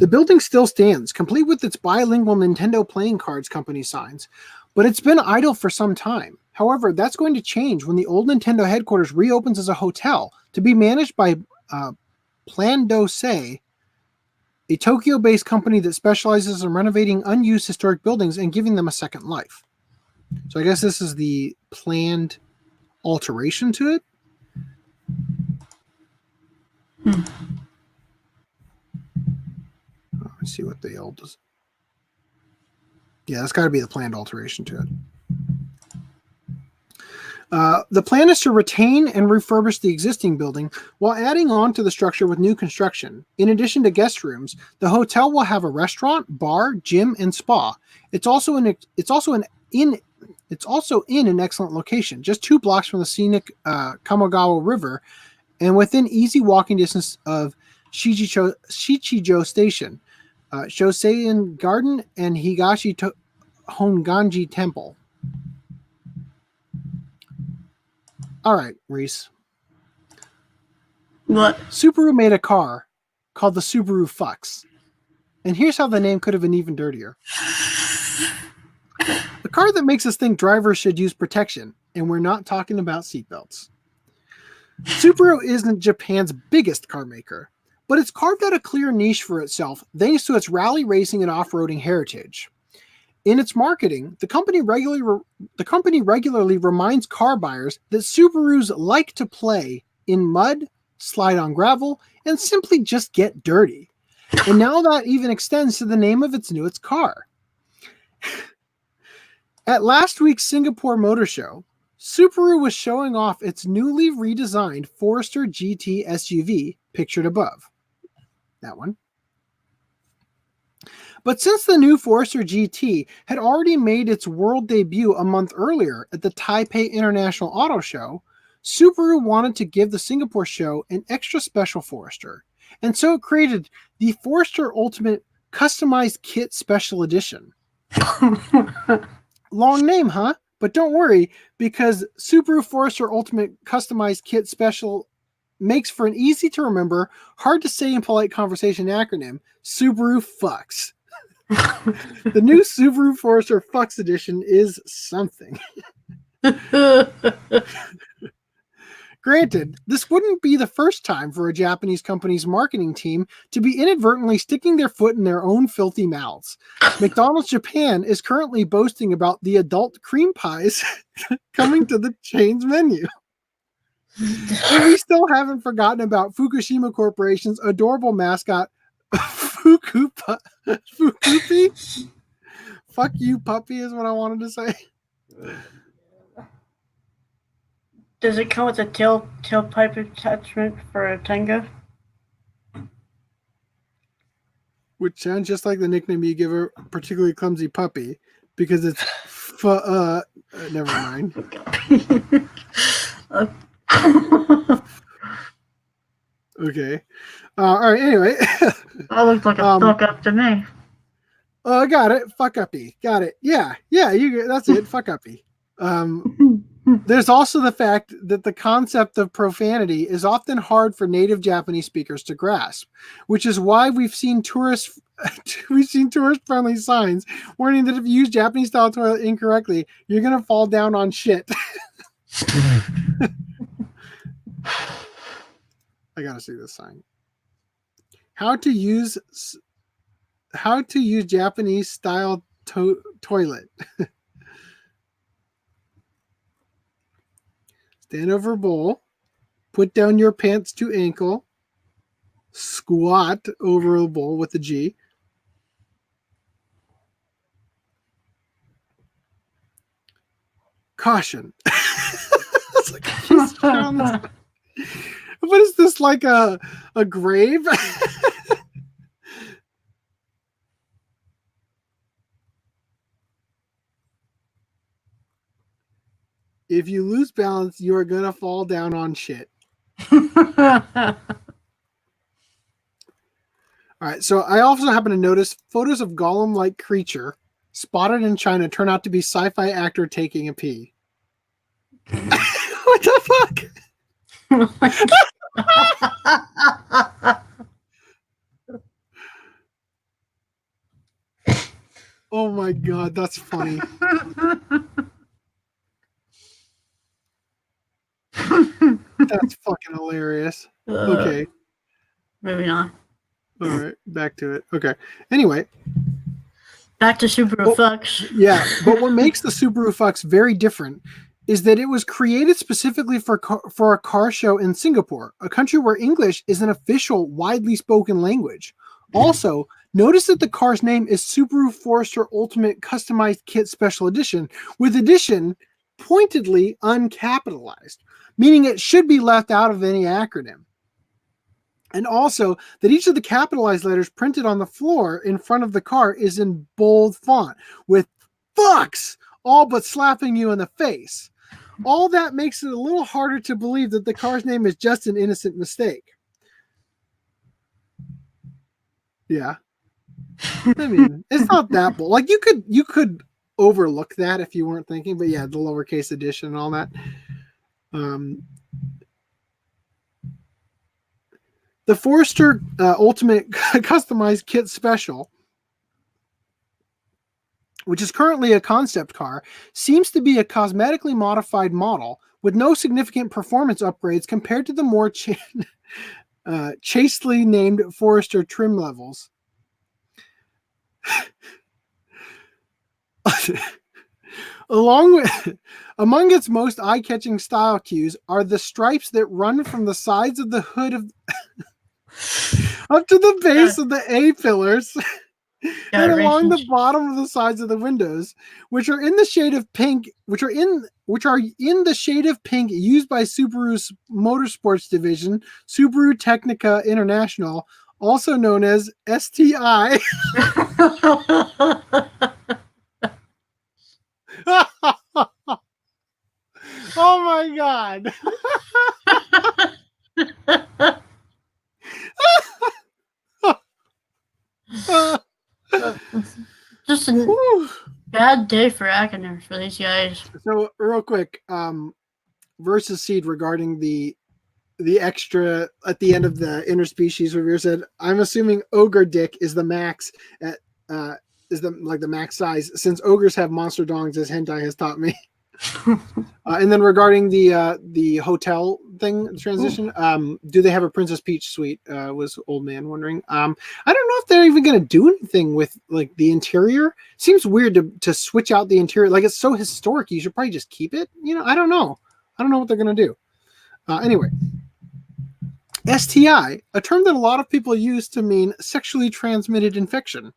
building still stands, complete with its bilingual Nintendo playing cards company signs, but it's been idle for some time. However, that's going to change when the old Nintendo headquarters reopens as a hotel to be managed by Plan Dosei, a Tokyo-based company that specializes in renovating unused historic buildings and giving them a second life. So I guess this is the planned alteration to it. Let's see what the old is. Yeah, that's got to be the planned alteration to it. The plan is to retain and refurbish the existing building while adding on to the structure with new construction. In addition to guest rooms, the hotel will have a restaurant, bar, gym, and spa. It's also in an excellent location, just 2 blocks from the scenic Kamogawa River, and within easy walking distance of Shichijo Station, Shosein Garden, and Higashi Honganji Temple. All right, Rhys. What? Subaru made a car called the Subaru Fox. And here's how the name could have been even dirtier. The car that makes us think drivers should use protection, and we're not talking about seatbelts. Subaru isn't Japan's biggest car maker, but it's carved out a clear niche for itself thanks to its rally racing and off-roading heritage. In its marketing, the company regularly reminds car buyers that Subarus like to play in mud, slide on gravel, and simply just get dirty. And now that even extends to the name of its newest car. At last week's Singapore Motor Show, Subaru was showing off its newly redesigned Forester GT SUV, pictured above. That one. But since the new Forester GT had already made its world debut a month earlier at the Taipei International Auto Show, Subaru wanted to give the Singapore show an extra special Forester, and so it created the Forester Ultimate Customized Kit Special Edition. Long name, huh? But don't worry, because Subaru Forester Ultimate Customized Kit Special makes for an easy to remember, hard to say in polite conversation acronym, Subaru Fucks. The new Subaru Forester Fucks edition is something. Granted, this wouldn't be the first time for a Japanese company's marketing team to be inadvertently sticking their foot in their own filthy mouths. McDonald's Japan is currently boasting about the adult cream pies coming to the chain's menu. And we still haven't forgotten about Fukushima Corporation's adorable mascot, Fukupi? Fuck you, puppy, is what I wanted to say. Does it come with a tailpipe attachment for a Tenga? Which sounds just like the nickname you give a particularly clumsy puppy, because it's never mind. Okay. All right. Anyway, That looks like a fuck up to me. Oh, I got it. Fuck uppy. Got it. Yeah. That's it. Fuck uppy. There's also the fact that the concept of profanity is often hard for native Japanese speakers to grasp, which is why we've seen tourist-friendly signs warning that if you use Japanese-style toilet incorrectly, you're gonna fall down on shit. I gotta see this sign. How to use Japanese-style toilet. Stand over bowl, put down your pants to ankle, squat over a bowl with a G. Caution. It's like what is this, like a grave? If you lose balance, you are going to fall down on shit. All right, so I also happen to notice photos of golem-like creature spotted in China turn out to be sci-fi actor taking a pee. What the fuck? Oh my god, that's funny. That's fucking hilarious. Okay. Moving on. All right, back to it. Okay. Anyway. Back to Subaru Fucks. Yeah, but what makes the Subaru Fucks very different is that it was created specifically for a car show in Singapore, a country where English is an official, widely spoken language. Also, notice that the car's name is Subaru Forester Ultimate Customized Kit Special Edition, with edition pointedly uncapitalized, meaning it should be left out of any acronym. And also that each of the capitalized letters printed on the floor in front of the car is in bold font with fucks all but slapping you in the face. All that makes it a little harder to believe that the car's name is just an innocent mistake. Yeah. I mean, it's not that bold. Like you could overlook that if you weren't thinking, but yeah, the lowercase edition and all that. The Forester Ultimate Customized Kit Special, which is currently a concept car, seems to be a cosmetically modified model with no significant performance upgrades compared to the more chastely named Forester trim levels. Among its most eye-catching style cues are the stripes that run from the sides of the hood of up to the base of the A-pillars and along the bottom of the sides of the windows, which are in the shade of pink, which are in the shade of pink used by Subaru's motorsports division, Subaru Technica International, also known as STI. Oh my god. Just bad day for acronyms for these guys. So real quick, versus Seed regarding the extra at the end of the interspecies review said, I'm assuming ogre dick is the max at is the max size since ogres have monster dongs as hentai has taught me. And then regarding the hotel thing transition, do they have a Princess Peach suite? Was old man wondering. I don't know if they're even going to do anything with like the interior. Seems weird to switch out the interior. Like it's so historic, you should probably just keep it. I don't know. I don't know what they're going to do. Anyway, STI, a term that a lot of people use to mean sexually transmitted infection.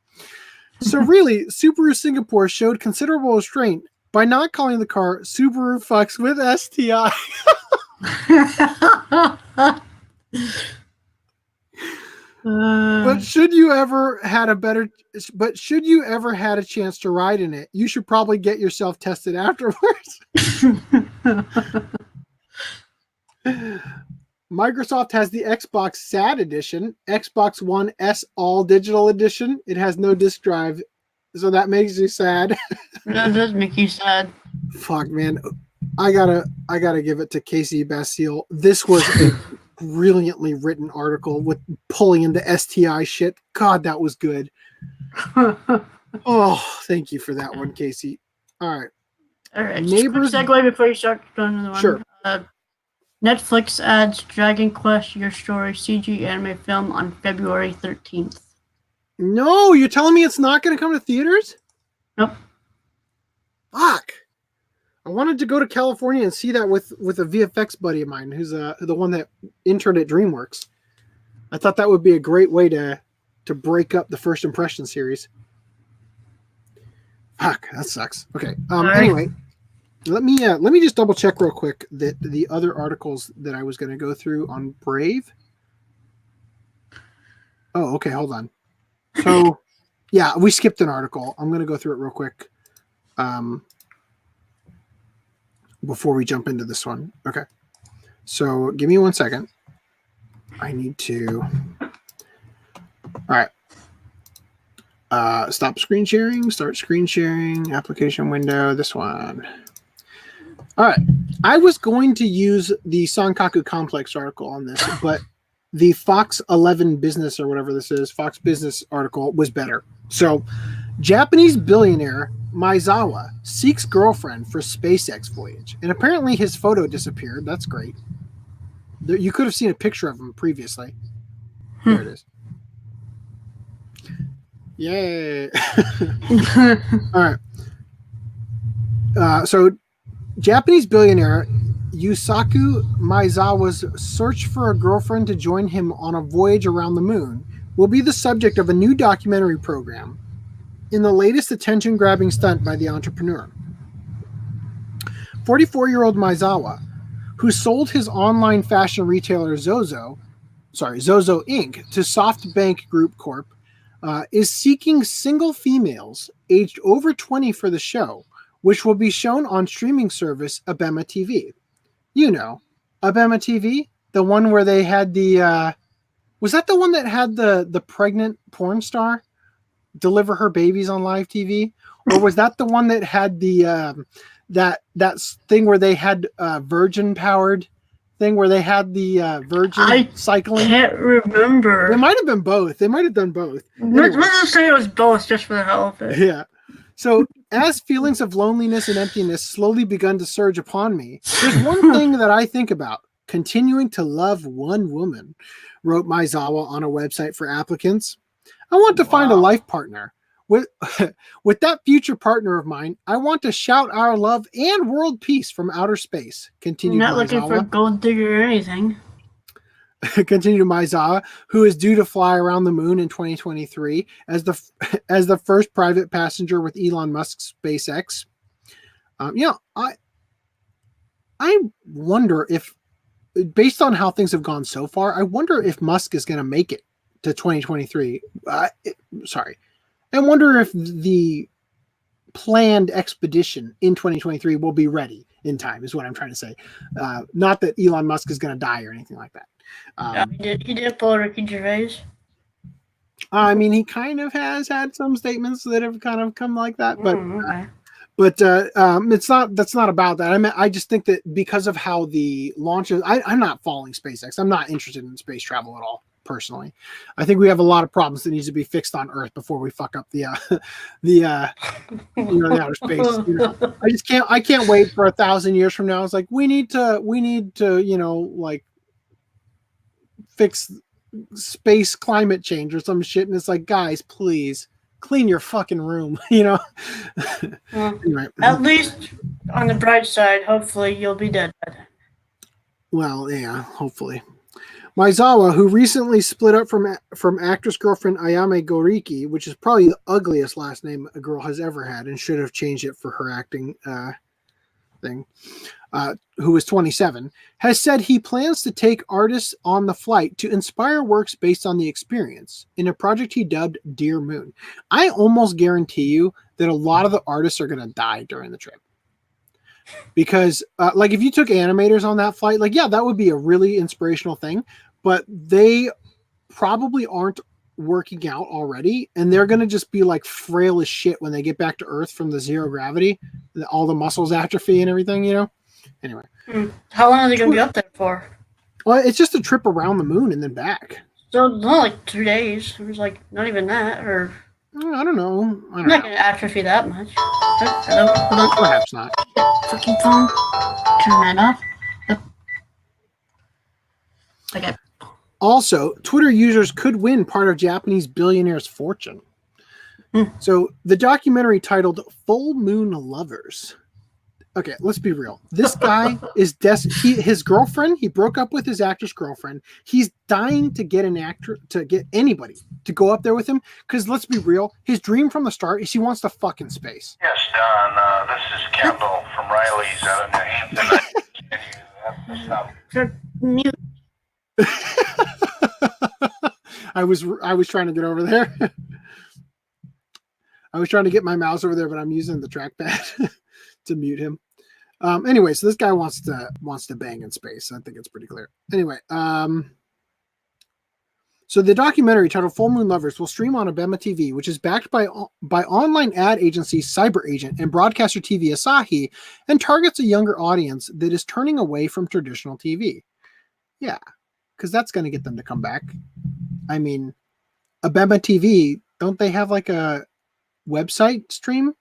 So really, Subaru Singapore showed considerable restraint by not calling the car Subaru Fucks with STI. But should you ever had a chance to ride in it, you should probably get yourself tested afterwards. Microsoft has the Xbox SAD edition, Xbox One S All Digital edition. It has no disc drive, so that makes you sad. That does make you sad. Fuck, man. I gotta give it to Casey Bastille. This was a brilliantly written article with pulling into STI shit. God, that was good. Oh, thank you for that one, Casey. All right. Neighbors. Segue before you start going to the one. Sure. Netflix adds Dragon Quest Your Story CG anime film on February 13th. No, you're telling me it's not going to come to theaters? Nope. Fuck. I wanted to go to California and see that with a VFX buddy of mine who's the one that interned at DreamWorks. I thought that would be a great way to break up the First Impression series. Fuck, that sucks. Okay. Anyway, let me just double check real quick that the other articles that I was going to go through on Brave. Oh, okay, hold on. So, yeah, we skipped an article. I'm going to go through it real quick before we jump into this one. Okay. So, give me 1 second. I need to... All right. Stop screen sharing, start screen sharing, application window, this one. All right. I was going to use the Sankaku Complex article on this, but the Fox 11 Business or whatever this is, Fox Business article was better. So, Japanese billionaire Maezawa seeks girlfriend for SpaceX voyage. And apparently his photo disappeared. That's great. You could have seen a picture of him previously. There it is. Yay. All right. So, Japanese billionaire Yusaku Maezawa's search for a girlfriend to join him on a voyage around the moon will be the subject of a new documentary program in the latest attention-grabbing stunt by the entrepreneur. 44-year-old Maezawa, who sold his online fashion retailer Zozo Inc. to SoftBank Group Corp., is seeking single females aged over 20 for the show, which will be shown on streaming service Abema TV. You know, Abema TV, the one where they had the was that the one that had the pregnant porn star deliver her babies on live TV, or was that the one that had the that thing where they had virgin powered thing where they had the virgin cycling? I can't remember. It might have been both. They might have done both. Let's just say it was both, just for the hell of it. Yeah. So, as feelings of loneliness and emptiness slowly begun to surge upon me, there's one thing that I think about: continuing to love one woman, wrote Maezawa on a website for applicants. I want to find a life partner. With that future partner of mine, I want to shout our love and world peace from outer space. Continued Not Maezawa. looking for a gold digger or anything. Continued Maezawa, who is due to fly around the moon in 2023 as the first private passenger with Elon Musk's SpaceX. I wonder if, based on how things have gone so far, I wonder if Musk is going to make it to 2023. I wonder if the planned expedition in 2023 will be ready in time, is what I'm trying to say. Not that Elon Musk is going to die or anything like that. He did pull Ricky Gervais. I mean, he kind of has had some statements that have kind of come like that, but Okay. it's not. That's not about that. I mean, I just think that because of how the launches, I'm not following SpaceX. I'm not interested in space travel at all. Personally, I think we have a lot of problems that needs to be fixed on Earth before we fuck up the the the outer space. I can't wait for 1,000 years from now. It's like we need to like fix space climate change or some shit, and it's like, guys, please clean your fucking room. Well, Anyway, at least on the bright side, hopefully you'll be dead. well, yeah, hopefully. Maizawa, who recently split up from actress girlfriend Ayame Goriki, which is probably the ugliest last name a girl has ever had, and should have changed it for her acting thing, who is 27, has said he plans to take artists on the flight to inspire works based on the experience in a project he dubbed Dear Moon. I almost guarantee you that a lot of the artists are going to die during the trip. Because, like, if you took animators on that flight, like, yeah, that would be a really inspirational thing, but they probably aren't working out already, and they're going to just be, like, frail as shit when they get back to Earth from the zero gravity, all the muscles atrophy and everything, Anyway. How long are they going to be up there for? Well, it's just a trip around the moon and then back. So, not like 2 days. It was like, not even that, or... I don't know. I'm not going to atrophy that much. Hello? Hold on. Perhaps not. Fucking phone. Turn that off. Yep. Okay. Also, Twitter users could win part of Japanese billionaire's fortune. So, the documentary titled Full Moon Lovers. Okay, let's be real. This guy is his girlfriend, he broke up with his actress girlfriend. He's dying to get anybody to go up there with him, because let's be real, his dream from the start is he wants to fuck in space. Yes, Don, this is Campbell from Riley's out of New Hampton. Mute. I was trying to get over there. I was trying to get my mouse over there, but I'm using the trackpad to mute him. Anyway, so this guy wants to bang in space. I think it's pretty clear. Anyway, so the documentary titled Full Moon Lovers will stream on Abema TV, which is backed by online ad agency Cyber Agent and broadcaster TV Asahi, and targets a younger audience that is turning away from traditional TV. Yeah, because that's going to get them to come back. I mean, Abema TV, don't they have like a website stream?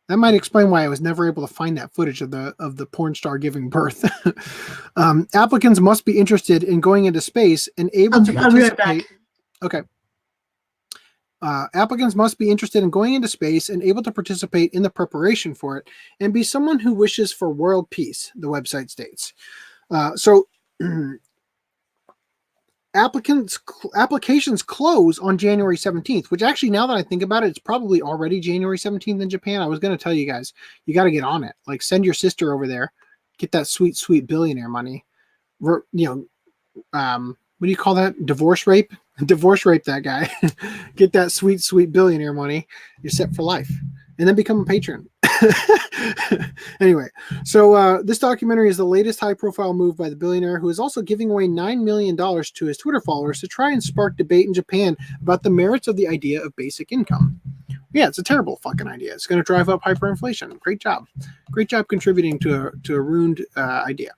That might explain why I was never able to find that footage of the porn star giving birth. Applicants must be interested in going into space and able to participate. Okay. Applicants must be interested in going into space and able to participate in the preparation for it, and be someone who wishes for world peace, the website states. So applications close on January 17th, which actually, now that I think about it, it's probably already January 17th in Japan. I was going to tell you guys, you got to get on it. Like, send your sister over there, get that sweet, sweet billionaire money. What do you call that? Divorce rape? Divorce rape that guy. Get that sweet, sweet billionaire money. You're set for life. And then become a patron. Anyway, so this documentary is the latest high-profile move by the billionaire, who is also giving away $9 million to his Twitter followers to try and spark debate in Japan about the merits of the idea of basic income. Yeah, it's a terrible fucking idea. It's going to drive up hyperinflation. Great job contributing to a ruined idea.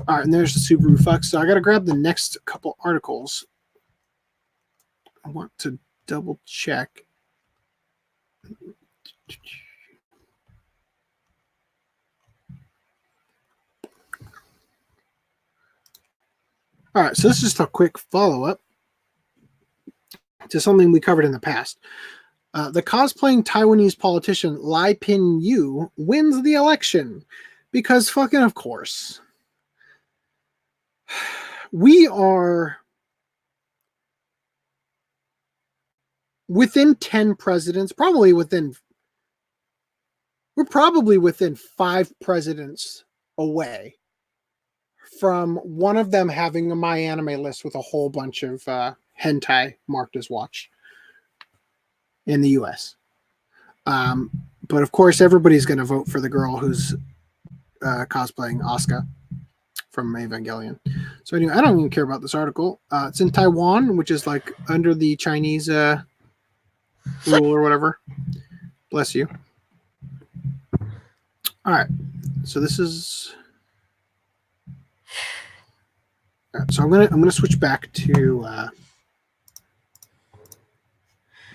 All right, and there's the Subaru fuck. So I got to grab the next couple articles. I want to double check. All right, so this is just a quick follow-up to something we covered in the past. The cosplaying Taiwanese politician Lai Pin-yu wins the election because fucking of course. We are within 10 presidents, we're probably within 5 presidents away from one of them having a My Anime list with a whole bunch of hentai marked as watch in the US. But of course, everybody's going to vote for the girl who's cosplaying Asuka from Evangelion. So anyway, I don't even care about this article. It's in Taiwan, which is like under the Chinese rule or whatever. Bless you. All right. So this is. So I'm gonna switch back to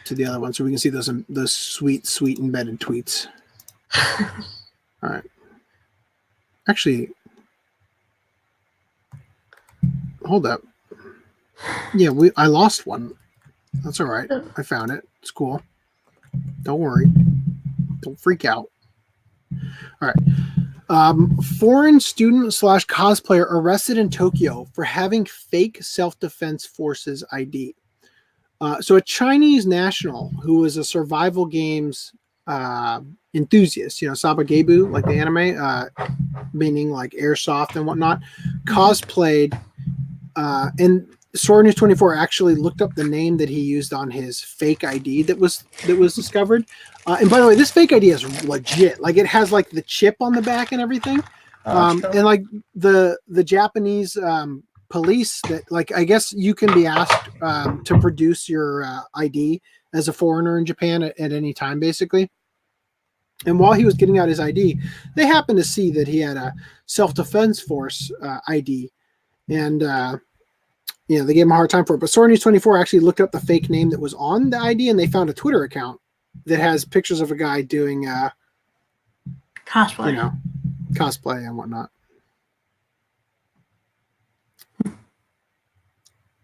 the other one so we can see those sweet embedded tweets. All right. Actually, hold up. Yeah, I lost one. That's all right. I found it. It's cool. Don't worry. Don't freak out. All right. Foreign student / cosplayer arrested in Tokyo for having fake self-defense forces ID. So a Chinese national who was a survival games enthusiast, Sabagebu, like the anime, meaning like airsoft and whatnot, cosplayed, and Sword News 24 actually looked up the name that he used on his fake ID that was discovered. And by the way, this fake ID is legit. Like it has like the chip on the back and everything. And like the Japanese police that, like, I guess you can be asked to produce your ID as a foreigner in Japan at any time, basically. And while he was getting out his ID, they happened to see that he had a self-defense force ID, and they gave him a hard time for it. But Sword News 24 actually looked up the fake name that was on the ID, and they found a Twitter account that has pictures of a guy doing cosplay, cosplay and whatnot.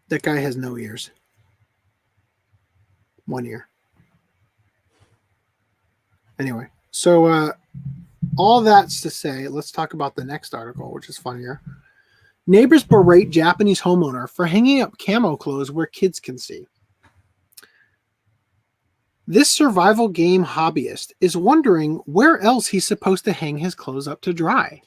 That guy has no ears. One ear. Anyway, so all that's to say, let's talk about the next article, which is funnier. Neighbors berate Japanese homeowner for hanging up camo clothes where kids can see. This survival game hobbyist is wondering where else he's supposed to hang his clothes up to dry.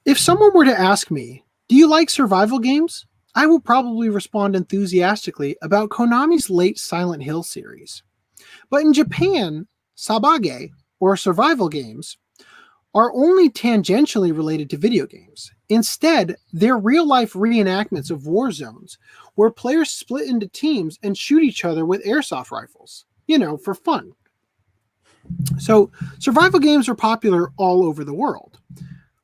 If someone were to ask me, do you like survival games? I will probably respond enthusiastically about Konami's late Silent Hill series. But in Japan, sabage, or survival games, are only tangentially related to video games. Instead, they're real-life reenactments of war zones where players split into teams and shoot each other with airsoft rifles, for fun. So, survival games are popular all over the world.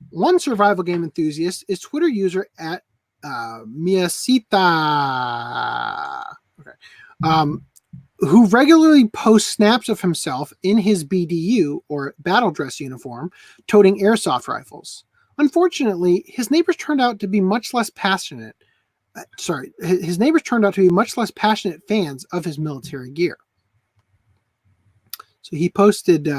One survival game enthusiast is Twitter user at Miyasita, who regularly posts snaps of himself in his BDU, or battle dress uniform, toting airsoft rifles. Unfortunately, his neighbors turned out to be much less passionate. His neighbors turned out to be much less passionate fans of his military gear. So he posted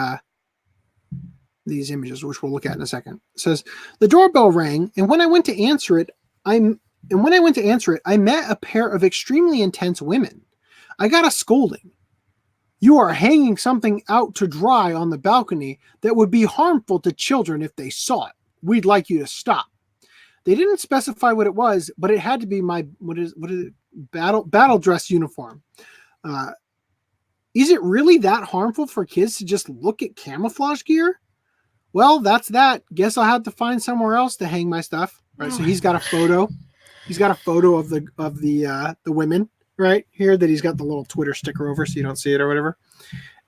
these images, which we'll look at in a second. It says, the doorbell rang, and when I went to answer it, I met a pair of extremely intense women. I got a scolding. You are hanging something out to dry on the balcony that would be harmful to children if they saw it. We'd like you to stop. They didn't specify what it was, but it had to be my battle dress uniform. Is it really that harmful for kids to just look at camouflage gear? Well, that's that. Guess I'll have to find somewhere else to hang my stuff. Right. So he's got a photo. He's got a photo of the women right here that he's got the little Twitter sticker over, so you don't see it or whatever.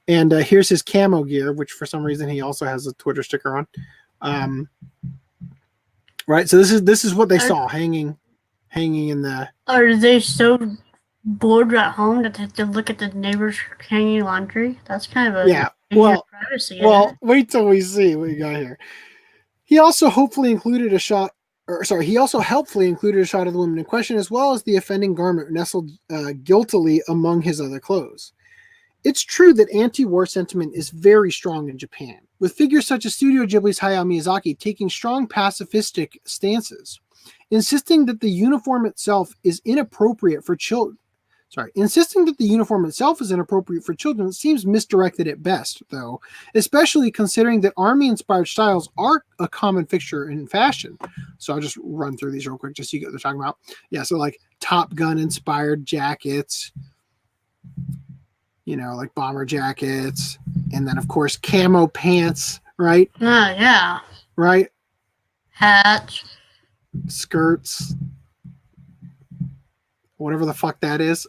And here's his camo gear, which for some reason he also has a Twitter sticker on. Right. So this is what they saw hanging in the. Are they so bored at home that they have to look at the neighbors hanging laundry? That's kind of a privacy. Well, wait till we see what we got here. He also helpfully included a shot of the woman in question, as well as the offending garment nestled guiltily among his other clothes. It's true that anti-war sentiment is very strong in Japan, with figures such as Studio Ghibli's Hayao Miyazaki taking strong pacifistic stances, insisting that the uniform itself is inappropriate for children. Insisting that the uniform itself is inappropriate for children seems misdirected at best, though, especially considering that army-inspired styles are a common fixture in fashion. So I'll just run through these real quick just so you get what they're talking about. Yeah, so like Top Gun-inspired jackets, like bomber jackets, and then, of course, camo pants, right? Yeah. Right? Hats. skirts, whatever the fuck that is.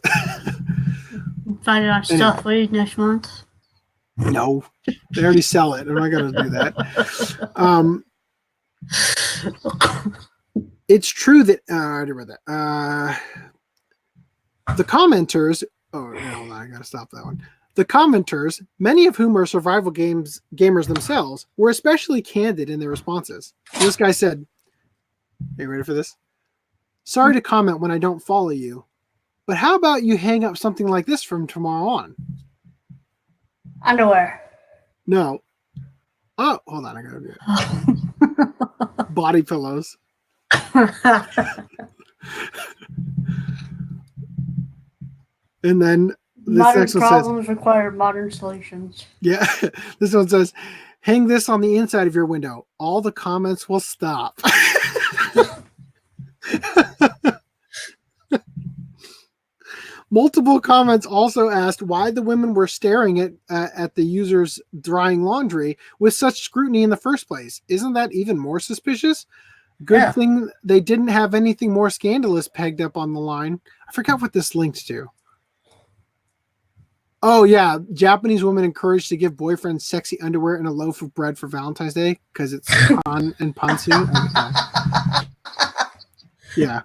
Find it on Stuffly next month. No, they already sell it. I'm not going to do that. It's true that I already read that. The commenters. Oh, hold on, I got to stop that one. The commenters, many of whom are survival gamers themselves, were especially candid in their responses. This guy said, "Are you ready for this? Sorry to comment when I don't follow you, but how about you hang up something like this from tomorrow on?" Underwear. No. Oh, hold on. I gotta do it. Body pillows. And then this Modern next one problems require modern solutions. Yeah. This one says, hang this on the inside of your window. All the comments will stop. Multiple comments also asked why the women were staring at the users drying laundry with such scrutiny in the first place. Isn't that even more suspicious? Good thing they didn't have anything more scandalous pegged up on the line. I forgot what this linked to. Oh, yeah. Japanese women encouraged to give boyfriends sexy underwear and a loaf of bread for Valentine's Day because it's pan and pansu. Yeah.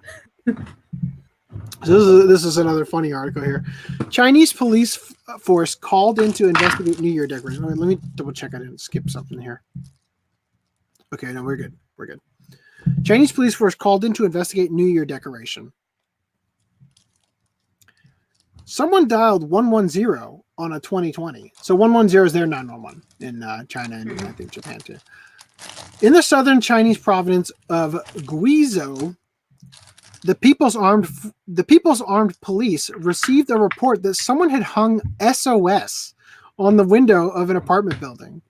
So this is another funny article here. Chinese police force called in to investigate New Year decorations. Let me double check. I didn't skip something here. Okay, no, we're good. We're good. Chinese police force called in to investigate New Year decoration. Someone dialed 110 on a 2020. So 110 is their 911 in China and I think Japan too. In the southern Chinese province of Guizhou, the People's Armed Police received a report that someone had hung SOS on the window of an apartment building.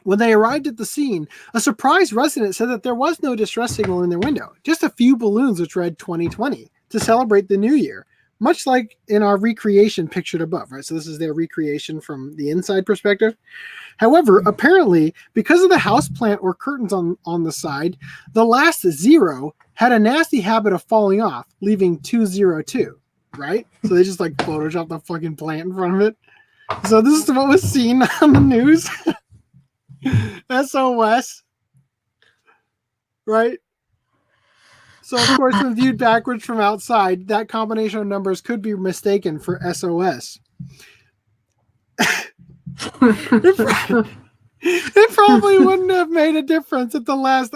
When they arrived at the scene, a surprised resident said that there was no distress signal in their window, just a few balloons which read 2020 to celebrate the new year, much like in our recreation pictured above, right? So this is their recreation from the inside perspective. However, apparently, because of the houseplant or curtains on the side, the last zero had a nasty habit of falling off, leaving 202, right? So they just like photoshopped the fucking plant in front of it. So this is what was seen on the news. SOS. Right? So, of course, when viewed backwards from outside, that combination of numbers could be mistaken for SOS. It probably wouldn't have made a difference if the last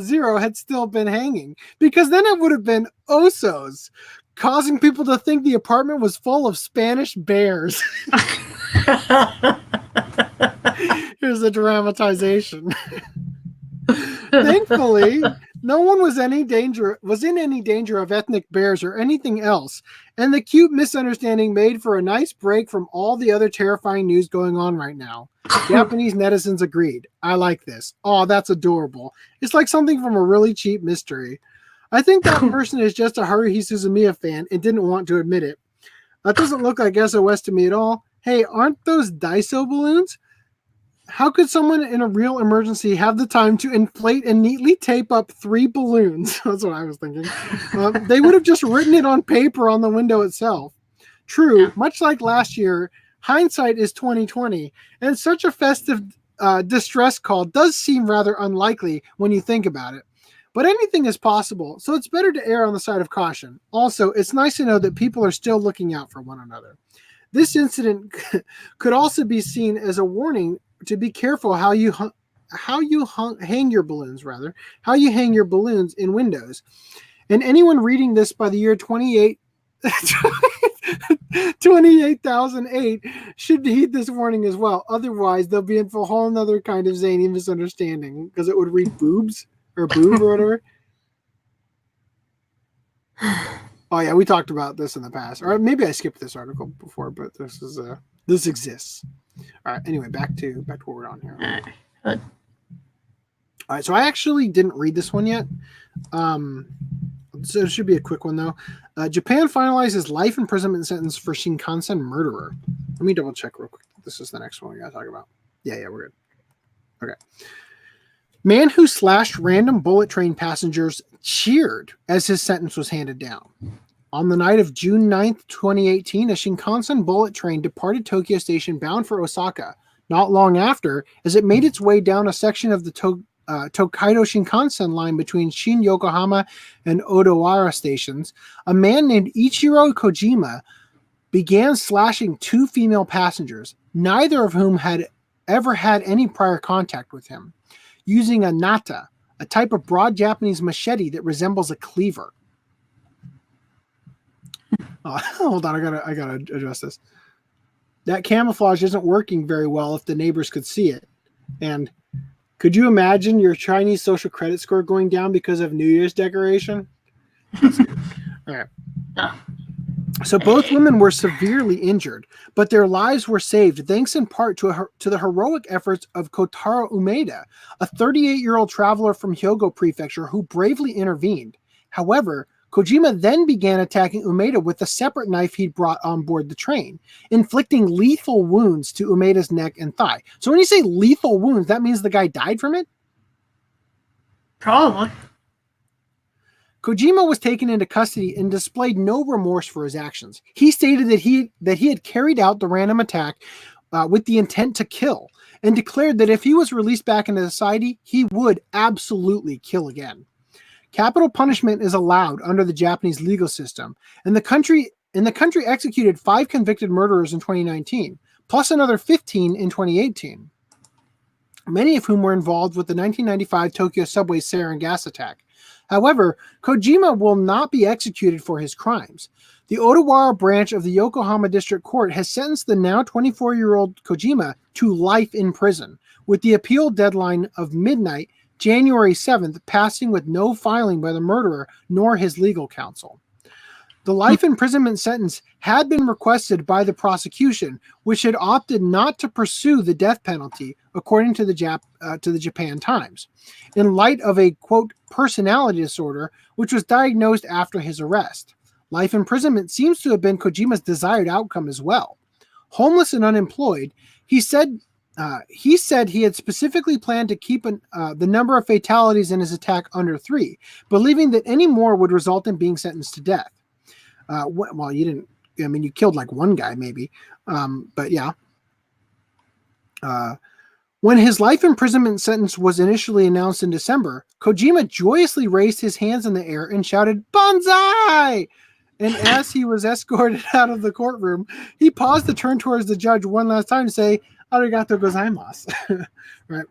zero had still been hanging, because then it would have been Osos, causing people to think the apartment was full of Spanish bears. Here's the dramatization. Thankfully, no one was in any danger of ethnic bears or anything else, and the cute misunderstanding made for a nice break from all the other terrifying news going on right now. Japanese netizens agreed. I like this. Oh, that's adorable. It's like something from a really cheap mystery. I think that person is just a Haruhi Suzumiya fan and didn't want to admit it. That doesn't look like SOS to me at all. Hey, aren't those Daiso balloons? How could someone in a real emergency have the time to inflate and neatly tape up 3 balloons? That's what I was thinking. They would have just written it on paper on the window itself. True, much like last year, hindsight is 2020, and such a festive distress call does seem rather unlikely when you think about it. But anything is possible, so it's better to err on the side of caution. Also, it's nice to know that people are still looking out for one another. This incident could also be seen as a warning to be careful how you hang your balloons in windows. And anyone reading this by the year 28,008 should heed this warning as well. Otherwise, they'll be in for a whole other kind of zany misunderstanding, because it would read boobs or boob or whatever. Oh yeah, we talked about this in the past, or maybe I skipped this article before, but this exists. All right. Anyway, back to what we're on here. All right. So I actually didn't read this one yet. So it should be a quick one though. Japan finalizes life imprisonment sentence for Shinkansen murderer. Let me double check real quick. This is the next one we gotta talk about. Yeah, we're good. Okay. Man who slashed random bullet train passengers cheered as his sentence was handed down. On the night of June 9th, 2018, a Shinkansen bullet train departed Tokyo Station bound for Osaka. Not long after, as it made its way down a section of the Tokaido Shinkansen line between Shin Yokohama and Odawara stations, a man named Ichiro Kojima began slashing two female passengers, neither of whom had ever had any prior contact with him, using a nata, a type of broad Japanese machete that resembles a cleaver. Hold on, I gotta address this. That camouflage isn't working very well if the neighbors could see it. And could you imagine your Chinese social credit score going down because of New Year's decoration? All right. So both women were severely injured, but their lives were saved thanks in part to the heroic efforts of Kotaro Umeda, a 38-year-old traveler from Hyogo Prefecture who bravely intervened. However, Kojima then began attacking Umeda with a separate knife he'd brought on board the train, inflicting lethal wounds to Umeda's neck and thigh. So when you say lethal wounds, that means the guy died from it? Probably. Kojima was taken into custody and displayed no remorse for his actions. He stated that he had carried out the random attack with the intent to kill, and declared that if he was released back into society, he would absolutely kill again. Capital punishment is allowed under the Japanese legal system, and the country executed 5 convicted murderers in 2019, plus another 15 in 2018, many of whom were involved with the 1995 Tokyo subway sarin gas attack. However, Kojima will not be executed for his crimes. The Odawara branch of the Yokohama District Court has sentenced the now 24-year-old Kojima to life in prison, with the appeal deadline of midnight, January 7th, passing with no filing by the murderer nor his legal counsel. The life imprisonment sentence had been requested by the prosecution, which had opted not to pursue the death penalty, according to the Japan Times, in light of a, quote, personality disorder, which was diagnosed after his arrest. Life imprisonment seems to have been Kojima's desired outcome as well. Homeless and unemployed, he said he had specifically planned to keep the number of fatalities in his attack under 3, believing that any more would result in being sentenced to death. Well, you didn't. I mean, you killed like one guy, maybe. But yeah. When his life imprisonment sentence was initially announced in December, Kojima joyously raised his hands in the air and shouted, "Banzai!" And as he was escorted out of the courtroom, he paused to turn towards the judge one last time to say, "Arigato gozaimasu." Right.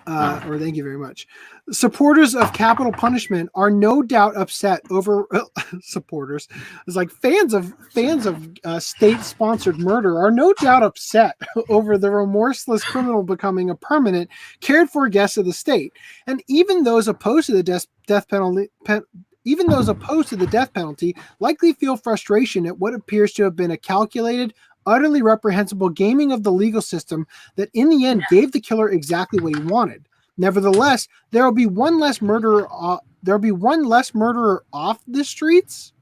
Or thank you very much. Supporters of capital punishment are no doubt upset over supporters. It's like fans of state-sponsored murder are no doubt upset over the remorseless criminal becoming a permanent, cared-for guest of the state. And even those opposed to the death penalty, likely feel frustration at what appears to have been a calculated, utterly reprehensible gaming of the legal system that in the end gave the killer exactly what he wanted. Nevertheless, there will be one less murderer off the streets.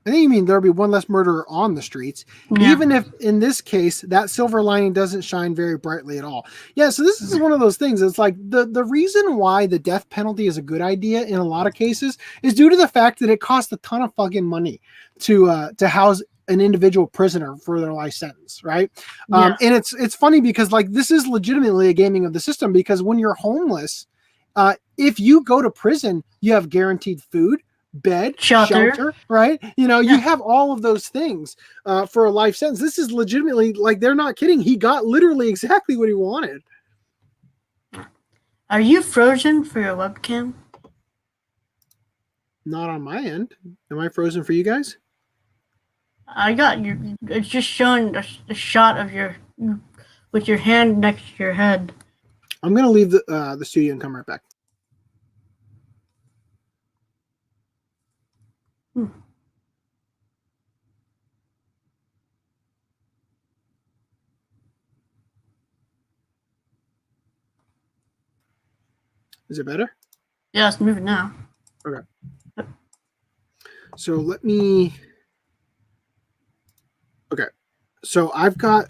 I think you mean there'll be one less murderer on the streets, even if in this case that silver lining doesn't shine very brightly at all. Yeah, so this is one of those things. It's like the reason why the death penalty is a good idea in a lot of cases is due to the fact that it costs a ton of fucking money to house an individual prisoner for their life sentence, right? And it's funny because like this is legitimately a gaming of the system, because when you're homeless, if you go to prison, you have guaranteed food, bed, shelter, right? You know, you have all of those things for a life sentence. This is legitimately, like, they're not kidding. He got literally exactly what he wanted. Are you frozen for your webcam? Not on my end. Am I frozen for you guys? I got your. It's just showing a shot of your with your hand next to your head. I'm gonna leave the studio and come right back. Is it better? Yeah, it's moving now. Okay. So let me. Okay, so I've got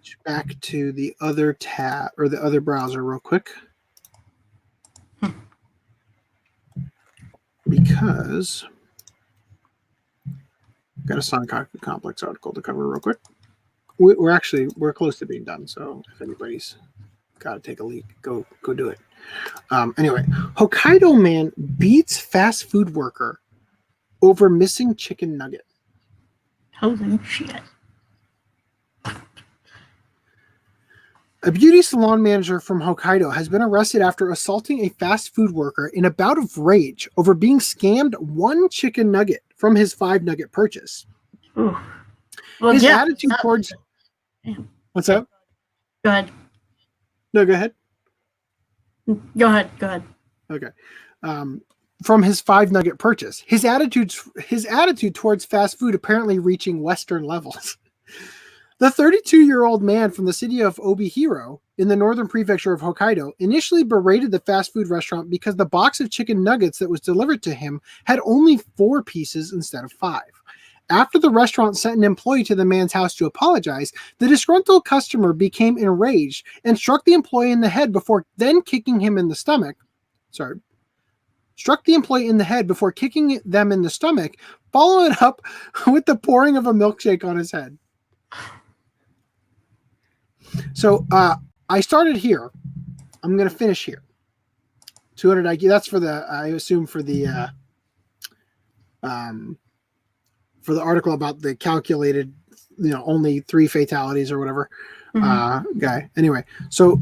switch back to the other tab or the other browser real quick. Because I've got a Sonic Complex article to cover real quick. We're close to being done, so if anybody's got to take a leak, go do it. Anyway, Hokkaido man beats fast food worker over missing chicken nugget. Holy shit. A beauty salon manager from Hokkaido has been arrested after assaulting a fast food worker in a bout of rage over being scammed one chicken nugget from his 5-nugget purchase. Ooh. Well, His yeah, attitude towards... What's up? Go ahead. No, go ahead. Go ahead. Okay. From his 5-nugget purchase. His attitude towards fast food apparently reaching Western levels. The 32-year-old man from the city of Obihiro in the northern prefecture of Hokkaido initially berated the fast food restaurant because the box of chicken nuggets that was delivered to him had only 4 pieces instead of 5. After the restaurant sent an employee to the man's house to apologize, the disgruntled customer became enraged and struck the employee in the head before then kicking him in the stomach. Struck the employee in the head before kicking them in the stomach, following it up with the pouring of a milkshake on his head. So I started here. I'm going to finish here. 200 IQ. That's for the, I assume for the article about the calculated, only 3 fatalities or whatever guy. Anyway, so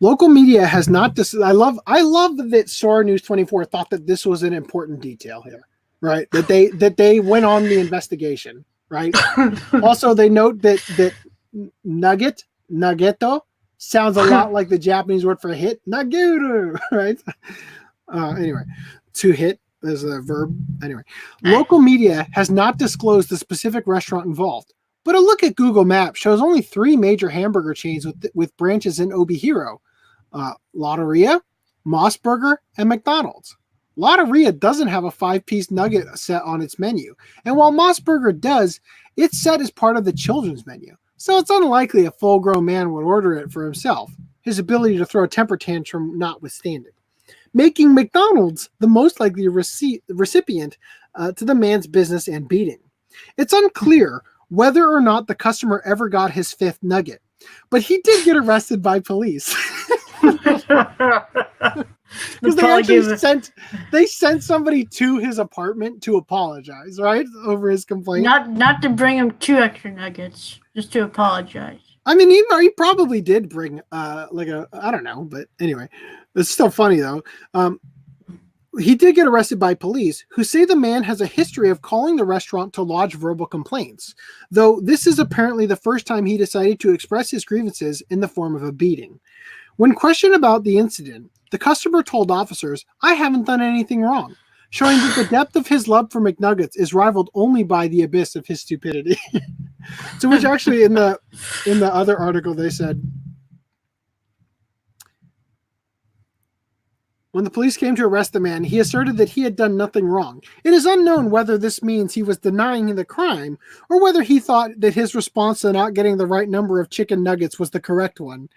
local media has not. I love that Sora News 24 thought that this was an important detail here, right? That they went on the investigation, right? Also, they note that nuggeto sounds a lot like the Japanese word for hit, nageru, right? Anyway, to hit is a verb. Anyway, local media has not disclosed the specific restaurant involved, but a look at Google Maps shows only 3 major hamburger chains with branches in Obihiro: Lotteria, Moss Burger, and McDonald's. Lotteria doesn't have a 5-piece nugget set on its menu, and while Moss Burger does, it's set as part of the children's menu. So it's unlikely a full-grown man would order it for himself, his ability to throw a temper tantrum notwithstanding, making McDonald's the most likely recipient to the man's business and beating. It's unclear whether or not the customer ever got his 5th nugget, but he did get arrested by police. Because they actually sent somebody to his apartment to apologize, right, over his complaint. Not to bring him 2 extra nuggets, just to apologize. I mean, he probably did bring I don't know, but anyway, it's still funny though. He did get arrested by police, who say the man has a history of calling the restaurant to lodge verbal complaints, though this is apparently the first time he decided to express his grievances in the form of a beating. When questioned about the incident, the customer told officers, "I haven't done anything wrong," showing that the depth of his love for McNuggets is rivaled only by the abyss of his stupidity. So, which actually in the other article they said, when the police came to arrest the man, he asserted that he had done nothing wrong. It is unknown whether this means he was denying the crime or whether he thought that his response to not getting the right number of chicken nuggets was the correct one.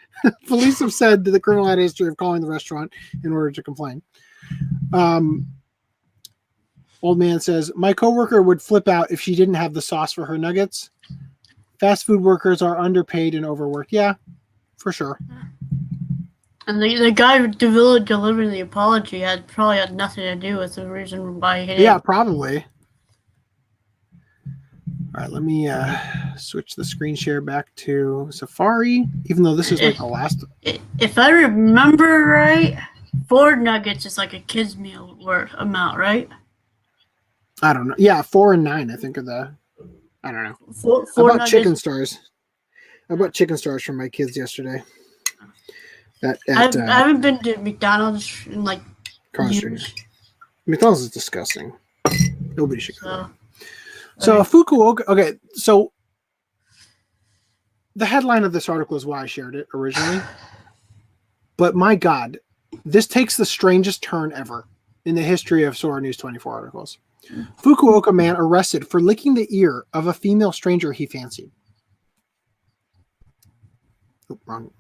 Police have said that the criminal had a history of calling the restaurant in order to complain. Old man says, "My coworker would flip out if she didn't have the sauce for her nuggets. Fast food workers are underpaid and overworked." Yeah, for sure. And the guy who delivered the apology probably had nothing to do with the reason why he did. Yeah, probably. All right, let me switch the screen share back to Safari, even though this is like the last. If I remember right, 4 nuggets is like a kid's meal worth amount, right? I don't know. Yeah, 4 and 9, I think, are the. I don't know. 4 I bought nuggets. chicken stars. I bought chicken stars for my kids yesterday. I haven't been to McDonald's in like years. McDonald's is disgusting. Nobody should go there. So okay. Fukuoka. Okay, so the headline of this article is why I shared it originally. But my God, this takes the strangest turn ever in the history of Sora News 24 articles. Fukuoka man arrested for licking the ear of a female stranger he fancied. Oh, wrong.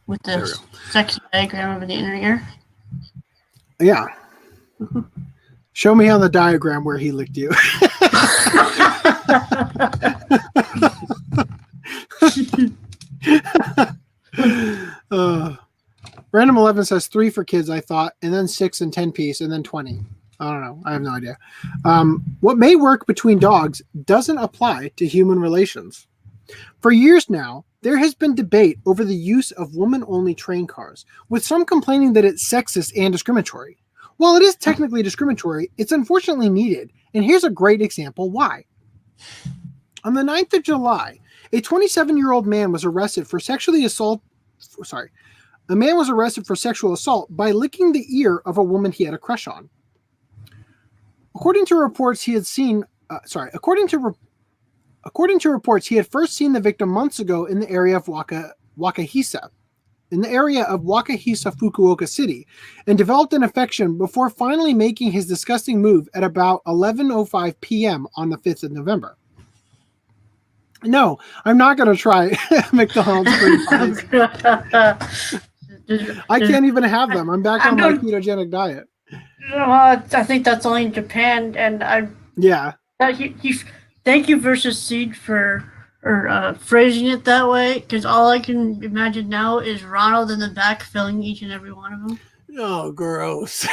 With There we the sexy diagram over the inner ear. Yeah. Show me on the diagram where he licked you. Random 11 says 3 for kids, I thought, and then 6 and 10 piece, and then 20. I don't know. I have no idea. What may work between dogs doesn't apply to human relations. For years now, there has been debate over the use of woman-only train cars, with some complaining that it's sexist and discriminatory. While it is technically discriminatory, it's unfortunately needed, and here's a great example why. On the 9th of July, a 27-year-old man was arrested for sexual assault by licking the ear of a woman he had a crush on. According to reports, he had first seen the victim months ago in the area of Wakahisa, Fukuoka City, and developed an affection before finally making his disgusting move at about 11:05 p.m. on the 5th of November. No, I'm not going to try McDonald's free pies. I can't even have them. I'm back on my ketogenic diet. I think that's only in Japan, and thank you versus Seed for phrasing it that way, because all I can imagine now is Ronald in the back filling each and every one of them. Oh, gross.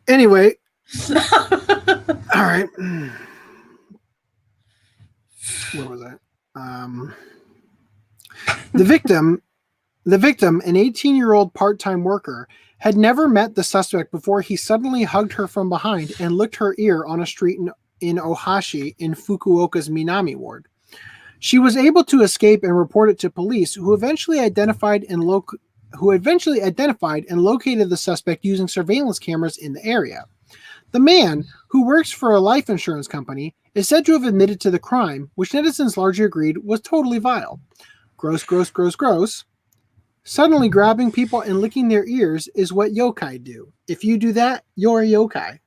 Anyway. All right. Where was I? The victim, an 18-year-old part-time worker, had never met the suspect before he suddenly hugged her from behind and licked her ear on a street in Ohashi in Fukuoka's Minami ward. She was able to escape and report it to police, who eventually identified and located the suspect using surveillance cameras in the area. The man, who works for a life insurance company, is said to have admitted to the crime, which netizens largely agreed was totally vile. Gross, gross, gross, gross. Suddenly grabbing people and licking their ears is what yokai do. If you do that, you're a yokai.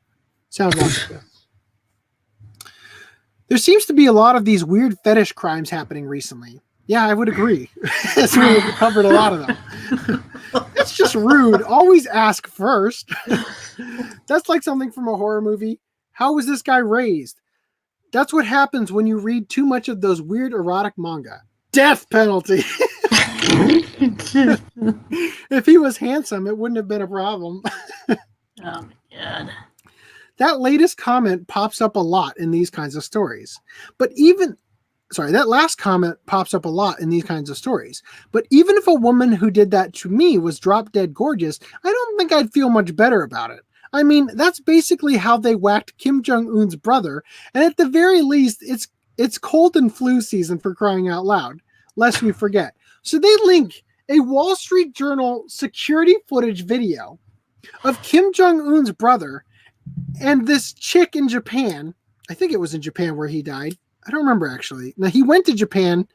Sounds like it. There seems to be a lot of these weird fetish crimes happening recently. Yeah, I would agree. So we've covered a lot of them. It's just rude. Always ask first. That's like something from a horror movie. How was this guy raised? That's what happens when you read too much of those weird erotic manga. Death penalty. If he was handsome, it wouldn't have been a problem. Oh my God. That latest comment pops up a lot in these kinds of stories. That last comment pops up a lot in these kinds of stories. But even if a woman who did that to me was drop dead gorgeous, I don't think I'd feel much better about it. I mean, that's basically how they whacked Kim Jong-un's brother, and at the very least, it's cold and flu season, for crying out loud, lest we forget. So they link a Wall Street Journal security footage video of Kim Jong-un's brother and this chick in Japan. I think it was in Japan where he died. I don't remember, actually. Now, he went to Japan.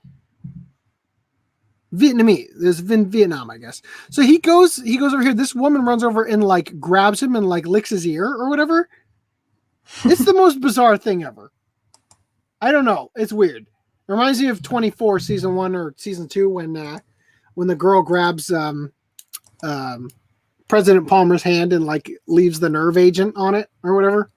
Vietnamese. There's Vietnam, I guess. So he goes over here. This woman runs over and like grabs him and like licks his ear or whatever. It's the most bizarre thing ever. I don't know. It's weird. It reminds me of 24 season 1 or season 2 when the girl grabs President Palmer's hand and like leaves the nerve agent on it or whatever.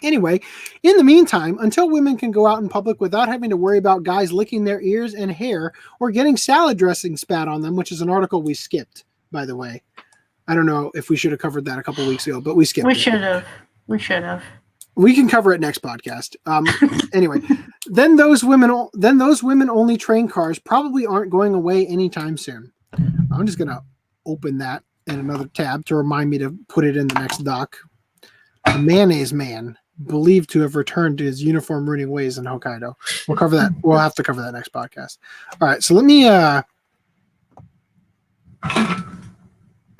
Anyway, in the meantime, until women can go out in public without having to worry about guys licking their ears and hair or getting salad dressing spat on them, which is an article we skipped, by the way. I don't know if we should have covered that a couple weeks ago, but we skipped it. We should have. We can cover it next podcast. Anyway, then those women only train cars probably aren't going away anytime soon. I'm just gonna open that in another tab to remind me to put it in the next doc. The mayonnaise man, believed to have returned to his uniform ruining ways in Hokkaido. We'll cover that. We'll have to cover that next podcast. All right, so let me.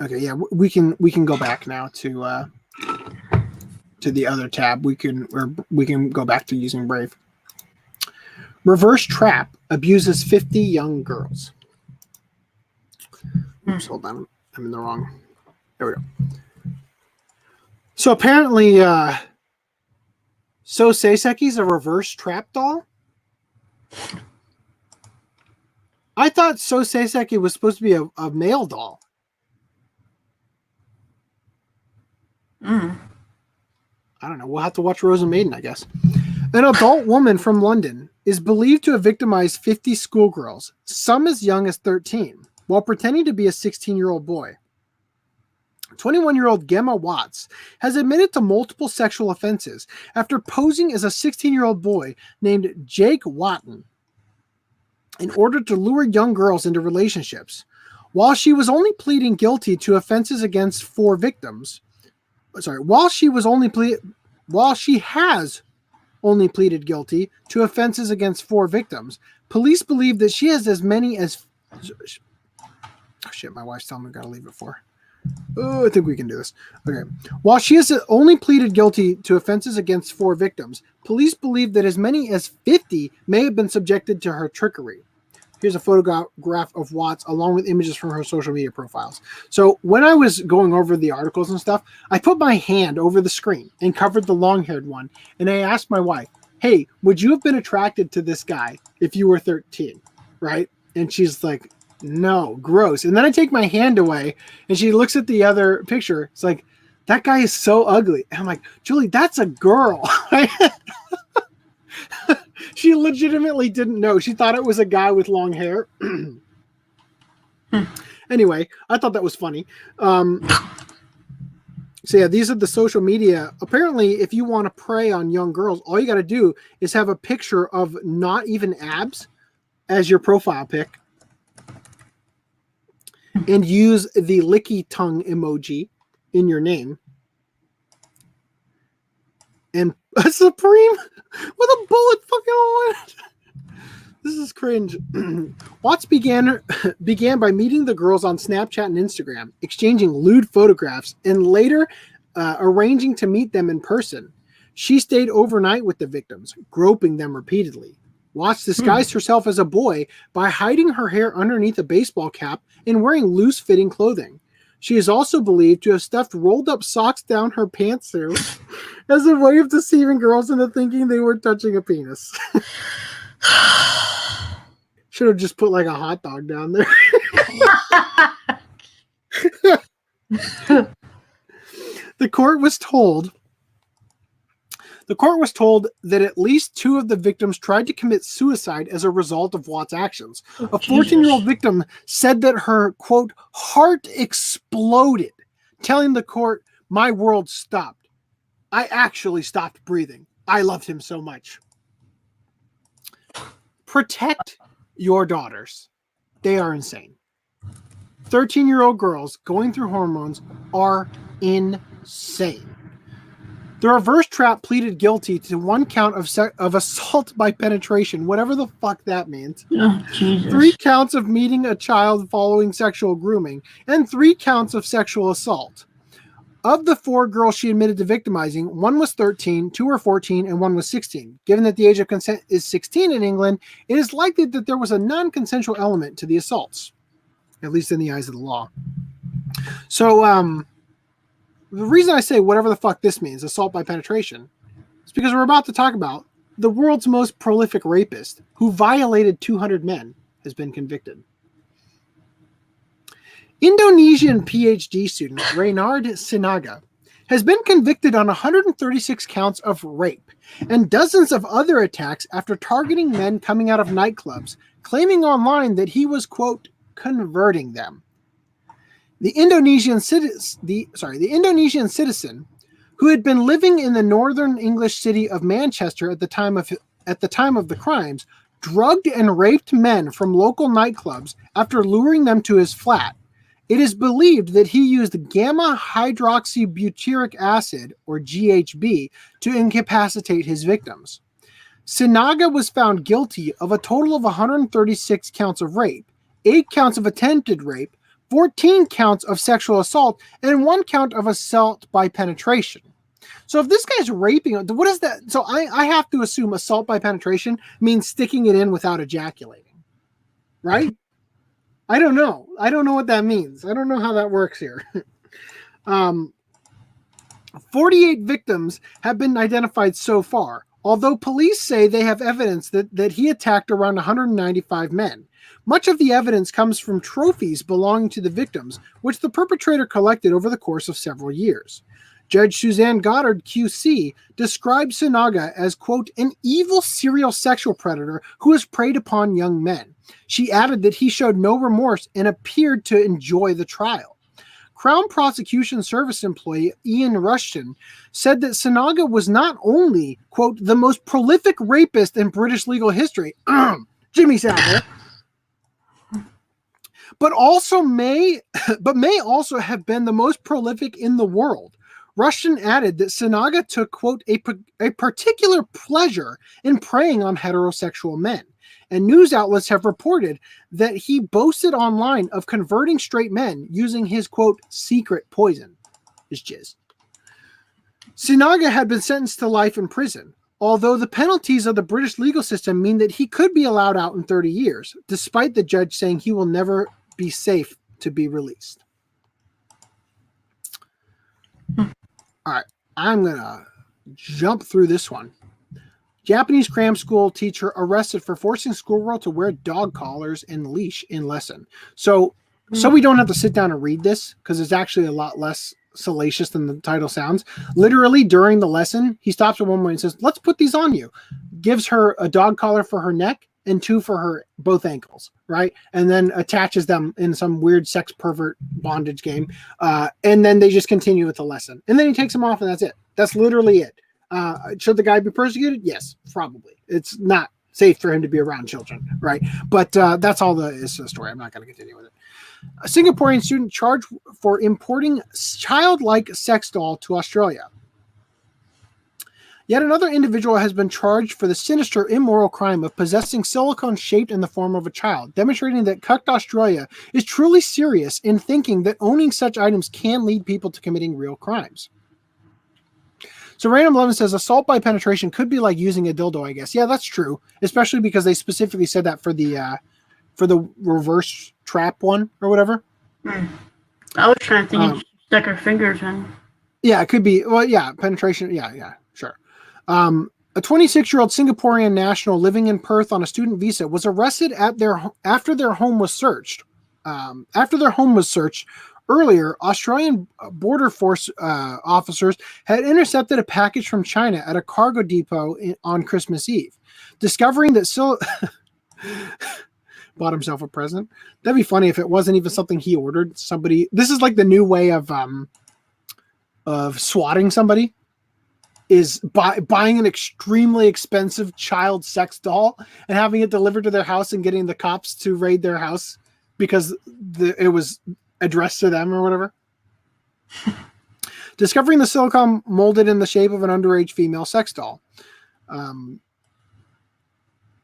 Okay, yeah, we can go back now to the other tab. We can go back to using Brave. Reverse trap abuses 50 young girls. Oops, hold on, I'm in the wrong. There we go. So apparently, So Seiseki's a reverse trap doll? I thought So Seiseki was supposed to be a male doll. Mm. I don't know. We'll have to watch Rose and Maiden, I guess. An adult woman from London is believed to have victimized 50 schoolgirls, some as young as 13, while pretending to be a 16-year-old boy. 21-year-old Gemma Watts has admitted to multiple sexual offenses after posing as a 16-year-old boy named Jake Watton in order to lure young girls into relationships. While she was only pleading guilty to offenses against 4 victims, while she has only pleaded guilty to offenses against 4 victims, police believe that she has as many as... Oh shit, my wife's telling me I gotta leave it for. Oh, I think we can do this. Okay. While she has only pleaded guilty to offenses against 4 victims, police believe that as many as 50 may have been subjected to her trickery. Here's a photograph of Watts along with images from her social media profiles. So when I was going over the articles and stuff, I put my hand over the screen and covered the long-haired one. And I asked my wife, hey, would you have been attracted to this guy if you were 13? Right? And she's like, no, gross. And then I take my hand away and she looks at the other picture. It's like, that guy is so ugly. And I'm like, Julie, that's a girl. She legitimately didn't know. She thought it was a guy with long hair. Anyway, I thought that was funny. So yeah, these are the social media. Apparently, if you want to prey on young girls, all you got to do is have a picture of not even abs as your profile pic and use the licky tongue emoji in your name. And a Supreme with a bullet fucking on it. This is cringe. Watts began by meeting the girls on Snapchat and Instagram, exchanging lewd photographs, and later arranging to meet them in person. She stayed overnight with the victims, groping them repeatedly. Watts disguised herself as a boy by hiding her hair underneath a baseball cap and wearing loose-fitting clothing. She is also believed to have stuffed rolled-up socks down her pantsuit as a way of deceiving girls into thinking they were touching a penis. Should have just put like a hot dog down there. The court was told that at least 2 of the victims tried to commit suicide as a result of Watts' actions. A 14-year-old victim said that her, quote, heart exploded, telling the court, my world stopped. I actually stopped breathing. I loved him so much. Protect your daughters. They are insane. 13-year-old girls going through hormones are insane. The reverse trap pleaded guilty to 1 count of assault by penetration, whatever the fuck that means. Oh, Jesus. 3 counts of meeting a child following sexual grooming, and 3 counts of sexual assault. Of the 4 girls she admitted to victimizing, 1 was 13, 2 were 14, and 1 was 16. Given that the age of consent is 16 in England, it is likely that there was a non-consensual element to the assaults, at least in the eyes of the law. So, the reason I say whatever the fuck this means, assault by penetration, is because we're about to talk about the world's most prolific rapist who violated 200 men has been convicted. Indonesian PhD student Reynard Sinaga has been convicted on 136 counts of rape and dozens of other attacks after targeting men coming out of nightclubs, claiming online that he was, quote, converting them. The Indonesian citizen who had been living in the northern English city of Manchester at the time of the crimes drugged and raped men from local nightclubs after luring them to his flat. It is believed that he used gamma hydroxybutyric acid, or GHB, to incapacitate his victims. Sinaga was found guilty of a total of 136 counts of rape, 8 counts of attempted rape, 14 counts of sexual assault, and 1 count of assault by penetration. So if this guy's raping, what is that? So I have to assume assault by penetration means sticking it in without ejaculating, right? I don't know. I don't know what that means. I don't know how that works here. 48 victims have been identified so far, although police say they have evidence that he attacked around 195 men. Much of the evidence comes from trophies belonging to the victims, which the perpetrator collected over the course of several years. Judge Suzanne Goddard, QC, described Sinaga as, quote, an evil serial sexual predator who has preyed upon young men. She added that he showed no remorse and appeared to enjoy the trial. Crown Prosecution Service employee Ian Rushton said that Sinaga was not only, quote, the most prolific rapist in British legal history, Jimmy Savile, but may also have been the most prolific in the world. Rushton added that Sinaga took, quote, a particular pleasure in preying on heterosexual men. And news outlets have reported that he boasted online of converting straight men using his, quote, secret poison, his jizz. Sinaga had been sentenced to life in prison, although the penalties of the British legal system mean that he could be allowed out in 30 years, despite the judge saying he will never be safe to be released. All right, I'm going to jump through this one. Japanese cram school teacher arrested for forcing schoolgirl to wear dog collars and leash in lesson. So we don't have to sit down and read this because it's actually a lot less salacious than the title sounds. Literally during the lesson, he stops at one point and says, let's put these on you. Gives her a dog collar for her neck and two for her both ankles, right? And then attaches them in some weird sex pervert bondage game. And then they just continue with the lesson. And then he takes them off and that's it. That's literally it. Should the guy be persecuted? Yes, probably. It's not safe for him to be around children, right? But that's all is the story. I'm not going to continue with it. A Singaporean student charged for importing childlike sex doll to Australia. Yet another individual has been charged for the sinister, immoral crime of possessing silicone shaped in the form of a child, demonstrating that Cucked Australia is truly serious in thinking that owning such items can lead people to committing real crimes. So Random 11 says assault by penetration could be like using a dildo, I guess. Yeah, that's true. Especially because they specifically said that for the reverse trap one or whatever. I was trying to think you stuck her fingers in. Yeah, it could be. Well, yeah, penetration. Yeah, sure. A 26-year-old Singaporean national living in Perth on a student visa was arrested after their home was searched. Earlier, Australian Border Force officers had intercepted a package from China at a cargo depot on Christmas Eve. Discovering that bought himself a present. That'd be funny if it wasn't even something he ordered. Somebody. This is like the new way of swatting somebody. Is buying an extremely expensive child sex doll and having it delivered to their house and getting the cops to raid their house because it was addressed to them or whatever. Discovering the silicone molded in the shape of an underage female sex doll. The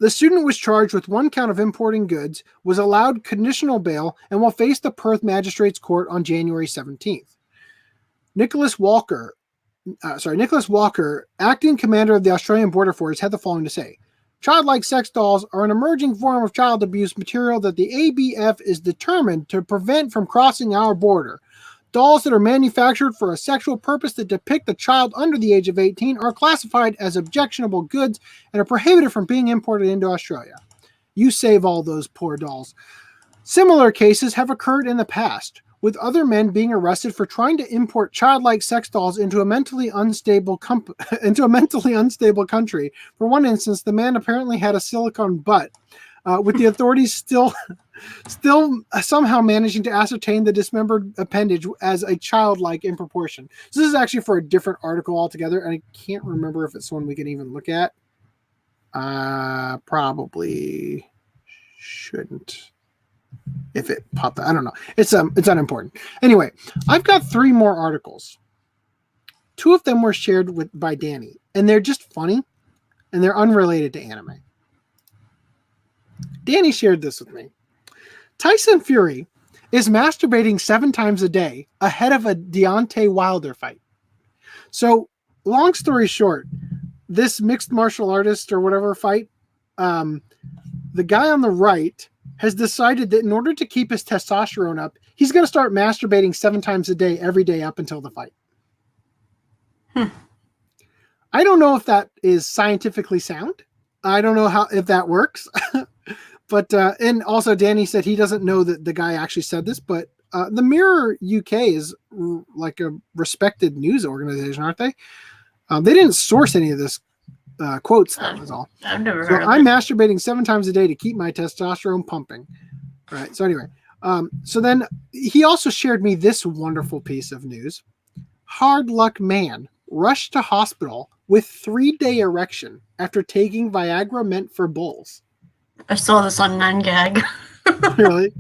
student was charged with one count of importing goods, was allowed conditional bail, and will face the Perth Magistrates Court on January 17th. Nicholas Walker, acting commander of the Australian Border Force, had the following to say. Childlike sex dolls are an emerging form of child abuse material that the ABF is determined to prevent from crossing our border. Dolls that are manufactured for a sexual purpose that depict a child under the age of 18 are classified as objectionable goods and are prohibited from being imported into Australia. You save all those poor dolls. Similar cases have occurred in the past, with other men being arrested for trying to import childlike sex dolls into a mentally unstable country. For one instance, the man apparently had a silicone butt, with the authorities still somehow managing to ascertain the dismembered appendage as a childlike in proportion. So this is actually for a different article altogether, and I can't remember if it's one we can even look at. Probably shouldn't. If it popped, I don't know. It's unimportant. Anyway, I've got 3 more articles. 2 of them were shared by Danny, and they're just funny, and they're unrelated to anime. Danny shared this with me. Tyson Fury is masturbating 7 times a day ahead of a Deontay Wilder fight. So, long story short, this mixed martial artist or whatever fight, the guy on the right has decided that in order to keep his testosterone up, he's going to start masturbating 7 times a day, every day up until the fight. I don't know if that is scientifically sound. I don't know if that works, But and also Danny said he doesn't know that the guy actually said this, but the Mirror UK is like a respected news organization, aren't they? They didn't source any of this quotes. That was all. I've never So heard of I'm it. masturbating 7 times a day to keep my testosterone pumping. All right. So anyway, so then he also shared me this wonderful piece of news. Hard luck man rushed to hospital with 3-day erection after taking Viagra meant for bulls. I saw this on 9gag. Really?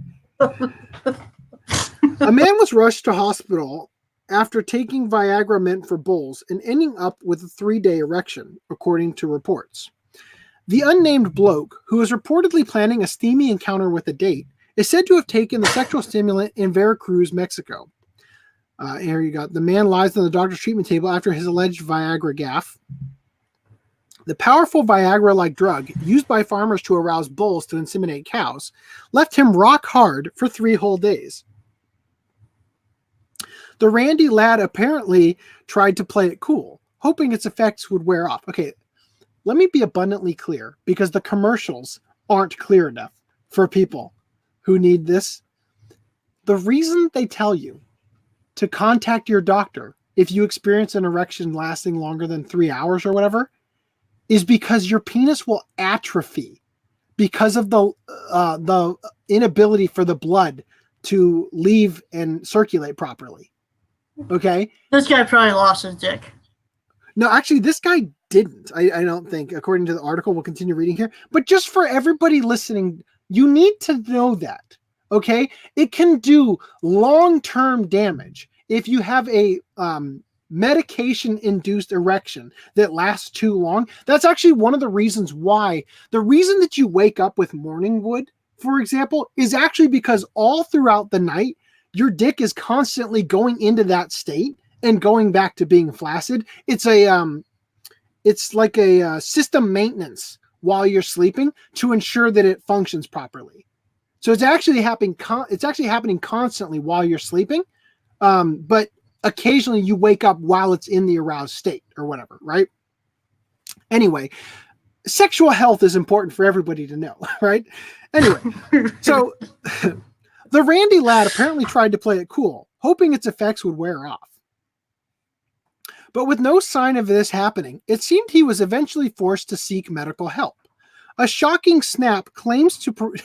A man was rushed to hospital after taking Viagra meant for bulls and ending up with a 3-day erection, according to reports. The unnamed bloke, who is reportedly planning a steamy encounter with a date, is said to have taken the sexual stimulant in Veracruz, Mexico. Here you got the man lies on the doctor's treatment table after his alleged Viagra gaffe. The powerful Viagra-like drug used by farmers to arouse bulls to inseminate cows left him rock hard for 3 whole days. The randy lad apparently tried to play it cool, hoping its effects would wear off. Okay, let me be abundantly clear, because the commercials aren't clear enough for people who need this. The reason they tell you to contact your doctor if you experience an erection lasting longer than 3 hours or whatever is because your penis will atrophy because of the inability for the blood to leave and circulate properly. Okay? This guy probably lost his dick. No, actually, this guy didn't. I don't think, according to the article. We'll continue reading here. But just for everybody listening, you need to know that. Okay? It can do long-term damage if you have a medication-induced erection that lasts too long. That's actually one of the reasons why. The reason that you wake up with morning wood, for example, is actually because all throughout the night, your dick is constantly going into that state and going back to being flaccid. It's like a system maintenance while you're sleeping to ensure that it functions properly. So it's actually happening. It's actually happening constantly while you're sleeping, but occasionally you wake up while it's in the aroused state or whatever, right? Anyway, sexual health is important for everybody to know, right? Anyway, so the randy lad apparently tried to play it cool, hoping its effects would wear off. But with no sign of this happening, it seemed he was eventually forced to seek medical help. A shocking snap claims to...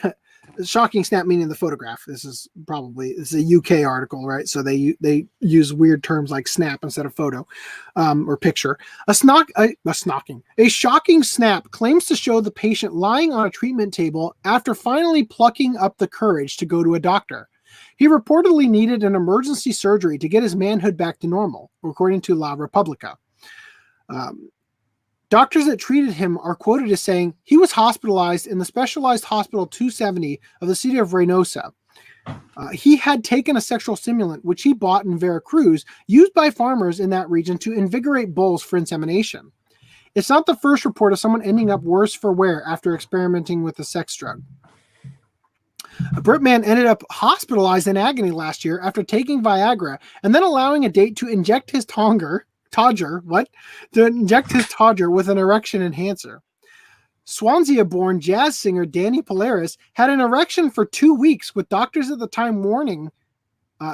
Shocking snap meaning the photograph. This is a UK article, right? So they use weird terms like snap instead of photo or picture. A shocking snap claims to show the patient lying on a treatment table after finally plucking up the courage to go to a doctor. He reportedly needed an emergency surgery to get his manhood back to normal, according to La Repubblica. Doctors that treated him are quoted as saying he was hospitalized in the specialized hospital 270 of the city of Reynosa. He had taken a sexual stimulant, which he bought in Veracruz, used by farmers in that region to invigorate bulls for insemination. It's not the first report of someone ending up worse for wear after experimenting with the sex drug. A Brit man ended up hospitalized in agony last year after taking Viagra and then allowing a date to inject his todger with an erection enhancer. Swansea-born jazz singer Danny Polaris had an erection for 2 weeks, with doctors at the time warning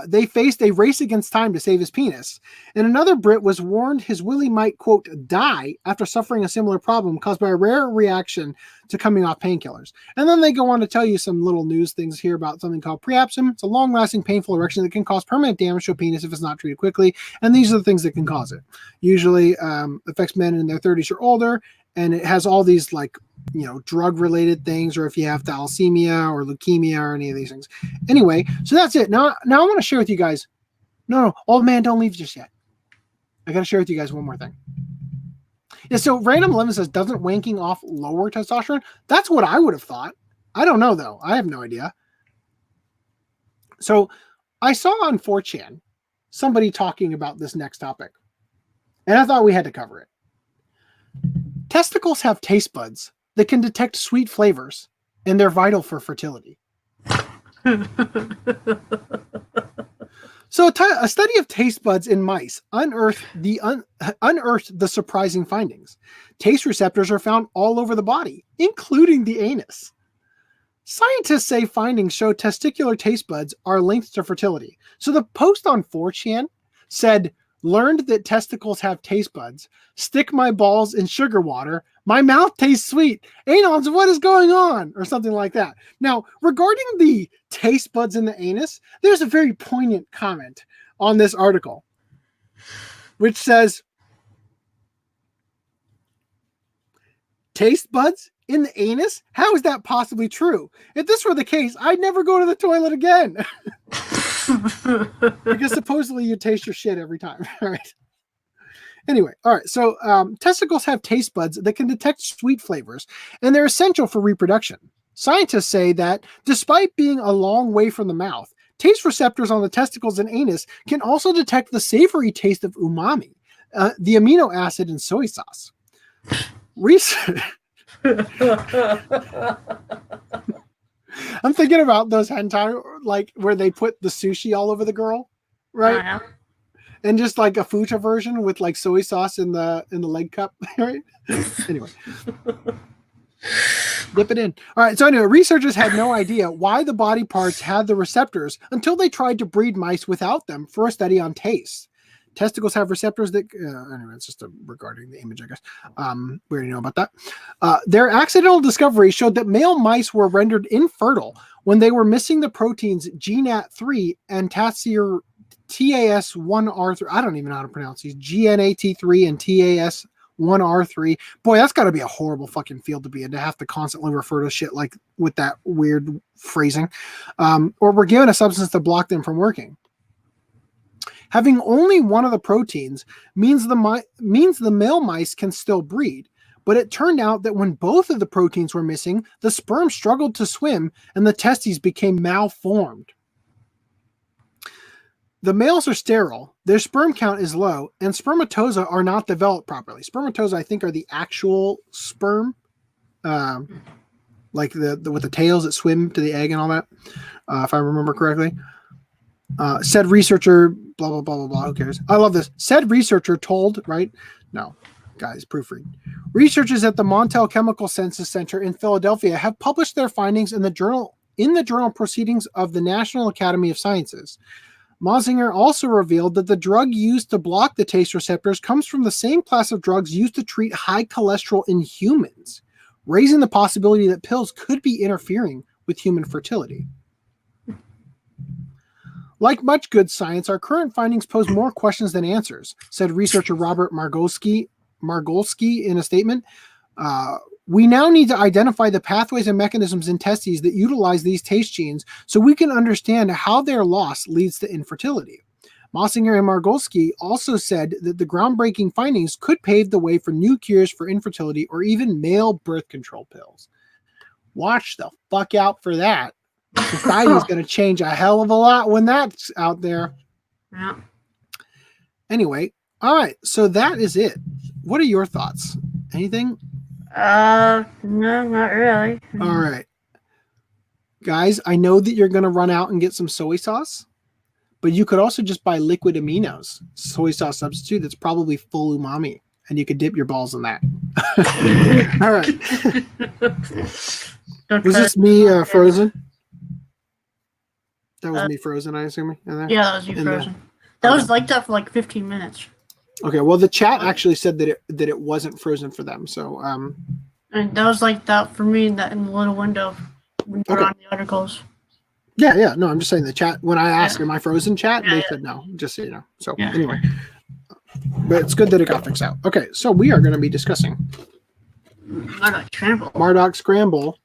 they faced a race against time to save his penis. And another Brit was warned his willy might, quote, die after suffering a similar problem caused by a rare reaction to coming off painkillers. And then they go on to tell you some little news things here about something called preapsum. It's a long-lasting, painful erection that can cause permanent damage to a penis if it's not treated quickly. And these are the things that can cause it. Usually affects men in their 30s or older. And it has all these, like, drug-related things, or if you have thalassemia or leukemia or any of these things. Anyway, so that's it. Now I want to share with you guys. No, old man, don't leave just yet. I got to share with you guys one more thing. Yeah, so Random 11 says, doesn't wanking off lower testosterone? That's what I would have thought. I don't know, though. I have no idea. So I saw on 4chan somebody talking about this next topic, and I thought we had to cover it. Testicles have taste buds that can detect sweet flavors, and they're vital for fertility. So a study of taste buds in mice unearthed the surprising findings. Taste receptors are found all over the body, including the anus. Scientists say findings show testicular taste buds are linked to fertility. So the post on 4chan said, learned that testicles have taste buds. Stick my balls in sugar water. My mouth tastes sweet. Anons, what is going on? Or something like that. Now, regarding the taste buds in the anus, there's a very poignant comment on this article, which says, taste buds in the anus? How is that possibly true? If this were the case, I'd never go to the toilet again. Because supposedly you taste your shit every time, right? Anyway, all right. So testicles have taste buds that can detect sweet flavors, and they're essential for reproduction. Scientists say that despite being a long way from the mouth, taste receptors on the testicles and anus can also detect the savory taste of umami, the amino acid in soy sauce. Research. I'm thinking about those hentai, like where they put the sushi all over the girl, right? Uh-huh. And just like a futa version with like soy sauce in the leg cup, right? Anyway, dip it in. All right. So anyway, researchers had no idea why the body parts had the receptors until they tried to breed mice without them for a study on taste. Testicles have receptors that, anyway, it's just regarding the image, I guess. We already know about that. Their accidental discovery showed that male mice were rendered infertile when they were missing the proteins GNAT3 and TAS1R3. I don't even know how to pronounce these. GNAT3 and TAS1R3. Boy, that's got to be a horrible fucking field to be in, to have to constantly refer to shit like with that weird phrasing. Or were given a substance to block them from working. Having only one of the proteins means the male mice can still breed, but it turned out that when both of the proteins were missing, the sperm struggled to swim and the testes became malformed. The males are sterile, their sperm count is low, and spermatozoa are not developed properly. Spermatozoa, I think, are the actual sperm, like the with the tails that swim to the egg and all that, if I remember correctly. Said researcher, blah, blah, blah, blah, blah. Who cares? I love this. Said researcher told, right? No, guys, proofread. Researchers at the Montel Chemical Census Center in Philadelphia have published their findings in the journal Proceedings of the National Academy of Sciences. Mosinger also revealed that the drug used to block the taste receptors comes from the same class of drugs used to treat high cholesterol in humans, raising the possibility that pills could be interfering with human fertility. Like much good science, our current findings pose more questions than answers, said researcher Robert Margolsky in a statement. We now need to identify the pathways and mechanisms in testes that utilize these taste genes so we can understand how their loss leads to infertility. Mosinger and Margolsky also said that the groundbreaking findings could pave the way for new cures for infertility or even male birth control pills. Watch the fuck out for that. Society is going to change a hell of a lot when that's out there. Yeah. Anyway, all right. So that is it. What are your thoughts? Anything? No, not really. All right. Guys, I know that you're going to run out and get some soy sauce, but you could also just buy liquid aminos, soy sauce substitute that's probably full umami, and you could dip your balls in that. All right. Was this me frozen? That was me frozen, I assume. Yeah, that was you frozen. That was like that for like 15 minutes. Okay, well, the chat actually said that it wasn't frozen for them. So, and that was like that for me in the little window when you were on the articles. Yeah. No, I'm just saying the chat. When I asked, "Am I frozen?" Chat, they said no. Just so you know. So anyway, but it's good that it got fixed out. Okay, so we are going to be discussing Mardock Scramble,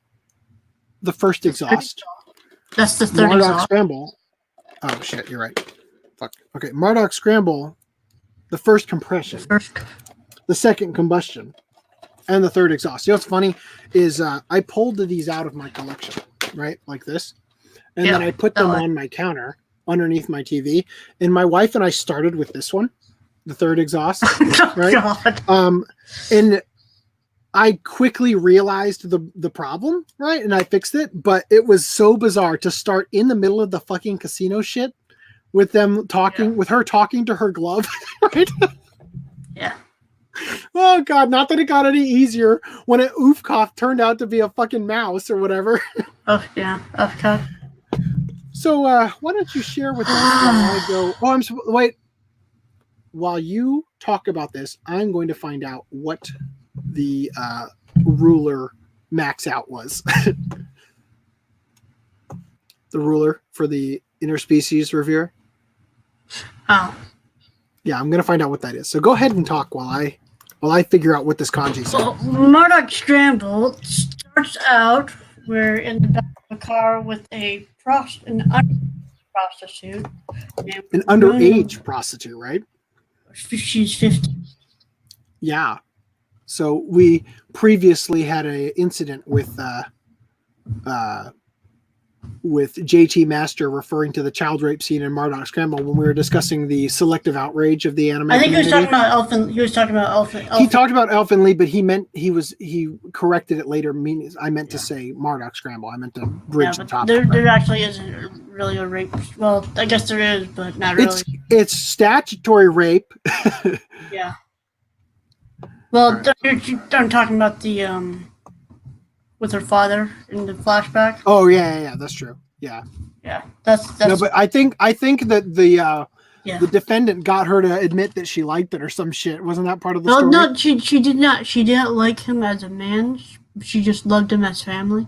the first exhaust. That's the third Mardock exhaust. Scramble. Oh shit, you're right. Fuck. Okay, Mardock Scramble, the first compression, the second combustion, and the third exhaust. You know what's funny is I pulled these out of my collection, right, like this, and then I put them on my counter underneath my TV. And my wife and I started with this one, the third exhaust, right? God. And I quickly realized the problem, right? And I fixed it, but it was so bizarre to start in the middle of the fucking casino shit with them talking, with her talking to her glove, right? Yeah. Oh god, not that it got any easier when an oofcough turned out to be a fucking mouse or whatever. Oh yeah, of course. So why don't you share with us while I go? Oh, wait. While you talk about this, I'm going to find out what the ruler max out was. The ruler for the interspecies reviewer. Oh. Yeah, I'm gonna find out what that is. So go ahead and talk while I figure out what this kanji says. Well, Mardock Scramble starts out we're in the back of a car with an prostitute. An underage prostitute, right? She's 50. Yeah. So we previously had an incident with JT Master referring to the child rape scene in Mardock Scramble when we were discussing the selective outrage of the anime. I think community. he was talking about Elfin. He was talking about Elfin. He talked about Elfin Lee, but he corrected it later. I meant to say Mardock Scramble. I meant to bridge the topic. There actually isn't really a rape. Well, I guess there is, but not really. It's statutory rape. Yeah. Well, I'm talking about the with her father in the flashback. Oh yeah, that's true. Yeah. Yeah, that's no, but I think that the the defendant got her to admit that she liked it or some shit. Wasn't that part of the story? No, she did not. She didn't like him as a man. She just loved him as family.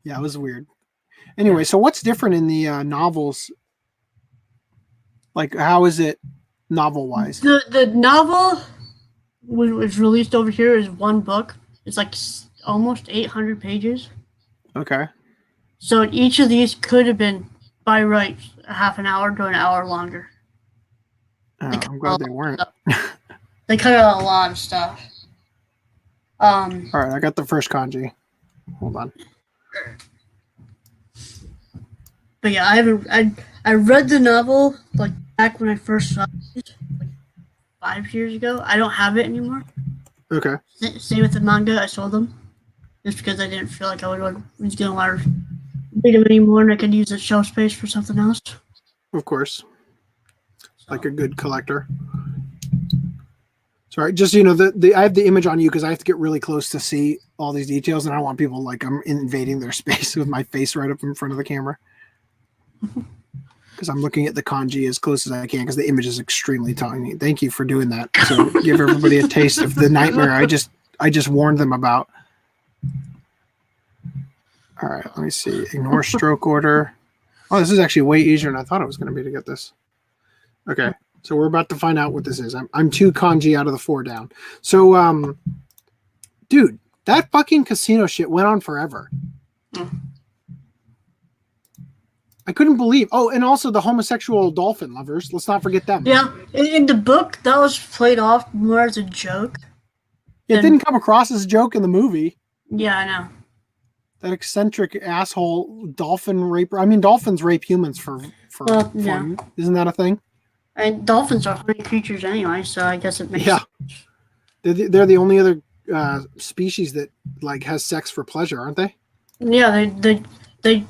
Yeah, it was weird. Anyway, so what's different in the novels? Like, how is it novel-wise? The novel was released over here is one book. It's like almost 800 pages. Okay. So each of these could have been, by rights, a half an hour to an hour longer. Oh, I'm glad they weren't. They cut out a lot of stuff. All right, I got the first kanji. Hold on. But yeah, I read the novel like back when I first saw it, like 5 years ago. I don't have it anymore. Okay. Same with the manga. I sold them just because I didn't feel like I was going to want to read them anymore, and I could use the shelf space for something else. Of course. Like a good collector. Sorry, just I have the image on you because I have to get really close to see all these details, and I don't want people like I'm invading their space with my face right up in front of the camera. Because I'm looking at the kanji as close as I can because the image is extremely tiny. Thank you for doing that. So give everybody a taste of the nightmare I just warned them about. All right, let me see. Ignore stroke order. Oh, this is actually way easier than I thought it was going to be to get this. Okay, so we're about to find out what this is. I'm 2 kanji out of the 4 down. So, dude, that fucking casino shit went on forever. I couldn't believe. Oh, and also the homosexual dolphin lovers. Let's not forget them. Yeah, in the book, that was played off more as a joke. It didn't come across as a joke in the movie. Yeah, I know. That eccentric asshole dolphin raper. I mean, dolphins rape humans for fun. Yeah. Isn't that a thing? And dolphins are funny creatures anyway, so I guess it makes sense. They're the only other species that like has sex for pleasure, aren't they? Yeah, they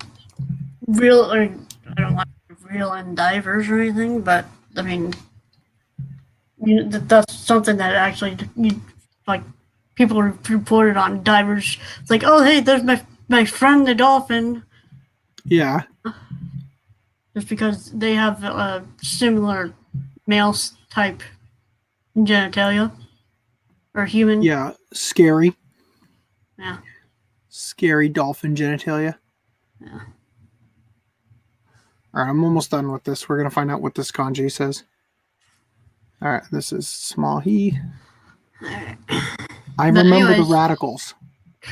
real, or I don't want real and divers or anything, but I mean, that's something that actually like people reported on divers. It's like, oh hey, there's my friend the dolphin. Yeah. Just because they have a similar male type genitalia or human. Yeah, scary. Yeah. Scary dolphin genitalia. Yeah. All right, I'm almost done with this. We're going to find out what this kanji says. All right, this is small he. I remember the radicals.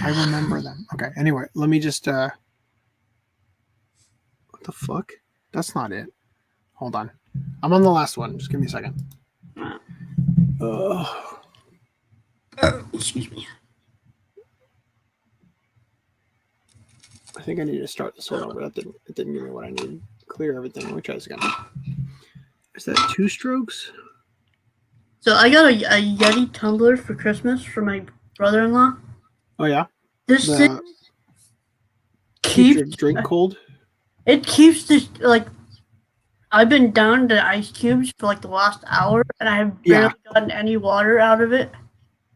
I remember them. Okay, anyway, let me just... What the fuck? That's not it. Hold on. I'm on the last one. Just give me a second. Excuse me. I think I need to start this one over. It didn't give me what I needed. Clear everything. Let me try this again. Is that 2 strokes? So I got a Yeti tumbler for Christmas for my brother-in-law. Oh yeah. This thing keeps your drink cold. It keeps this like I've been down to ice cubes for like the last hour, and I have barely gotten any water out of it.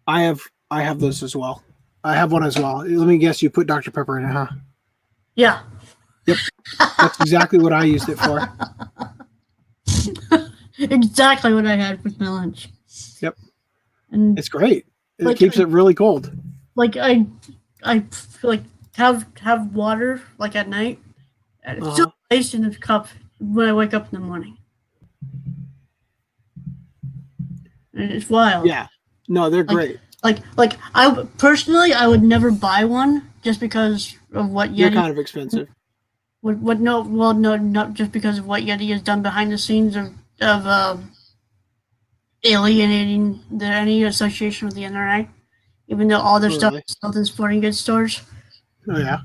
I have those as well. I have one as well. Let me guess, you put Dr. Pepper in it, huh? Yeah. Yep. That's exactly what I used it for. Exactly what I had with my lunch. Yep. And it's great. It like, keeps it really cold. Like I like have water like at night, and it's still ice in the cup when I wake up in the morning. And it's wild. Yeah. No, they're great. Like I personally, I would never buy one just because of what Yeti. They're kind of expensive. What? No, well, no, not just because of what Yeti has done behind the scenes of alienating any association with the NRA, even though all their stuff is sold in sporting goods stores. Oh yeah.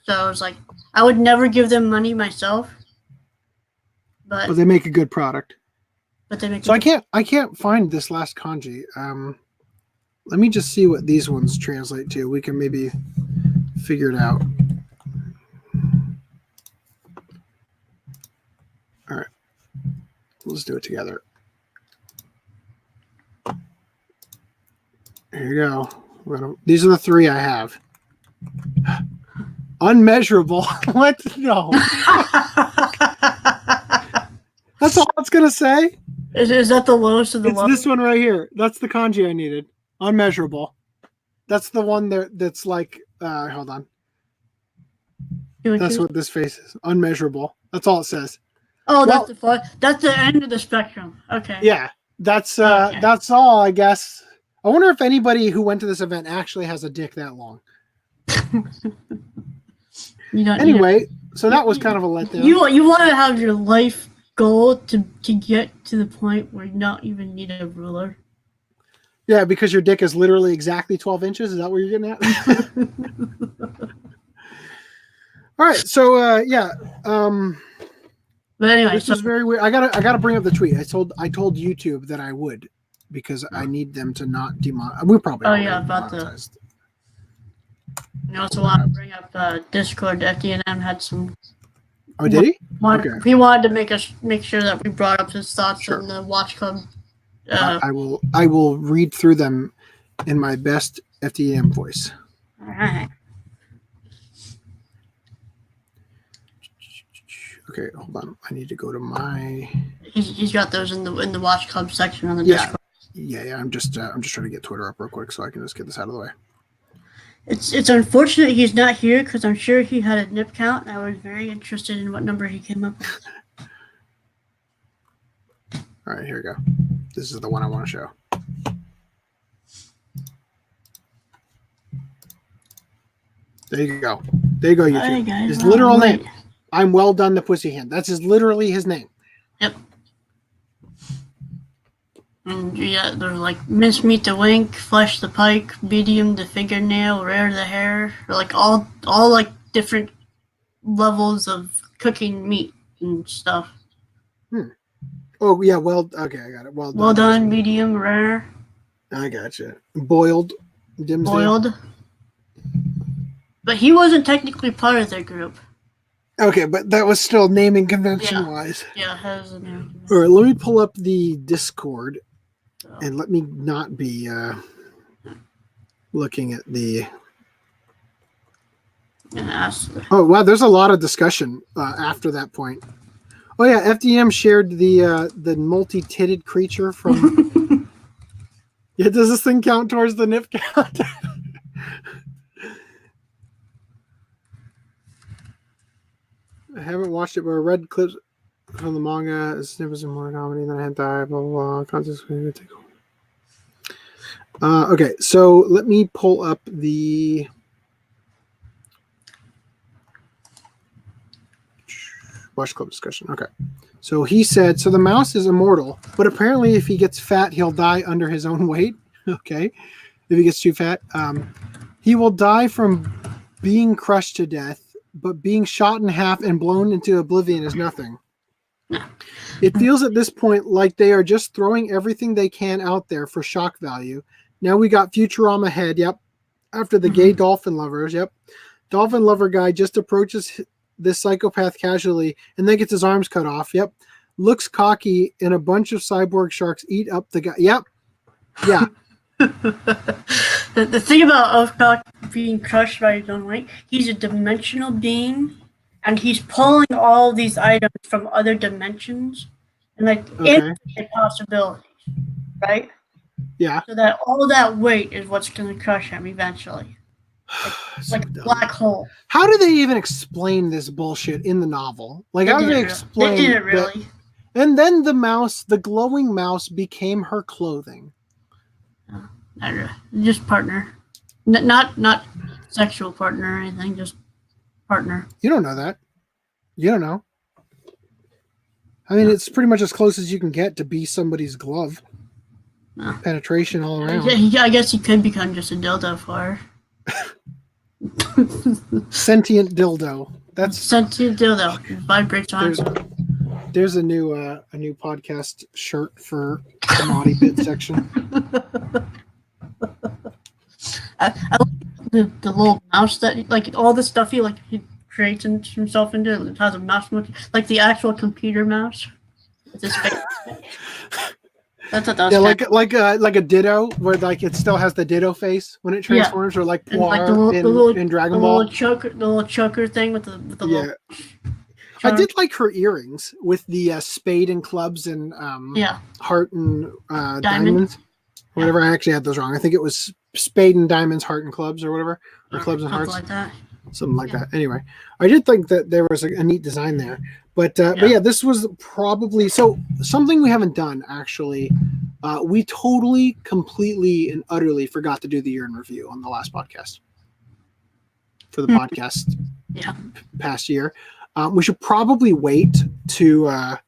So it's like I would never give them money myself, but they make a good product. But they make. So I can't find this last kanji. Let me just see what these ones translate to. We can maybe figure it out. All right. Let's do it together. Here you go. These are the three I have. Unmeasurable. What? No. That's all it's going to say. Is that the lowest of the lowest? It's this one right here. That's the kanji I needed. Unmeasurable. That's the one that's like, hold on. That's what this face is. Unmeasurable. That's all it says. Oh, that's the end of the spectrum. Okay. Yeah. That's all, I guess. I wonder if anybody who went to this event actually has a dick that long. Anyway, so that was kind of a letdown. You want to have your life goal to get to the point where you don't even need a ruler. Yeah, because your dick is literally exactly 12 inches. Is that what you're getting at? All right, so yeah. But anyway, this is very weird. I gotta bring up the tweet. I told YouTube that I would because I need them to not demonetize. We're probably about the. I also want to bring up Discord. FDNM had some. Oh, did he? He wanted to make sure that we brought up his thoughts on the Watch Club. I will read through them in my best FDM voice. All right. Okay, hold on. I need to go to my. He's got those in the Watch Club section on the Discord. Yeah. I'm just trying to get Twitter up real quick so I can just get this out of the way. It's unfortunate he's not here because I'm sure he had a nip count. And I was very interested in what number he came up with. All right, here we go. This is the one I want to show. There you go. There you go, YouTube. Hey guys, his literal name. I'm Welldone the Pussyhand. That's literally his name. Yep. And yeah, there's like mincemeat the wink, flesh the pike, medium the fingernail, rare the hair, like all like different levels of cooking meat and stuff. Oh yeah, okay, I got it. Well done, medium, rare. I got you. Boiled. Boiled. But he wasn't technically part of their group. Okay, but that was still naming convention wise. Yeah, has a name. All right, let me pull up the Discord and let me not be looking at the. Oh wow, there's a lot of discussion after that point. Oh yeah, FDM shared the multi-titted creature from. Yeah, does this thing count towards the nip count? I haven't watched it, but I read clips from the manga. It's never more comedy than hentai. Blah blah blah. Okay, so let me pull up the. Watch club discussion. Okay. So he said, so the mouse is immortal, but apparently if he gets fat, he'll die under his own weight. Okay. If he gets too fat, he will die from being crushed to death, but being shot in half and blown into oblivion is nothing. It feels at this point like they are just throwing everything they can out there for shock value. Now we got Futurama head. Yep. After the gay dolphin lovers. Yep. Dolphin lover guy just approaches this psychopath casually and then gets his arms cut off. Yep. Looks cocky, and a bunch of cyborg sharks eat up the guy. Yep. Yeah. The thing about Oathcock being crushed by his own weight, he's a dimensional being, and he's pulling all these items from other dimensions and like infinite possibilities, right? Yeah. So that all that weight is what's going to crush him eventually, like a black hole. How do they even explain this bullshit in the novel? Like, how do they explain? They didn't really. That, and then the mouse, the glowing mouse, became her clothing. I don't know. Just partner, not sexual partner or anything. Just partner. You don't know that. You don't know. I mean, it's pretty much as close as you can get to be somebody's glove. No. Penetration all around. Yeah, I guess he could become just a dildo for her. Sentient dildo. That's sentient dildo. It vibrates on. There's a new podcast shirt for the naughty bit section. I like the little mouse that like all the stuff he creates himself into. It has a mouse, like the actual computer mouse. With his face. That's what that was. Like a Ditto, where like it still has the Ditto face when it transforms, or like Poir in Dragon Ball. The little choker thing with the little. I did like her earrings with the spade and clubs and heart and diamonds. Whatever, I actually had those wrong. I think it was spade and diamonds, heart and clubs, or whatever, or clubs and hearts, like that. Something like that. Anyway, I did think that there was a neat design there, but yeah, this was probably something we haven't done actually. We totally, completely, and utterly forgot to do the year in review on the last podcast for the podcast past year. We should probably wait until Augie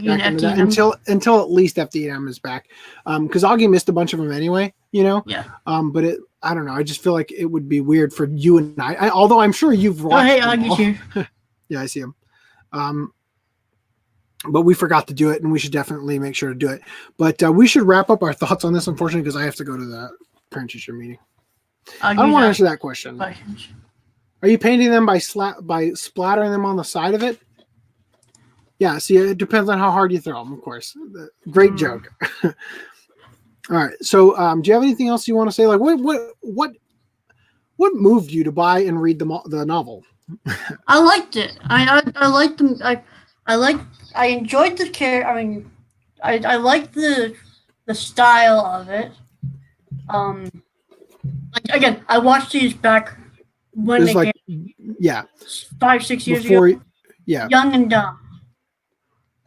and FDM. Until at least FDM is back, because Augie missed a bunch of them anyway. You know. Yeah. But I don't know. I just feel like it would be weird for you and I although I'm sure you've watched. Oh, hey, Augie's here. Yeah, I see him. But we forgot to do it, and we should definitely make sure to do it. But we should wrap up our thoughts on this, unfortunately, because I have to go to the parent-teacher meeting. I don't want to answer that question. Are you painting them by splattering them on the side of it? Yeah, see, it depends on how hard you throw them, of course. Great joke. All right, so do you have anything else you want to say? Like, what moved you to buy and read the novel? I liked it. I liked them. I enjoyed the character. I mean, I liked the style of it. Like again, I watched these back when they came. Yeah. 5-6 years ago. Yeah. Young and dumb.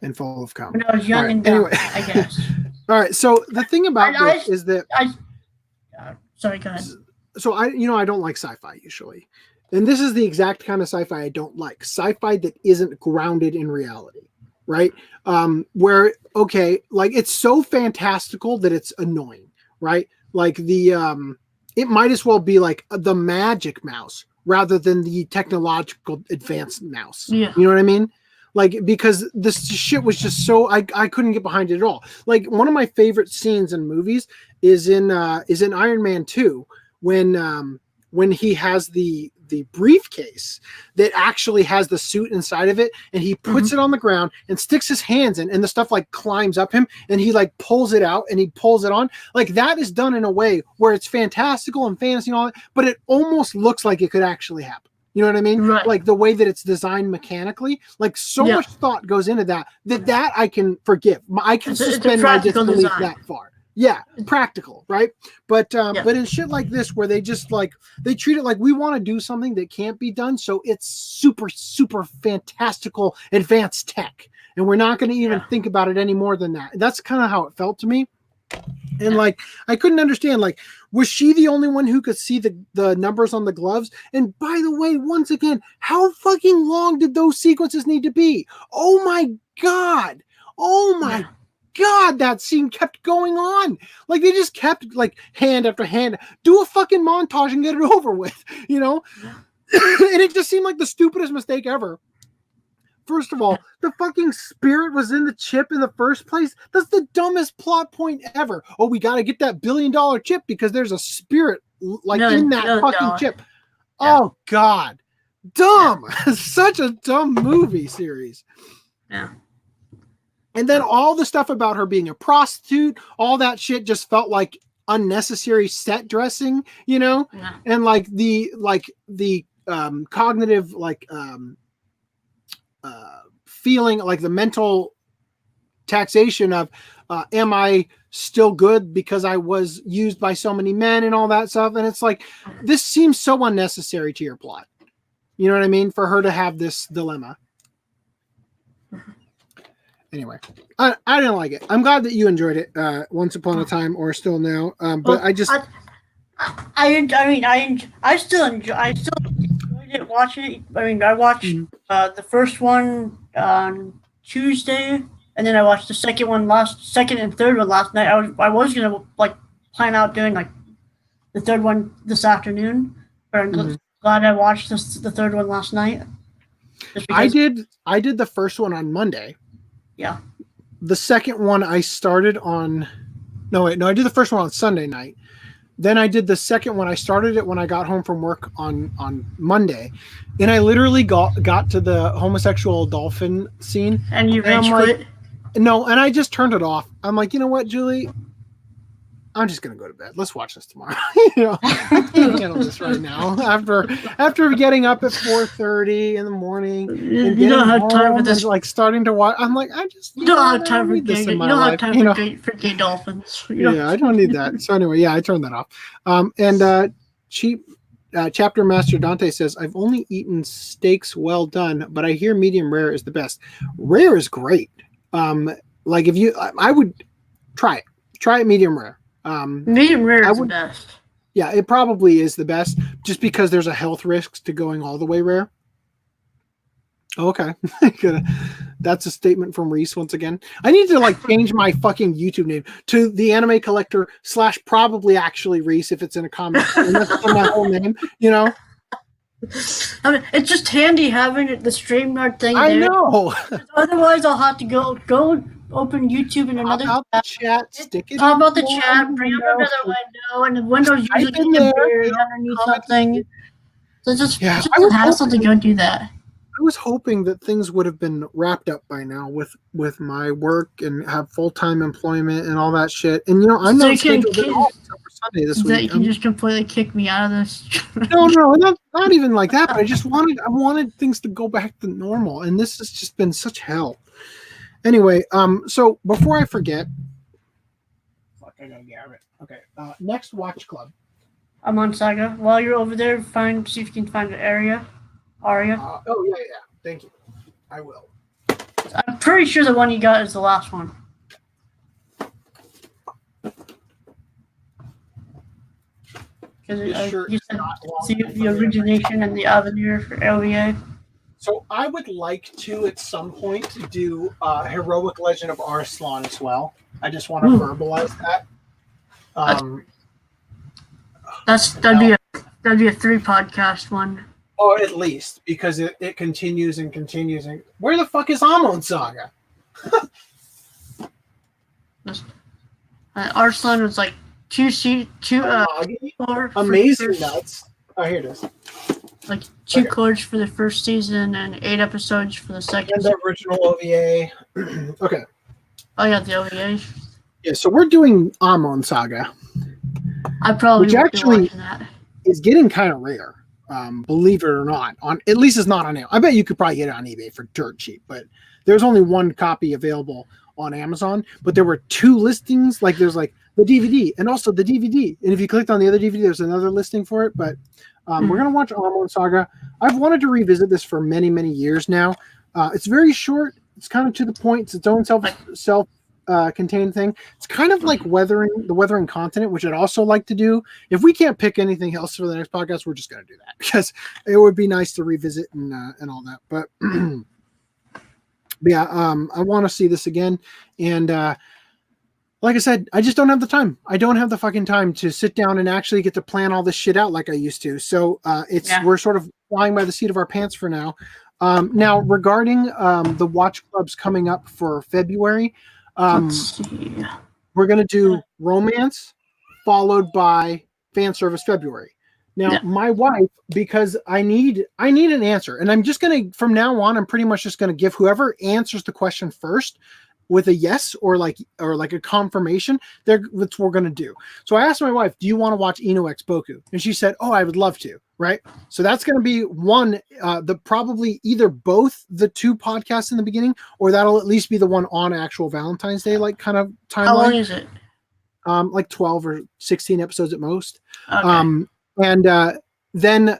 And full of cum. When I was young and dumb, anyway. I guess. All right. So the thing about this is that sorry, go ahead. So I don't like sci-fi usually. And this is the exact kind of sci-fi I don't like. Sci-fi that isn't grounded in reality, right? Where, okay, like it's so fantastical that it's annoying, right? Like it might as well be like the magic mouse rather than the technological advanced mouse. Yeah. You know what I mean? Like, because this shit was just so, I couldn't get behind it at all. Like one of my favorite scenes in movies is in Iron Man 2 when he has the briefcase that actually has the suit inside of it, and he puts it on the ground and sticks his hands in, and the stuff like climbs up him, and he like pulls it out and he pulls it on. Like that is done in a way where it's fantastical and fantasy and all that, but it almost looks like it could actually happen. You know what I mean? Right. Like the way that it's designed mechanically, like so much thought goes into that I can forgive. I can suspend my disbelief that far. Yeah, practical, right? But in shit like this, where they just like they treat it like we want to do something that can't be done, so it's super, super fantastical, advanced tech, and we're not going to even think about it any more than that. That's kind of how it felt to me. And like I couldn't understand, like, was she the only one who could see the numbers on the gloves? And by the way, once again, how fucking long did those sequences need to be? Oh my god! Oh my god, that scene kept going on. Like they just kept like hand after hand. Do a fucking montage and get it over with, you know? And it just seemed like the stupidest mistake ever. First of all, the fucking spirit was in the chip in the first place. That's the dumbest plot point ever. Oh, we got to get that $1 billion chip because there's a spirit like in that fucking chip. Yeah. Oh God. dumb. Such a dumb movie series. Yeah. And then all the stuff about her being a prostitute, all that shit just felt like unnecessary set dressing, you know? Yeah. And like the cognitive feeling, like the mental taxation of am I still good because I was used by so many men and all that stuff. And it's like, this seems so unnecessary to your plot. You know what I mean? For her to have this dilemma. Anyway, I didn't like it. I'm glad that you enjoyed it once upon a time or still now. But I just... I still enjoyed it watching it. I mean, I watched the first one on Tuesday, and then I watched the second and third one last night. I was gonna like plan out doing like the third one this afternoon, but I'm glad I watched the third one last night. I did the first one on Monday. Yeah. The second one I started on. I did the first one on Sunday night. Then I did the second one. I started it when I got home from work on Monday, and I literally got to the homosexual dolphin scene. And you rage quit? No, and I just turned it off. I'm like, you know what, Julie? I'm just gonna go to bed. Let's watch this tomorrow. I can't handle this right now. After getting up at 4:30 in the morning, and you don't have time for this. Like starting to watch, I'm like, you don't have time for gay. You don't have time for gay dolphins. I don't need that. So anyway, I turned that off. Chapter Master Dante says, I've only eaten steaks well done, but I hear medium rare is the best. Rare is great. Like if I would try it medium rare. Medium rare is the best. Yeah, it probably is the best, just because there's a health risk to going all the way rare. Okay. That's a statement from Rhys once again. I need to change my fucking YouTube name to the Anime Collector / probably actually Rhys if it's in a comment. And that's my whole name, I mean, it's just handy having the StreamYard thing there. I know. Otherwise, I'll have to go open YouTube in another chat. Stick it. How about the chat? Bring up another window, and the window's usually buried underneath something. So it's just a hassle to go do that. I was hoping that things would have been wrapped up by now with my work and have full-time employment and all that shit. And I'm not scheduled at all for Sunday this week. You can just completely kick me out of this. No, not even like that. But I wanted things to go back to normal, and this has just been such hell. Anyway, so before I forget, I gotta grab it. Okay, next watch club. I'm on Saga. While you're over there, see if you can find an Aria. Yeah. Thank you. I will. I'm pretty sure the one you got is the last one. Because you said the origination and the avenue for LVA. So I would like to, at some point, do Heroic Legend of Arslan as well. I just want to verbalize that. That'd be a 3-podcast one. Or at least, because it continues and continues. And where the fuck is Amon Saga? Arslan was like 2 amazing nuts. Oh, here it is. Like 2 chords for the first season and 8 episodes for the second. And the original OVA. Okay. Oh yeah, the OVA. Yeah, so we're doing Amon Saga. I probably which actually watching that. Is getting kind of rare. Believe it or not, at least it's not on Amazon. I bet you could probably get it on eBay for dirt cheap, but there's only 1 copy available on Amazon. But there were 2 listings. Like there's the DVD and also the DVD. And if you clicked on the other DVD, there's another listing for it. But we're gonna watch Amon Saga. I've wanted to revisit this for many, many years now. It's very short. It's kind of to the point. It's its own self-contained thing. It's kind of like the Weathering Continent, which I'd also like to do. If we can't pick anything else for the next podcast, we're just going to do that because it would be nice to revisit and all that. But yeah, I want to see this again. And like I said, I just don't have the time. I don't have the fucking time to sit down and actually get to plan all this shit out like I used to. So we're sort of flying by the seat of our pants for now. Now regarding the watch clubs coming up for February, Let's see. We're going to do romance followed by fan service February. Now, Yeah. my wife, because I need an answer, and I'm just gonna from now on, I'm pretty much just gonna give whoever answers the question first with a yes or like a confirmation. That's what we're gonna do. So I asked my wife, "Do you want to watch Inu X Boku?" And she said, "Oh, I would love to." Right. So that's gonna be one, the probably either both the two podcasts in the beginning, or that'll at least be the one on actual Valentine's Day, like kind of timeline. How long is it? Like 12 or 16 episodes at most. Okay. And then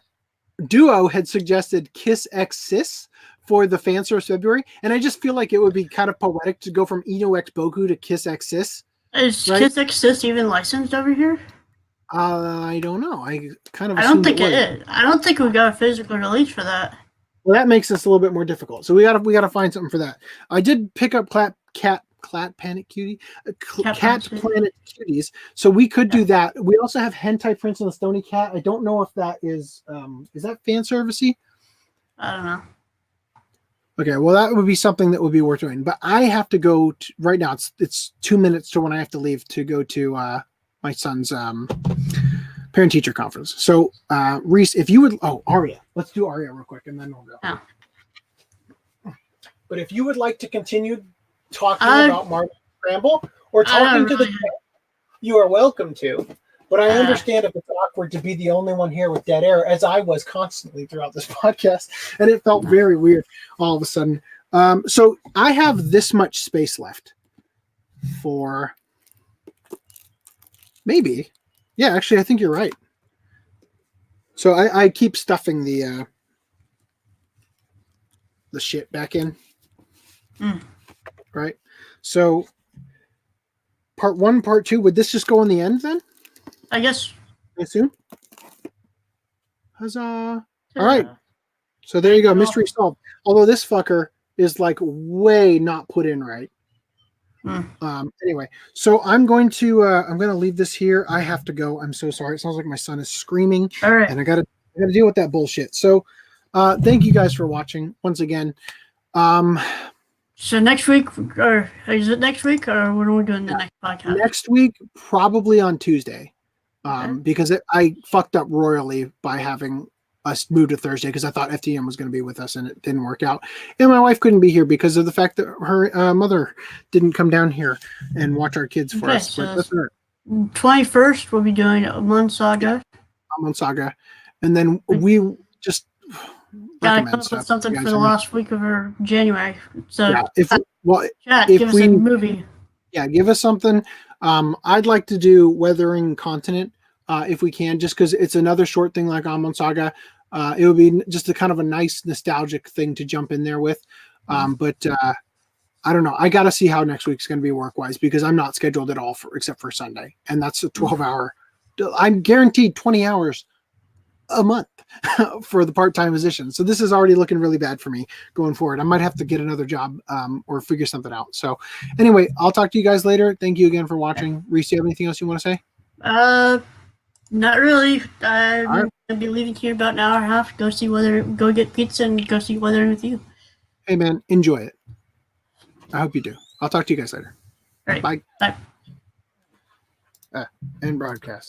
Duo had suggested Kiss X Sis for the fan source February, and I just feel like it would be kind of poetic to go from Eno X Boku to Kiss X Sis. Is right? Kiss Exist even licensed over here? I don't know. I kind of I don't think it it is. I don't think we got a physical release for that. Well, that makes this a little bit more difficult. So we gotta find something for that. I did pick up Cat Planet Cutie, Cat Planet Cuties. So we could do that. We also have Hentai Prince and the Stony Cat. I don't know if that is that fan servicey? I don't know. Okay, well that would be something that would be worth doing. But I have to go right now. It's 2 minutes to when I have to leave to go to my son's parent teacher conference. So Rhys, if you would, Aria, let's do Aria real quick and then we'll go. Oh. But if you would like to continue talking about Mardock Scramble or talking to the chat, you are welcome to. But I understand if it's awkward to be the only one here with dead air, as I was constantly throughout this podcast, and it felt very weird all of a sudden. So I have this much space left for maybe. Yeah, actually, I think you're right. So I keep stuffing the shit back in. Right. So part 1, part 2, would this just go in the end then? I guess. I assume. Huzzah. All right. So there you go. Mystery solved. Although this fucker is like way not put in right. Anyway, so I'm going to leave this here. I have to go. I'm so sorry. It sounds like my son is screaming. All right. And I gotta deal with that bullshit. So thank you guys for watching once again. So next week, or is it next week, or when are we doing the next podcast? Next week, probably on Tuesday. Because I fucked up royally by having us move to Thursday because I thought FTM was going to be with us and it didn't work out. And my wife couldn't be here because of the fact that her mother didn't come down here and watch our kids for us. So but that's all right. 21st, we'll be doing Amon Saga. Amon Saga. And then we just Gotta come up with something for the last week of our January. So give us a movie. Yeah, give us something. I'd like to do Weathering Continent if we can, just because it's another short thing like Amon Saga. It would be just a kind of a nice nostalgic thing to jump in there with. But I don't know. I got to see how next week's going to be work-wise because I'm not scheduled at all except for Sunday. And that's a 12-hour. I'm guaranteed 20 hours a month for the part-time position. So this is already looking really bad for me going forward. I might have to get another job or figure something out. So anyway, I'll talk to you guys later. Thank you again for watching. Rhys, do you have anything else you want to say? Not really. I'm going to be leaving here about an hour and a half. Go get pizza and go see Weathering with you. Hey man, enjoy it. I hope you do. I'll talk to you guys later. All right. Bye. Bye. End broadcast.